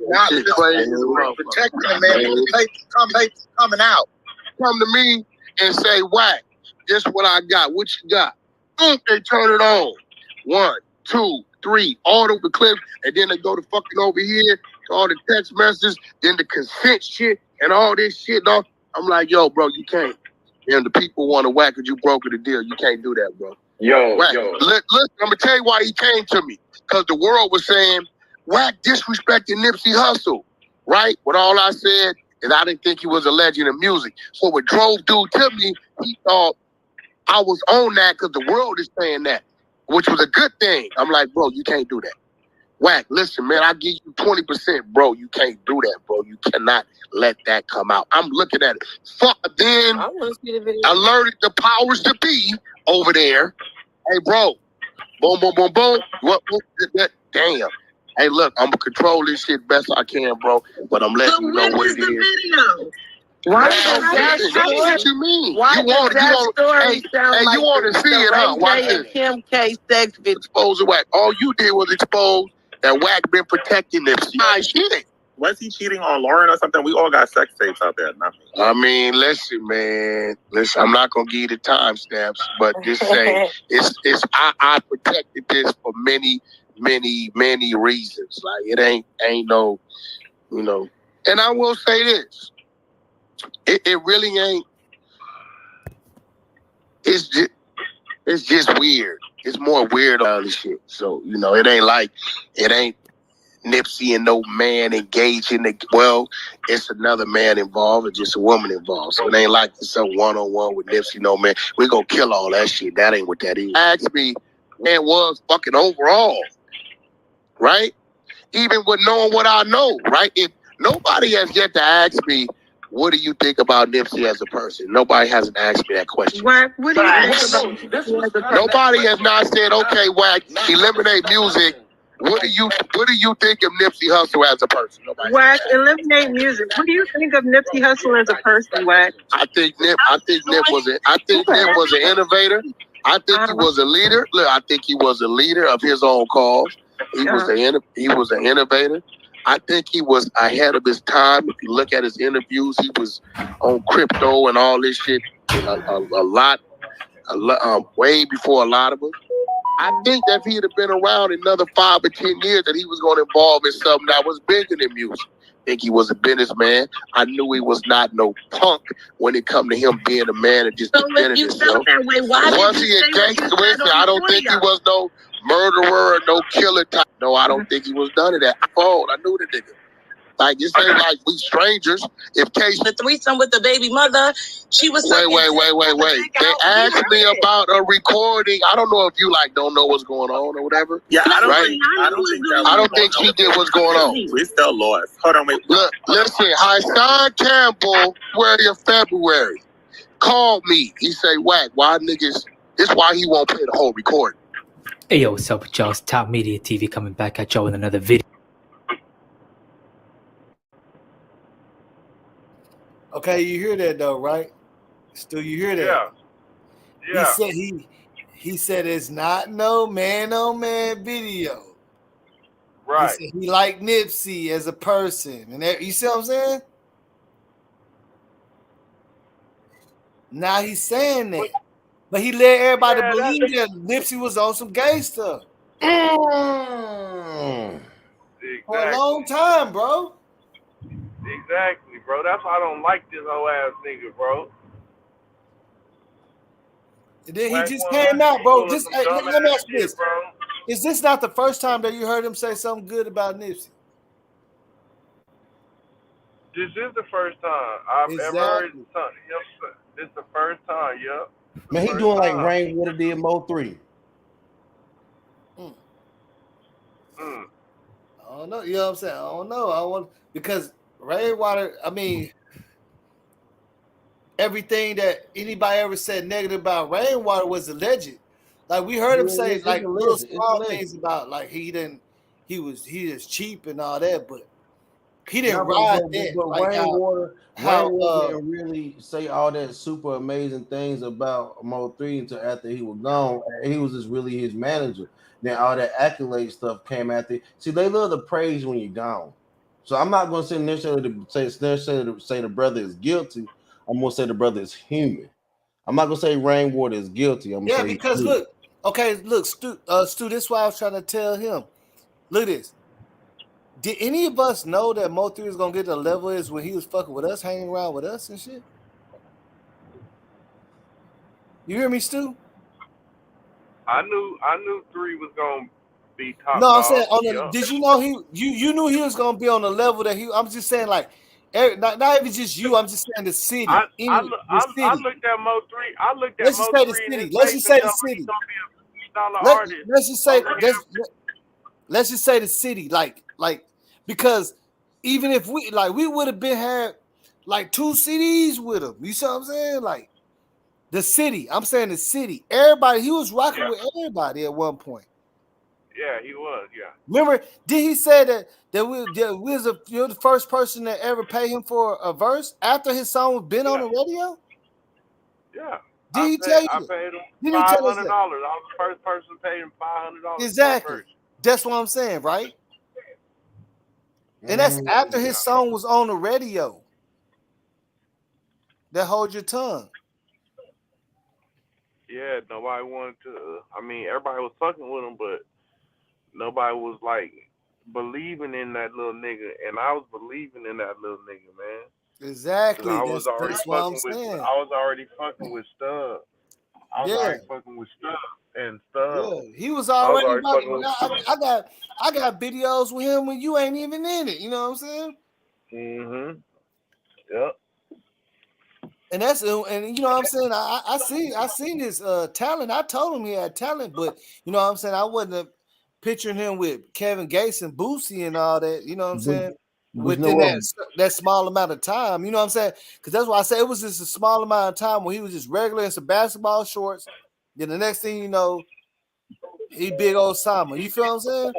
Not listening. Protecting the man from the coming out. Come to me and say, Wack, this what I got. What you got? Boom, they turn it on. 1, 2, 3, all over the clip, and then they go to fucking over here to all the text messages, then the consent shit and all this shit. Dog. I'm like, yo, bro, you can't. And the people want to whack it, you brokered the deal. You can't do that, bro. Wack, listen, I'm gonna tell you why he came to me. Because the world was saying, Wack disrespecting Nipsey Hussle, right? When all I said is I didn't think he was a legend of music. So what drove dude to me, he thought I was on that because the world is saying that, which was a good thing. I'm like, bro, you can't do that. Wack, listen, man, I give you 20%, bro. You can't do that, bro. You cannot let that come out. I'm looking at it. Fuck, then I want to see the video. Alerted the powers to be over there. Hey, bro. Boom, boom, boom, boom. What? Damn. Hey, look, I'm going to control this shit best I can, bro. But I'm letting you know what it is. Video? Why does that story? What you mean? Why you does want, that you want, story sound hey, like you want to see it, huh? Watch this. Kim K sex video? Expose Wack. All you did was expose that Wack been protecting Nipsey. Nice shit. Was he cheating on Lauren or something? We all got sex tapes out there. Nothing. I mean, listen, man. Listen, I'm not gonna give you the timestamps, but just say it's I protected this for many reasons. Like it ain't no, you know. And I will say this. It really ain't. It's just weird. It's more weird all this shit. So, you know, it ain't Nipsey and no man engaged in the, well, it's another man involved or just a woman involved. So it ain't like it's some one-on-one with Nipsey, no man. We gonna kill all that shit. That ain't what that is. Ask me, man, was fucking overall, right? Even with knowing what I know, right? If nobody has yet to ask me, what do you think about Nipsey as a person? Nobody hasn't asked me that question. Wack, what do you think about Nobody has not said, okay, Wack, eliminate music. What do you think of Nipsey Hussle as a person? Nobody. Wack, eliminate music. What do you think of Nipsey Hussle as a person, Wack? I think Nip was an innovator. I think he was a leader. Look, I think he was a leader of his own cause. He was an innovator. I think he was ahead of his time. If you look at his interviews, he was on crypto and all this shit way before a lot of us. I think that if he'd have been around another 5 or 10 years, that he was going to involve in something that was bigger than music. I think he was a businessman. I knew he was not no punk when it come to him being a man and just defending himself. Was he a gangster? Listen, I don't think he was no murderer or no killer type. No, I don't think he was none of that. I knew the nigga. Like, this ain't like we strangers. If case the threesome with the baby mother, she was wait. They asked me about a recording. I don't know if you don't know what's going on or whatever. Yeah, I don't think she did what's going on. We still lost. Hold on, wait. Look, listen. Hassan Campbell, February, called me. He say, Wack, why niggas? This why he won't play the whole recording. Hey, yo, what's up with y'all? It's Top Media TV coming back at y'all with another video. Okay, you hear that though, right? Still, you hear that? Yeah. He said it's not no man video. Right. He said he liked Nipsey as a person, and that, you see what I'm saying? Now he's saying that, but he let everybody believe that Nipsey was on some gay stuff for a long time, bro. Exactly, bro. That's why I don't like this whole ass nigga, bro. And then he Wack just 100 came out, bro. pulling This some hey, let dumbass me ask you shit, this. bro. Is this not the first time that you heard him say something good about Nipsey? This is the first time I've ever heard Exactly. something. This is the first time, yep. Man, he First doing like time. Rainwater did Moe Three. Mm. I don't know. You know what I'm saying? I don't know. I want because Rainwater, I mean, everything that anybody ever said negative about Rainwater was alleged. Like we heard him Yeah, say it's like little alleged. It's small alleged. things about like he is cheap and all that, but he No, didn't ride that. but Like Rainwater how didn't really say all that super amazing things about Moe Three until after he was gone. He was just really his manager. Then all that accolade stuff came after. See, they love the praise when you're gone. So I'm not going to say necessarily to say the brother is guilty. I'm going to say the brother is human. I'm not going to say Rainwater is guilty. I'm going to yeah, say because he's look, okay, look, Stu, this is why I was trying to tell him. Look at this. Did any of us know that Moe 3 was gonna get to the level is when he was fucking with us, hanging around with us and shit? You hear me, Stu? I knew 3 was gonna be top No, I'm saying dog. on the. Yep. Did you know you knew he was gonna be on the level that he? I'm just saying like, not even just you. I'm just saying the city. I The city. looked at Moe 3. I looked at Let's just Moe say the 3 in city. his Let's face just and say the told him city. he's gonna be a dollar artist. Let's just say let's just say the city. Like because even if we would have been had like 2 CDs with him. You see what I'm saying? Like. The city. I'm saying the city. Everybody, he was rocking with everybody at one point. Yeah, he was. Yeah. Remember, did he say that you're the first person that ever paid him for a verse after his song was been on the radio? Yeah. Did he tell you I that? paid him Did he tell us $500. that? I was the first person to pay him $500 Exactly. for a verse. That's what I'm saying, right? And that's after his song was on the radio. That Hold Your Tongue. Yeah, nobody wanted to. I mean, everybody was fucking with him, but nobody was like believing in that little nigga, and I was believing in that little nigga, man. Exactly. I was already That's what I'm fucking with. saying. I was already fucking with Stub. I was Yeah. already fucking with Stub and Stub. Yeah, he was already rocking. I got videos with him when you ain't even in it. You know what I'm saying? Mm-hmm. Yep. And that's you know what I'm saying. I seen his talent. I told him he had talent, but you know what I'm saying. I wasn't picturing him with Kevin Gates and Boosie and all that. You know what I'm saying. But you know Within what? that small amount of time, you know what I'm saying. Because that's why I said it was just a small amount of time where he was just regular in some basketball shorts. Then the next thing you know, he big old Sama. You feel what I'm saying?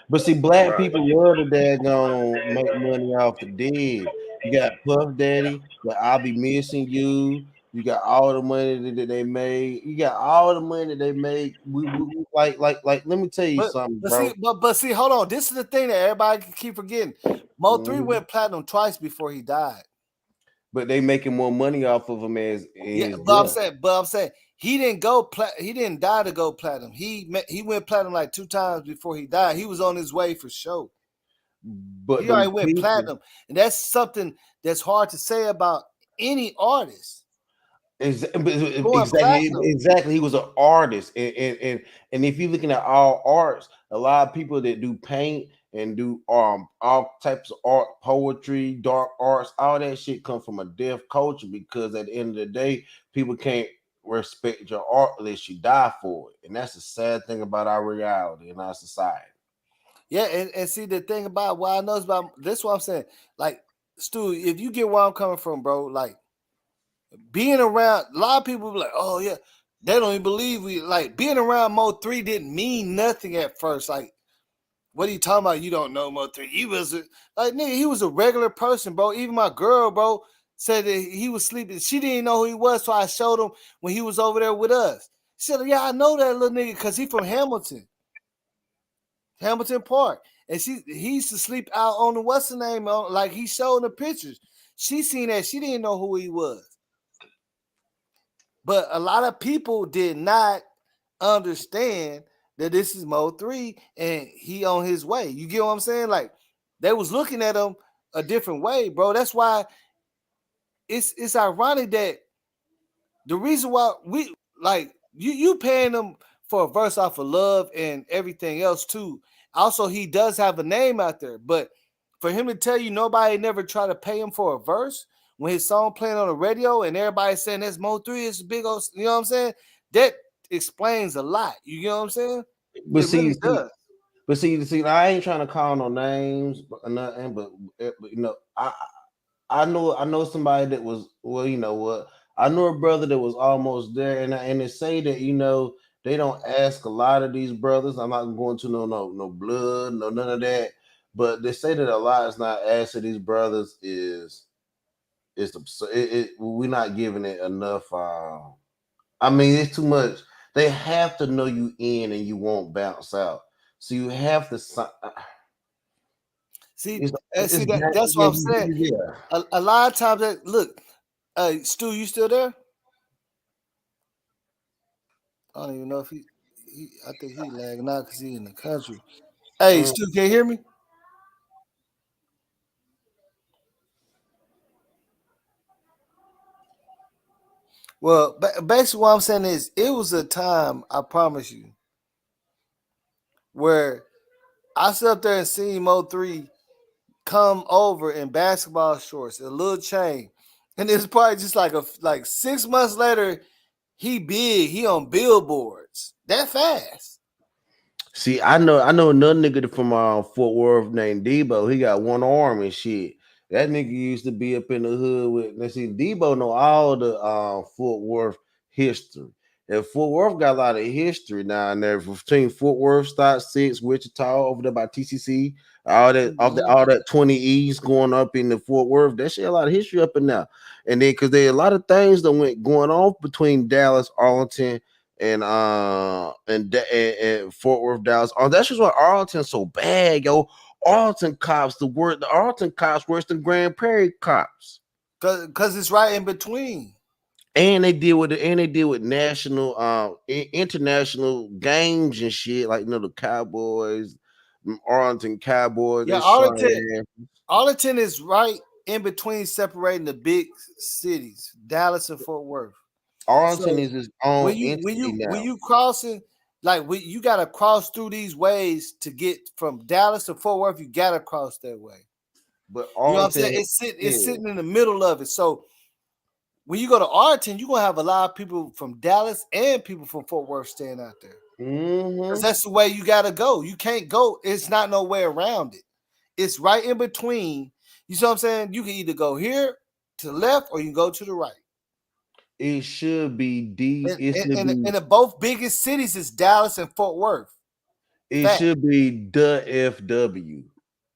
But see, black people love the daggone make money off the dead. You got Puff Daddy, but I'll be missing you. You got all the money that they made. You got all the money that they made. We like. Let me tell you something, bro. But see, hold on. This is the thing that everybody can keep forgetting. Moe 3 went platinum twice before he died. But they making more money off of him as Yeah, but I'm saying he didn't go he didn't die to go platinum. He went platinum like 2 times before he died. He was on his way for sure. But he already went platinum, and that's something that's hard to say about any artist. Exactly. He was an artist, and if you're looking at all arts, a lot of people that do paint and do all types of art, poetry, dark arts, all that shit come from a deaf culture, because at the end of the day, people can't respect your art unless you die for it, and that's the sad thing about our reality in our society. Yeah, and see the thing about what I know is about this, what I'm saying, like Stu, if you get where I'm coming from, bro, like being around a lot of people be like, oh yeah, they don't even believe we like being around Moe 3 didn't mean nothing at first. Like, what are you talking about? You don't know Moe 3. He was like, nigga, he was a regular person, bro. Even my girl, bro, said that he was sleeping. She didn't know who he was, so I showed him when he was over there with us. She said, yeah, I know that little nigga because he from Hamilton Park. And he used to sleep out on the what's the name on, like he showed the pictures. She seen that, she didn't know who he was. But a lot of people did not understand that this is Moe 3 and he on his way. You get what I'm saying? Like they was looking at him a different way, bro. That's why it's ironic that the reason why we like you paying him for a verse off of Love and everything else too. Also, he does have a name out there, but for him to tell you nobody never tried to pay him for a verse when his song playing on the radio and everybody saying that's Moe Three is big old, you know what I'm saying? That explains a lot. You know what I'm saying? But It really does. see, I ain't trying to call no names or nothing, but you know, I know somebody that was, well, you know what? I know a brother that was almost there, and they say that, you know, they don't ask a lot of these brothers. I'm not going to no blood, no none of that. But they say that a lot is not asked of these brothers is absurd. We're not giving it enough. I mean, it's too much. They have to know you in and you won't bounce out. So you have to see that's what I'm saying. Yeah. A lot of times that look, Stu, you still there? I don't even know if he I think he lagging out because he in the country. Hey, Stu, can you hear me? Well, basically what I'm saying is it was a time, I promise you, where I sat up there and seen Moe Three come over in basketball shorts, a little chain. And it's probably just like 6 months later, he big, he on billboards. That fast. See, I know another nigga from Fort Worth named Debo. He got one arm and shit. That nigga used to be up in the hood with. Let's see, Debo know all the Fort Worth history. And Fort Worth got a lot of history down there between Fort Worth, Stock Six, Wichita, over there by TCC, all that, all that 20 E's going up in the Fort Worth. That shit a lot of history up in there. And then because there a lot of things that went going on between Dallas, Arlington, and Fort Worth, Dallas. Oh, that's just why Arlington's so bad, yo. Arlington cops, the Arlington cops worse than Grand Prairie cops. Cause it's right in between. And they deal with national, international games and shit, like the Cowboys, Arlington Cowboys. Yeah, Arlington is right in between, separating the big cities, Dallas and Fort Worth. Arlington is his own when you crossing, like you gotta cross through these ways to get from Dallas to Fort Worth. You gotta cross that way. But you know what I'm saying? It's sitting in the middle of it. So when you go to Arlington, you're gonna have a lot of people from Dallas and people from Fort Worth staying out there. Because that's the way you gotta go. You can't go. It's not no way around it. It's right in between. You see what I'm saying? You can either go here to the left or you can go to the right. It should be D. And the both biggest cities is Dallas and Fort Worth. It should be the FW.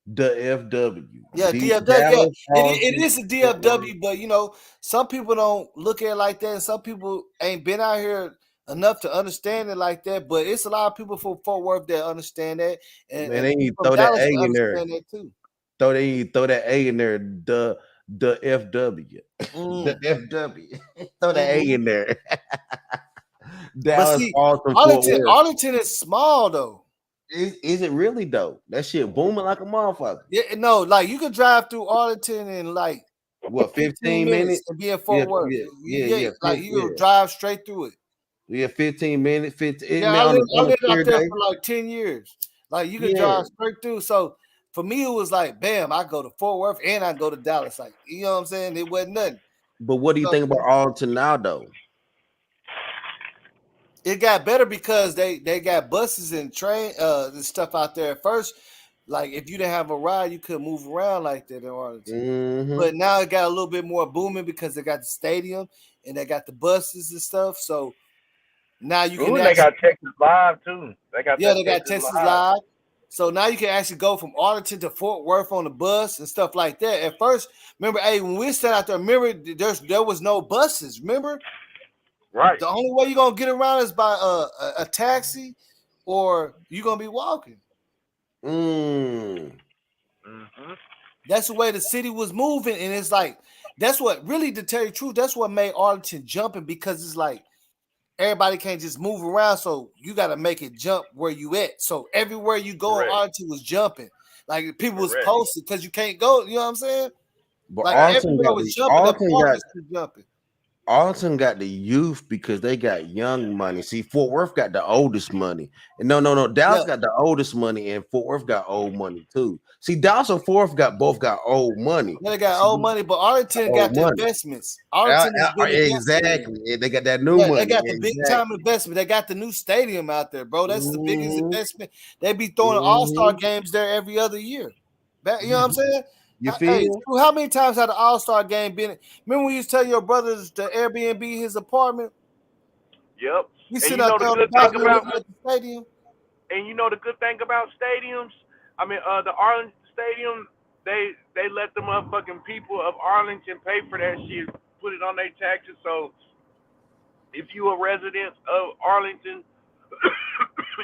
The FW. Yeah, DFW. Yeah, it is a DFW, but you know, some people don't look at it like that, and some people ain't been out here enough to understand it like that. But it's a lot of people from Fort Worth that understand that, and they need to throw that A in there. That too. Throw that A in there. The FW. The FW. Throw that A in there. Dallas, Arlington is small though. Is it really though? That shit booming like a motherfucker. Yeah, no, like you could drive through Arlington in like what 15 minutes and be in Fort Worth. Yeah, like you can drive straight through it. Yeah, 15 minutes. 15. Yeah, I lived out there for like 10 years. Like you can drive straight through. So for me, it was like, bam, I go to Fort Worth and I go to Dallas. Like, you know what I'm saying? It wasn't nothing. But what do you think about Arlington now, though? It got better because they got buses and train and stuff out there. At first, like if you didn't have a ride, you couldn't move around like that in Arlington. But now it got a little bit more booming because they got the stadium and they got the buses and stuff. So now you can. They got Texas Live too. They got Texas Live. So now you can actually go from Arlington to Fort Worth on the bus and stuff like that. At first, remember, hey, when we sat out there, remember there was no buses. Remember. Right. The only way you're gonna get around is by a taxi, or you're gonna be walking. That's the way the city was moving, and it's like that's what really, to tell you the truth, that's what made Arlington jumping, because it's like everybody can't just move around, so you got to make it jump where you at. So everywhere you go, Arlington was jumping, like people was posted because you can't go. You know what I'm saying? But like Arlington everywhere was jumping. Arlington got jumping. Arlington got the youth because they got young money. See, Fort Worth got the oldest money. And no. Dallas got the oldest money, and Fort Worth got old money too. See, Dallas and Fort Worth both got old money. They got See, old money, but Arlington got old the money. investments. Arlington has been invested in. Exactly. They got that new Yeah, money. they got the big Exactly. time investment. They got the new stadium out there, bro. That's the biggest Mhm. investment. They be throwing All-Star Mhm. games there every other year. You know what I'm saying? You Hey, feel? Stu, how many times had the All-Star game been? Remember when you used to tell your brothers to Airbnb his apartment? Yep. We And sit you out know the there on the good thing balcony about looking at the stadium. And you know the good thing about stadiums, I mean, the Arlington Stadium, they let the motherfucking people of Arlington pay for that shit, put it on their taxes. So if you a resident of Arlington,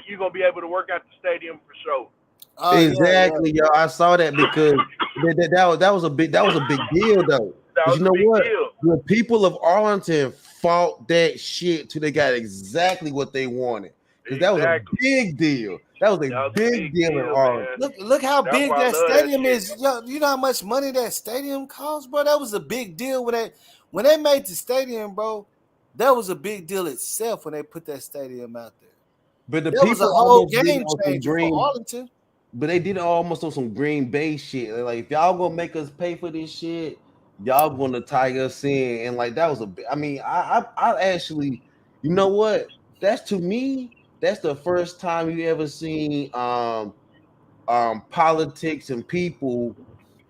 you're gonna be able to work at the stadium for sure. Oh Exactly, yo. I saw that because that was a big deal though. That But was you a know big what? deal. The people of Arlington fought that shit till they got exactly what they wanted. Because that was a Exactly. big deal. That was a big deal in Arlington. Look how That's big why I that love that stadium shit. is. Yo, you know how much money that stadium costs, bro? That was a big deal when they made the stadium, bro. That was a big deal itself when they put that stadium out there. But the That was a people whole almost did it game on some changer for green, Arlington. but they did it almost on some Green Bay shit. They're like, if y'all gonna make us pay for this shit, y'all gonna tie us in. And like that was I mean, I actually, you know what? That's to me, that's the first time you ever seen politics and people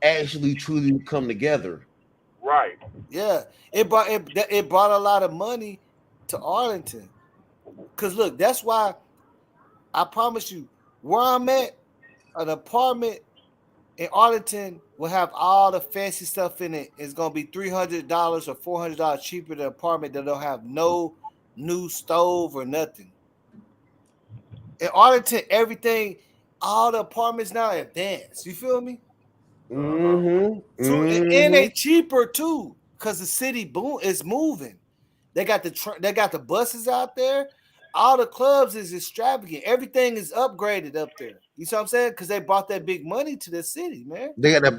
actually truly come together. Right. Yeah, it brought a lot of money to Arlington. Cause look, that's why I promise you, where I'm at, an apartment in Arlington will have all the fancy stuff in it. It's gonna be $300 or $400 cheaper than an apartment that don't have no new stove or nothing. In Arlington, everything, all the apartments now advanced. You feel me? And they cheaper too, cause the city boom is moving. They got the buses out there. All the clubs is extravagant. Everything is upgraded up there. You see what I'm saying? Because they brought that big money to the city, man. They got a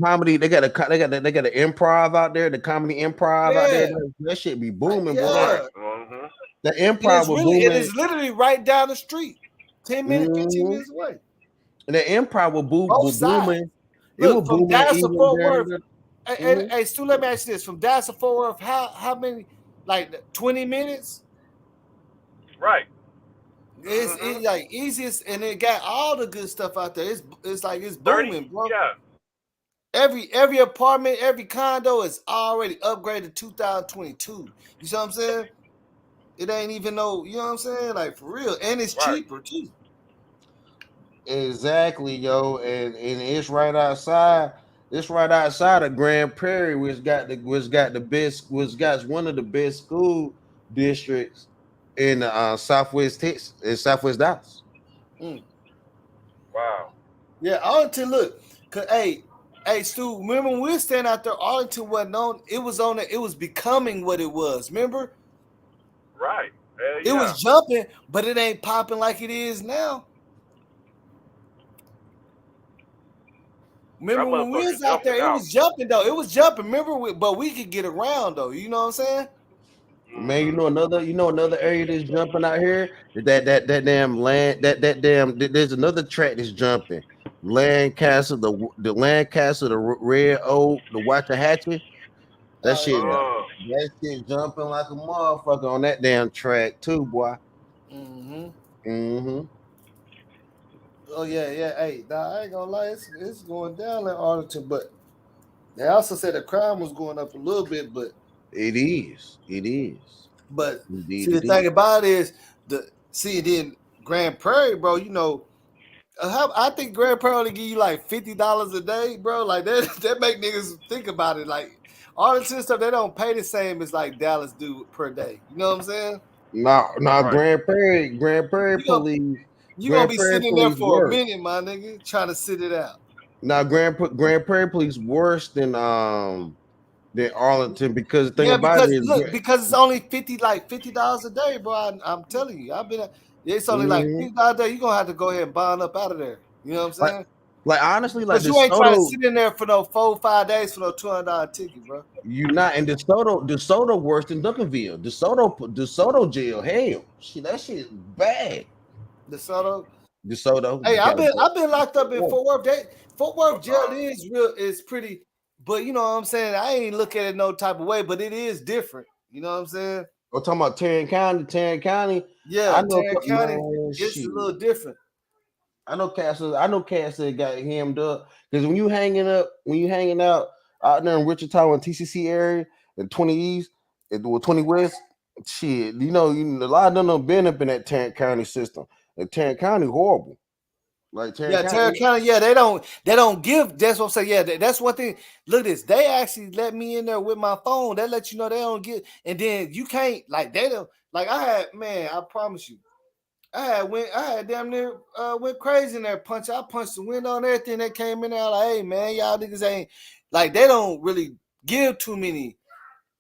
comedy, they got an improv out there, the comedy improv out there. Yeah. That shit be booming, boy. Yeah. The improv was booming. It is literally right down the street. 10 minutes, 15 Mhm. minutes away. And the improv was Both booming. sides. It was Look, from booming Dallas to even Fort there. Worth. Hey, Stu, let me ask you this. From Dallas to Fort Worth, how many, like 20 minutes? Right. It's like easiest, and it got all the good stuff out there. It's like it's 30, booming, bro. yeah. Every apartment, every condo is already upgraded 2022. You see what I'm saying? It ain't even no, you know what I'm saying? Like for real. And it's cheaper too. Exactly, yo, and it's right outside. It's right outside of Grand Prairie, which got one of the best school districts in Southwest Texas, in Southwest Dallas. Wow. Yeah, Arlington, look, cause hey, Stu, remember when we were standing out there, Arlington wasn't on, it was becoming what it was. Remember? Right. Hell It yeah. was jumping, but it ain't popping like it is now. Remember when we was out there, it was jumping though. It was jumping. Remember, but we could get around though. You know what I'm saying? Man, you know another area that's jumping out here. That damn land. There's another track that's jumping. Lancaster, the Lancaster, the Red Oak, the Waxahachie. That shit jumping like a motherfucker on that damn track too, boy. Oh yeah. Hey, nah, I ain't gonna lie, it's going down in Arlington, but they also said the crime was going up a little bit, but it is. But Indeed, see, the thing about it is then Grand Prairie, bro. You know, I think Grand Prairie only give you like $50 a day, bro. Like that make niggas think about it. Like Arlington stuff, they don't pay the same as like Dallas do per day. You know what I'm saying? No, Grand Prairie police. You gonna be sitting there for worse. a minute, my nigga, trying to sit it out. Now Grand Prairie police worse than Arlington because the thing about it is because it's only $50 a day, bro. I'm telling you, it's only like $50 a day. You're gonna have to go ahead and bond up out of there. You know what I'm saying? Like honestly, like But you ain't trying to DeSoto, sit in there for no 4-5 days for no $200 ticket, bro. you not and DeSoto worse than Duncanville. DeSoto jail, hell, shit, that shit is bad. DeSoto. DeSoto, Hey, I've California. been locked up in Fort Worth. Fort Worth jail is pretty, but you know what I'm saying. I ain't look at it no type of way, but it is different. You know what I'm saying? We're talking about Tarrant County. Yeah, I know, Tarrant County, man, it's shit. a little different. I know cats that got hemmed up because when you hanging out out there in Wichita and TCC area and 20 East and 20 West, shit, you know, a lot of them have been up in that Tarrant County system. And Tarrant County horrible. Like Tarrant Tarrant County, yeah, they don't give. That's what I'm saying. Yeah, that's one thing. Look at this. They actually let me in there with my phone. They let you know they don't get, and then you can't like they don't like. I promise you, I had damn near went crazy in there. I punched the window and everything. They came in there like, hey man, y'all niggas ain't like they don't really give too many.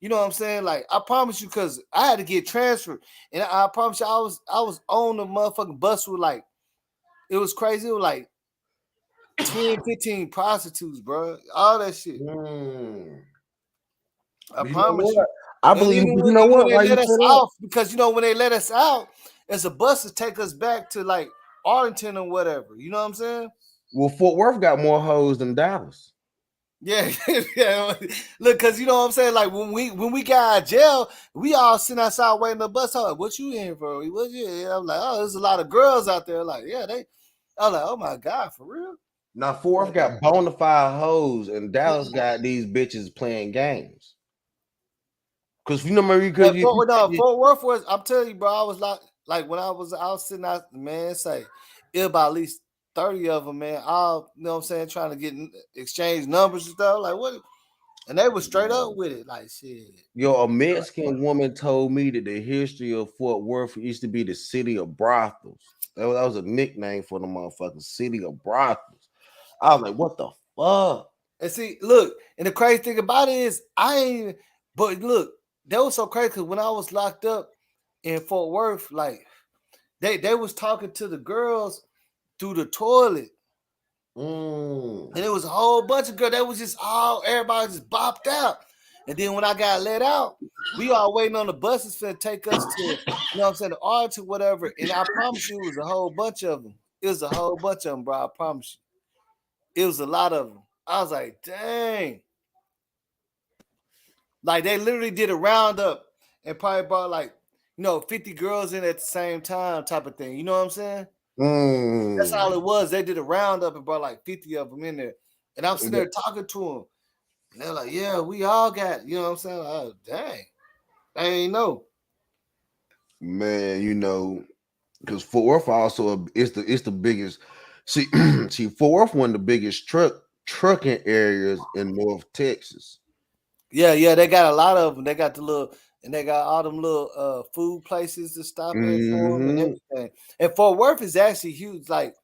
You know what I'm saying? Like I promise you, because I had to get transferred, and I promise you, I was on the motherfucking bus with like. It was crazy. It was like 10, 15 prostitutes, bro. All that shit. I promise you. I believe even you know when what? they Why you let say us that? out, because you know when they let us out, it's a bus to take us back to like Arlington or whatever. You know what I'm saying? Well, Fort Worth got more hoes than Dallas. Yeah, yeah. Look, cause you know what I'm saying. Like when we got out of jail, we all sitting outside waiting the bus. Like, what you in for? What you? I'm like, oh, there's a lot of girls out there. Like, yeah, they. I'm like, oh my god, for real. Now Fort Worth got bona fide hoes, and Dallas got these bitches playing games. Cause you know, Fort Worth was. I'm telling you, bro. I was like when I was sitting out, man. Say, it about at least 30 of them, man. All you know what I'm saying, trying to get exchange numbers and stuff. Like what? And they was straight up with it, like shit. Yo, a Mexican woman told me that the history of Fort Worth used to be the city of brothels. That was a nickname for the motherfucking city of brothels. I was like, what the fuck? And see, look, and the crazy thing about it is, I ain't. But look, that was so crazy because when I was locked up in Fort Worth, like they was talking to the girls through the toilet. And it was a whole bunch of girls. That was just everybody just bopped out. And then when I got let out, we all waiting on the buses to take us to, you know what I'm saying, the art or whatever. And I promise you, it was a whole bunch of them. It was a whole bunch of them, bro. I promise you. It was a lot of them. I was like, dang. Like they literally did a roundup and probably brought like, 50 girls in at the same time type of thing. You know what I'm saying? That's all it was. They did a roundup and brought like 50 of them in there. And I'm sitting there talking to them. And they're like, yeah, we all got, you know what I'm saying? Oh, dang. I ain't know. Man, because Fort Worth also it's the biggest. See, Fort Worth one of the biggest trucking areas in North Texas. Yeah, they got a lot of them. They got they got all them little food places to stop at for them and everything. And Fort Worth is actually huge. Like,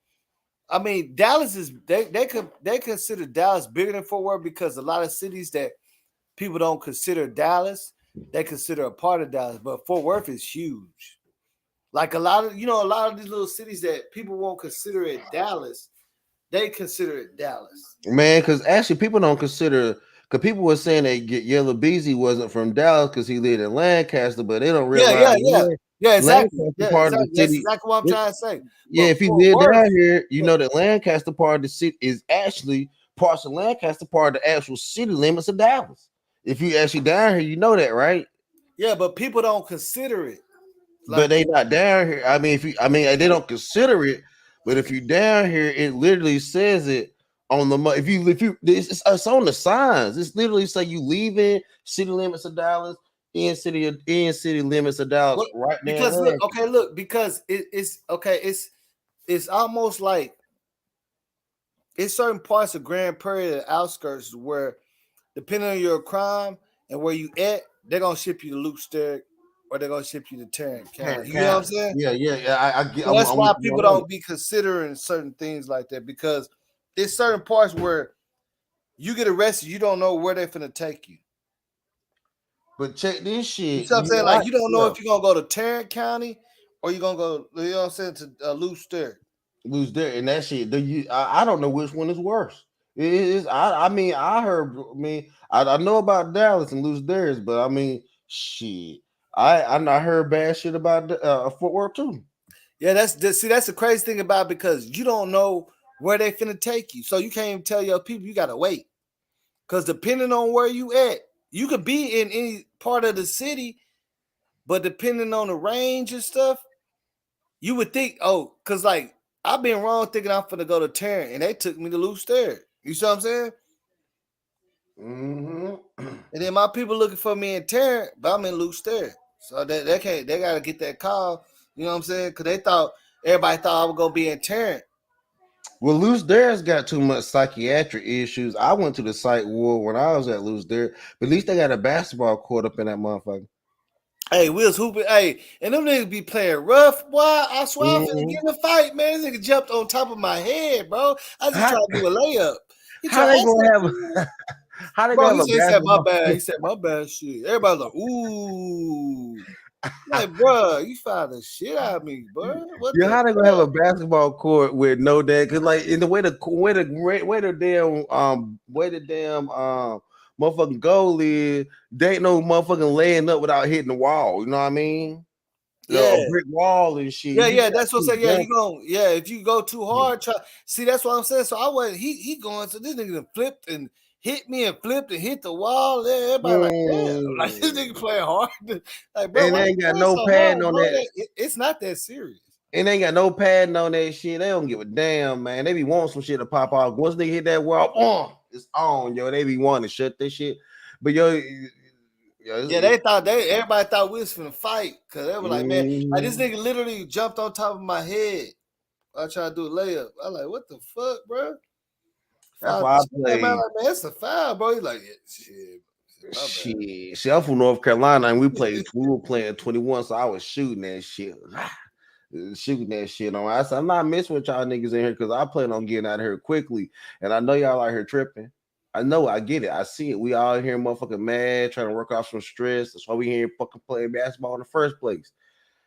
I mean, Dallas is they consider Dallas bigger than Fort Worth because a lot of cities that people don't consider Dallas, they consider a part of Dallas. But Fort Worth is huge. Like a lot of these little cities that people won't consider it Dallas, they consider it Dallas. Man, because actually people don't consider, because people were saying that Yellow Beezy wasn't from Dallas because he lived in Lancaster, but they don't realize. Yeah, exactly. Lancaster part of the That's city. exactly what I'm trying to say. Yeah, But if you Fort live Worth, down here, you know that Lancaster part of the city is actually parts of Lancaster part of the actual city limits of Dallas. If you actually down here, you know that, right? Yeah, but people don't consider it. But they not down here. I mean, they don't consider it. But if you down here, it literally says it on the it's on the signs. It's literally say you leaving city limits of Dallas, in city limits of Dallas, right there. Because it's almost like it's certain parts of Grand Prairie, the outskirts, where depending on your crime and where you at, they're gonna ship you to Luke or they're gonna ship you to Tarrant County. You know what I'm saying? Yeah. I get. So that's why people don't be considering certain things like that, because there's certain parts where you get arrested, you don't know where they're finna take you. But check this shit. You know what I'm saying? Like you don't know if you're gonna go to Tarrant County or you're gonna go, you know what I'm saying, to Luke Stewart. Lose there and that shit. I don't know which one is worse. It is. I mean, I heard. I mean, I know about Dallas and lose theirs, but I mean, shit. I heard bad shit about Fort Worth too. Yeah, that's the crazy thing about it, because you don't know where they finna take you, so you can't even tell your people. You gotta wait, because depending on where you at, you could be in any part of the city, but depending on the range and stuff, you would think, oh, because like I've been wrong thinking I'm finna go to Tarrant, and they took me to Loose Stairs. You see what I'm saying? Mm-hmm. And then my people looking for me in Tarrant, but I'm in Loose Stairs, so they can't. They gotta get that call. You know what I'm saying? Because everybody thought I was gonna be in Tarrant. Well, Loose Dare's got too much psychiatric issues. I went to the psych ward when I was at Loose Dare, but at least they got a basketball court up in that motherfucker. Hey, Will's hooping. Hey, and them niggas be playing rough. Boy, I swear I'm finna get in a fight, man. This nigga jumped on top of my head, bro. I just tried to do a layup. How they gonna have? How they Bro, gonna he have said my basketball? bad. He said my bad shit. Everybody's like, ooh. Like, bro, you found the shit out of me, bro. What Yeah, the how they gonna have a fuck? basketball court with no dad? Cause like in the way the damn motherfucking goal is, they ain't no motherfucking laying up without hitting the wall. You know what I mean? Yeah. A brick wall and shit. Yeah, that's what I'm saying. Yeah, you you going if you go too hard, see, that's what I'm saying. So I wasn't he going, so this nigga done flipped and hit me and flipped and hit the wall. Yeah, everybody like, damn, like this nigga playing hard. Like, bro, And why they you ain't got playing no so padding hard, on bro? that. It's not that serious. And they ain't got no padding on that shit. They don't give a damn, man. They be wanting some shit to pop off. Once they hit that wall, it's on, yo. They be wanting to shut this shit. But yo, Everybody thought we was finna fight, because they were like, man, like this nigga literally jumped on top of my head. I tried to do a layup. I like, what the fuck, bro? that's why I Man, play. like, man, it's a foul, bro. He's like, yeah, shit. See, I'm from North Carolina, and we were playing 21, so I was shooting that shit. Shooting that shit on. I said, I'm not messing with y'all niggas in here because I plan on getting out of here quickly. And I know y'all out here tripping. I know, I get it. I see it. We all here motherfucking mad, trying to work off some stress. That's why we here fucking playing basketball in the first place.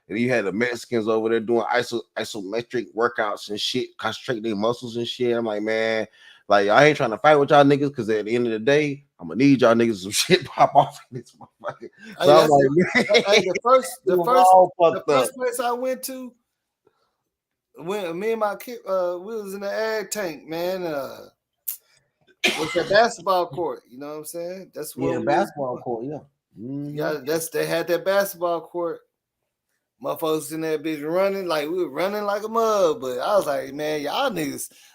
And you had the Mexicans over there doing isometric workouts and shit, concentrating their muscles and shit. I'm like, man, like I ain't trying to fight with y'all niggas, because at the end of the day, I'm gonna need y'all niggas some shit pop off in this motherfucker. So I'm like, the first place I went to, when me and my kid, we was in the ag tank, man. It's a basketball court, you know what I'm saying? That's what basketball court, yeah. Mm-hmm. Yeah, they had that basketball court. Motherfuckers in that bitch running, like we were running like a mug. But I was like, man,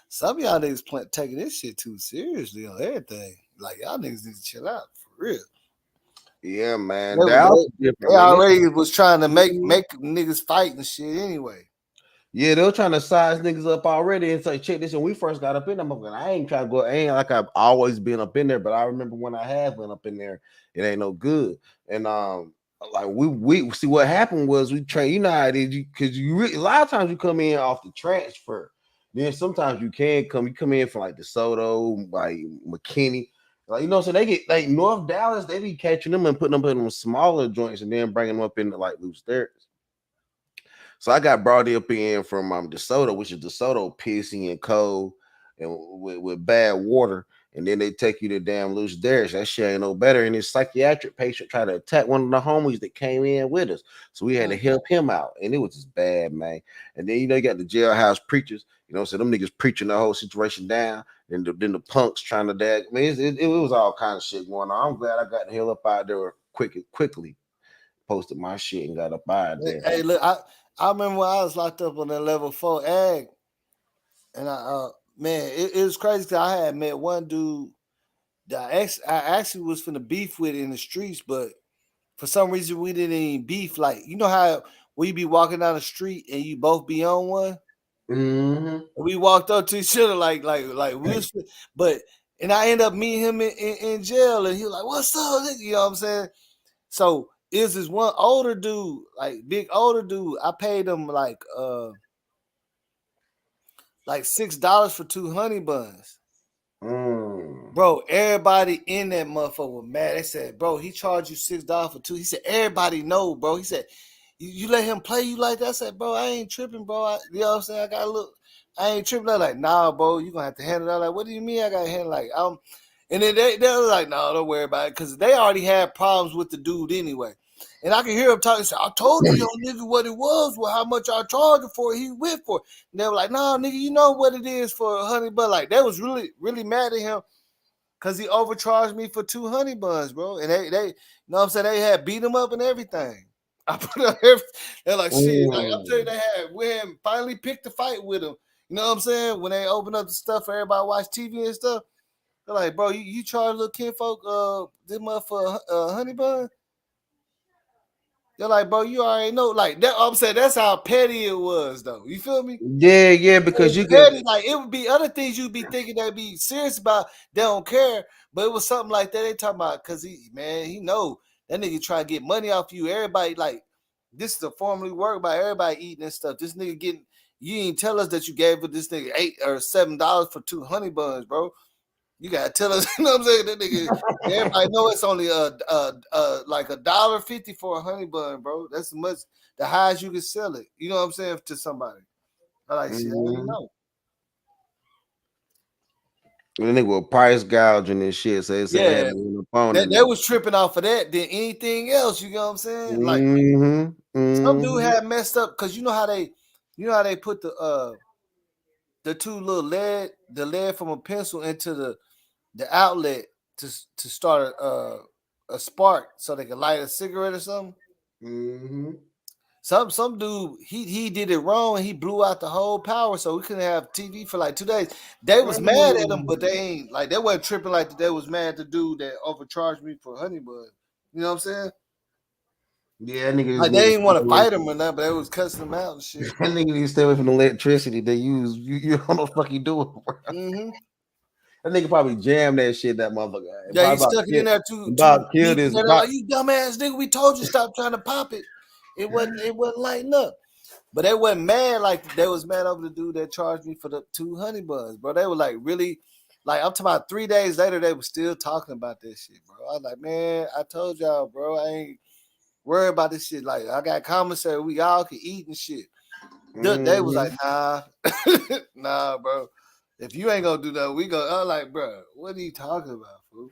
some of y'all niggas taking this shit too seriously on everything. Like, y'all niggas need to chill out for real. Yeah, man. They already was trying to make niggas fight and shit anyway. Yeah, they were trying to size niggas up already and say, check this. And we first got up in them. I ain't trying to go. I ain't like I've always been up in there, but I remember when I have went up in there, it ain't no good. And like we see what happened was we train. You know how it is, because a lot of times you come in off the transfer. Then sometimes you come in from like DeSoto, like McKinney. Like, you know, so they get like North Dallas, they be catching them and putting them in them smaller joints and then bringing them up into like Loose Stairs. So I got brought up in from DeSoto, which is DeSoto pissy and cold and with bad water. And then they take you to damn Loose Stairs. That shit ain't no better. And this psychiatric patient tried to attack one of the homies that came in with us. So we had to help him out. And it was just bad, man. And then, you know, you got the jailhouse preachers. You know, so them niggas preaching the whole situation down. And then the punks trying to dag. I mean, it was all kind of shit going on. I'm glad I got the hell up out there quickly. Posted my shit and got up out there. Hey, look, I remember when I was locked up on that level 4 ag, and man, it was crazy because I had met one dude that I actually was finna beef with in the streets, but for some reason we didn't even beef. Like, you know how we be walking down the street and you both be on one? Mm-hmm. We walked up to each other like we was, and I end up meeting him in jail, and he was like, "What's up?" You know what I'm saying? So is this one older dude, like big older dude? I paid him like $6 for 2 honey buns. Bro, everybody in that motherfucker was mad. They said, bro, he charged you $6 for 2. He said, everybody know, bro. He said, you let him play you like that? I said, bro, I ain't tripping, bro. You know what I'm saying? I ain't tripping. They're like, nah, bro, you gonna have to handle that. Like, what do you mean I gotta handle like and then they're like, no, don't worry about it, because they already had problems with the dude anyway. And I can hear him talking. Say, I told you, young nigga, what it was, how much I charged him for. He went for it. And they were like, nah, nigga, you know what it is for a honey bun. Like, they was really, really mad at him because he overcharged me for 2 honey buns, bro. And they, you know what I'm saying? They had beat him up and everything. I put up everything. They're like, shit. Like, I'm telling you, they had when finally picked the fight with him. You know what I'm saying? When they opened up the stuff for everybody to watch TV and stuff. They're like, bro, you charge little kinfolk this month for a honey bun? They're like, bro, you already know. Like that, I'm saying that's how petty it was, though. You feel me? Yeah, because you petty, get like it would be other things you'd be thinking they'd be serious about. They don't care, but it was something like that they talking about because he know that nigga try to get money off you. Everybody like this is a formally work by everybody eating and stuff. This nigga getting you ain't tell us that you gave this nigga $8 or $7 for 2 honey buns, bro. You gotta tell us, you know what I'm saying? That nigga, everybody know it's only like $1.50 for a honey bun, bro. That's much the highest you can sell it. You know what I'm saying to somebody. I like shit. I don't know. The nigga was price gouging and shit, so it said Yeah, the phone. they was tripping off of that than anything else. You know what I'm saying? Like some dude had messed up because you know how they put the two little lead from a pencil into the outlet to start a spark so they could light a cigarette or something. Some dude he did it wrong and he blew out the whole power, so we couldn't have TV for like 2 days. They was mad at him, but they ain't like they wasn't tripping like they was mad at the dude that overcharged me for honey bun. You know what I'm saying? Yeah, nigga. Like they didn't want to fight him or nothing, but they was cussing him out and shit. That nigga need to stay away from the electricity they use. You don't know what the fuck you doing, bro. That nigga probably jammed that shit, that motherfucker. Yeah, he stuck it in there too. About killed his like, you dumbass nigga, we told you stop trying to pop it. It wasn't lighting up. But they wasn't mad like they was mad over the dude that charged me for the 2 honey buns, bro. They were like really, like I'm talking about 3 days later, they were still talking about this shit, bro. I was like, man, I told y'all, bro, I ain't worried about this shit. Like I got commissary, we all can eat and shit. They was like, nah, nah, bro. If you ain't gonna do that, we go. I'm like, bro, what are you talking about, fool?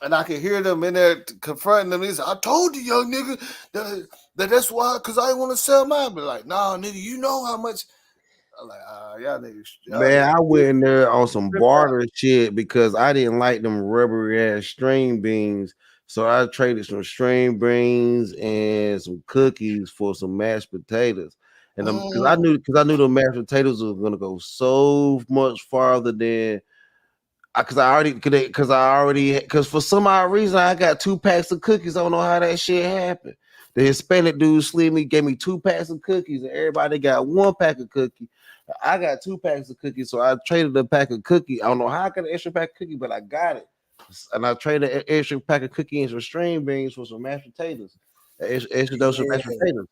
And I could hear them in there confronting them. He said, I told you, young nigga, that's why, because I want to sell mine. But like, nah, nigga, you know how much. I'm like, y'all niggas. Man, I went in there on some barter shit because I didn't like them rubbery ass string beans. So I traded some string beans and some cookies for some mashed potatoes. And because I knew the mashed potatoes was gonna go so much farther than because for some odd reason I got 2 packs of cookies. I don't know how that shit happened. The Hispanic dude gave me 2 packs of cookies, and everybody got 1 pack of cookie. I got 2 packs of cookies, so I traded a pack of cookie. I don't know how I got an extra pack of cookie, but I got it. And I traded an extra pack of cookie and some string beans for some mashed potatoes. Extra dose of mashed potatoes.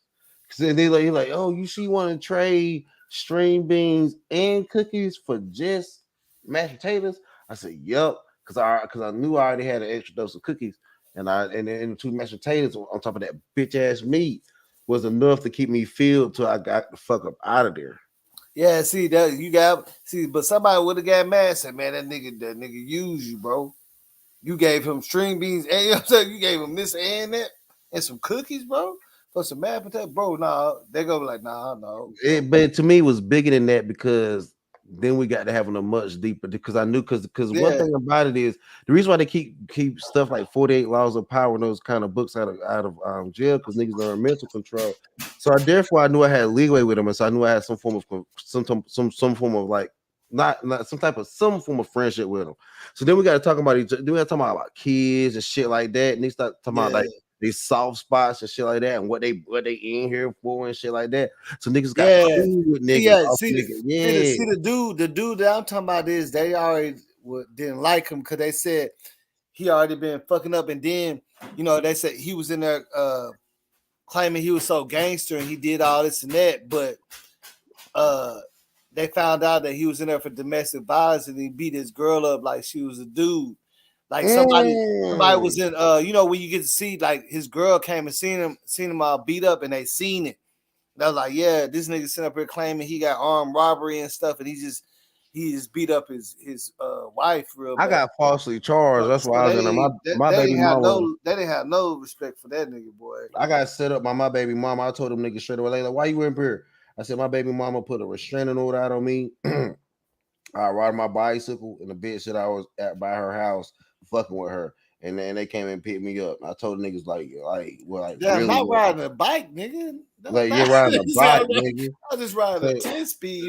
Because he's like, oh, you want to trade string beans and cookies for just mashed potatoes? I said, yup, because I knew I already had an extra dose of cookies, and then 2 mashed potatoes on top of that bitch ass meat was enough to keep me filled till I got the fuck up out of there. Yeah, see that but somebody would have got mad, said, man, that nigga used you, bro. You gave him string beans, and you know what I'm saying? You gave him this and that, and some cookies, bro, for some mashed potato, bro. Nah, they go like, nah, no. But to me, it was bigger than that because then we got to having a much deeper because I knew because one thing about it is the reason why they keep stuff like 48 Laws of Power and those kind of books out of jail because niggas are in mental control. So therefore I knew I had leeway with them, and so I knew I had some form of some form of like not some form of friendship with them. So then we got to talk about each. Then we got to talk about kids and shit like that, and they start talking about like these soft spots and shit like that, and what they in here for and shit like that. So niggas got cool with niggas. See the dude that I'm talking about is they already didn't like him because they said he already been fucking up, and then you know they said he was in there claiming he was so gangster and he did all this and that, but they found out that he was in there for domestic violence and he beat his girl up like she was a dude. Like somebody was in you know when you get to see like his girl came and seen him all beat up and they seen it. That was like, yeah, this nigga sitting up here claiming he got armed robbery and stuff, and he just beat up his wife real bad. I got falsely charged. That's why I was in there. My baby mama. They didn't have no respect for that nigga, boy. I got set up by my baby mama. I told them niggas straight away, like, why you in here? I said, my baby mama put a restraining order out on me. I ride my bicycle, and the bitch that I was at by her house fucking with her. And then they came and picked me up. I told the niggas yeah, really, I'm not riding a bike, nigga. Like you're riding a bike, nigga. I just riding a 10-speed.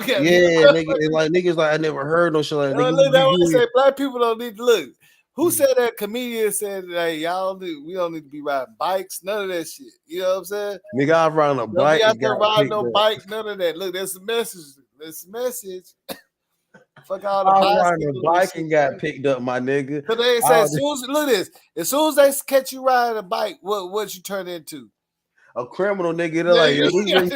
Yeah, nigga. And like niggas, like I never heard no shit like that. Look, that what I say. Black people don't need to look. Who said that? Comedian said that, hey, we don't need to be riding bikes. None of that shit. You know what I'm saying? Nigga, I'm riding a bike. Don't be out there riding no bike. None of that. Look, there's a message. There's a message. Fuck all the I'm riding a bike and got picked up, my nigga. So they say, look at this. As soon as they catch you riding a bike, what you turn into? A criminal nigga. They're like, he on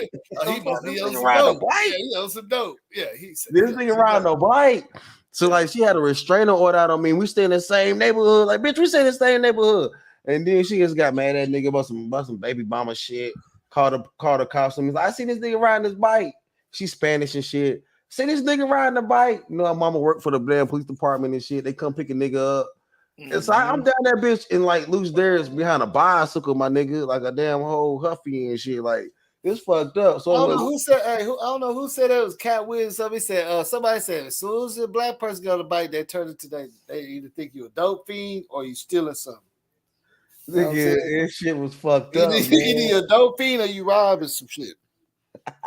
some dope. Yeah, he on some dope. Yeah, this nigga riding a bike. So like, she had a restraining order out on me. We stay in the same neighborhood. Like, bitch, we stay in the same neighborhood. And then she just got mad at that nigga about some baby mama shit. Called the cops and was like, I see this nigga riding his bike. She's Spanish and shit. See this nigga riding a bike. You know, my mama worked for the damn police department and shit. They come pick a nigga up. And so I'm down that bitch in like loose Darius behind a bicycle, my nigga, like a damn whole huffy and shit. Like it's fucked up. So I don't know who said. Hey, I don't know who said it was Cat Williams. Somebody said. Somebody said as soon as a black person got a bike, they turn it to they either think you a dope fiend or you stealing something. You know this shit was fucked up. Either you a dope fiend or you robbing some shit.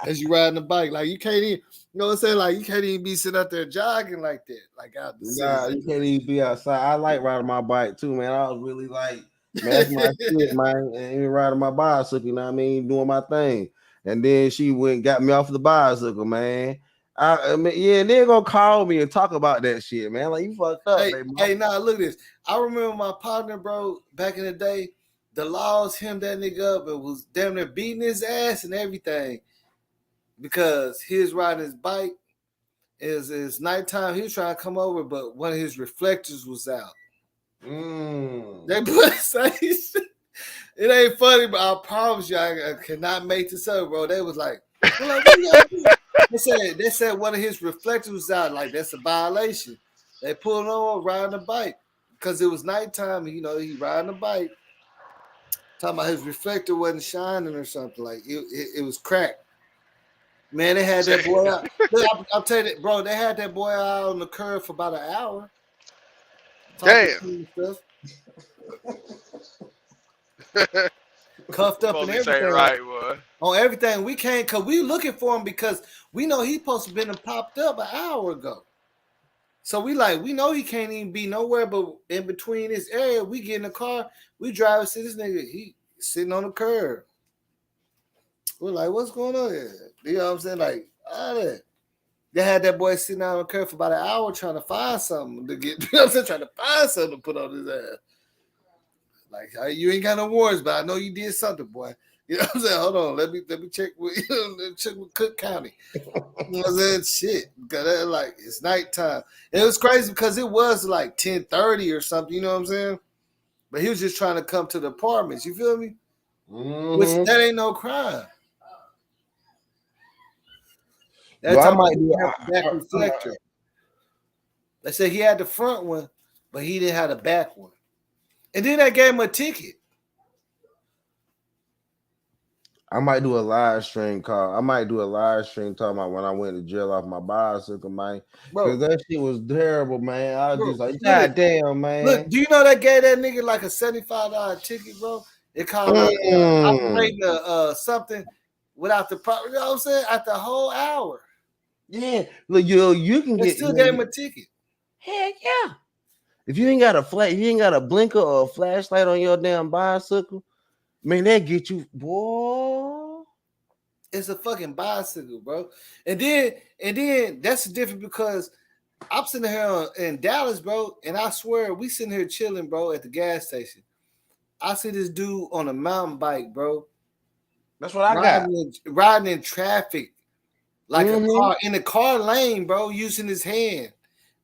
As you riding the bike, like you can't even, you know what I'm saying? Like you can't even be sitting out there jogging like that, like out the city. You can't even be outside. I like riding my bike too, man. I was really like, man, that's my shit, man. And even riding my bicycle, you know what I mean, doing my thing. And then she went and got me off the bicycle, man. I mean, yeah, they're gonna call me and talk about that shit, man. Like you fucked up, baby. Hey, nah, look at this. I remember my partner, bro, back in the day. The laws hemmed that nigga up and was damn near beating his ass and everything. Because he was riding his bike, it's nighttime. He was trying to come over, but one of his reflectors was out. They put it ain't funny, but I promise you, I cannot make this up, bro. They was like, what you gotta do? They said one of his reflectors was out. Like that's a violation. They pulled him over riding a bike because it was nighttime. And, you know, he riding a bike. Talking about his reflector wasn't shining or something. Like it was cracked. Man, they had that boy out. Look, I'll tell you that, bro. They had that boy out on the curb for about an hour. Damn. Cuffed up and everything. Right, boy. On everything. We can't, because we looking for him because we know he supposed to been popped up an hour ago. So we know he can't even be nowhere but in between this area. We get in the car, we drive and see this nigga, he sitting on the curb. We're like, what's going on here? You know what I'm saying? Like, they had that boy sitting out on the curb for about an hour trying to find something to get, you know what I'm saying? Trying to find something to put on his ass. Like, you ain't got no warrants, but I know you did something, boy. You know what I'm saying? Hold on, let me check with Cook County. You know what I'm saying? Shit. Because like it's nighttime. And it was crazy because it was like 10:30 or something, you know what I'm saying? But he was just trying to come to the apartments, you feel me? Which that ain't no crime. That's I might do a back reflector. They said he had the front one, but he didn't have the back one. And then they gave him a ticket. I might do a live stream call. I might do a live stream talking about when I went to jail off my bicycle, man. Because that shit was terrible, man. I was just like, God damn, man. Look, do you know they gave that nigga like a $75 ticket, bro? They called operating something without the proper, you know what I'm saying? After a whole hour. Yeah. Look, you can they get still gave him a ticket. Heck yeah. If you ain't got a blinker or a flashlight on your damn bicycle, man, that get you, boy. It's a fucking bicycle, bro. And then that's different because I'm sitting here in Dallas, bro, and I swear we sitting here chilling, bro, at the gas station. I see this dude on a mountain bike, bro. That's what I got. Riding in traffic, like a car in the car lane, bro, using his hand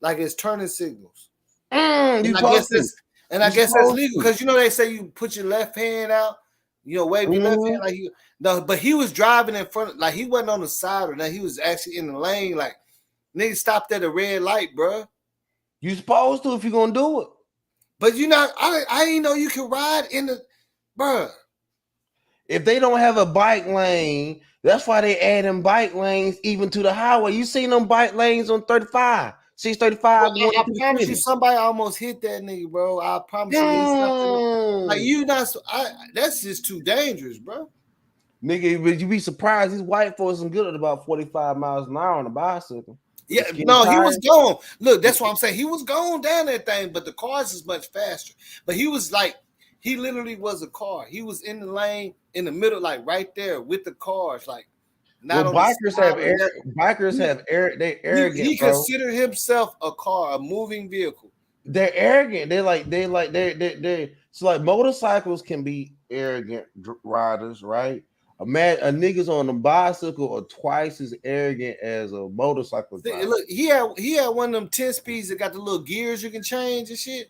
like it's turning signals. I guess that's legal because you know they say you put your left hand out You know, wave your left hand like but he was driving in front, like he wasn't on the side or nothing. He was actually in the lane, like nigga stopped at a red light, bro. You supposed to if you're gonna do it. But you know, I didn't know you can ride in the, bro. If they don't have a bike lane, that's why they add them bike lanes even to the highway. You seen them bike lanes on 35, 635. Bro, I promise you, somebody almost hit that nigga, bro. I promise you, like you not. That's just too dangerous, bro. Nigga, but you be surprised these white folks are good at about 45 miles an hour on a bicycle. Yeah, no, he was going. Look, that's what I'm saying. He was going down that thing, but the cars is much faster. But he was like, he literally was a car. He was in the lane in the middle, like right there with the cars, like. Not well, bikers have they arrogant. He considered himself a car, a moving vehicle. They're arrogant. They're so like motorcycles can be arrogant riders, right? A niggas on a bicycle are twice as arrogant as a motorcycle driver. Look, he had one of them 10 speeds that got the little gears you can change and shit.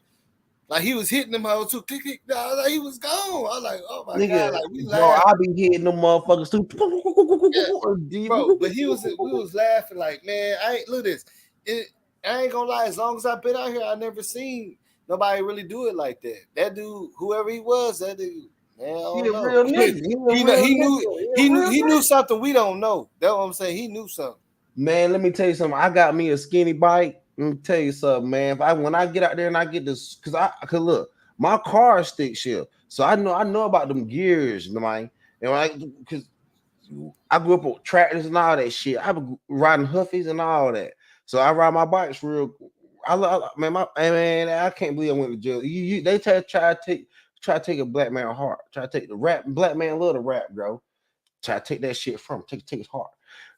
Like he was hitting them hoes too. Click, click, like he was gone. I was like, oh my god, like we laughed. I be hitting them motherfuckers too. Yeah, bro, but we was laughing like, man, look at this. I ain't gonna lie, as long as I've been out here, I never seen nobody really do it like that. That dude, whoever he was, that dude, man, I don't know. Real nigga. He knew something we don't know. That's what I'm saying. He knew something. Man, let me tell you something. I got me a skinny bike. Let me tell you something, man. When I get out there and I get this, cause look, my car is stick shift, so I know about them gears, man. And cause I grew up with tractors and all that shit. I was riding Huffies and all that, so I ride my bikes real. Man, I can't believe I went to jail. They try to take a black man heart. Try to take the rap. Black man love the rap, bro. Try to take that shit from him. Take his heart.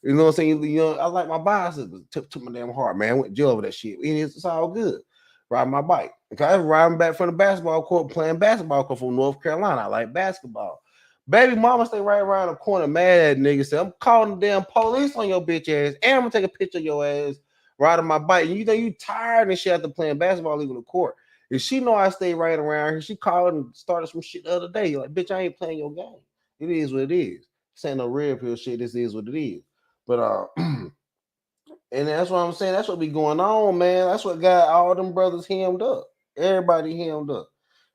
You know what I'm saying? You know, I like my bicycle. Took my damn heart, man. I went to jail over that shit. It's all good. Riding my bike. Okay, I was riding back from the basketball court, playing basketball court from North Carolina. I like basketball. Baby mama stay right around the corner, mad at nigga. Say, I'm calling the damn police on your bitch ass, and I'm gonna take a picture of your ass riding my bike. And you know you tired and shit after playing basketball, leaving the court. If she know I stay right around here, she called and started some shit the other day. Like, bitch, I ain't playing your game. It is what it is. This ain't no red pill shit. This is what it is. But and that's what I'm saying. That's what be going on, man. That's what got all them brothers hemmed up. Everybody hemmed up.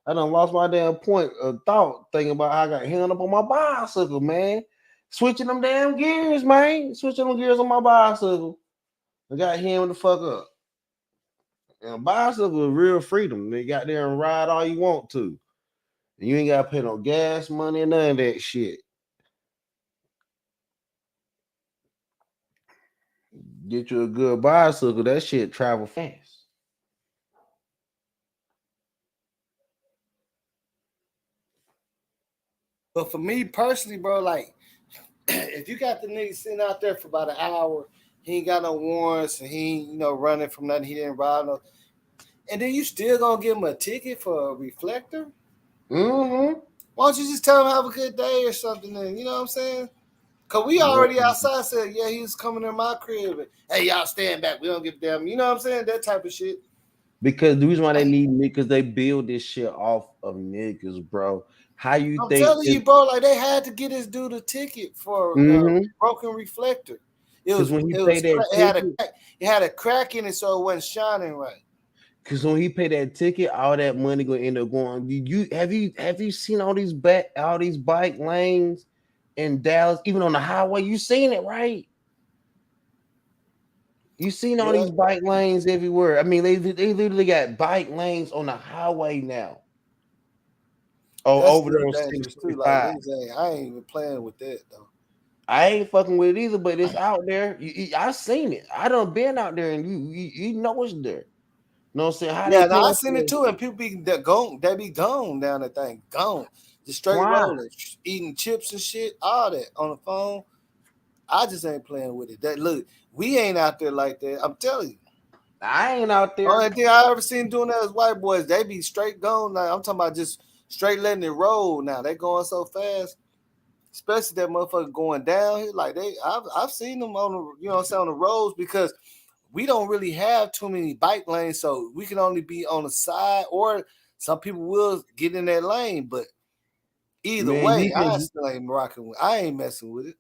I done lost my damn point of thought thinking about how I got hemmed up on my bicycle, man. Switching them damn gears, man. Switching them gears on my bicycle. I got hemmed the fuck up. And a bicycle is real freedom. They got there and ride all you want to. And you ain't got to pay no gas money or none of that shit. Get you a good bicycle, that shit travel fast. But for me personally, bro, like if you got the nigga sitting out there for about an hour, he ain't got no warrants and he ain't, running from nothing, he didn't ride no, and then you still gonna give him a ticket for a reflector? Mm-hmm. Why don't you just tell him have a good day or something then? You know what I'm saying? Cause we already outside said, yeah, he was coming in my crib. And, hey, y'all stand back. We don't give a damn. You know what I'm saying? That type of shit. Because the reason why they need niggas, they build this shit off of niggas, bro. How you think? I'm telling you, bro, like they had to get this dude a ticket for a broken reflector. It had a crack in it, so it wasn't shining right. Because when he paid that ticket, all that money gonna end up going. Have you seen all these bike lanes in Dallas, even on the highway? You seen it, right? You seen all these bike lanes everywhere. I mean, they literally got bike lanes on the highway now. Oh, that's over there on 65. Like, I ain't even playing with that though. I ain't fucking with it either, but it's out there. I seen it. I done been out there, and you know it's there. You know what I'm saying? I seen it too, and people be gone. They be gone down that thing, gone, just straight rolling, eating chips and shit, all that on the phone. I just ain't playing with it. That look, we ain't out there like that. I'm telling you, I ain't out there. Only thing I ever seen doing that is white boys. They be straight gone. Now I'm talking about just straight letting it roll. Now they going so fast, especially that motherfucker going down here. Like I've seen them on the, on the roads because we don't really have too many bike lanes, so we can only be on the side, or some people will get in that lane. But Either Man, way, he I can. still ain't rocking with. I ain't messing with it.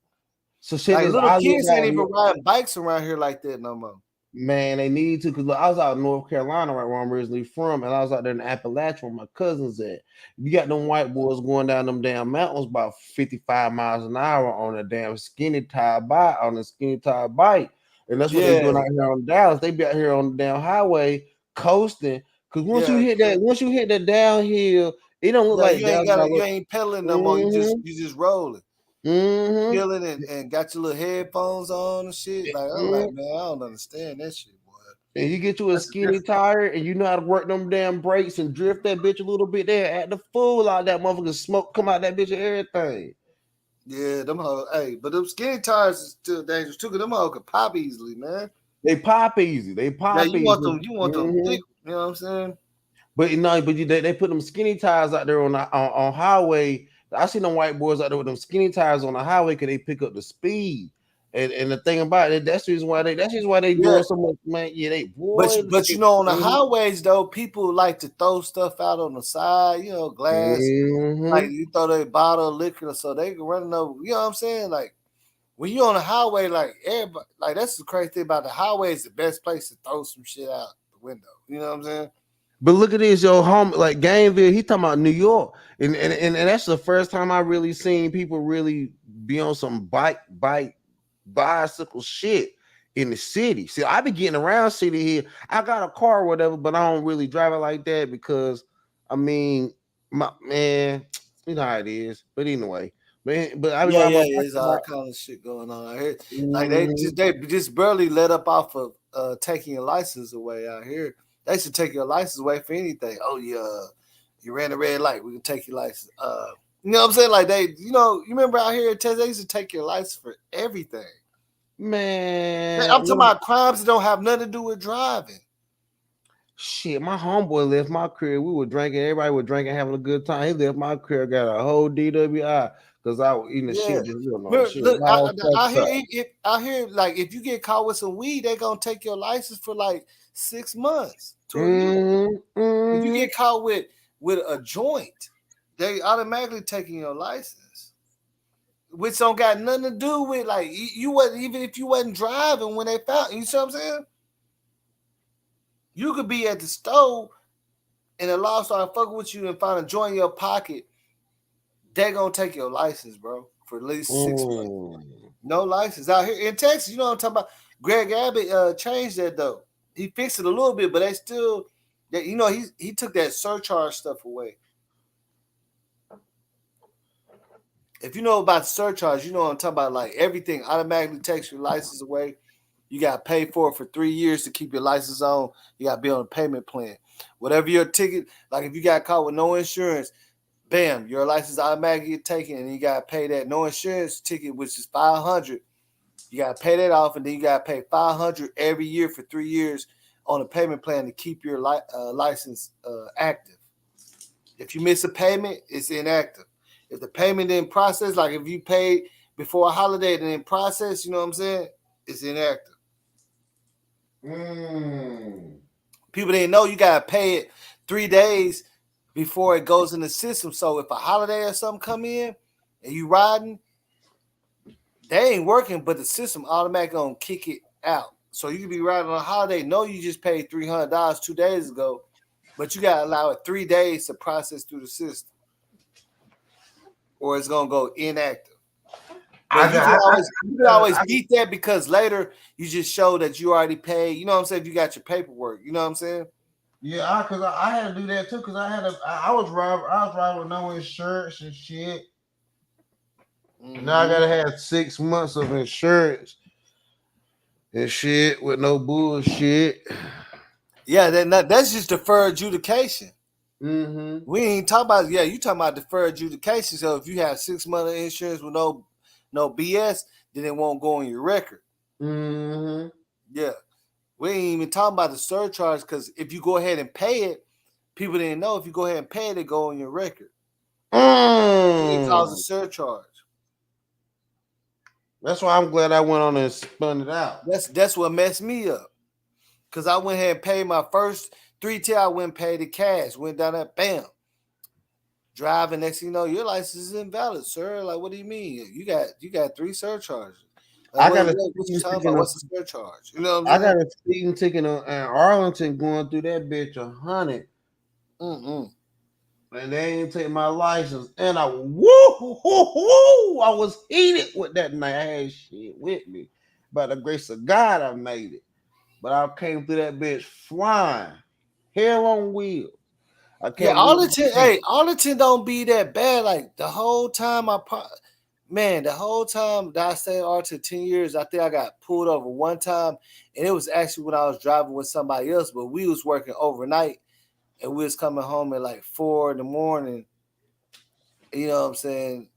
So shit Like is little I live kids ain't out even here. riding bikes around here like that no more. Man, they need to, because I was out in North Carolina, right where I'm originally from, and I was out there in Appalachia where my cousins at. You got them white boys going down them damn mountains about 55 miles an hour on a damn skinny tire bike, and that's what they Yeah, doing out here on Dallas. They be out here on the damn highway coasting, because once you yeah. hit that downhill, it don't look Yeah, like you ain't Dallas. got you ain't pedaling no more. You just rolling, Mm-hmm. peeling and got your little headphones on and shit. Like I'm like, man, I don't understand that shit, boy. And you get you a skinny tire and you know how to work them damn brakes and drift that bitch a little bit there. Act the fool out that motherfucker, smoke come out that bitch and everything. Yeah, them hoes. Hey, but them skinny tires is still dangerous too. Cause them hoes can pop easily, man. They pop easy. Yeah, you want them. You want them thick. You know what I'm saying? But no, but they put them skinny tires out there on highway. I see them white boys out there with them skinny tires on the highway because they pick up the speed. And the thing about it, that's the reason why they Yeah. doing so much, man. Yeah, they boy. But you know, on the highways though, people like to throw stuff out on the side. You know, glass. Like you throw their bottle of liquor, so they can run over. You know what I'm saying? Like when you on the highway, like everybody, like that's the crazy thing about the highway is the best place to throw some shit out the window. You know what I'm saying? But look at this, yo, home like Gameville. He talking about New York, and that's the first time I really seen people really be on some bicycle shit in the city. See, I be getting around city here. I got a car or whatever, but I don't really drive it like that because, I mean, my man, you know how it is. But anyway, but I be Yeah, riding my there's all bike. kind of shit going on out here. Like they just barely let up off of taking your license away out here. They should take your license away for anything. Oh yeah, you ran a red light, we can take your license. You know what I'm saying? Like you remember out here in Texas, they used to take your license for everything. Man, I'm talking about crimes that don't have nothing to do with driving. Shit, my homeboy left my crib. We were drinking. Everybody was drinking, having a good time. He left my crib, got a whole DWI because I was eating the shit. Just Look, I hear like if you get caught with some weed, they gonna take your license for like 6 months to a year. If you get caught with a joint, they automatically taking your license, which don't got nothing to do with like you wasn't even if you wasn't driving when they found you. See what I'm saying? You could be at the store and the law start fucking with you and find a joint in your pocket. They gonna take your license, bro, for at least 6 months. No license out here in Texas. You know what I'm talking about? Greg Abbott changed that though. He fixed it a little bit, but they still, you know, he took that surcharge stuff away. If you know about surcharge, you know what I'm talking about. Like everything automatically takes your license away. You got to pay for it for 3 years to keep your license on. You got to be on a payment plan. Whatever your ticket, like if you got caught with no insurance, bam, your license automatically get taken, and you got to pay that no insurance ticket, which is $500. You got to pay that off, and then you got to pay $500 every year for 3 years on a payment plan to keep your license active. If you miss a payment, it's inactive. If the payment didn't process, like if you paid before a holiday and didn't process, you know what I'm saying? It's inactive. People didn't know you gotta pay it 3 days before it goes in the system. So if a holiday or something come in and you riding, they ain't working, but the system automatically gonna kick it out. So you can be riding on a holiday. No, you just paid $300 2 days ago, but you gotta allow it 3 days to process through the system, or it's gonna go inactive. But you can always beat that because later you just show that you already paid. You know what I'm saying? If you got your paperwork, you know what I'm saying? Yeah, because I had to do that too. Because I was driving with no insurance and shit. Now I gotta have 6 months of insurance and shit with no bullshit. Yeah, that's just deferred adjudication. Mm-hmm. We ain't talking about you talking about deferred adjudication. So if you have 6 months of insurance with no BS, then it won't go on your record. Mm-hmm. Yeah. We ain't even talking about the surcharge because if you go ahead and pay it, people didn't know if you go ahead and pay it, it go on your record. It causes a surcharge. That's why I'm glad I went on and spun it out. That's what messed me up. Cause I went ahead and paid my first 3 tier. I went and paid the cash. Went down there, bam. driving. Next thing you know, your license is invalid, sir. Like, what do you mean? You got 3 surcharges. Like, I got a what you speeding talking ticket about? on, What's the surcharge? You know what I I'm saying? got a speeding ticket on Arlington going through that bitch 100. And they ain't take my license. And I was heated with that night. I had shit with me. By the grace of God, I made it. But I came through that bitch flying. Hell on wheels. I Yeah, kept looking. Arlington. Hey, Arlington don't be that bad. Like the whole time the whole time that I stayed in Arlington 10 years, I think I got pulled over one time, and it was actually when I was driving with somebody else, but we was working overnight, and we was coming home at like 4 in the morning. You know what I'm saying?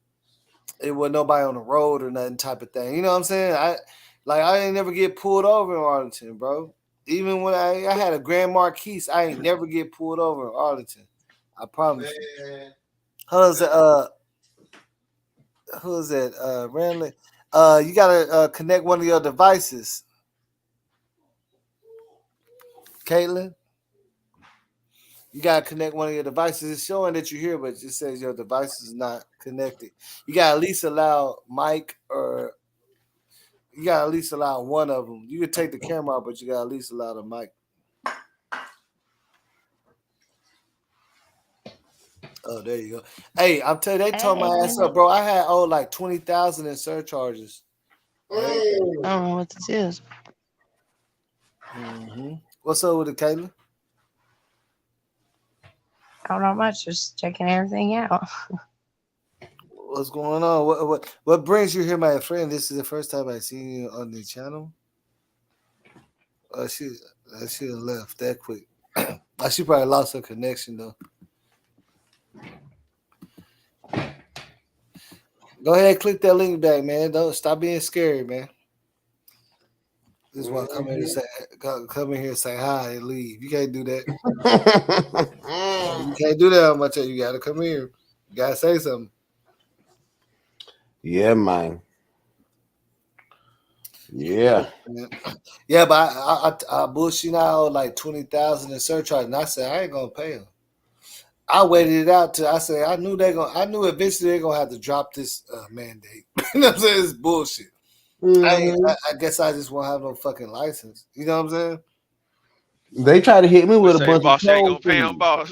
It wasn't nobody on the road or nothing type of thing. You know what I'm saying? I ain't never get pulled over in Arlington, bro. Even when I had a Grand Marquis, I ain't never get pulled over in Arlington. I promise you. Who's that? Who's that? Randomly. You gotta connect one of your devices. Caitlin, you gotta connect one of your devices. It's showing that you're here, but it just says your device is not connected. You gotta at least allow Mike or you gotta at least allow one of them. You can take the camera out, but you gotta at least allow the mic. Oh, there you go. Hey, I'm telling you, they told my ass up, bro. I had like 20,000 in surcharges. I don't know what this is. What's up with it, Caitlin? I don't know much. Just checking everything out. What's going on? What brings you here, my friend? This is the first time I seen you on the channel. She left that quick. She probably lost her connection though. Go ahead, click that link back, man. Don't stop being scary, man. Just want to come in here and say hi and leave. You can't do that. You can't do that. I'm tell you, gotta come here. You gotta say something. Yeah, man. Yeah. Yeah, but I bullshit out like 20,000 in surcharge, and I said I ain't gonna pay them. I waited it out till I said I knew eventually they're gonna have to drop this mandate. You know what I'm saying? It's bullshit. I guess I just won't have no fucking license. You know what I'm saying? They try to hit me with a bunch of boss ain't gonna cold pay him, fees. boss.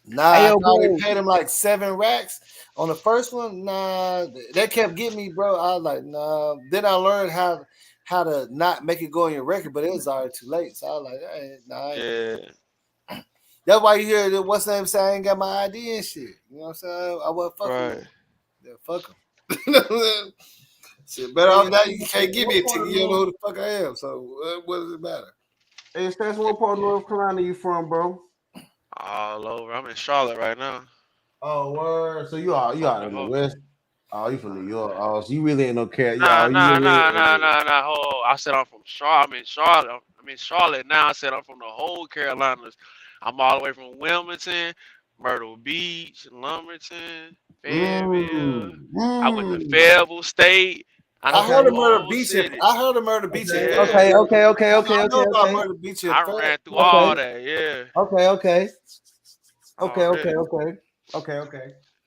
Nah, Hey, I yo, already bro. paid him like 7 racks on the first one. Nah, they kept getting me, bro. I was like, nah. Then I learned how to not make it go on your record, but it was already too late. So I was like, hey, nah. Yeah. That's why you hear what's the name say I ain't got my ID and shit. You know what I'm saying? I wasn't fucking with him. Yeah, fuck him. You know what I'm saying? Shit, better off that you can't give me a ticket. You don't know who the fuck I am. So what does it matter? Hey, Stats, what part of North Carolina you from, bro? All over. I'm in Charlotte right now. Oh, word. So you out in the West? Oh, you from New York? Oh, so you really ain't no care. Nah. Yeah, Oh, I said I'm from Charlotte. I'm in Charlotte now. I said I'm from the whole Carolinas. I'm all the way from Wilmington, Myrtle Beach, Lumberton, Fayetteville. I went to Fayetteville State. I heard know of the Murder whole Beach. city. I heard of Murder Beach. Okay. I know about Murder Beach. I ran through all that. Yeah. Okay.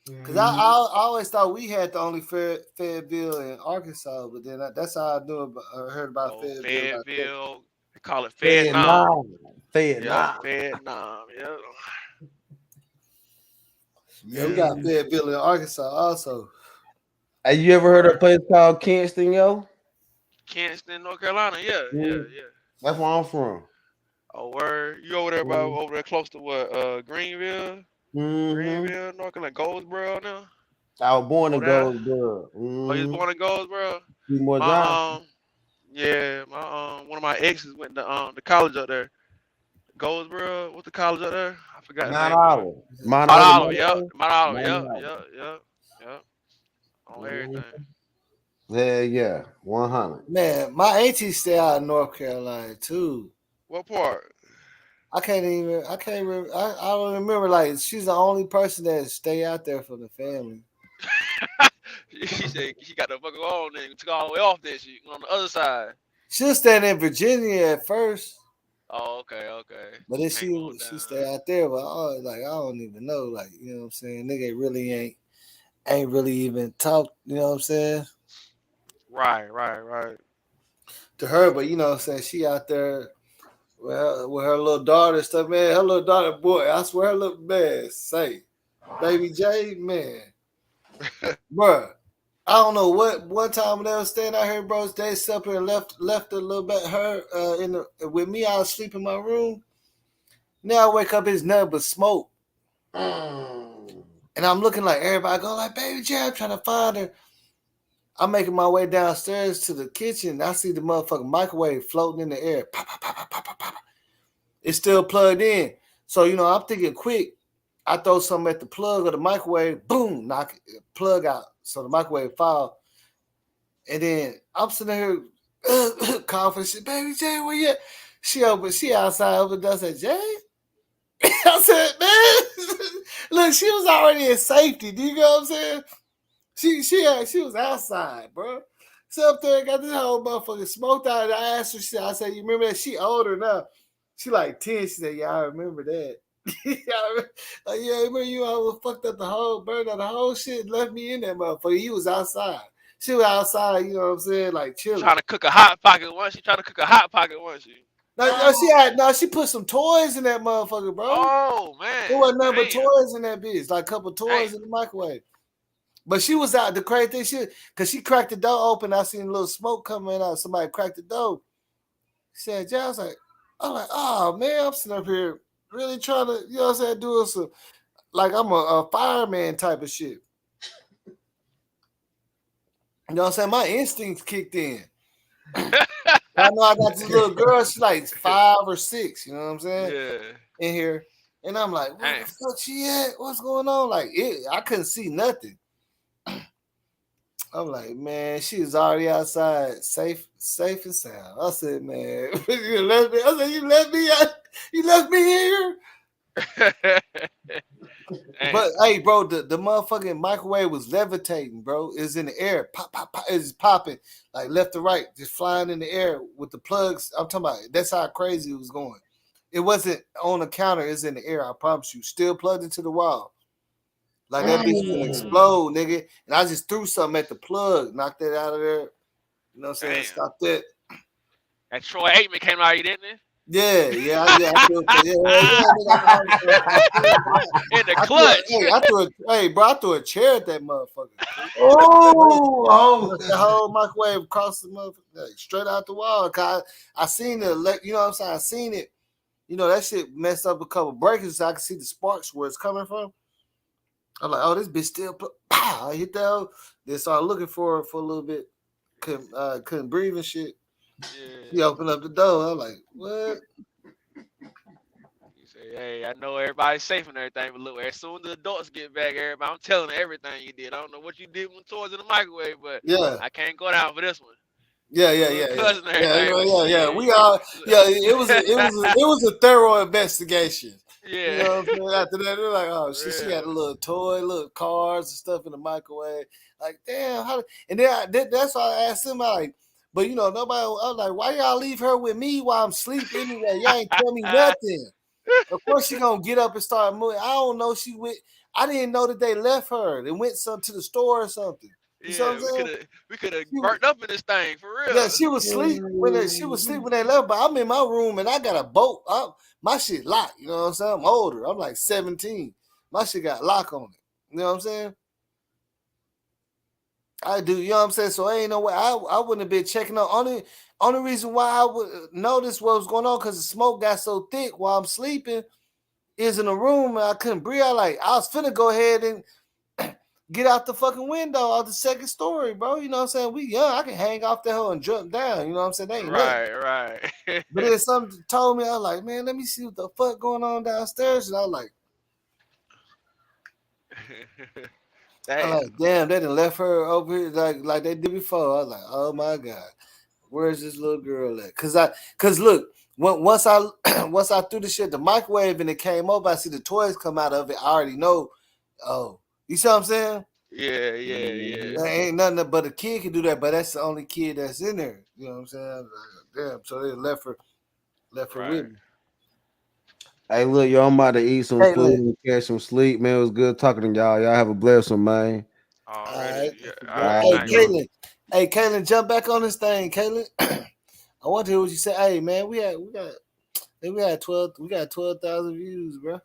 Because I always thought we had the only Fayetteville in Arkansas, but then that's how I knew about. I heard about Fayetteville. They call it Vietnam. Vietnam. Vietnam. Yeah. Yeah, we got Fayetteville in Arkansas also. Hey, you ever heard of a place called Kinston, yo? Kinston, North Carolina. Yeah. That's where I'm from. Oh, word. You over there, over there close to what? Greenville? Greenville, North Carolina, Goldsboro now? I was born in Goldsboro. Oh, you was born in Goldsboro? More Johnson. One of my exes went to the college up there. Goldsboro, what's the college up there? I forgot the name. Mount Olive, yep. Mount Olive, yep. On everything. Yeah, 100. Man, my auntie stay out in North Carolina too. What part? I can't remember. I don't remember. Like, she's the only person that stay out there for the family. She said she got the fuck on and took all the way off there. She went on the other side. She was staying in Virginia at first. Oh, okay. But then Came on she down. stay out there, but like I don't even know, like you know what I'm saying. Nigga really ain't really even talk. You know what I'm saying Right. to her, but you know what I'm saying. She out there. Well, with her little daughter and stuff, man. Her little daughter, boy, I swear, her little man, say, baby J, man, bruh. I don't know what one time when they was staying out here, bro. They separate and left a little bit. Her with me, I was sleeping in my room. Now I wake up, it's nothing but smoke, and I'm looking like everybody go like, baby J, I'm trying to find her. I'm making my way downstairs to the kitchen. I see the motherfucking microwave floating in the air. Pop, pop, pop, pop, pop, pop. It's still plugged in. So, you know, I'm thinking quick. I throw something at the plug of the microwave, boom, knock it, plug out. So the microwave fall. And then I'm sitting here coughing shit. Baby Jay, where you at? She outside open the door. I said, Jay? I said, man, look, she was already in safety. Do you know what I'm saying? She was outside, bro. So up there, got this whole motherfucking smoked out. I asked her, I said, you remember that? She older now. She like 10. She said, yeah, I remember that. Like, yeah, remember you almost fucked up the whole, burned out the whole shit, left me in that motherfucker. You was outside. She was outside, you know what I'm saying? Like chilling. Trying to cook a hot pocket once. She trying to cook a hot pocket once. She put some toys in that motherfucker, bro. Oh man. There wasn't nothing but toys in that bitch. Like a couple toys in the microwave. But she was out. The crazy thing, because she cracked the door open. I seen a little smoke coming out. Somebody cracked the door. She said, I was like, oh man, I'm sitting up here really trying to, you know what I'm saying, doing some, like I'm a fireman type of shit. You know what I'm saying? My instincts kicked in. I know I got this little girl, she's like 5 or 6, you know what I'm saying? Yeah. In here. And I'm like, where the fuck she at? What's going on? Like, I couldn't see nothing. I'm like, man, she was already outside, safe and sound. I said, man, you left me. I said, you left me here. But hey, bro, the motherfucking microwave was levitating, bro. It's in the air, pop, pop, pop. It's popping like left to right, just flying in the air with the plugs. I'm talking about. That's how crazy it was going. It wasn't on the counter. It's in the air. I promise you. Still plugged into the wall. Like that bitch gonna explode, nigga. And I just threw something at the plug, knocked that out of there. You know what I'm saying? Stop that. And Troy Aikman came out, didn't he? Yeah. In the clutch. I threw a chair at that motherfucker. The whole microwave across the motherfucker, like, straight out the wall. Cause I seen it, you know what I'm saying? I seen it. You know, that shit messed up a couple breakers, so I could see the sparks where it's coming from. I'm like, oh, this bitch still. Pow! I hit that. Then started looking for a little bit. Couldn't breathe and shit. Yeah. He opened up the door. I'm like, what? He said, hey, I know everybody's safe and everything, but look, as soon as the adults get back, everybody, I'm telling them everything you did. I don't know what you did when toys in the microwave, but I can't go down for this one. Yeah. We all, it was a thorough investigation. Yeah. You know what I'm saying? After that, they're like, oh shit, she had a little toy, little cars and stuff in the microwave. Like, damn, how? And then that's why I asked him, like, but you know, nobody. I was like, why y'all leave her with me while I'm sleeping anyway? Y'all ain't tell me nothing. Of course, she gonna get up and start moving. I don't know. I didn't know that they left her. They went to the store or something. You know what I'm saying? We could have burnt up in this thing for real. Yeah, she was asleep when they left, but I'm in my room and I got a bolt. My shit locked. You know what I'm saying? I'm older. I'm like 17. My shit got lock on it. You know what I'm saying? I do. You know what I'm saying? So ain't no way I wouldn't have been checking on. Only reason why I would notice what was going on because the smoke got so thick while I'm sleeping is in the room and I couldn't breathe. I was finna go ahead and get out the fucking window out the second story, bro. You know what I'm saying? We young. I can hang off the hell and jump down. You know what I'm saying? They ain't right. But then something told me, I was like, man, let me see what the fuck going on downstairs. And I was like, damn, they done left her over here like they did before. I was like, oh my God, where's this little girl at? Cause look, once I threw the shit, the microwave and it came up, I see the toys come out of it. I already know. Oh. You see what I'm saying? Yeah. There ain't nothing but a kid can do that, but that's the only kid that's in there. You know what I'm saying? Like, damn, so they left her. Left her with me. Hey, look, y'all, I'm about to eat some Hey, food Lynn. and catch some sleep, man. It was good talking to y'all. Y'all have a blessing, man. All right. Yeah, All right, night, bro. bro. Hey, Caitlin, jump back on this thing, Caitlin. I want to hear what you say. Hey, man, we got 12,000 views, bro.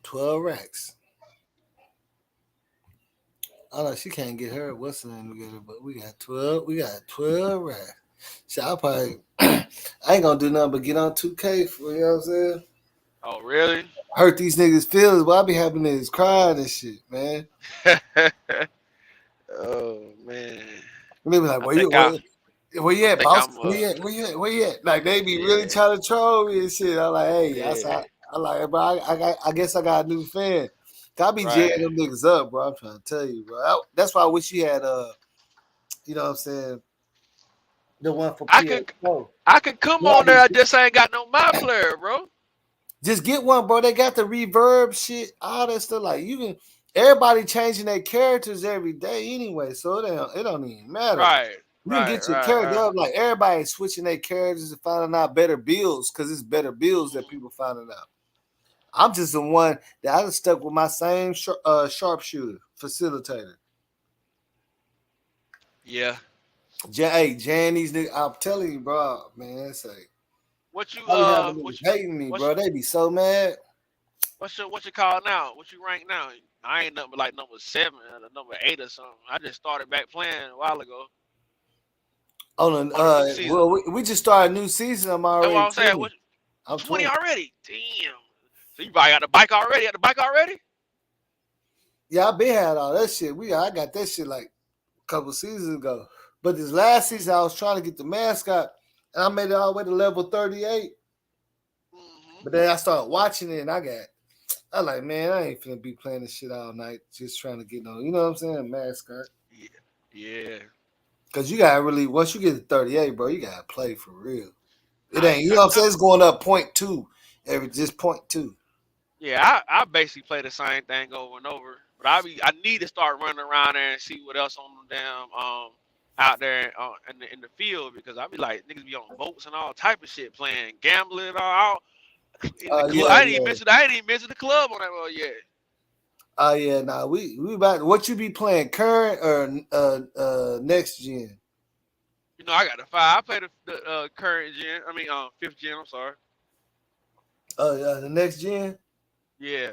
12 racks. I know she can't get her what's the name together, but we got 12 racks. So I probably I ain't gonna do nothing but get on 2K for you know what I'm saying? Oh, really? Hurt these niggas' feelings, but I be having niggas crying and shit, man. Oh man. They be like, I where you think I at, think boss? I'm Where you at? Like they be really trying to troll me and shit. I'm like, hey, I like, bro. I guess I got a new fan. I be jamming them niggas up, bro. I'm trying to tell you, bro. That's why I wish you had you know what I'm saying, the one for PS4. I could come on there. I just ain't got no my player, bro. Just get one, bro. They got the reverb shit, all that stuff. Like you can, everybody changing their characters every day anyway, so it don't even matter. Right. You can get your character up. Like everybody switching their characters and finding out better builds because it's better builds that people finding out. I'm just the one that I just stuck with my same sharpshooter facilitator. Yeah. Hey, Jan, these niggas, I'm telling you, bro, man, it's like what you hating me, bro. They be so mad. What's your call now? What you rank now? I ain't nothing but like number 7 or number 8 or something. I just started back playing a while ago. On well, we just started a new season. I'm already. That's what I'm saying. I'm 20 already. Damn. So you probably got the bike already? Got the bike already? Yeah, I been had all that shit. I got that shit like a couple seasons ago. But this last season, I was trying to get the mascot, and I made it all the way to level 38. But then I started watching it, and I like, man, I ain't finna be playing this shit all night, just trying to get on. You know what I'm saying? Mascot. Yeah. Cause you gotta really, once you get to 38, bro, you gotta play for real. It ain't, you know what I'm saying? It's going up 0.2 just 0.2. Yeah, I basically play the same thing over and over. But I need to start running around there and see what else on the damn out there in the field, because I be like, niggas be on boats and all type of shit, playing gambling and all in the club. I ain't even mention the club on that road yet. Oh yeah, nah, we about what you be playing, current or next gen? You know, I got the 5. I play the current gen. I mean, 5th gen. I'm sorry. The next gen. Yeah.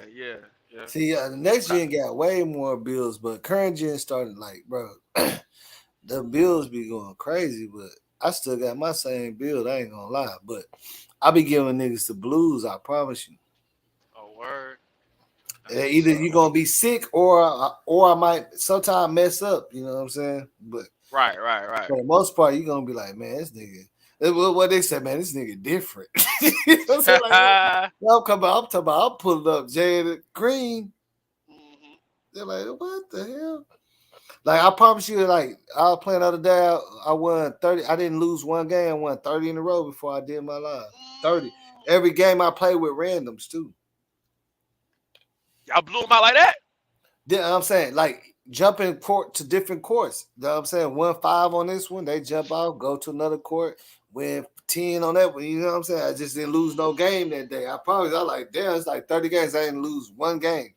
See, the next gen got way more bills, but current gen started like, bro, the bills be going crazy. But I still got my same build. I ain't gonna lie, but I be giving niggas the blues. I promise you. Oh word. Either you gonna be sick or I might sometimes mess up. You know what I'm saying? But right. For the most part, you gonna be like, man, this nigga. What they said, man, this nigga different. You know what I'm saying? Like, I'm talking about, I'll pull it up, Jada Green. They're like, what the hell? Like, I promise you, like, I was playing the other day, I won 30. I didn't lose one game. I won 30 in a row before I did my live. 30. Every game I played with randoms, too. Y'all blew them out like that? Yeah, I'm saying, like, jumping court to different courts. You know what I'm saying? 1-5 on this one, they jump off, go to another court, win 10 on that one. You know what I'm saying? I just didn't lose no game that day. I like, damn, it's like 30 games. I didn't lose one game.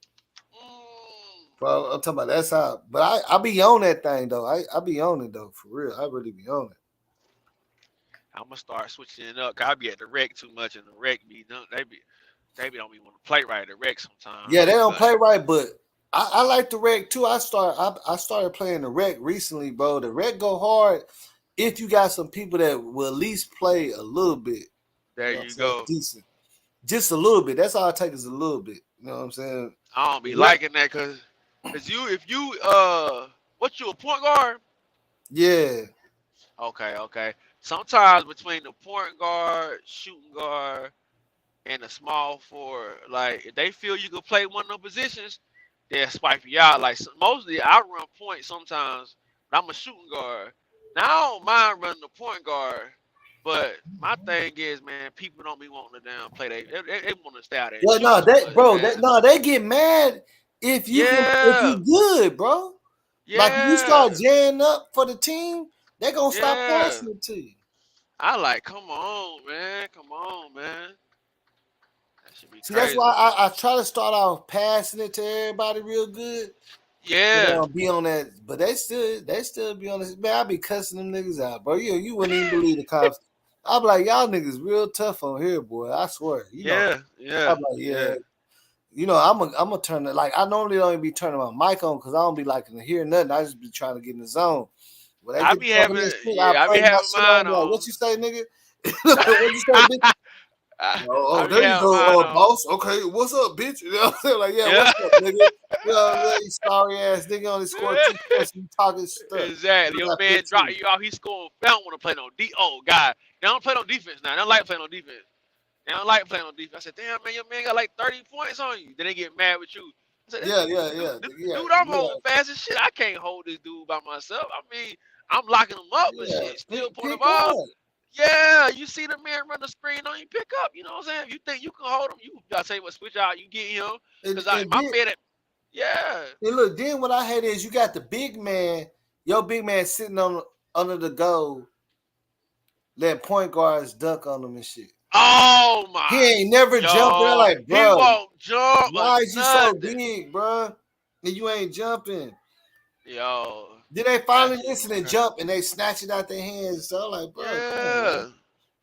Bro, I'm talking about that's how. But I be on that thing, though. I be on it, though, for real. I really be on it. I'm going to start switching it up, because I be at the rec too much, and the rec be done. They don't even want to play right at the rec sometimes. Yeah, they don't play right, but I like the rec too. I started playing the rec recently, bro. The rec go hard if you got some people that will at least play a little bit. There you go. Decent. Just a little bit. That's all I take is a little bit. You know what I'm saying? I don't be liking that, because if you what, you a point guard? Yeah. Okay. Sometimes between the point guard, shooting guard, and the small forward, like, if they feel you can play one of them positions, they'll swipe you out. Like, mostly I run point sometimes, but I'm a shooting guard. Now I don't mind running the point guard, but my thing is, man, people don't be wanting to down play. They want to stay out there. Yeah, they get mad if you good, bro. Like if you Yeah, start jamming up for the team, they gonna stop yeah. passing it to you. I like, come on, man. Come on, man. That should be See, that's crazy. why I try to start off passing it to everybody real good. Yeah. Be on that, but they still be on this. Man, I be cussing them niggas out, bro. You wouldn't even believe the cops. I be like, y'all niggas real tough on here, boy. I swear. Yeah, I yeah, be like, yeah. I'm gonna turn it. Like I normally don't even be turning my mic on because I don't be liking to hear nothing. I just be trying to get in the zone. When they I get be talking having, this shit, I yeah, I be play my having shit on. mine Be like, on. what you say, nigga? What you say, bitch? I be There you having mine go, on. boss. Okay, what's up, bitch? You know what I'm saying? Like, yeah, Yeah. what's up, nigga? You know what I'm saying? Sorry ass nigga only scored 2 points. You talking stuff. Exactly. You Your got man drop 15. you off. He scoring. They don't want to play no Oh, God. They don't play no defense now. They don't like playing on defense. They don't like playing on defense. I said, damn, man, your man got like 30 points on you. Then they get mad with you. I said, Yeah, dude, I'm holding fast as shit. I can't hold this dude by myself. I mean, I'm locking him up, but shit, still point the Pick ball. up. Yeah, you see the man run the screen on you, pick up. You know what I'm saying? If you think you can hold him, you gotta say what switch out. You get him because And my then, man. Yeah, and look, then what I hate is you got the big man, your big man sitting on under the goal, letting point guards dunk on him and shit. oh my, He ain't never jumping. I'm yo, like, he bro, won't jump or why is you so nothing. big, bro? And you ain't jumping. Yo, Then they that finally shit be listen and crazy. jump and they snatch it out their hands. So I'm like, bro, come on, man. Yeah,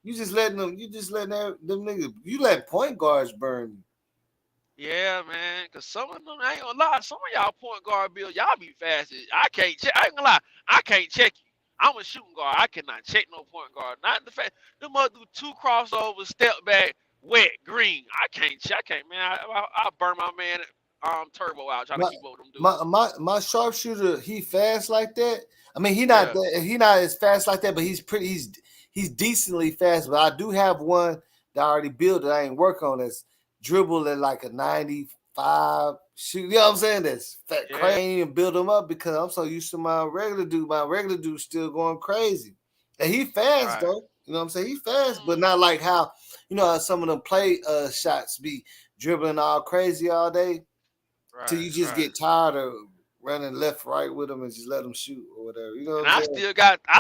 You just letting them them niggas, you let point guards burn you. yeah, man. Cause some of them, I ain't gonna lie, some of y'all point guard bills, y'all be fast. I can't check. I ain't gonna lie, I can't check you. I'm a shooting guard. I cannot check no point guard. Not the fact them mother do 2 crossovers, step back, wet, green. I can't check. I can't, man. I burn my man turbo out trying to My keep up with them dudes. my sharpshooter, he fast like that. I mean, Yeah. he not as fast like that, but he's decently fast. But I do have one that I already built that I ain't work on that's dribble at like a 95 shoot. You know what I'm saying? That's fat Yeah. crazy and build him up because I'm so used to my regular dude. My regular dude's still going crazy. And he fast Right. though. You know what I'm saying? He fast, but not like how some of them play shots be dribbling all crazy all day. Till Right. you just Right. get tired of running left, right with them and just let them shoot or whatever. You know what And I'm I saying?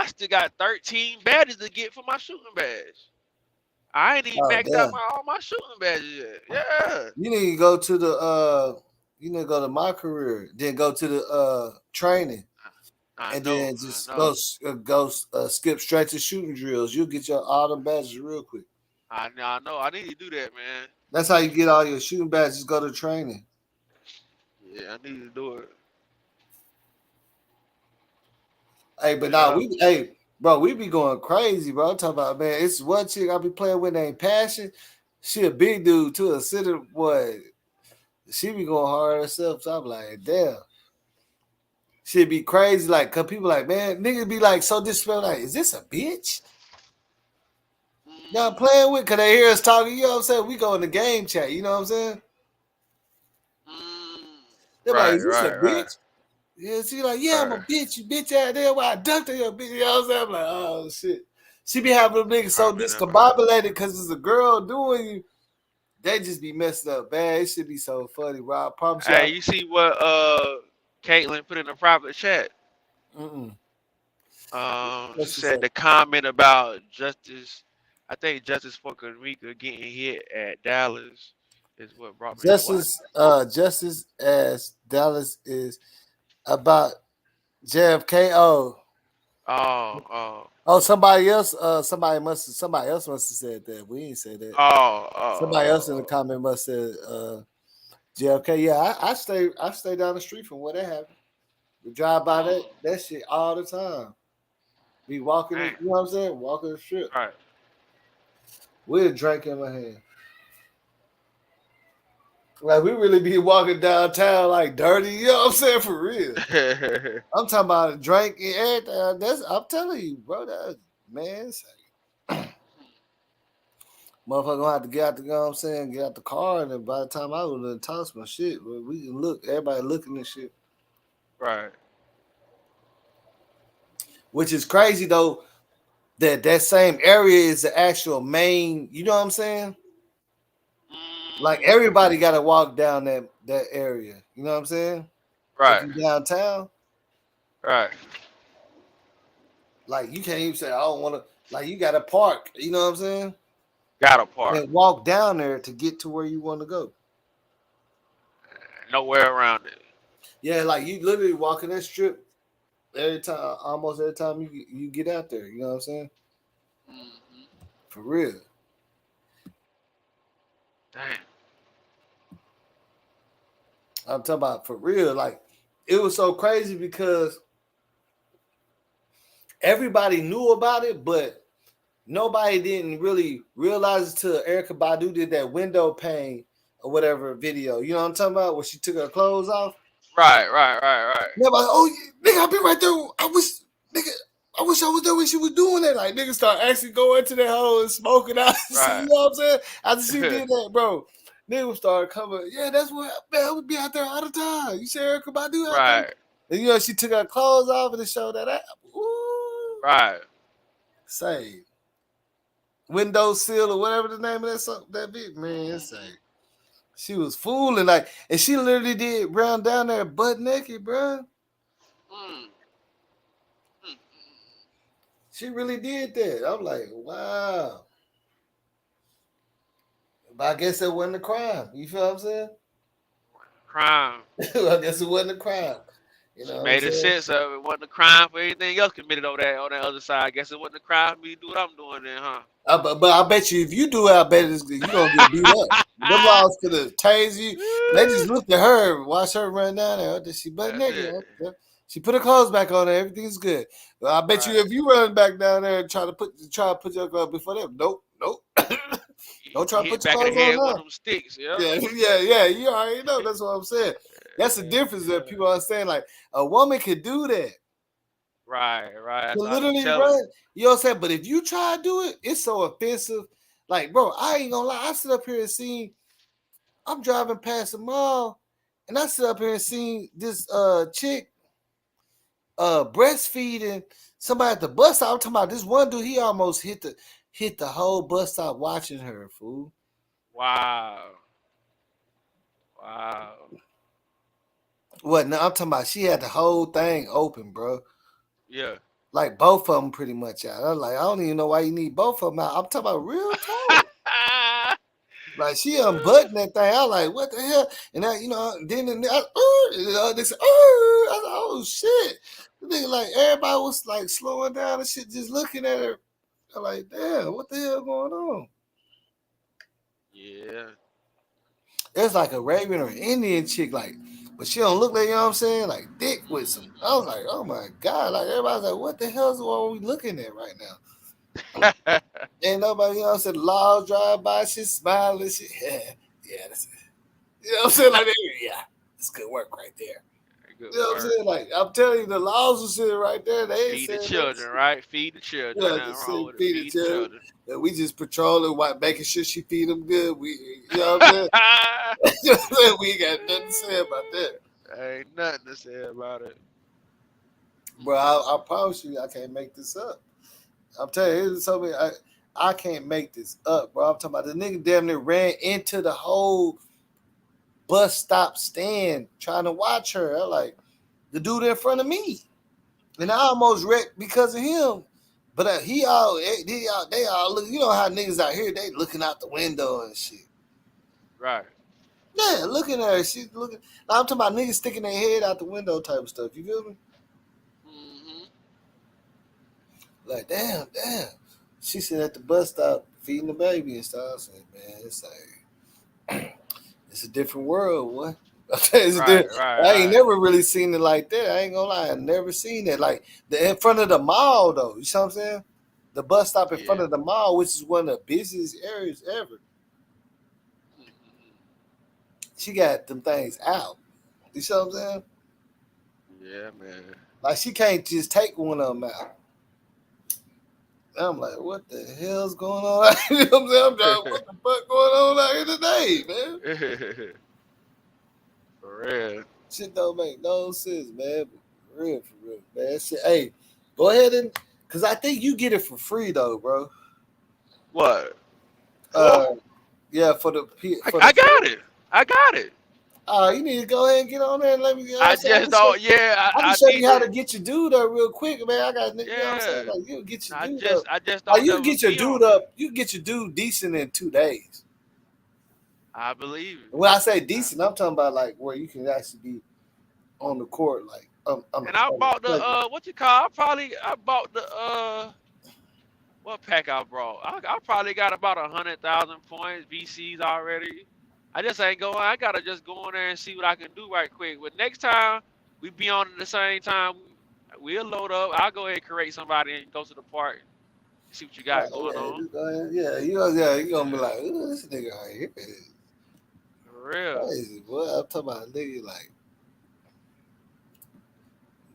still got 13 badges to get for my shooting badge. I ain't even Oh maxed out damn! all my shooting badges yet. Yeah. You need to go to the you need to go to my career, then go to the training, I and know. then I just know. go skip straight to shooting drills. You'll get your all them badges real quick. I know. I need to do that, man. That's how you get all your shooting badges. Go to training. Yeah, I need to do it. Hey, but now Yeah. bro, we be going crazy, bro. I'm talking about, man, it's one chick I be playing with named Passion. She a big dude too, a center boy. She be going hard herself. So I'm like, damn. She'd be crazy, like, cause people like, man, niggas be like so disrespectful, like, is this a bitch? Y'all playing with? Cause they hear us talking, you know what I'm saying? We go in the game chat, you know what I'm saying? They're like, Right, is this a right, right. bitch? Yeah, she like, yeah, I'm a Right. bitch, you bitch out there. Why I dunked on your bitch? You know what I'm saying? I'm like, oh shit. She be having them niggas so Right, man, that part. discombobulated because it's a girl doing you. They just be messed up bad. It should be so funny, bro. I promise Hey, y'all. you see what Caitlin put in a private chat? Mm-mm. She What's she say? said the comment about justice. I think justice for Kamika getting hit at Dallas is what brought me. What? Justice as Dallas is about JFK. Oh, somebody else. Somebody else must have said that. We ain't say that. Somebody else in the Oh. comment must have said JFK. Yeah, I stay down the street from where that happened. We drive by that shit all the time. Be walking it, Man. you know what I'm saying? Walking the strip. Right. With a drink in my hand. Like we really be walking downtown like dirty, you know what I'm saying? For real. I'm talking about a drink and everything. I'm telling you, bro. Man, motherfucker gonna have to get out the, you know what I'm saying, get out the car, and then by the time I would have tossed my shit, but we can look, everybody looking at shit. Right. Which is crazy though, that same area is the actual main, you know what I'm saying? Like everybody gotta walk down that area. You know what I'm saying? If Right. you downtown. Right. Like you can't even say I don't want to. Like you got to park. You know what I'm saying? Got a park. And walk down there to get to where you want to go. Nowhere around it. Yeah, like you literally walking that strip every time, almost every time you get out there. You know what I'm saying? Mm-hmm. For real. Damn. I'm talking about for real. Like it was so crazy because everybody knew about it, but nobody didn't really realize it till Erykah Badu did that window pane or whatever video. You know what I'm talking about? Where she took her clothes off. Right. Everybody, oh nigga, I'll be right there. I wish I was there when she was doing that. Like niggas start actually going to that hole and smoking out. Right. You know what I'm saying? After she did that, bro, niggas started coming. Yeah, that's what man. I would be out there all the time. You see Erykah Badu out there? Right. And you know she took her clothes off and it showed that app. Ooh. Right. Say windowsill or whatever the name of that bit, man. Say she was fooling like, and she literally did round down there butt naked, bro. She really did that. I'm like, wow. But I guess it wasn't a crime. You feel what I'm saying? Crime. I guess it wasn't a crime. You know, She made a sense of it. Wasn't a crime for anything else committed on that other side. I guess it wasn't a crime for me to do what I'm doing then, huh? But I bet you if you do it, I bet you're gonna get beat up. Them laws could have tased you. They just looked at her, watched her run down there. Did she butt naked? Okay. She put her clothes back on there. Everything's good. But I bet you if you run back down there and try to put your clothes before them, nope. Don't try to put your clothes on with them sticks, yeah. You already know. That's what I'm saying. That's the difference that people understand. Like a woman could do that. Right. To literally run. You know what I'm saying? But if you try to do it, it's so offensive. Like, bro, I ain't gonna lie. I sit up here and see. I'm driving past the mall, and I sit up here and see this chick breastfeeding somebody at the bus stop. I'm talking about this one dude. He almost hit the whole bus stop watching her, fool. Wow. What? No, I'm talking about she had the whole thing open, bro. Yeah. Like both of them pretty much out. I'm like, I don't even know why you need both of them out. I'm talking about real talk. Like she unbuttoned that thing. I was like, what the hell? And I, then they said, I was like, oh shit. The nigga, like everybody was like slowing down and shit, just looking at her. I'm like, damn, what the hell going on? Yeah. It's like a Arabian or Indian chick, like, but she don't look like, you know what I'm saying? Like thick with some. I was like, oh my God. Like everybody's like, what the hell are we looking at right now? Ain't nobody, you know what I'm saying? The laws drive by, she's smiling, shit. Yeah, that's it. You know what I'm saying? Like, yeah, it's good work right there. You know what I'm saying? Like, I'm telling you, the laws are sitting right there. They ain't feed the children, right? Feed the children. Yeah, feed the children. And we just patrolling, making sure she feed them good. You know what I'm saying? You know what I'm saying? We ain't got nothing to say about that. Ain't nothing to say about it. Bro, I promise you, I can't make this up. I'm telling you, so many, I can't make this up, bro. I'm talking about the nigga damn near ran into the whole bus stop stand trying to watch her. I'm like, the dude in front of me. And I almost wrecked because of him. But they all look, you know how niggas out here, they looking out the window and shit. Right. Yeah, looking at her. She's looking. I'm talking about niggas sticking their head out the window type of stuff. You feel me? Mm-hmm. Like, damn. She sitting at the bus stop feeding the baby and stuff. I said, man, it's like, it's a different world, boy. I ain't never really seen it like that. I ain't gonna lie, I never seen it. Like in front of the mall, though. You see what I'm saying? The bus stop in front of the mall, which is one of the busiest areas ever. She got them things out. You see what I'm saying? Yeah, man. Like she can't just take one of them out. I'm like, what the hell's going on? You know what I'm saying? I'm like, what the fuck going on out here today, man? For real. Shit don't make no sense, man. For real, man. Shit, hey, go ahead and, cause I think you get it for free though, bro. What? Yeah, for the. I got it. You need to go ahead and get on there and let me. You know I just don't. Yeah, I can I show need you how to. to get your dude up real quick, man. I got, you know what I'm Yeah, saying? Like, you get your I dude just up. don't Like, you can never get your be on dude it. up. You can get your dude decent in 2 days. I believe it. When I say decent, I'm talking about like where you can actually be on the court. Like, And I bought the what you call? I bought the what pack I brought? I probably got about 100,000 points VCs already. I just ain't going. I gotta just go in there and see what I can do right quick. But next time we be on at the same time, we'll load up. I'll go ahead and create somebody and go to the park. See what you got going on. You gonna be like, ooh, this nigga right here is For real. crazy. Boy, I'm talking about a nigga like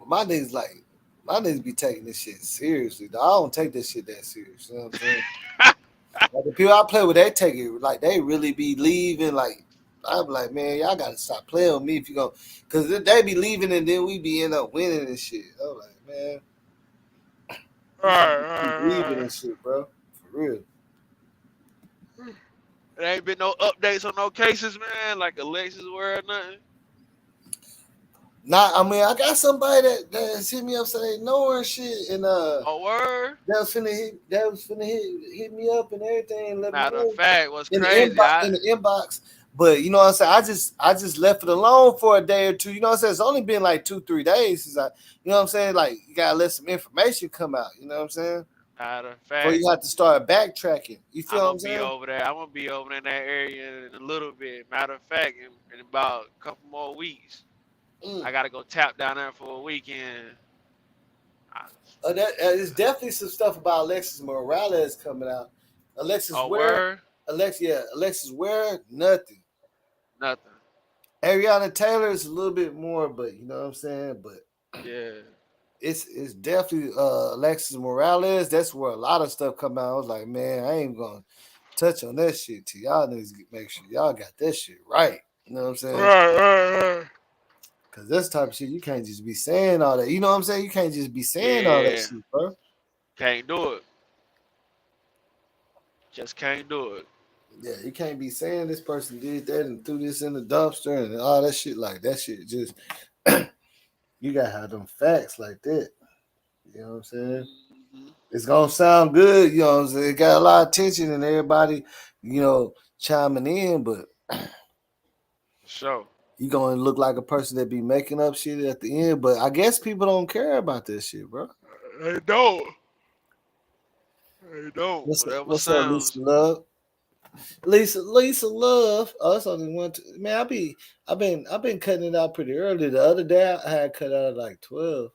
my niggas be taking this shit seriously. I don't take this shit that serious. You know what I'm saying? Like the people I play with, they take it like they really be leaving. Like I'm like, man, y'all gotta stop playing with me if you go, cause they be leaving and then we be end up winning and shit. I'm like, man, leaving and shit, bro, for real. There ain't been no updates on no cases, man. Like Alexis word or nothing. Nah, I mean, I got somebody that's hit me up saying they know her and shit, and Oh word. that was finna hit me up and everything. And let me Matter know of fact, what's in the crazy? inbox. But you know what I'm saying? I just left it alone for a day or two. You know what I'm saying? It's only been like 2-3 days since you know what I'm saying? Like you gotta let some information come out. You know what I'm saying? Matter of Before fact, you have to start backtracking. You feel I'm what gonna I'm be saying? over there. I'm gonna be over in that area in a little bit. Matter of fact, in about a couple more weeks, I gotta go tap down there for a weekend. There's definitely some stuff about Alexis Morales coming out. Alexis Oh Ware, word? Alexis Ware, nothing. Nothing. Ariana Taylor is a little bit more, but you know what I'm saying? But Yeah. it's definitely Alexis Morales. That's where a lot of stuff come out. I was like, man, I ain't gonna touch on that shit till y'all niggas make sure y'all got that shit right. You know what I'm saying? Right. Cause this type of shit, you can't just be saying all that. You know what I'm saying? You can't just be saying all that Yeah. shit, bro. Can't do it. Just can't do it. Yeah, you can't be saying this person did that and threw this in the dumpster and all that shit. Like that shit just you gotta have them facts like that. You know what I'm saying? It's gonna sound good, you know what I'm saying? It got a lot of attention and everybody, you know, chiming in, but Sure. you gonna look like a person that be making up shit at the end. But I guess people don't care about this shit, bro. They don't. They don't. Whatever What's up, Lisa sounds. Love? Lisa Love. Oh, that's only one. Man, I've been cutting it out pretty early. The other day I had cut out at like 12.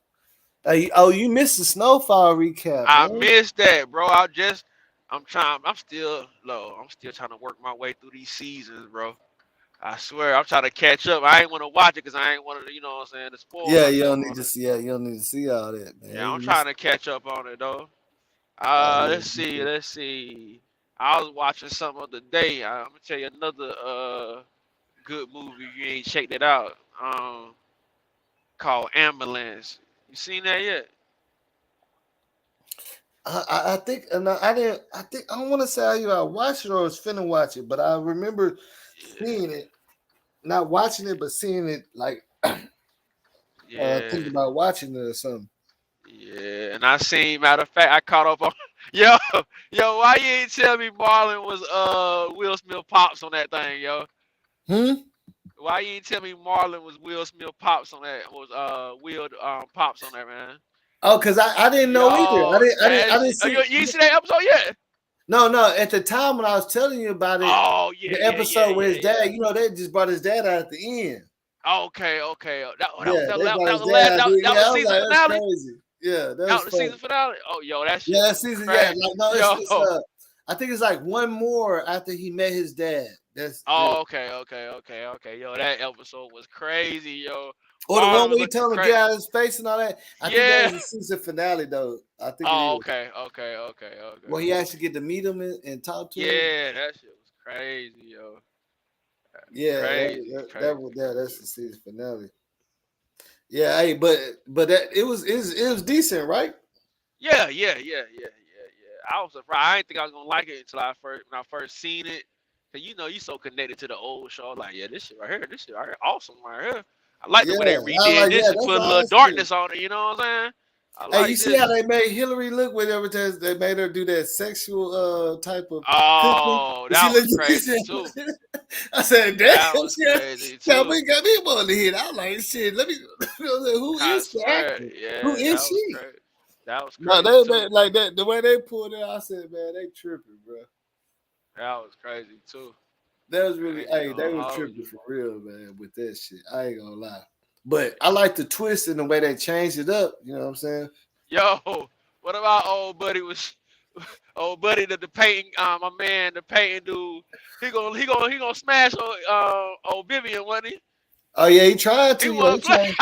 You missed the snowfall recap, I man. missed that, bro. I'm still low. I'm still trying to work my way through these seasons, bro. I swear, I'm trying to catch up. I ain't want to watch it because I ain't want to, you know what I'm saying, to spoil Yeah, you myself don't need on to it. see. Yeah, you don't need to see all that, man. Yeah, I'm You trying missed- to catch up on it though. yeah, Let's see. Let's see. I was watching something the other day. I'm gonna tell you another good movie. If you ain't checked it out. Called Ambulance. You seen that yet? I think, and I didn't. I think I don't want to say I watched it or was finna watch it, but I remember seeing it, not watching it, but seeing it like Yeah. thinking about watching it or something. Yeah, and I seen. Matter of fact, I caught up on. Yo, why you ain't tell me Marlon was Will Smith pops on that thing, yo? Why you ain't tell me Marlon was Will Smith pops on that? Was Will pops on that, man? Oh, cause I didn't know either. Yo, I didn't see. you ain't see that episode yet? No. At the time when I was telling you about it, Oh yeah, the yeah, episode with his dad, you know, they just brought his dad out at the end. Okay. Yeah, they brought That his was the dad last. out there. That Yeah, was I was season like, that's finale. crazy. Yeah, that That was was the funny. season finale. Oh, yo, that shit Yeah, that was season. Yeah, crazy. like no, it's I think it's like one more after he met his dad. That's Oh, okay. Yo, that episode was crazy, yo. or the one Marlon was where he looking told him to get crazy. out of his face and all that. I think that Yeah. was the season finale though. I think it Oh, is. okay. Where he actually get to meet him and talk to him. Yeah, that shit was crazy, yo. Yeah, Crazy. that's the season finale. Yeah, hey, but that it was decent, right? Yeah. I was surprised. I didn't think I was gonna like it until when I first seen it. Cause you know you so connected to the old show. Like, yeah, this shit right here, awesome right here. I like the way they Yeah, I redid like this and that's put a all little shit. darkness on it. You know what I'm saying? I Hey, you like see how this. they made Hillary look whenever they made her do that sexual type of cooking? Oh, And she that was looked. crazy too. I said, "Damn, That was crazy got too. me on the hit." I was like, "Shit, let me." Who I is the swear, actor? Who yeah, is that was she? crazy. That was No, crazy they too. like that. The way they pulled it, I said, "Man, they tripping, bro." That was crazy too. That was I really, ain't even hey, they gonna was hold tripping you. for real, man, with that shit. I ain't gonna lie. But I like the twist and the way they changed it up. You know what I'm saying? Yo, what about old buddy was old buddy the painting my man the painting dude. He gonna smash old Vivian, wasn't he? Oh yeah, he tried He to. Yeah, he wasn't tried. playing.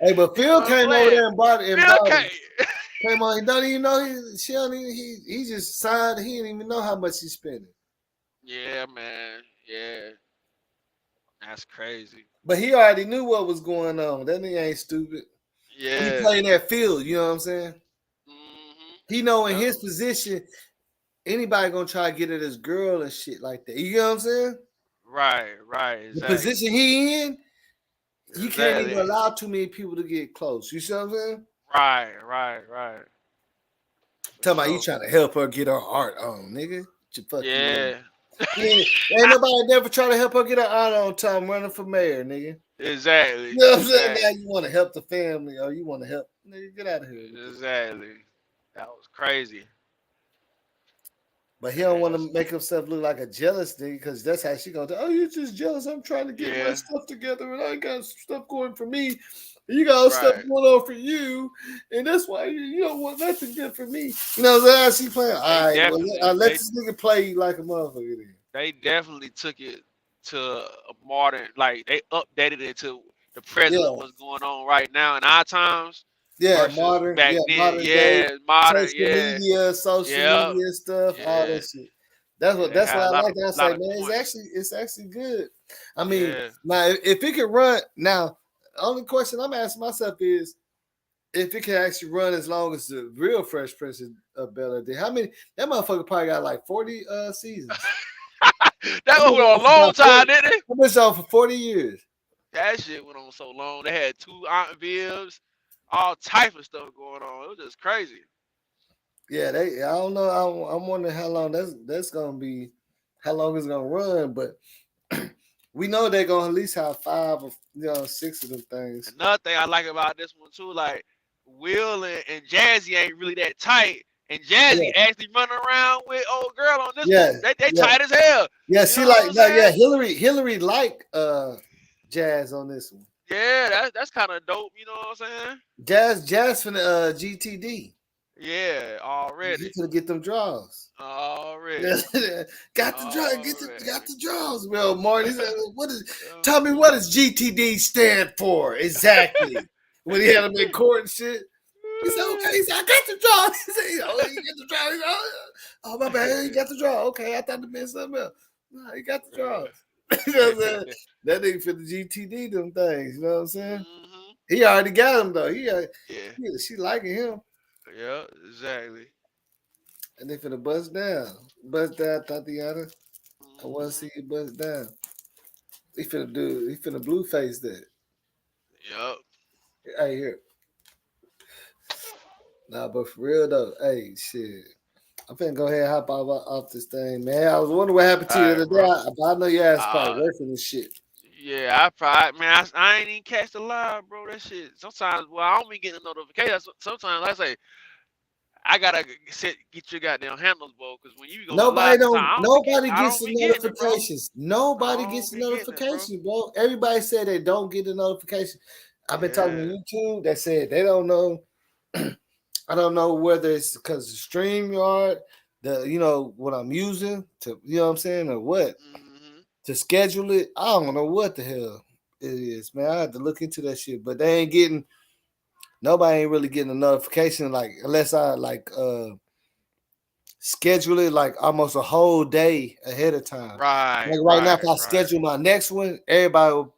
Hey, but He Phil wasn't came over playing. there and bought Phil him. came. Came on. He don't even know she don't even. He just signed. He didn't even know how much he's spending. Yeah, man. Yeah. That's crazy. But he already knew what was going on. That nigga ain't stupid. He Yeah. playing that field. You know what I'm saying? Mm-hmm. He know in Yep. his position, anybody gonna try to get at his girl and shit like that. You know what I'm saying? Right, The exactly. position he in, he can't even Exactly. allow too many people to get close. You see what I'm saying? Right. For Talking about you sure. trying to help her get her heart on, nigga. Fuck you mean? Yeah. Ain't nobody never try to help her get her art on time running for mayor, nigga. Exactly. You know what I'm saying? Exactly. Now you want to help the family or you want to help, nigga, get out of here. Exactly. That was crazy. But he don't want Yeah. to make himself look like a jealous nigga because that's how she gonna do. Oh, you're just jealous. I'm trying to get my Yeah. stuff together and I got stuff going for me. You got stuff Right. going on for you, and that's why you don't want nothing good for me. You know, that's how she playing. All They right, well, definitely let this nigga play like a motherfucker then. they definitely took it to a modern, like they updated it to the present of Yeah, what's going on right now in our times yeah, versus back then. modern day Yeah, modern. Yeah, social yeah, media stuff, all yeah, that shit. That's yeah. what It that's what had I a lot like. of I say, lot of man, points. it's actually good. I mean, Yeah. now if it can run, now the only question I'm asking myself is if it can actually run as long as the real Fresh Prince of Bel Air did. How many? That motherfucker probably got like 40 seasons. That That went bitch on on a for long about 40. time, didn't it? That bitch on for 40 years. That shit went on so long. They had two Aunt Vivs, all type of stuff going on. It was just crazy. Yeah, they. I don't know. I'm wondering how long that's gonna be. How long it's gonna run? But we know they're gonna at least have 5 or 6 of them things. Another thing I like about this one too, like Will and Jazzy ain't really that tight, and Jazzy Yeah, actually running around with old girl on this one. yeah, They yeah, tight as hell. yeah. You know She what like I'm no, yeah. saying? Hillary like Jazz on this one. Yeah, that's kind of dope. You know what I'm saying? Jazz from the GTD. Yeah, He already, could get them draws. already, got the draw, got already. the draws. Well, Marty said, "What is? Tell me Uh, what does GTD stand for exactly?" When he had him in court and shit, he said, "Okay." He said, "I got the draw." He said, "Oh, you got the draw." He said, "Oh, my bad, he got the draw." Okay, I thought it meant something else. No, he got the draws. You know what I'm saying? That nigga for the GTD them things. You know what I'm saying? hmm He already got him though. Yeah, She liking him. yeah, exactly. And they finna bust down. Bust down, Tatiana. I want to hmm see you bust down. He finna blue face that. Yep. Hey, here. Nah, but for real though, hey, shit. I'm finna go ahead and hop off this thing, man. I was wondering what happened All to you the right, other day. bro. I know your ass probably Uh, working and shit. Yeah, I probably, man, I ain't even catch the live, bro. That shit. Sometimes, well, I don't be getting a notification. Sometimes, like I say, I gotta get your goddamn handles, bro. Because when you go live, sometimes Nobody I gets don't the be getting it, bro. notifications. Nobody I gets don't the be getting it, bro. notification, bro. Everybody said they don't get the notification. I've been talking to Yeah, YouTube. They said they don't know. I don't know whether it's because of StreamYard, what I'm using to, what I'm saying, or what hmm to schedule it. I don't know what the hell it is, man. I had to look into that shit, but they ain't getting. Nobody ain't really getting a notification, like unless I schedule it like almost a whole day ahead of time. right, Like right now, if right, I right. schedule my next one, everybody will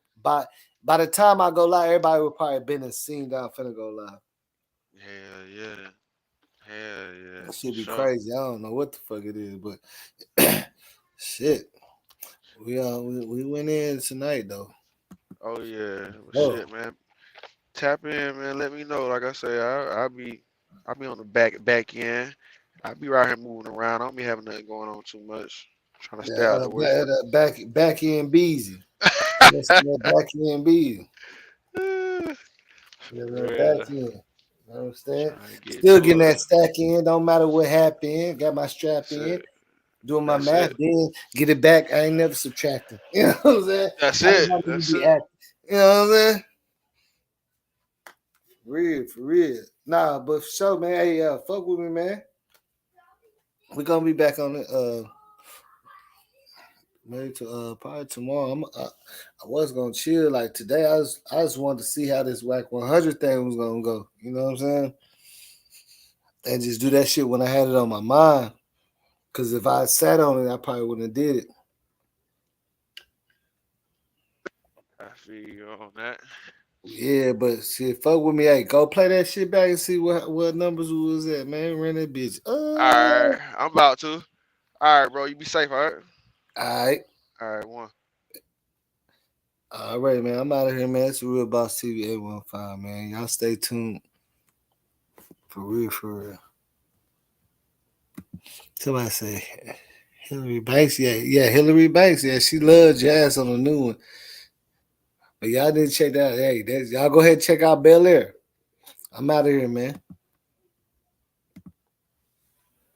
by the time I go live, everybody will probably been and seen that I'm finna go live. Hell yeah, hell yeah, That for should be sure. crazy. I don't know what the fuck it is, but shit. We went in tonight though. Oh yeah, well, Oh. shit, man. Tap in, man. Let me know. Like I say, I'll be on the back end. I'll be right here moving around. I don't be having nothing going on too much. Trying to stay out the way. Back end busy. Back end busy. Yeah, back in. You understand? Still getting that stack in. Don't matter what happened. Got my strap in. Doing my math. Then get it back. I ain't never subtracting. You know what I'm saying? That's I it. don't need to That's be it. acting. You know what I'm saying? For real. Nah, but for sure, man. Hey, fuck with me, man. We're gonna be back on it. Maybe to probably tomorrow. I was gonna chill like today. I just wanted to see how this Wack 100 thing was gonna go. You know what I'm saying? And just do that shit when I had it on my mind. Cause if I sat on it, I probably wouldn't have did it. I feel you on that. Yeah, but shit, fuck with me. Hey, go play that shit back and see what numbers was at, man. Run that bitch. All right, I'm about to. All right, bro. You be safe, all right? All right. All right, one. All right, man. I'm out of here, man. It's the Real Boss TV 815, man. Y'all stay tuned. For real, for real. Somebody say Hillary Banks. Yeah, Hillary Banks. Yeah, she loves jazz on the new one. But y'all didn't check that. Hey, y'all go ahead and check out Bel Air. I'm out of here, man.